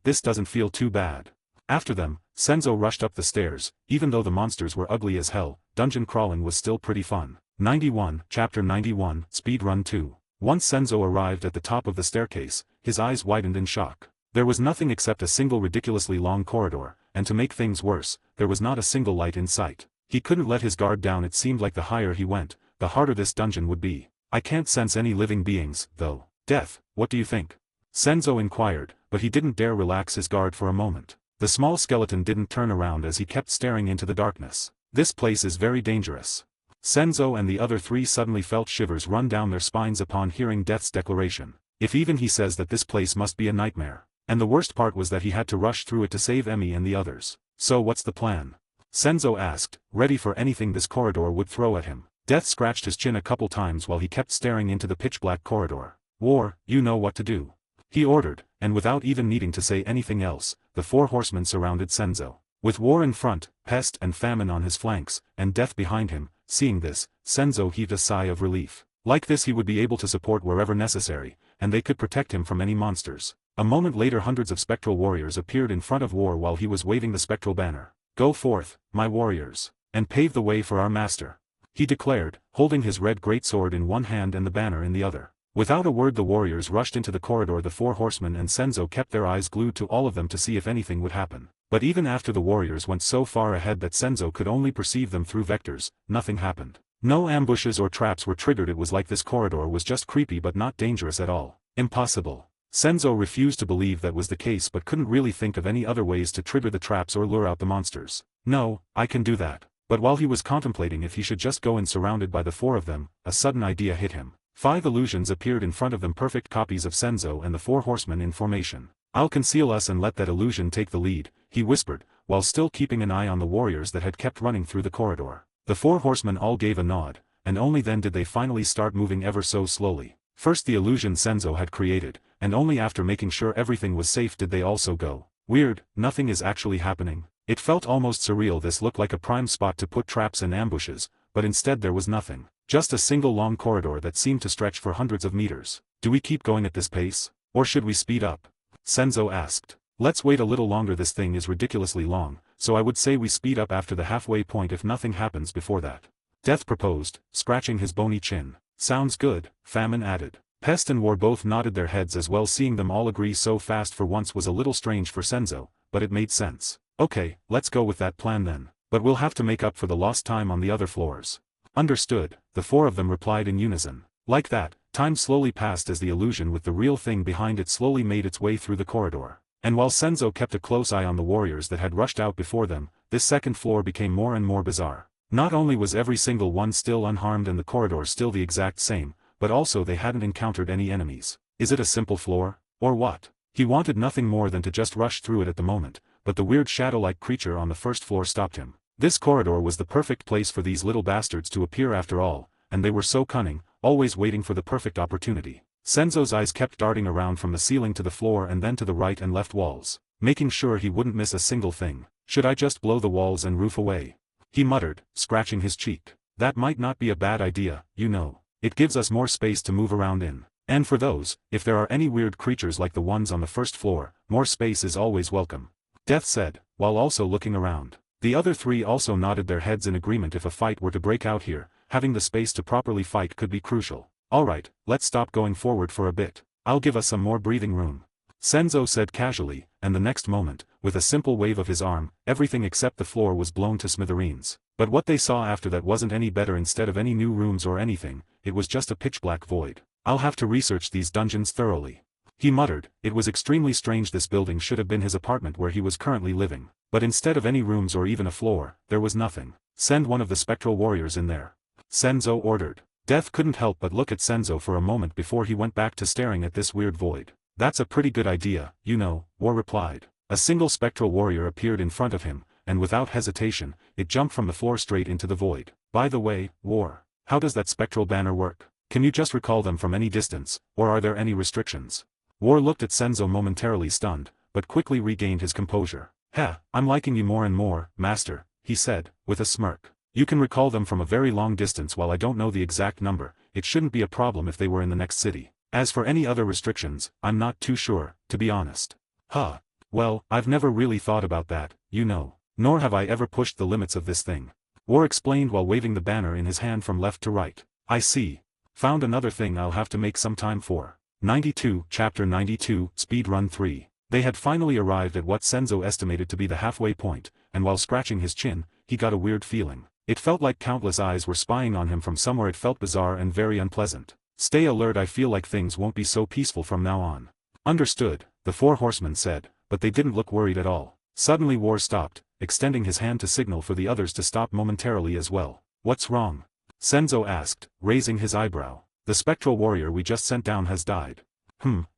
This doesn't feel too bad." After them, Senzo rushed up the stairs. Even though the monsters were ugly as hell, dungeon crawling was still pretty fun. 91, Chapter 91, Speedrun 2. Once Senzo arrived at the top of the staircase, his eyes widened in shock. There was nothing except a single ridiculously long corridor, and to make things worse, there was not a single light in sight. He couldn't let his guard down. It seemed like the higher he went, the harder this dungeon would be. "I can't sense any living beings, though. Death, what do you think?" Senzo inquired, but he didn't dare relax his guard for a moment. The small skeleton didn't turn around as he kept staring into the darkness. "This place is very dangerous." Senzo and the other 3 suddenly felt shivers run down their spines upon hearing Death's declaration. If even he says that this place must be a nightmare. And the worst part was that he had to rush through it to save Emmy and the others. "So what's the plan?" Senzo asked, ready for anything this corridor would throw at him. Death scratched his chin a couple times while he kept staring into the pitch-black corridor. "War, you know what to do," he ordered, and without even needing to say anything else, the 4 horsemen surrounded Senzo. With War in front, Pest and Famine on his flanks, and Death behind him, seeing this, Senzo heaved a sigh of relief. Like this he would be able to support wherever necessary, and they could protect him from any monsters. A moment later hundreds of spectral warriors appeared in front of War while he was waving the spectral banner. "Go forth, my warriors, and pave the way for our master," he declared, holding his red greatsword in one hand and the banner in the other. Without a word the warriors rushed into the corridor. The 4 horsemen and Senzo kept their eyes glued to all of them to see if anything would happen. But even after the warriors went so far ahead that Senzo could only perceive them through vectors, nothing happened. No ambushes or traps were triggered. It was like this corridor was just creepy but not dangerous at all. Impossible. Senzo refused to believe that was the case but couldn't really think of any other ways to trigger the traps or lure out the monsters. "No, I can do that. But while he was contemplating if he should just go in surrounded by the 4 of them, a sudden idea hit him. 5 illusions appeared in front of them, perfect copies of Senzo and the 4 horsemen in formation. "I'll conceal us and let that illusion take the lead," he whispered, while still keeping an eye on the warriors that had kept running through the corridor. The 4 horsemen all gave a nod, and only then did they finally start moving ever so slowly. First the illusion Senzo had created, and only after making sure everything was safe did they also go. Weird, nothing is actually happening. It felt almost surreal. This looked like a prime spot to put traps and ambushes, but instead there was nothing. Just a single long corridor that seemed to stretch for hundreds of meters. "Do we keep going at this pace? Or should we speed up?" Senzo asked. "Let's wait a little longer. This thing is ridiculously long, so I would say we speed up after the halfway point if nothing happens before that," Death proposed, scratching his bony chin. "Sounds good," Famine added. Pest and War both nodded their heads as well. Seeing them all agree so fast for once was a little strange for Senzo, but it made sense. "Okay, let's go with that plan then. But we'll have to make up for the lost time on the other floors." "Understood," the 4 of them replied in unison. Like that, time slowly passed as the illusion with the real thing behind it slowly made its way through the corridor. And while Senzo kept a close eye on the warriors that had rushed out before them, this second floor became more and more bizarre. Not only was every single one still unharmed and the corridor still the exact same, but also they hadn't encountered any enemies. Is it a simple floor? Or what? He wanted nothing more than to just rush through it at the moment, but the weird shadow-like creature on the first floor stopped him. This corridor was the perfect place for these little bastards to appear after all, and they were so cunning, always waiting for the perfect opportunity. Senzo's eyes kept darting around from the ceiling to the floor and then to the right and left walls, making sure he wouldn't miss a single thing. "Should I just blow the walls and roof away?" he muttered, scratching his cheek. "That might not be a bad idea, you know. It gives us more space to move around in. And for those, if there are any weird creatures like the ones on the first floor, more space is always welcome," Death said, while also looking around. The other 3 also nodded their heads in agreement. If a fight were to break out here, having the space to properly fight could be crucial. "Alright, let's stop going forward for a bit. I'll give us some more breathing room," Senzo said casually, and the next moment, with a simple wave of his arm, everything except the floor was blown to smithereens. But what they saw after that wasn't any better. Instead of any new rooms or anything, it was just a pitch-black void. "I'll have to research these dungeons thoroughly," he muttered. It was extremely strange. This building should have been his apartment where he was currently living, but instead of any rooms or even a floor, there was nothing. "Send one of the spectral warriors in there," Senzo ordered. Death couldn't help but look at Senzo for a moment before he went back to staring at this weird void. "That's a pretty good idea, you know," War replied. A single spectral warrior appeared in front of him, and without hesitation, it jumped from the floor straight into the void. "By the way, War, how does that spectral banner work? Can you just recall them from any distance, or are there any restrictions?" War looked at Senzo momentarily stunned, but quickly regained his composure. "Heh, I'm liking you more and more, Master," he said, with a smirk. "You can recall them from a very long distance. While I don't know the exact number, it shouldn't be a problem if they were in the next city. As for any other restrictions, I'm not too sure, to be honest." "Huh. Well, I've never really thought about that, you know. Nor have I ever pushed the limits of this thing," War explained while waving the banner in his hand from left to right. "I see. Found another thing I'll have to make some time for." 92 Chapter 92 Speedrun 3. They had finally arrived at what Senzo estimated to be the halfway point, and while scratching his chin, he got a weird feeling. It felt like countless eyes were spying on him from somewhere. It felt bizarre and very unpleasant. "Stay alert. I feel like things won't be so peaceful from now on." "Understood," the 4 horsemen said, but they didn't look worried at all. Suddenly War stopped, extending his hand to signal for the others to stop momentarily as well. "What's wrong?" Senzo asked, raising his eyebrow. "The spectral warrior we just sent down has died."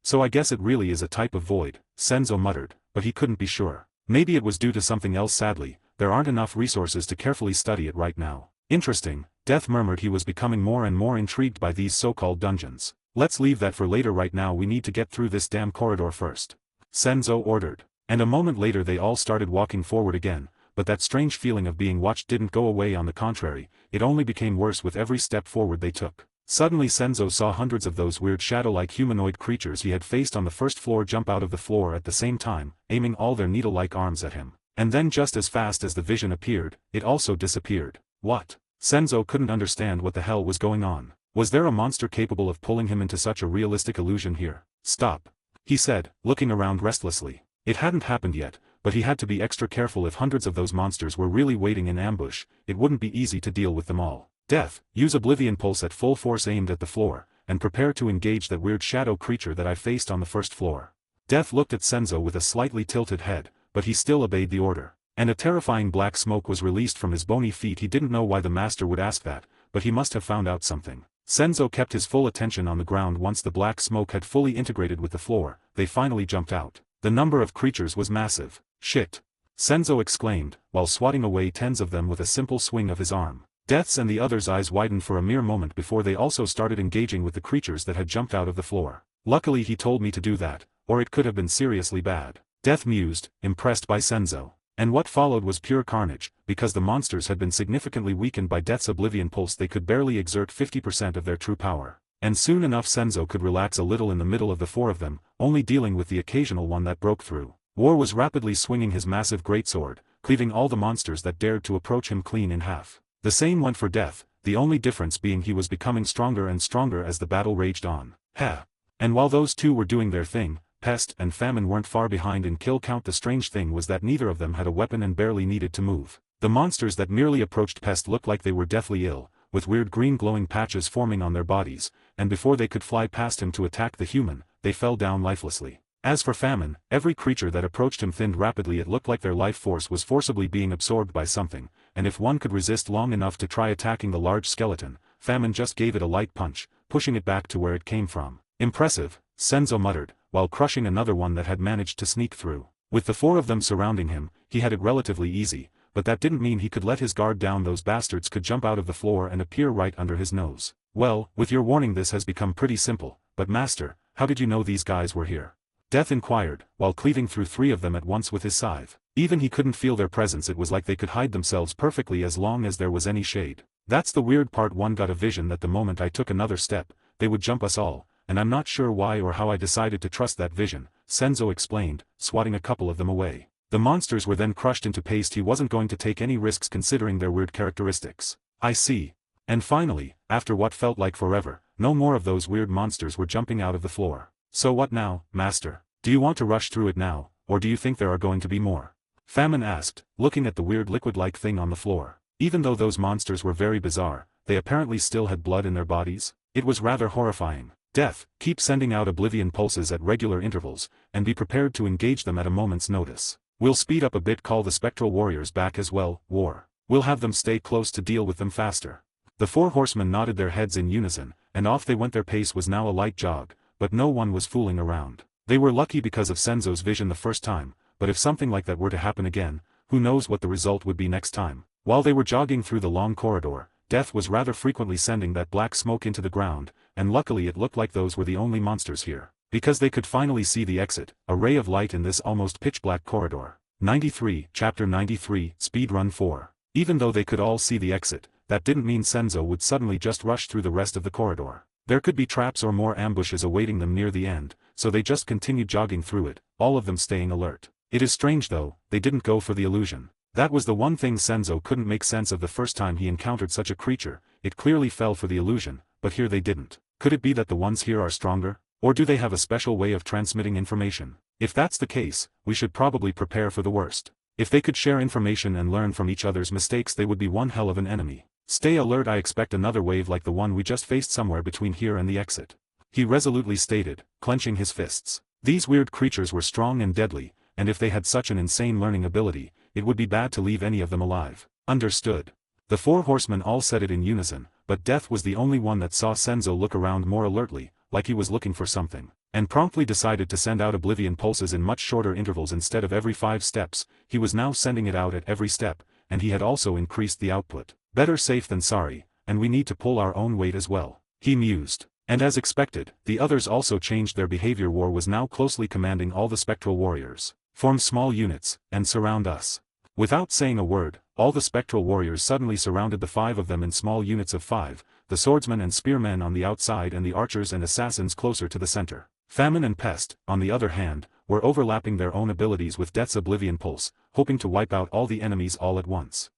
So I guess it really is a type of void," Senzo muttered, but he couldn't be sure. "Maybe it was due to something else. Sadly, there aren't enough resources to carefully study it right now." "Interesting," Death murmured. He was becoming more and more intrigued by these so-called dungeons. "Let's leave that for later. Right now we need to get through this damn corridor first," Senzo ordered. And a moment later they all started walking forward again, but that strange feeling of being watched didn't go away. On the contrary, it only became worse with every step forward they took. Suddenly Senzo saw hundreds of those weird shadow-like humanoid creatures he had faced on the first floor jump out of the floor at the same time, aiming all their needle-like arms at him. And then just as fast as the vision appeared, it also disappeared. What? Senzo couldn't understand what the hell was going on. Was there a monster capable of pulling him into such a realistic illusion here? "Stop," he said, looking around restlessly. It hadn't happened yet, but he had to be extra careful. If hundreds of those monsters were really waiting in ambush, it wouldn't be easy to deal with them all. "Death, use Oblivion Pulse at full force aimed at the floor, and prepare to engage that weird shadow creature that I faced on the first floor." Death looked at Senzo with a slightly tilted head, but he still obeyed the order. And a terrifying black smoke was released from his bony feet. He didn't know why the master would ask that, but he must have found out something. Senzo kept his full attention on the ground. Once the black smoke had fully integrated with the floor, they finally jumped out. The number of creatures was massive. Shit! Senzo exclaimed, while swatting away 10s of them with a simple swing of his arm. Death's and the others' eyes widened for a mere moment before they also started engaging with the creatures that had jumped out of the floor. Luckily he told me to do that, or it could have been seriously bad. Death mused, impressed by Senzo. And what followed was pure carnage, because the monsters had been significantly weakened by Death's oblivion pulse. They could barely exert 50% of their true power. And soon enough Senzo could relax a little in the middle of the 4 of them, only dealing with the occasional one that broke through. War was rapidly swinging his massive greatsword, cleaving all the monsters that dared to approach him clean in half. The same went for Death, the only difference being he was becoming stronger and stronger as the battle raged on. And while those two were doing their thing, Pest and Famine weren't far behind in kill count. The strange thing was that neither of them had a weapon and barely needed to move. The monsters that merely approached Pest looked like they were deathly ill, with weird green glowing patches forming on their bodies, and before they could fly past him to attack the human, they fell down lifelessly. As for Famine, every creature that approached him thinned rapidly. It looked like their life force was forcibly being absorbed by something, and if one could resist long enough to try attacking the large skeleton, Famine just gave it a light punch, pushing it back to where it came from. Impressive, Senzo muttered, while crushing another one that had managed to sneak through. With the 4 of them surrounding him, he had it relatively easy, but that didn't mean he could let his guard down. Those bastards could jump out of the floor and appear right under his nose. Well, with your warning this has become pretty simple, but master, how did you know these guys were here? Death inquired, while cleaving through 3 of them at once with his scythe. Even he couldn't feel their presence. It was like they could hide themselves perfectly as long as there was any shade. That's the weird part. One got a vision that the moment I took another step, they would jump us all, and I'm not sure why or how I decided to trust that vision, Senzo explained, swatting a couple of them away. The monsters were then crushed into paste. He wasn't going to take any risks considering their weird characteristics. I see. And finally, after what felt like forever, no more of those weird monsters were jumping out of the floor. So what now, master? Do you want to rush through it now, or do you think there are going to be more? Famine asked, looking at the weird liquid-like thing on the floor. Even though those monsters were very bizarre, they apparently still had blood in their bodies. It was rather horrifying. Death, keep sending out oblivion pulses at regular intervals, and be prepared to engage them at a moment's notice. We'll speed up a bit. Call the spectral warriors back as well, War. We'll have them stay close to deal with them faster. The 4 horsemen nodded their heads in unison, and off they went. Their pace was now a light jog, but no one was fooling around. They were lucky because of Senzo's vision the first time, but if something like that were to happen again, who knows what the result would be next time. While they were jogging through the long corridor, Death was rather frequently sending that black smoke into the ground, and luckily it looked like those were the only monsters here, because they could finally see the exit, a ray of light in this almost pitch-black corridor. 93, Chapter 93, Speedrun 4. Even though they could all see the exit, that didn't mean Senzo would suddenly just rush through the rest of the corridor. There could be traps or more ambushes awaiting them near the end, so they just continued jogging through it, all of them staying alert. It is strange though, they didn't go for the illusion. That was the one thing Senzo couldn't make sense of the first time he encountered such a creature. It clearly fell for the illusion, but here they didn't. Could it be that the ones here are stronger? Or do they have a special way of transmitting information? If that's the case, we should probably prepare for the worst. If they could share information and learn from each other's mistakes, they would be one hell of an enemy. Stay alert. I expect another wave like the one we just faced somewhere between here and the exit. He resolutely stated, clenching his fists. These weird creatures were strong and deadly, and if they had such an insane learning ability, it would be bad to leave any of them alive. Understood. The 4 horsemen all said it in unison, but Death was the only one that saw Senzo look around more alertly, like he was looking for something, and promptly decided to send out oblivion pulses in much shorter intervals. Instead of every 5 steps, he was now sending it out at every step, and he had also increased the output. Better safe than sorry, and we need to pull our own weight as well, he mused. And as expected, the others also changed their behavior. War was now closely commanding all the spectral warriors. Form small units, and surround us. Without saying a word, all the spectral warriors suddenly surrounded the 5 of them in small units of 5, the swordsmen and spearmen on the outside and the archers and assassins closer to the center. Famine and Pest, on the other hand, were overlapping their own abilities with Death's oblivion pulse, hoping to wipe out all the enemies all at once.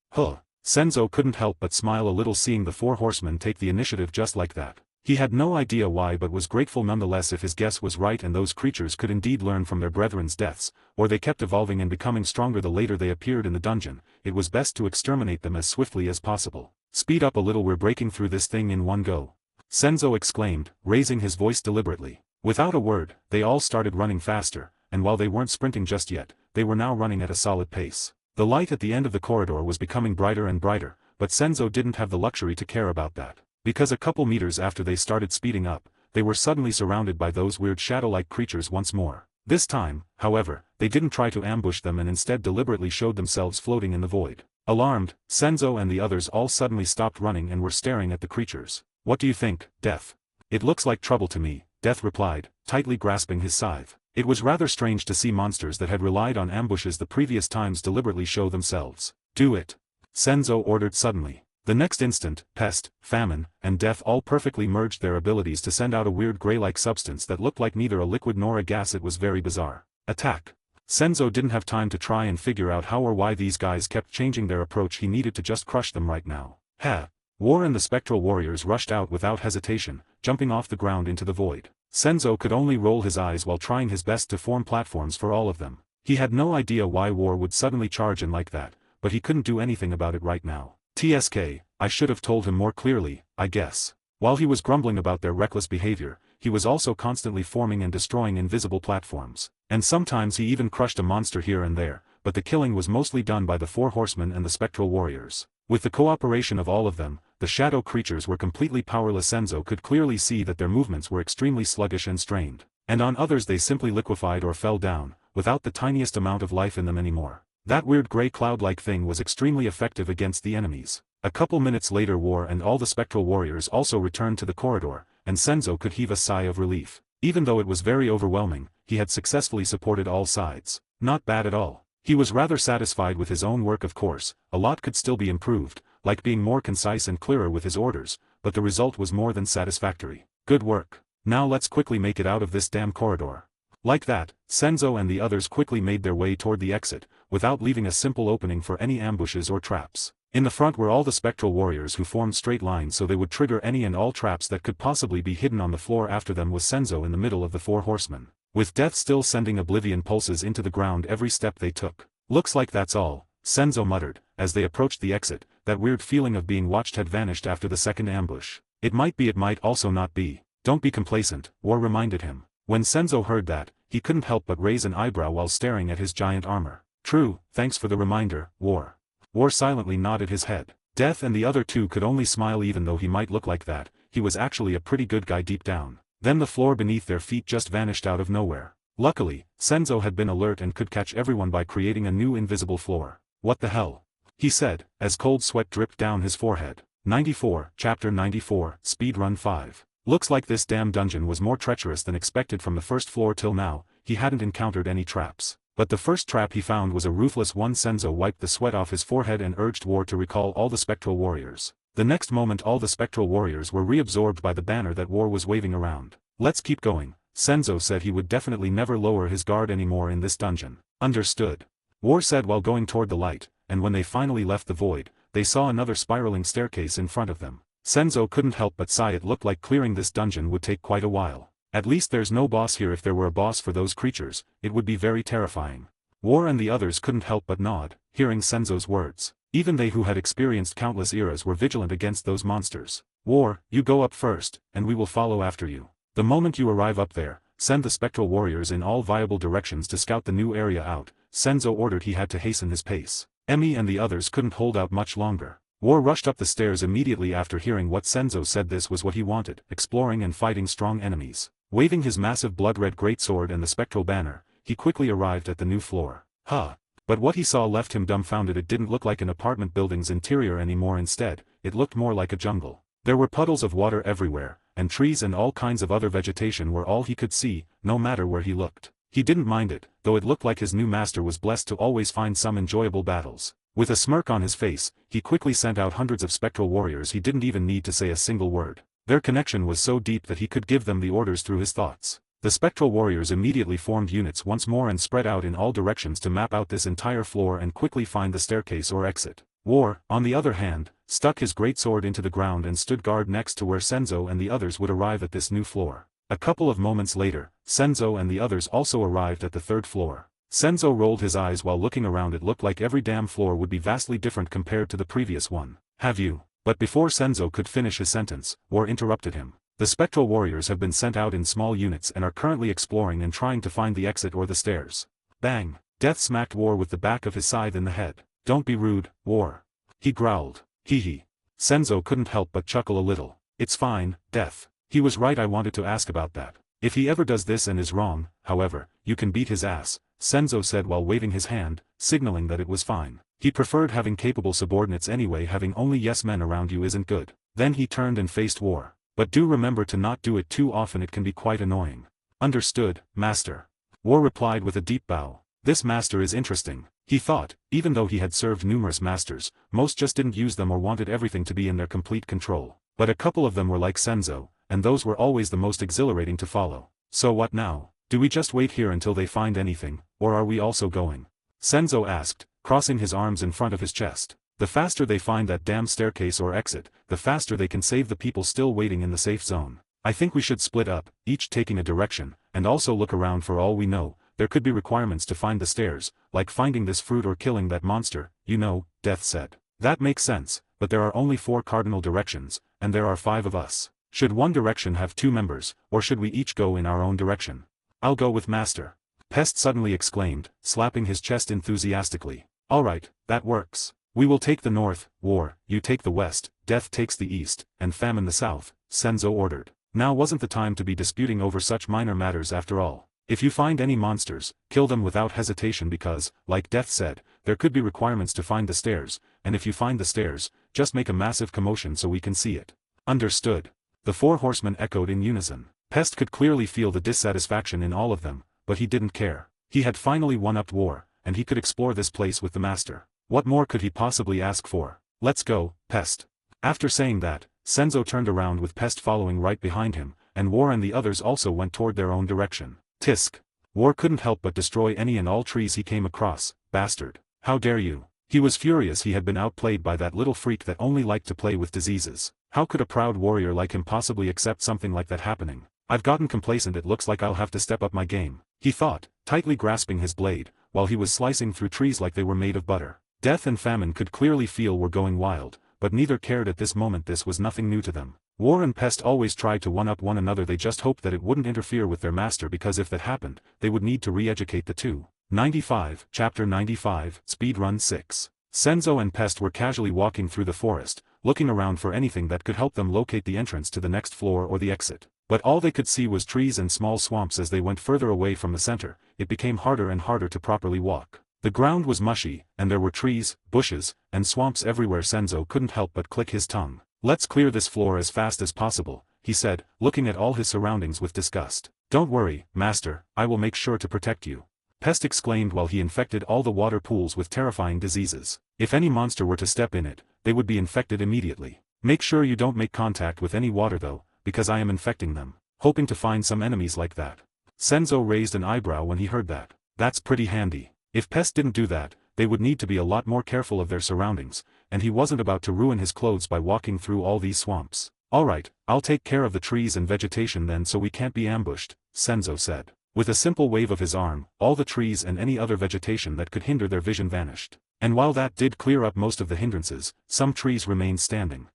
Senzo couldn't help but smile a little seeing the 4 horsemen take the initiative just like that. He had no idea why but was grateful nonetheless. If his guess was right and those creatures could indeed learn from their brethren's deaths, or they kept evolving and becoming stronger the later they appeared in the dungeon, it was best to exterminate them as swiftly as possible. Speed up a little, we're breaking through this thing in one go, Senzo exclaimed, raising his voice deliberately. Without a word, they all started running faster, and while they weren't sprinting just yet, they were now running at a solid pace. The light at the end of the corridor was becoming brighter and brighter, but Senzo didn't have the luxury to care about that. Because a couple meters after they started speeding up, they were suddenly surrounded by those weird shadow-like creatures once more. This time, however, they didn't try to ambush them and instead deliberately showed themselves floating in the void. Alarmed, Senzo and the others all suddenly stopped running and were staring at the creatures. "What do you think, Death?" "It looks like trouble to me," Death replied, tightly grasping his scythe. It was rather strange to see monsters that had relied on ambushes the previous times deliberately show themselves. "Do it," Senzo ordered suddenly. The next instant, Pest, Famine, and Death all perfectly merged their abilities to send out a weird gray-like substance that looked like neither a liquid nor a gas. It was very bizarre. "Attack." Senzo didn't have time to try and figure out how or why these guys kept changing their approach. He needed to just crush them right now. "Ha!" War and the spectral warriors rushed out without hesitation, jumping off the ground into the void. Senzo could only roll his eyes while trying his best to form platforms for all of them. He had no idea why War would suddenly charge in like that, but he couldn't do anything about it right now. "TSK, I should have told him more clearly, I guess." While he was grumbling about their reckless behavior, he was also constantly forming and destroying invisible platforms. And sometimes he even crushed a monster here and there, but the killing was mostly done by the four horsemen and the spectral warriors. With the cooperation of all of them, the shadow creatures were completely powerless. Senzo could clearly see that their movements were extremely sluggish and strained. And on others they simply liquefied or fell down, without the tiniest amount of life in them anymore. That weird gray cloud-like thing was extremely effective against the enemies. A couple minutes later War and all the spectral warriors also returned to the corridor, and Senzo could heave a sigh of relief. Even though it was very overwhelming, he had successfully supported all sides. Not bad at all. He was rather satisfied with his own work. Of course, a lot could still be improved, like being more concise and clearer with his orders, but the result was more than satisfactory. Good work. Now let's quickly make it out of this damn corridor. Like that, Senzo and the others quickly made their way toward the exit, without leaving a simple opening for any ambushes or traps. In the front were all the spectral warriors who formed straight lines so they would trigger any and all traps that could possibly be hidden on the floor. After them was Senzo in the middle of the four horsemen, with Death still sending oblivion pulses into the ground every step they took. "Looks like that's all," Senzo muttered, as they approached the exit. That weird feeling of being watched had vanished after the second ambush. "It might be, it might also not be. Don't be complacent," War reminded him. When Senzo heard that, he couldn't help but raise an eyebrow while staring at his giant armor. "True, thanks for the reminder, War." War silently nodded his head. Death and the other two could only smile. Even though he might look like that, he was actually a pretty good guy deep down. Then the floor beneath their feet just vanished out of nowhere. Luckily, Senzo had been alert and could catch everyone by creating a new invisible floor. "What the hell?" he said, as cold sweat dripped down his forehead. 94, Chapter 94, Speedrun 5. Looks like this damn dungeon was more treacherous than expected. From the first floor till now, he hadn't encountered any traps. But the first trap he found was a ruthless one. Senzo wiped the sweat off his forehead and urged War to recall all the spectral warriors. The next moment all the spectral warriors were reabsorbed by the banner that War was waving around. "Let's keep going." Senzo said he would definitely never lower his guard anymore in this dungeon. "Understood," War said while going toward the light, and when they finally left the void, they saw another spiraling staircase in front of them. Senzo couldn't help but sigh. It looked like clearing this dungeon would take quite a while. At least there's no boss here. If there were a boss for those creatures, it would be very terrifying. War and the others couldn't help but nod, hearing Senzo's words. Even they who had experienced countless eras were vigilant against those monsters. "War, you go up first, and we will follow after you. The moment you arrive up there, send the spectral warriors in all viable directions to scout the new area out," Senzo ordered. He had to hasten his pace. Emmy and the others couldn't hold out much longer. War rushed up the stairs immediately after hearing what Senzo said. This was what he wanted, exploring and fighting strong enemies. Waving his massive blood-red greatsword and the spectral banner, he quickly arrived at the new floor. But what he saw left him dumbfounded. It didn't look like an apartment building's interior anymore. Instead, it looked more like a jungle. There were puddles of water everywhere, and trees and all kinds of other vegetation were all he could see, no matter where he looked. He didn't mind it, though it looked like his new master was blessed to always find some enjoyable battles. With a smirk on his face, he quickly sent out hundreds of spectral warriors. He didn't even need to say a single word. Their connection was so deep that he could give them the orders through his thoughts. The spectral warriors immediately formed units once more and spread out in all directions to map out this entire floor and quickly find the staircase or exit. War, on the other hand, stuck his greatsword into the ground and stood guard next to where Senzo and the others would arrive at this new floor. A couple of moments later, Senzo and the others also arrived at the third floor. Senzo rolled his eyes while looking around. It looked like every damn floor would be vastly different compared to the previous one. "Have you?" But before Senzo could finish his sentence, War interrupted him. "The spectral warriors have been sent out in small units and are currently exploring and trying to find the exit or the stairs." Bang! Death smacked War with the back of his scythe in the head. "Don't be rude, War," he growled. Hee hee. Senzo couldn't help but chuckle a little. "It's fine, Death. He was right, I wanted to ask about that. If he ever does this and is wrong, however, you can beat his ass," Senzo said while waving his hand, signaling that it was fine. He preferred having capable subordinates anyway. Having only yes men around you isn't good. Then he turned and faced War. "But do remember to not do it too often, it can be quite annoying." "Understood, Master." War replied with a deep bow. This master is interesting, he thought. Even though he had served numerous masters, most just didn't use them or wanted everything to be in their complete control. But a couple of them were like Senzo, and those were always the most exhilarating to follow. "So what now? Do we just wait here until they find anything, or are we also going?" Senzo asked, crossing his arms in front of his chest. "The faster they find that damn staircase or exit, the faster they can save the people still waiting in the safe zone. I think we should split up, each taking a direction, and also look around. For all we know, there could be requirements to find the stairs, like finding this fruit or killing that monster, you know," Death said. "That makes sense, but there are only 4 cardinal directions, and there are 5 of us. Should one direction have 2 members, or should we each go in our own direction?" "I'll go with Master," Pest suddenly exclaimed, slapping his chest enthusiastically. "Alright, that works. We will take the north, War, you take the west, Death takes the east, and Famine the south," Senzo ordered. Now wasn't the time to be disputing over such minor matters after all. If you find any monsters, kill them without hesitation because, like Death said, there could be requirements to find the stairs, and if you find the stairs, just make a massive commotion so we can see it. "Understood." The 4 horsemen echoed in unison. Pest could clearly feel the dissatisfaction in all of them, but he didn't care. He had finally one-upped War, and he could explore this place with the master. What more could he possibly ask for? "Let's go, Pest." After saying that, Senzo turned around with Pest following right behind him, and War and the others also went toward their own direction. Tisk. War couldn't help but destroy any and all trees he came across. "Bastard. How dare you?" He was furious. He had been outplayed by that little freak that only liked to play with diseases. How could a proud warrior like him possibly accept something like that happening? "I've gotten complacent, it looks like I'll have to step up my game," he thought, tightly grasping his blade, while he was slicing through trees like they were made of butter. Death and Famine could clearly feel were going wild, but neither cared at this moment. This was nothing new to them. War and Pest always tried to one-up one another. They just hoped that it wouldn't interfere with their master, because if that happened, they would need to re-educate the two. 95, Chapter 95, Speedrun 6. Senzo and Pest were casually walking through the forest, looking around for anything that could help them locate the entrance to the next floor or the exit. But all they could see was trees and small swamps. As they went further away from the center, it became harder and harder to properly walk. The ground was mushy, and there were trees, bushes, and swamps everywhere. Senzo couldn't help but click his tongue. "Let's clear this floor as fast as possible," he said, looking at all his surroundings with disgust. "Don't worry, Master, I will make sure to protect you," Pest exclaimed while he infected all the water pools with terrifying diseases. If any monster were to step in it, they would be infected immediately. "Make sure you don't make contact with any water though, because I am infecting them." Hoping to find some enemies like that. Senzo raised an eyebrow when he heard that. That's pretty handy. If Pest didn't do that, they would need to be a lot more careful of their surroundings, and he wasn't about to ruin his clothes by walking through all these swamps. "Alright, I'll take care of the trees and vegetation then so we can't be ambushed," Senzo said. With a simple wave of his arm, all the trees and any other vegetation that could hinder their vision vanished. And while that did clear up most of the hindrances, some trees remained standing.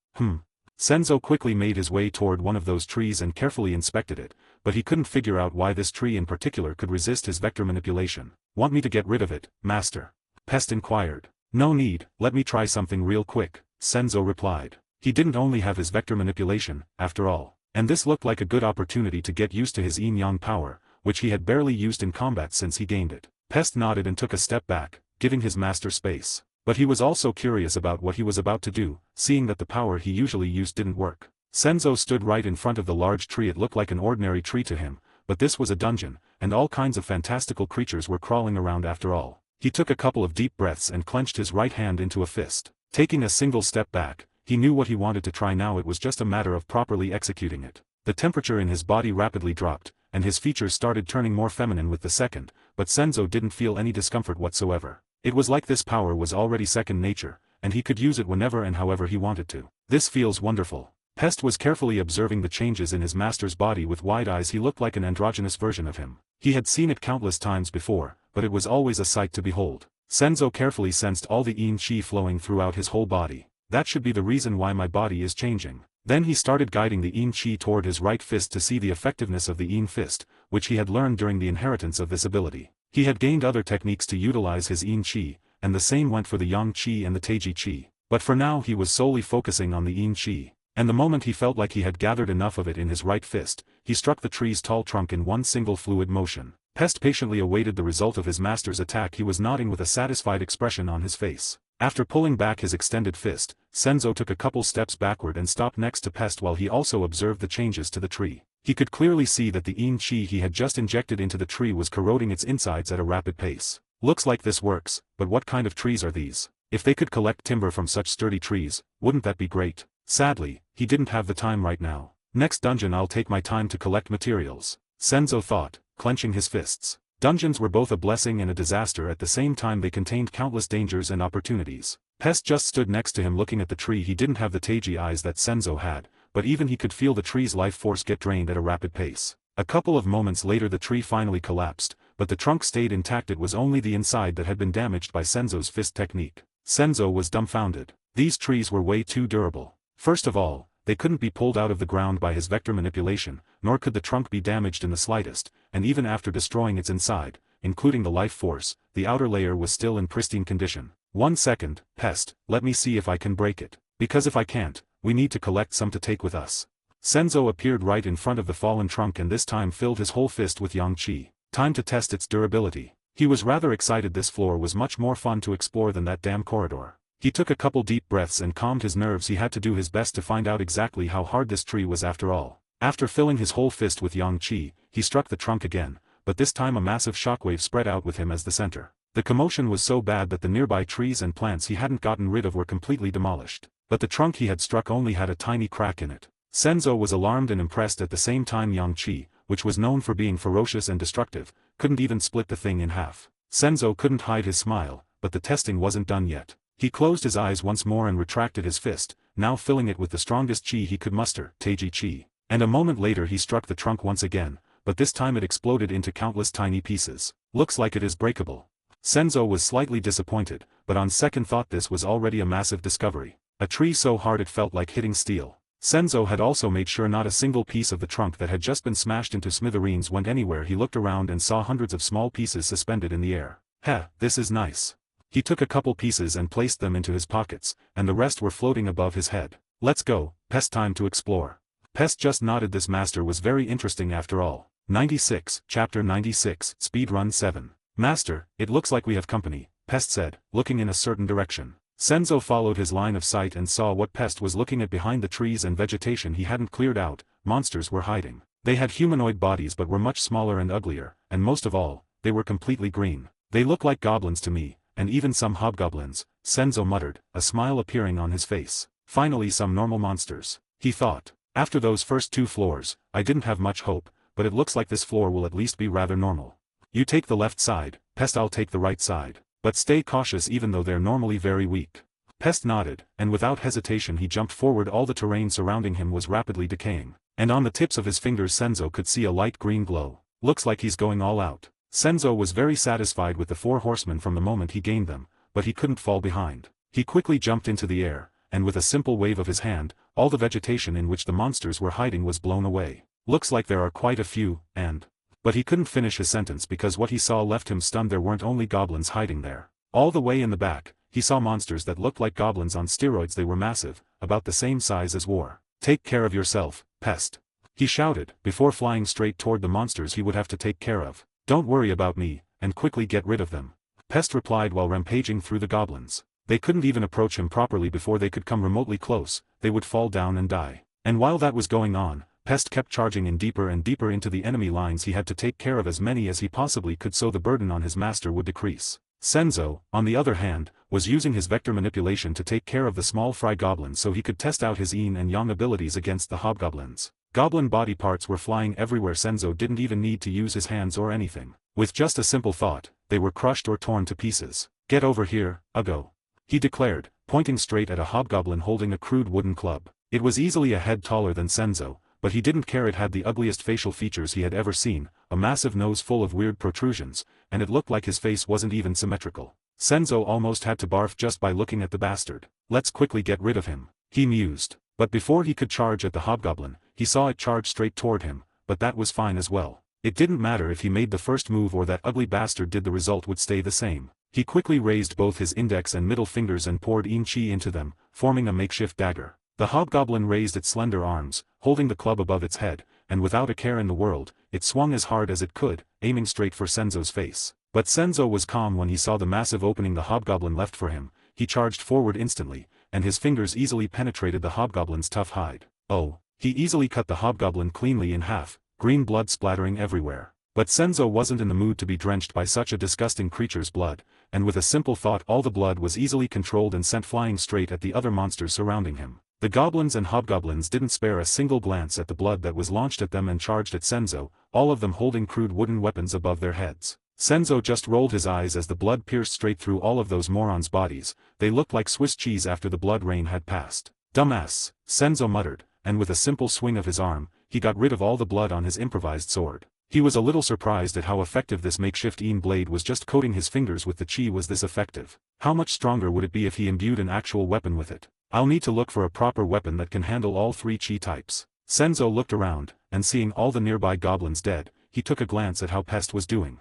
Senzo quickly made his way toward one of those trees and carefully inspected it, but he couldn't figure out why this tree in particular could resist his vector manipulation. "Want me to get rid of it, Master?" Pest inquired. "No need, let me try something real quick," Senzo replied. He didn't only have his vector manipulation, after all, and this looked like a good opportunity to get used to his yin-yang power, which he had barely used in combat since he gained it. Pest nodded and took a step back, giving his master space. But he was also curious about what he was about to do, seeing that the power he usually used didn't work. Senzo stood right in front of the large tree. It looked like an ordinary tree to him, but this was a dungeon, and all kinds of fantastical creatures were crawling around after all. He took a couple of deep breaths and clenched his right hand into a fist. Taking a single step back, he knew what he wanted to try now. It was just a matter of properly executing it. The temperature in his body rapidly dropped, and his features started turning more feminine with the second, but Senzo didn't feel any discomfort whatsoever. It was like this power was already second nature, and he could use it whenever and however he wanted to. "This feels wonderful." Pest was carefully observing the changes in his master's body with wide eyes. He looked like an androgynous version of him. He had seen it countless times before, but it was always a sight to behold. Senzo carefully sensed all the yin chi flowing throughout his whole body. "That should be the reason why my body is changing," Then he started guiding the Yin Chi toward his right fist to see the effectiveness of the Yin fist, which he had learned during the inheritance of this ability. He had gained other techniques to utilize his Yin Chi, and the same went for the Yang Chi and the Taiji Chi, but for now he was solely focusing on the Yin Chi. And the moment he felt like he had gathered enough of it in his right fist, he struck the tree's tall trunk in one single fluid motion. Pest patiently awaited the result of his master's attack. He was nodding with a satisfied expression on his face. After pulling back his extended fist, Senzo took a couple steps backward and stopped next to Pest while he also observed the changes to the tree. He could clearly see that the Yin Chi he had just injected into the tree was corroding its insides at a rapid pace. Looks like this works, but what kind of trees are these? If they could collect timber from such sturdy trees, wouldn't that be great? Sadly, he didn't have the time right now. Next dungeon I'll take my time to collect materials, Senzo thought, clenching his fists. Dungeons were both a blessing and a disaster at the same time. They contained countless dangers and opportunities. Pest just stood next to him looking at the tree. He didn't have the Taiji eyes that Senzo had, but even he could feel the tree's life force get drained at a rapid pace. A couple of moments later the tree finally collapsed, but the trunk stayed intact. It was only the inside that had been damaged by Senzo's fist technique. Senzo was dumbfounded. These trees were way too durable. First of all, they couldn't be pulled out of the ground by his vector manipulation, nor could the trunk be damaged in the slightest, and even after destroying its inside, including the life force, the outer layer was still in pristine condition. 1 second, Pest, let me see if I can break it. Because if I can't, we need to collect some to take with us. Senzo appeared right in front of the fallen trunk and this time filled his whole fist with Yang Chi. Time to test its durability. He was rather excited. This floor was much more fun to explore than that damn corridor. He took a couple deep breaths and calmed his nerves. He had to do his best to find out exactly how hard this tree was after all. After filling his whole fist with Yang Chi, he struck the trunk again, but this time a massive shockwave spread out with him as the center. The commotion was so bad that the nearby trees and plants he hadn't gotten rid of were completely demolished. But the trunk he had struck only had a tiny crack in it. Senzo was alarmed and impressed at the same time. Yang Chi, which was known for being ferocious and destructive, couldn't even split the thing in half. Senzo couldn't hide his smile, but the testing wasn't done yet. He closed his eyes once more and retracted his fist, now filling it with the strongest chi he could muster, Taiji Chi. And a moment later he struck the trunk once again, but this time it exploded into countless tiny pieces. Looks like it is breakable. Senzo was slightly disappointed, but on second thought this was already a massive discovery. A tree so hard it felt like hitting steel. Senzo had also made sure not a single piece of the trunk that had just been smashed into smithereens went anywhere. He looked around and saw hundreds of small pieces suspended in the air. Heh, this is nice. He took a couple pieces and placed them into his pockets, and the rest were floating above his head. Let's go, Pest, time to explore. Pest just nodded. This master was very interesting after all. 96, Chapter 96, Speedrun 7. Master, it looks like we have company, Pest said, looking in a certain direction. Senzo followed his line of sight and saw what Pest was looking at behind the trees and vegetation he hadn't cleared out. Monsters were hiding. They had humanoid bodies but were much smaller and uglier, and most of all, they were completely green. They look like goblins to me. And even some hobgoblins, Senzo muttered, a smile appearing on his face. Finally some normal monsters, he thought. After those first 2 floors, I didn't have much hope, but it looks like this floor will at least be rather normal. You take the left side, Pest, I'll take the right side. But stay cautious even though they're normally very weak. Pest nodded, and without hesitation he jumped forward. All the terrain surrounding him was rapidly decaying, and on the tips of his fingers Senzo could see a light green glow. Looks like he's going all out. Senzo was very satisfied with the 4 horsemen from the moment he gained them, but he couldn't fall behind. He quickly jumped into the air, and with a simple wave of his hand, all the vegetation in which the monsters were hiding was blown away. Looks like there are quite a few, and... But he couldn't finish his sentence because what he saw left him stunned. There weren't only goblins hiding there. All the way in the back, he saw monsters that looked like goblins on steroids. They were massive, about the same size as War. Take care of yourself, Pest. He shouted, before flying straight toward the monsters he would have to take care of. Don't worry about me, and quickly get rid of them. Pest replied while rampaging through the goblins. They couldn't even approach him properly before they could come remotely close. They would fall down and die. And while that was going on, Pest kept charging in deeper and deeper into the enemy lines. He had to take care of as many as he possibly could so the burden on his master would decrease. Senzo, on the other hand, was using his vector manipulation to take care of the small fry goblins so he could test out his yin and yang abilities against the hobgoblins. Goblin body parts were flying everywhere. Senzo didn't even need to use his hands or anything. With just a simple thought, they were crushed or torn to pieces. Get over here, Ugo, he declared, pointing straight at a hobgoblin holding a crude wooden club. It was easily a head taller than Senzo, but he didn't care. It had the ugliest facial features he had ever seen, a massive nose full of weird protrusions, and it looked like his face wasn't even symmetrical. Senzo almost had to barf just by looking at the bastard. Let's quickly get rid of him, he mused. But before he could charge at the hobgoblin, he saw it charge straight toward him, but that was fine as well. It didn't matter if he made the first move or that ugly bastard did, the result would stay the same. He quickly raised both his index and middle fingers and poured chi into them, forming a makeshift dagger. The hobgoblin raised its slender arms, holding the club above its head, and without a care in the world, it swung as hard as it could, aiming straight for Senzo's face. But Senzo was calm when he saw the massive opening the hobgoblin left for him. He charged forward instantly, and his fingers easily penetrated the hobgoblin's tough hide. Oh! He easily cut the hobgoblin cleanly in half, green blood splattering everywhere. But Senzo wasn't in the mood to be drenched by such a disgusting creature's blood, and with a simple thought all the blood was easily controlled and sent flying straight at the other monsters surrounding him. The goblins and hobgoblins didn't spare a single glance at the blood that was launched at them and charged at Senzo, all of them holding crude wooden weapons above their heads. Senzo just rolled his eyes as the blood pierced straight through all of those morons' bodies. They looked like Swiss cheese after the blood rain had passed. "Dumbass," Senzo muttered, and with a simple swing of his arm, he got rid of all the blood on his improvised sword. He was a little surprised at how effective this makeshift blade was. Just coating his fingers with the chi was this effective. How much stronger would it be if he imbued an actual weapon with it? I'll need to look for a proper weapon that can handle all three chi types. Senzo looked around, and seeing all the nearby goblins dead, he took a glance at how Pest was doing.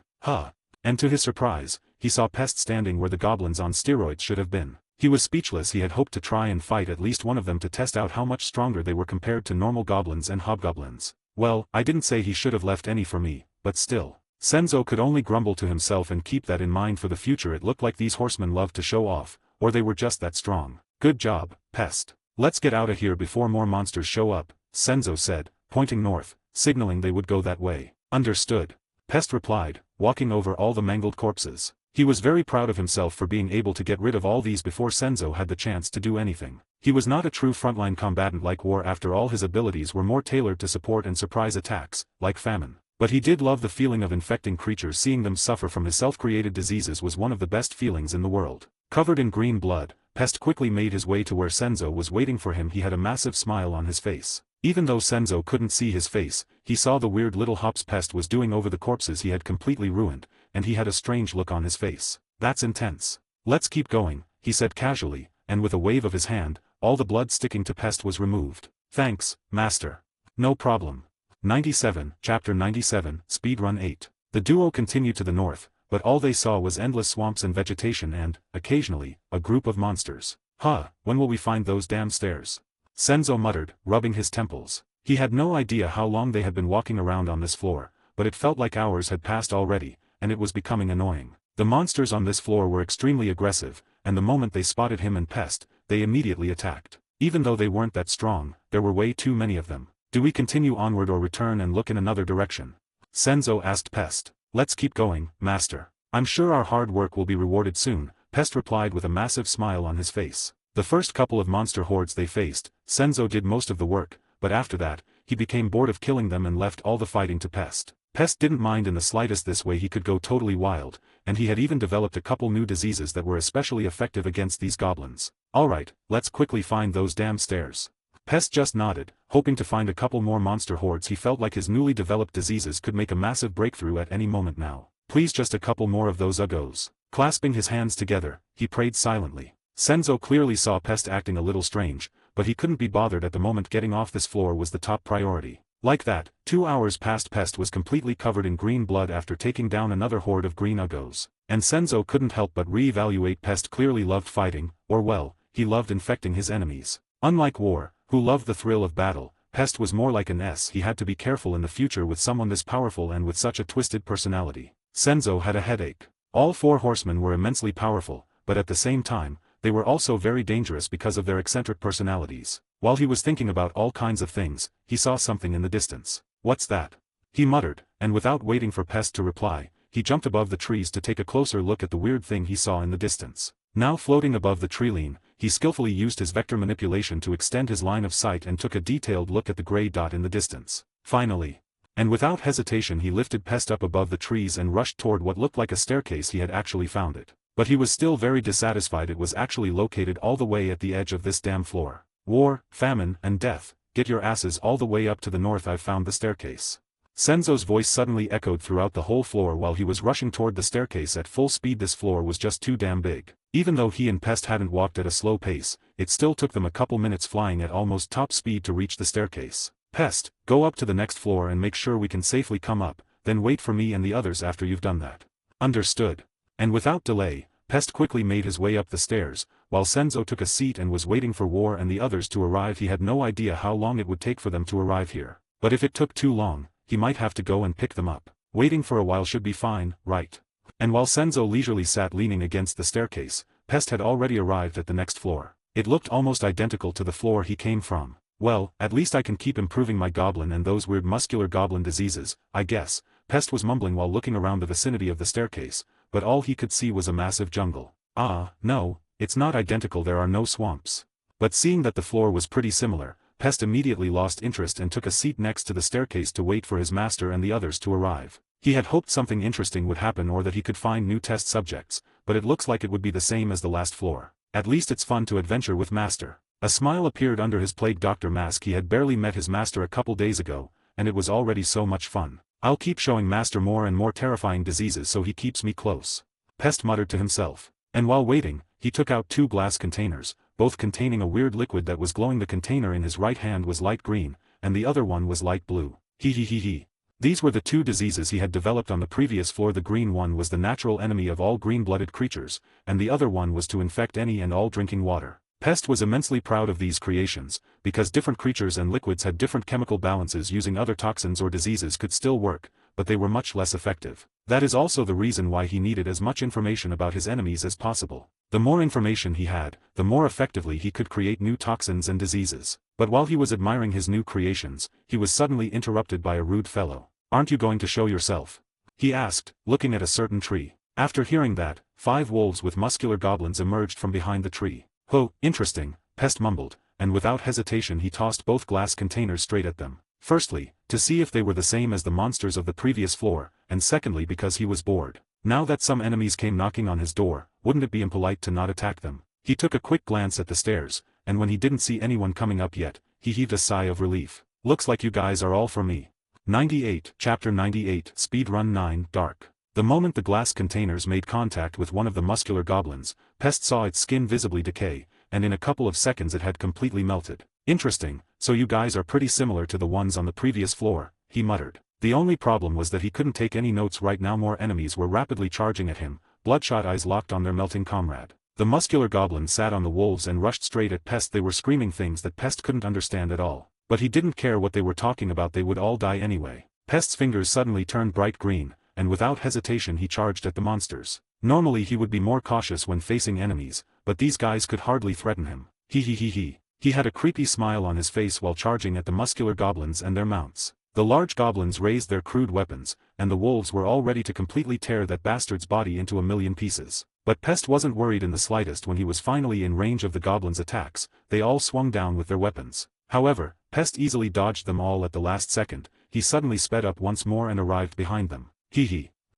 And to his surprise, he saw Pest standing where the goblins on steroids should have been. He was speechless. He had hoped to try and fight at least one of them to test out how much stronger they were compared to normal goblins and hobgoblins. Well, I didn't say he should have left any for me, but still. Senzo could only grumble to himself and keep that in mind for the future. It looked like these horsemen loved to show off, or they were just that strong. Good job, Pest. Let's get out of here before more monsters show up, Senzo said, pointing north, signaling they would go that way. Understood. Pest replied, walking over all the mangled corpses. He was very proud of himself for being able to get rid of all these before Senzo had the chance to do anything. He was not a true frontline combatant like War. After all, his abilities were more tailored to support and surprise attacks, like Famine. But he did love the feeling of infecting creatures. Seeing them suffer from his self-created diseases was one of the best feelings in the world. Covered in green blood, Pest quickly made his way to where Senzo was waiting for him. He had a massive smile on his face. Even though Senzo couldn't see his face, he saw the weird little hops Pest was doing over the corpses he had completely ruined, and he had a strange look on his face. That's intense. Let's keep going, he said casually, and with a wave of his hand, all the blood sticking to Pest was removed. Thanks, Master. No problem. 97, Chapter 97, Speedrun 8. The duo continued to the north, but all they saw was endless swamps and vegetation and, occasionally, a group of monsters. When will we find those damn stairs? Senzo muttered, rubbing his temples. He had no idea how long they had been walking around on this floor, but it felt like hours had passed already, and it was becoming annoying. The monsters on this floor were extremely aggressive, and the moment they spotted him and Pest, they immediately attacked. Even though they weren't that strong, there were way too many of them. Do we continue onward or return and look in another direction? Senzo asked Pest. Let's keep going, Master. I'm sure our hard work will be rewarded soon, Pest replied with a massive smile on his face. The first couple of monster hordes they faced, Senzo did most of the work, but after that, he became bored of killing them and left all the fighting to Pest. Pest didn't mind in the slightest. This way he could go totally wild, and he had even developed a couple new diseases that were especially effective against these goblins. Alright, let's quickly find those damn stairs. Pest just nodded, hoping to find a couple more monster hordes. He felt like his newly developed diseases could make a massive breakthrough at any moment now. Please, just a couple more of those uggos. Clasping his hands together, he prayed silently. Senzo clearly saw Pest acting a little strange, but he couldn't be bothered at the moment. Getting off this floor was the top priority. Like that, 2 hours passed. Pest was completely covered in green blood after taking down another horde of green uggos. And Senzo couldn't help but re-evaluate. Pest clearly loved fighting, or well, he loved infecting his enemies. Unlike War, who loved the thrill of battle, Pest was more like an S. He had to be careful in the future with someone this powerful and with such a twisted personality. Senzo had a headache. All four horsemen were immensely powerful, but at the same time, they were also very dangerous because of their eccentric personalities. While he was thinking about all kinds of things, he saw something in the distance. What's that? He muttered, and without waiting for Pest to reply, he jumped above the trees to take a closer look at the weird thing he saw in the distance. Now floating above the tree line, he skillfully used his vector manipulation to extend his line of sight and took a detailed look at the gray dot in the distance. Finally, and without hesitation, he lifted Pest up above the trees and rushed toward what looked like a staircase. He had actually found it. But he was still very dissatisfied. It was actually located all the way at the edge of this damn floor. War, famine, and death, get your asses all the way up to the north. I've found the staircase. Senzo's voice suddenly echoed throughout the whole floor while he was rushing toward the staircase at full speed. This floor was just too damn big. Even though he and Pest hadn't walked at a slow pace, it still took them a couple minutes flying at almost top speed to reach the staircase. Pest, go up to the next floor and make sure we can safely come up, then wait for me and the others after you've done that. Understood. And without delay, Pest quickly made his way up the stairs, while Senzo took a seat and was waiting for War and the others to arrive. He had no idea how long it would take for them to arrive here. But if it took too long, he might have to go and pick them up. Waiting for a while should be fine, right? And while Senzo leisurely sat leaning against the staircase, Pest had already arrived at the next floor. It looked almost identical to the floor he came from. Well, at least I can keep improving my goblin and those weird muscular goblin diseases, I guess, Pest was mumbling while looking around the vicinity of the staircase, but all he could see was a massive jungle. Ah, no, it's not identical, there are no swamps. But seeing that the floor was pretty similar, Pest immediately lost interest and took a seat next to the staircase to wait for his master and the others to arrive. He had hoped something interesting would happen or that he could find new test subjects, but it looks like it would be the same as the last floor. At least it's fun to adventure with Master. A smile appeared under his Plague Doctor mask. He had barely met his master a couple days ago, and it was already so much fun. I'll keep showing Master more and more terrifying diseases so he keeps me close. Pest muttered to himself. And while waiting, he took out 2 glass containers, both containing a weird liquid that was glowing. The container in his right hand was light green, and the other one was light blue. He. These were the 2 diseases he had developed on the previous floor. The green one was the natural enemy of all green-blooded creatures, and the other one was to infect any and all drinking water. Pest was immensely proud of these creations, because different creatures and liquids had different chemical balances. Using other toxins or diseases could still work, but they were much less effective. That is also the reason why he needed as much information about his enemies as possible. The more information he had, the more effectively he could create new toxins and diseases. But while he was admiring his new creations, he was suddenly interrupted by a rude fellow. "Aren't you going to show yourself?" he asked, looking at a certain tree. After hearing that, 5 wolves with muscular goblins emerged from behind the tree. "Oh, interesting," Pest mumbled, and without hesitation he tossed both glass containers straight at them. Firstly, to see if they were the same as the monsters of the previous floor, and secondly because he was bored. Now that some enemies came knocking on his door, wouldn't it be impolite to not attack them? He took a quick glance at the stairs, and when he didn't see anyone coming up yet, he heaved a sigh of relief. "Looks like you guys are all for me." 98, Chapter 98, Speedrun 9, Dark. The moment the glass containers made contact with one of the muscular goblins, Pest saw its skin visibly decay, and in a couple of seconds it had completely melted. "Interesting, so you guys are pretty similar to the ones on the previous floor," he muttered. The only problem was that he couldn't take any notes right now. More enemies were rapidly charging at him, bloodshot eyes locked on their melting comrade. The muscular goblin sat on the wolves and rushed straight at Pest. They were screaming things that Pest couldn't understand at all. But he didn't care what they were talking about, they would all die anyway. Pest's fingers suddenly turned bright green, and without hesitation he charged at the monsters. Normally he would be more cautious when facing enemies, but these guys could hardly threaten him. He had a creepy smile on his face while charging at the muscular goblins and their mounts. The large goblins raised their crude weapons, and the wolves were all ready to completely tear that bastard's body into a million pieces. But Pest wasn't worried in the slightest. When he was finally in range of the goblins' attacks, they all swung down with their weapons. However, Pest easily dodged them all at the last second. He suddenly sped up once more and arrived behind them.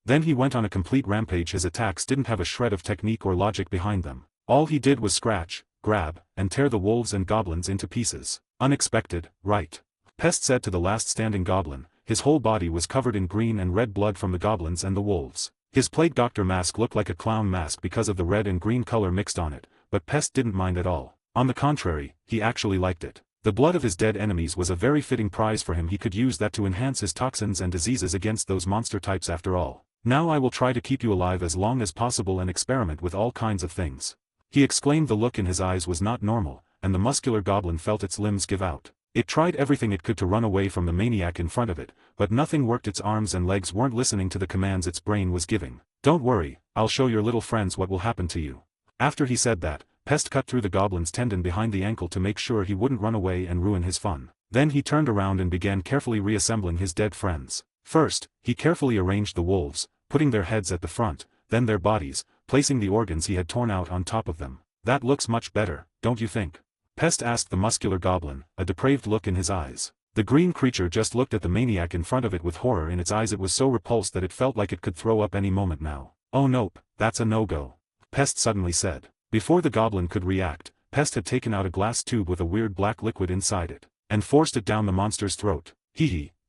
Then he went on a complete rampage. His attacks didn't have a shred of technique or logic behind them. All he did was scratch, grab, and tear the wolves and goblins into pieces. "Unexpected, right?" Pest said to the last standing goblin. His whole body was covered in green and red blood from the goblins and the wolves. His Plague Doctor mask looked like a clown mask because of the red and green color mixed on it, but Pest didn't mind at all. On the contrary, he actually liked it. The blood of his dead enemies was a very fitting prize for him. He could use that to enhance his toxins and diseases against those monster types after all. "Now I will try to keep you alive as long as possible and experiment with all kinds of things," he exclaimed. The look in his eyes was not normal, and the muscular goblin felt its limbs give out. It tried everything it could to run away from the maniac in front of it, but nothing worked. Its arms and legs weren't listening to the commands its brain was giving. "Don't worry, I'll show your little friends what will happen to you." After he said that, Pest cut through the goblin's tendon behind the ankle to make sure he wouldn't run away and ruin his fun. Then he turned around and began carefully reassembling his dead friends. First, he carefully arranged the wolves, putting their heads at the front, then their bodies, placing the organs he had torn out on top of them. "That looks much better, don't you think?" Pest asked the muscular goblin, a depraved look in his eyes. The green creature just looked at the maniac in front of it with horror in its eyes. It was so repulsed that it felt like it could throw up any moment now. "Oh nope, that's a no-go," Pest suddenly said. Before the goblin could react, Pest had taken out a glass tube with a weird black liquid inside it, and forced it down the monster's throat.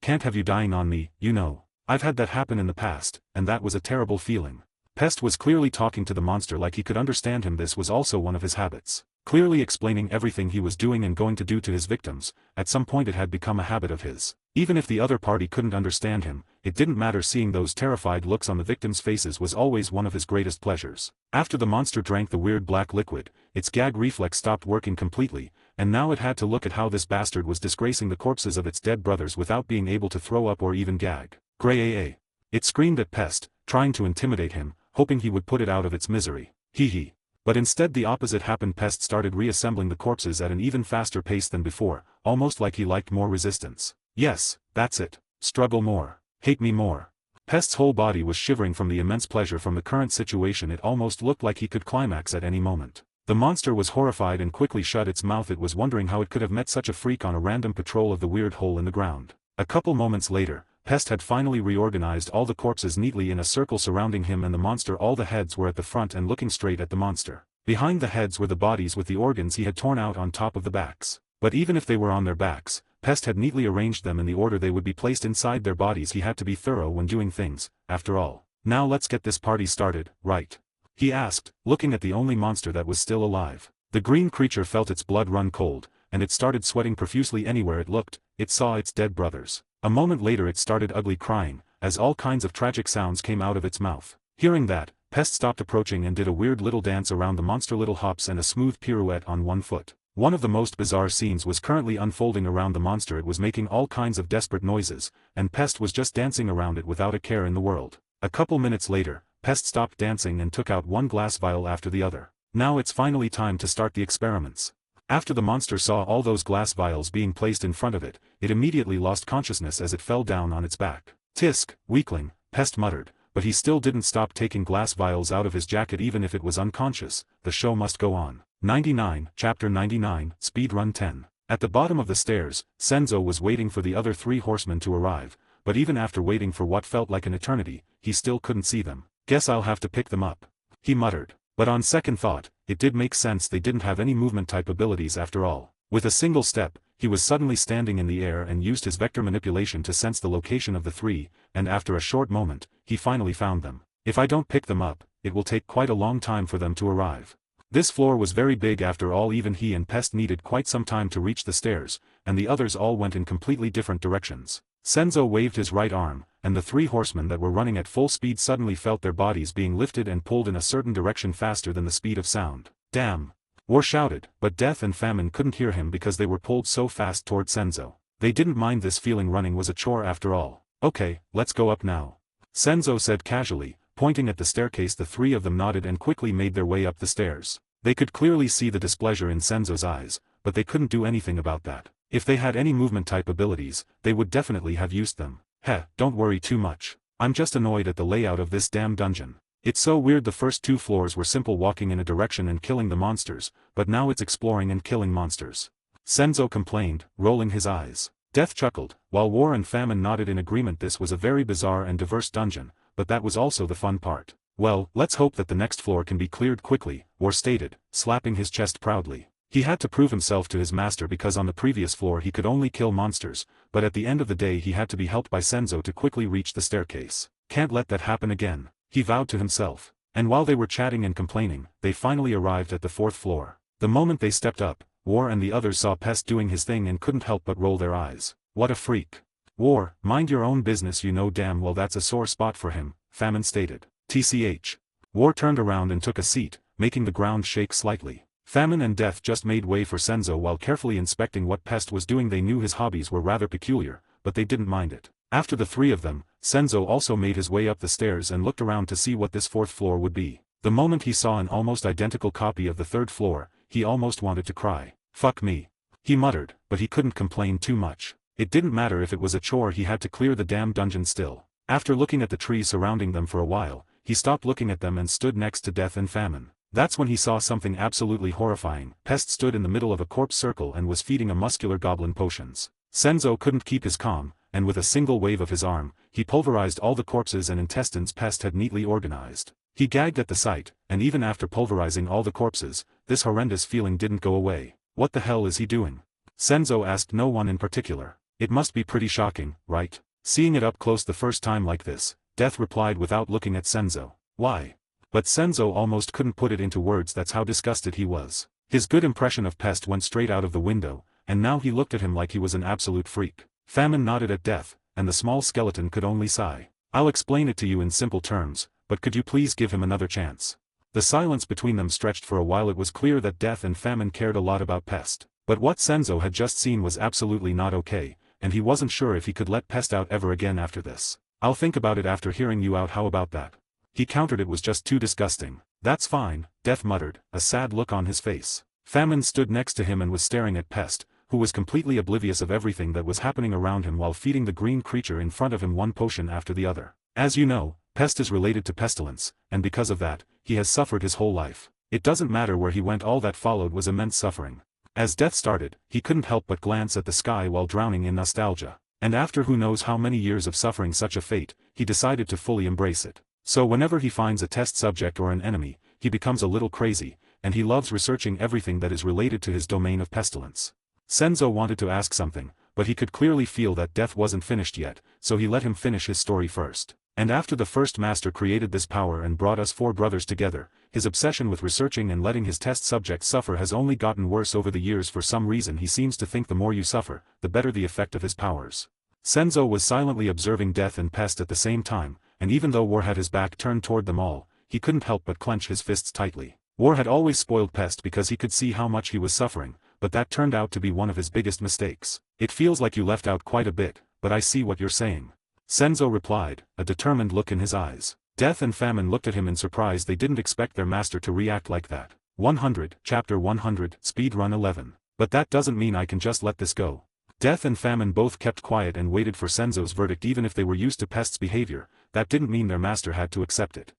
Can't have you dying on me, you know. I've had that happen in the past, and that was a terrible feeling." Pest was clearly talking to the monster like he could understand him. This was also one of his habits. Clearly explaining everything he was doing and going to do to his victims. At some point it had become a habit of his. Even if the other party couldn't understand him, it didn't matter. Seeing those terrified looks on the victims' faces was always one of his greatest pleasures. After the monster drank the weird black liquid, its gag reflex stopped working completely, and now it had to look at how this bastard was disgracing the corpses of its dead brothers without being able to throw up or even gag. Gray AA. It screamed at Pest, trying to intimidate him, hoping he would put it out of its misery. Hee hee. But instead the opposite happened. Pest started reassembling the corpses at an even faster pace than before, almost like he liked more resistance. Yes, that's it. Struggle more. Hate me more. Pest's whole body was shivering from the immense pleasure from the current situation. It almost looked like he could climax at any moment. The monster was horrified and quickly shut its mouth. It was wondering how it could have met such a freak on a random patrol of the weird hole in the ground. A couple moments later, Pest had finally reorganized all the corpses neatly in a circle surrounding him and the monster. All the heads were at the front and looking straight at the monster. Behind the heads were the bodies with the organs he had torn out on top of the backs. But even if they were on their backs, Pest had neatly arranged them in the order they would be placed inside their bodies. He had to be thorough when doing things, after all. Now let's get this party started, right? He asked, looking at the only monster that was still alive. The green creature felt its blood run cold, and it started sweating profusely. Anywhere it looked, it saw its dead brothers. A moment later it started ugly crying, as all kinds of tragic sounds came out of its mouth. Hearing that, Pest stopped approaching and did a weird little dance around the monster, little hops and a smooth pirouette on one foot. One of the most bizarre scenes was currently unfolding around the monster. It was making all kinds of desperate noises, and Pest was just dancing around it without a care in the world. A couple minutes later, Pest stopped dancing and took out one glass vial after the other. Now it's finally time to start the experiments. After the monster saw all those glass vials being placed in front of it, it immediately lost consciousness as it fell down on its back. Tisk, weakling, Pest muttered, but he still didn't stop taking glass vials out of his jacket even if it was unconscious. The show must go on. 99, Chapter 99, Speedrun 10. At the bottom of the stairs, Senzo was waiting for the other three horsemen to arrive, but even after waiting for what felt like an eternity, he still couldn't see them. Guess I'll have to pick them up, he muttered. But on second thought, it did make sense. They didn't have any movement-type abilities after all. With a single step, he was suddenly standing in the air and used his vector manipulation to sense the location of the three, and after a short moment, he finally found them. If I don't pick them up, it will take quite a long time for them to arrive. This floor was very big after all. Even he and Pest needed quite some time to reach the stairs, and the others all went in completely different directions. Senzo waved his right arm, and the three horsemen that were running at full speed suddenly felt their bodies being lifted and pulled in a certain direction faster than the speed of sound. Damn! War shouted, but Death and Famine couldn't hear him because they were pulled so fast toward Senzo. They didn't mind this feeling. Running was a chore after all. Okay, let's go up now, Senzo said casually, pointing at the staircase. The three of them nodded and quickly made their way up the stairs. They could clearly see the displeasure in Senzo's eyes, but they couldn't do anything about that. If they had any movement-type abilities, they would definitely have used them. Heh, don't worry too much. I'm just annoyed at the layout of this damn dungeon. It's so weird. The first two floors were simple walking in a direction and killing the monsters, but now it's exploring and killing monsters. Senzo complained, rolling his eyes. Death chuckled, while War and Famine nodded in agreement. This was a very bizarre and diverse dungeon, but that was also the fun part. Well, let's hope that the next floor can be cleared quickly, War stated, slapping his chest proudly. He had to prove himself to his master because on the previous floor he could only kill monsters, but at the end of the day he had to be helped by Senzo to quickly reach the staircase. Can't let that happen again, he vowed to himself. And while they were chatting and complaining, they finally arrived at the fourth floor. The moment they stepped up, War and the others saw Pest doing his thing and couldn't help but roll their eyes. What a freak. War, mind your own business. You know damn well that's a sore spot for him, Famine stated. TCH. War turned around and took a seat, making the ground shake slightly. Famine and Death just made way for Senzo while carefully inspecting what Pest was doing. They knew his hobbies were rather peculiar, but they didn't mind it. After the three of them, Senzo also made his way up the stairs and looked around to see what this fourth floor would be. The moment he saw an almost identical copy of the third floor, he almost wanted to cry. Fuck me, he muttered, but he couldn't complain too much. It didn't matter if it was a chore. He had to clear the damn dungeon still. After looking at the trees surrounding them for a while, he stopped looking at them and stood next to Death and Famine. That's when he saw something absolutely horrifying. Pest stood in the middle of a corpse circle and was feeding a muscular goblin potions. Senzo couldn't keep his calm, and with a single wave of his arm, he pulverized all the corpses and intestines Pest had neatly organized. He gagged at the sight, and even after pulverizing all the corpses, this horrendous feeling didn't go away. What the hell is he doing? Senzo asked no one in particular. It must be pretty shocking, right? Seeing it up close the first time like this, Death replied without looking at Senzo. Why? But Senzo almost couldn't put it into words, that's how disgusted he was. His good impression of Pest went straight out of the window, and now he looked at him like he was an absolute freak. Famine nodded at Death, and the small skeleton could only sigh. I'll explain it to you in simple terms, but could you please give him another chance? The silence between them stretched for a while. It was clear that Death and Famine cared a lot about Pest. But what Senzo had just seen was absolutely not okay, and he wasn't sure if he could let Pest out ever again after this. I'll think about it after hearing you out. How about that? He countered. It was just too disgusting. That's fine, Death muttered, a sad look on his face. Famine stood next to him and was staring at Pest, who was completely oblivious of everything that was happening around him while feeding the green creature in front of him one potion after the other. As you know, Pest is related to pestilence, and because of that, he has suffered his whole life. It doesn't matter where he went, all that followed was immense suffering. As Death started, he couldn't help but glance at the sky while drowning in nostalgia. And after who knows how many years of suffering such a fate, he decided to fully embrace it. So whenever he finds a test subject or an enemy, he becomes a little crazy, and he loves researching everything that is related to his domain of pestilence. Senzo wanted to ask something, but he could clearly feel that Death wasn't finished yet, so he let him finish his story first. And after the first master created this power and brought us 4 brothers together, his obsession with researching and letting his test subjects suffer has only gotten worse over the years. For some reason he seems to think the more you suffer, the better the effect of his powers. Senzo was silently observing Death and Pest at the same time, and even though War had his back turned toward them all, he couldn't help but clench his fists tightly. War had always spoiled Pest because he could see how much he was suffering, but that turned out to be one of his biggest mistakes. It feels like you left out quite a bit, but I see what you're saying. Senzo replied, a determined look in his eyes. Death and Famine looked at him in surprise. They didn't expect their master to react like that. 100, Chapter 100, Speedrun 11. But that doesn't mean I can just let this go. Death and Famine both kept quiet and waited for Senzo's verdict. Even if they were used to Pest's behavior, that didn't mean their master had to accept it.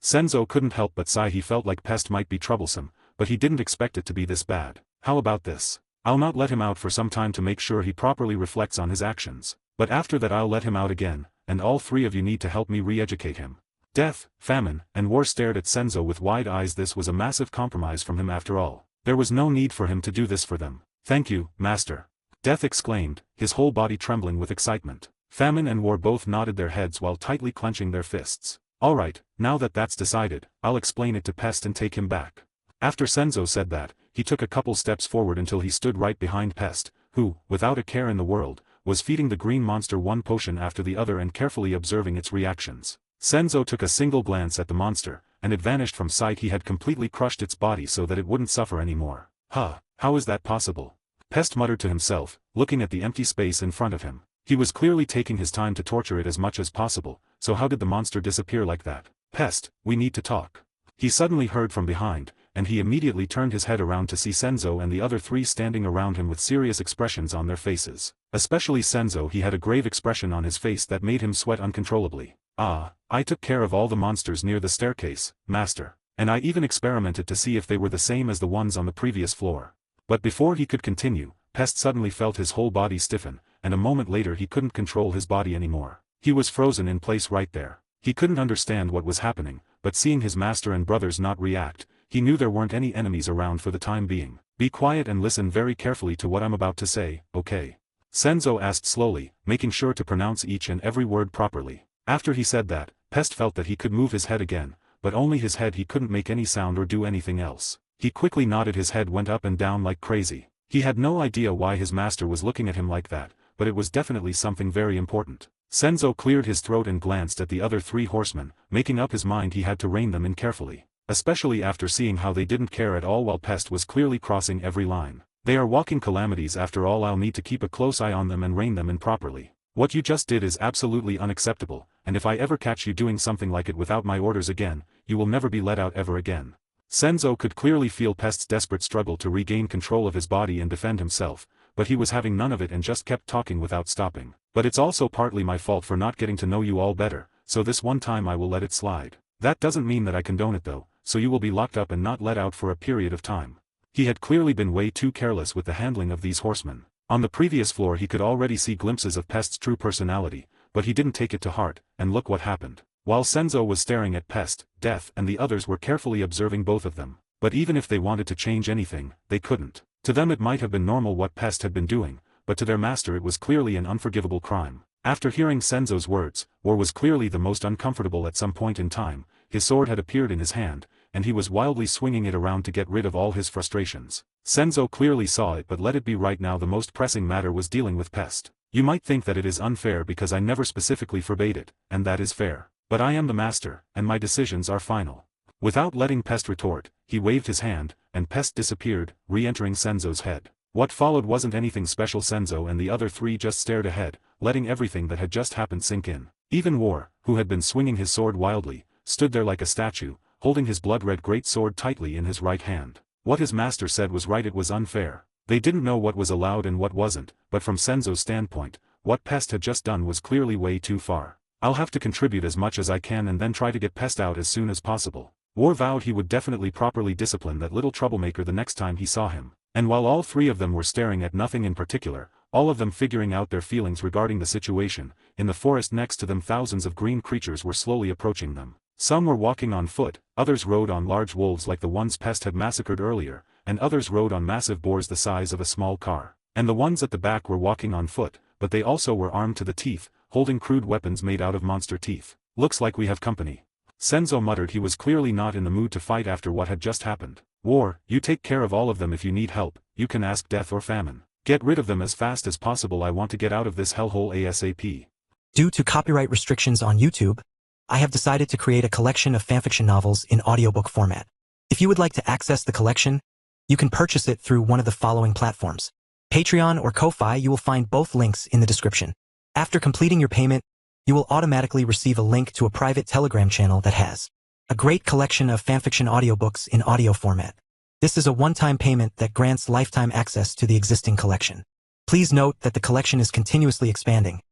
Senzo couldn't help but sigh. He felt like Pest might be troublesome, but he didn't expect it to be this bad. How about this? I'll not let him out for some time to make sure he properly reflects on his actions. But after that I'll let him out again, and all 3 of you need to help me re-educate him. Death, Famine, and War stared at Senzo with wide eyes. This was a massive compromise from him after all. There was no need for him to do this for them. Thank you, Master. Death exclaimed, his whole body trembling with excitement. Famine and War both nodded their heads while tightly clenching their fists. Alright, now that that's decided, I'll explain it to Pest and take him back. After Senzo said that, he took a couple steps forward until he stood right behind Pest, who, without a care in the world, was feeding the green monster one potion after the other and carefully observing its reactions. Senzo took a single glance at the monster, and it vanished from sight. He had completely crushed its body so that it wouldn't suffer anymore. How is that possible? Pest muttered to himself, looking at the empty space in front of him. He was clearly taking his time to torture it as much as possible, so how did the monster disappear like that? Pest, we need to talk. He suddenly heard from behind, and he immediately turned his head around to see Senzo and the other 3 standing around him with serious expressions on their faces. Especially Senzo. He had a grave expression on his face that made him sweat uncontrollably. I took care of all the monsters near the staircase, Master, and I even experimented to see if they were the same as the ones on the previous floor. But before he could continue, Pest suddenly felt his whole body stiffen, and a moment later he couldn't control his body anymore. He was frozen in place right there. He couldn't understand what was happening, but seeing his master and brothers not react, he knew there weren't any enemies around for the time being. Be quiet and listen very carefully to what I'm about to say, okay? Senzo asked slowly, making sure to pronounce each and every word properly. After he said that, Pest felt that he could move his head again, but only his head. He couldn't make any sound or do anything else. He quickly nodded. His head went up and down like crazy. He had no idea why his master was looking at him like that, but it was definitely something very important. Senzo cleared his throat and glanced at the other 3 horsemen, making up his mind he had to rein them in carefully. Especially after seeing how they didn't care at all while Pest was clearly crossing every line. They are walking calamities after all. I'll need to keep a close eye on them and rein them in properly. What you just did is absolutely unacceptable, and if I ever catch you doing something like it without my orders again, you will never be let out ever again. Senzo could clearly feel Pest's desperate struggle to regain control of his body and defend himself, but he was having none of it and just kept talking without stopping. But it's also partly my fault for not getting to know you all better, so this one time I will let it slide. That doesn't mean that I condone it though, so you will be locked up and not let out for a period of time. He had clearly been way too careless with the handling of these horsemen. On the previous floor he could already see glimpses of Pest's true personality, but he didn't take it to heart, and look what happened. While Senzo was staring at Pest, Death and the others were carefully observing both of them. But even if they wanted to change anything, they couldn't. To them it might have been normal what Pest had been doing, but to their master it was clearly an unforgivable crime. After hearing Senzo's words, War was clearly the most uncomfortable at some point in time. his sword had appeared in his hand, and he was wildly swinging it around to get rid of all his frustrations. Senzo clearly saw it, but let it be. Right now the most pressing matter was dealing with Pest. You might think that it is unfair because I never specifically forbade it, and that is fair. But I am the master, and my decisions are final. Without letting Pest retort, he waved his hand, and Pest disappeared, re-entering Senzo's head. What followed wasn't anything special. Senzo and the other three just stared ahead, letting everything that had just happened sink in. Even War, who had been swinging his sword wildly, stood there like a statue, holding his blood-red great sword tightly in his right hand. What his master said was right, it was unfair. They didn't know what was allowed and what wasn't, but from Senzo's standpoint, what Pest had just done was clearly way too far. I'll have to contribute as much as I can and then try to get Pest out as soon as possible. War vowed he would definitely properly discipline that little troublemaker the next time he saw him. And while all three of them were staring at nothing in particular, all of them figuring out their feelings regarding the situation, in the forest next to them thousands of green creatures were slowly approaching them. Some were walking on foot, others rode on large wolves like the ones Pest had massacred earlier, and others rode on massive boars the size of a small car. And the ones at the back were walking on foot, but they also were armed to the teeth, holding crude weapons made out of monster teeth. Looks like we have company. Senzo muttered. He was clearly not in the mood to fight after what had just happened. War, you take care of all of them. If you need help, you can ask Death or Famine. Get rid of them as fast as possible. I want to get out of this hellhole ASAP. Due to copyright restrictions on YouTube, I have decided to create a collection of fanfiction novels in audiobook format. If you would like to access the collection, you can purchase it through one of the following platforms: Patreon or Ko-Fi. You will find both links in the description. After completing your payment, you will automatically receive a link to a private Telegram channel that has a great collection of fanfiction audiobooks in audio format. This is a one-time payment that grants lifetime access to the existing collection. Please note that the collection is continuously expanding.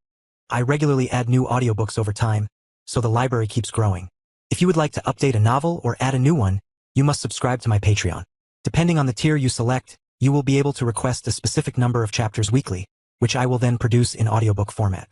I regularly add new audiobooks over time, so the library keeps growing. If you would like to update a novel or add a new one, you must subscribe to my Patreon. Depending on the tier you select, you will be able to request a specific number of chapters weekly, which I will then produce in audiobook format.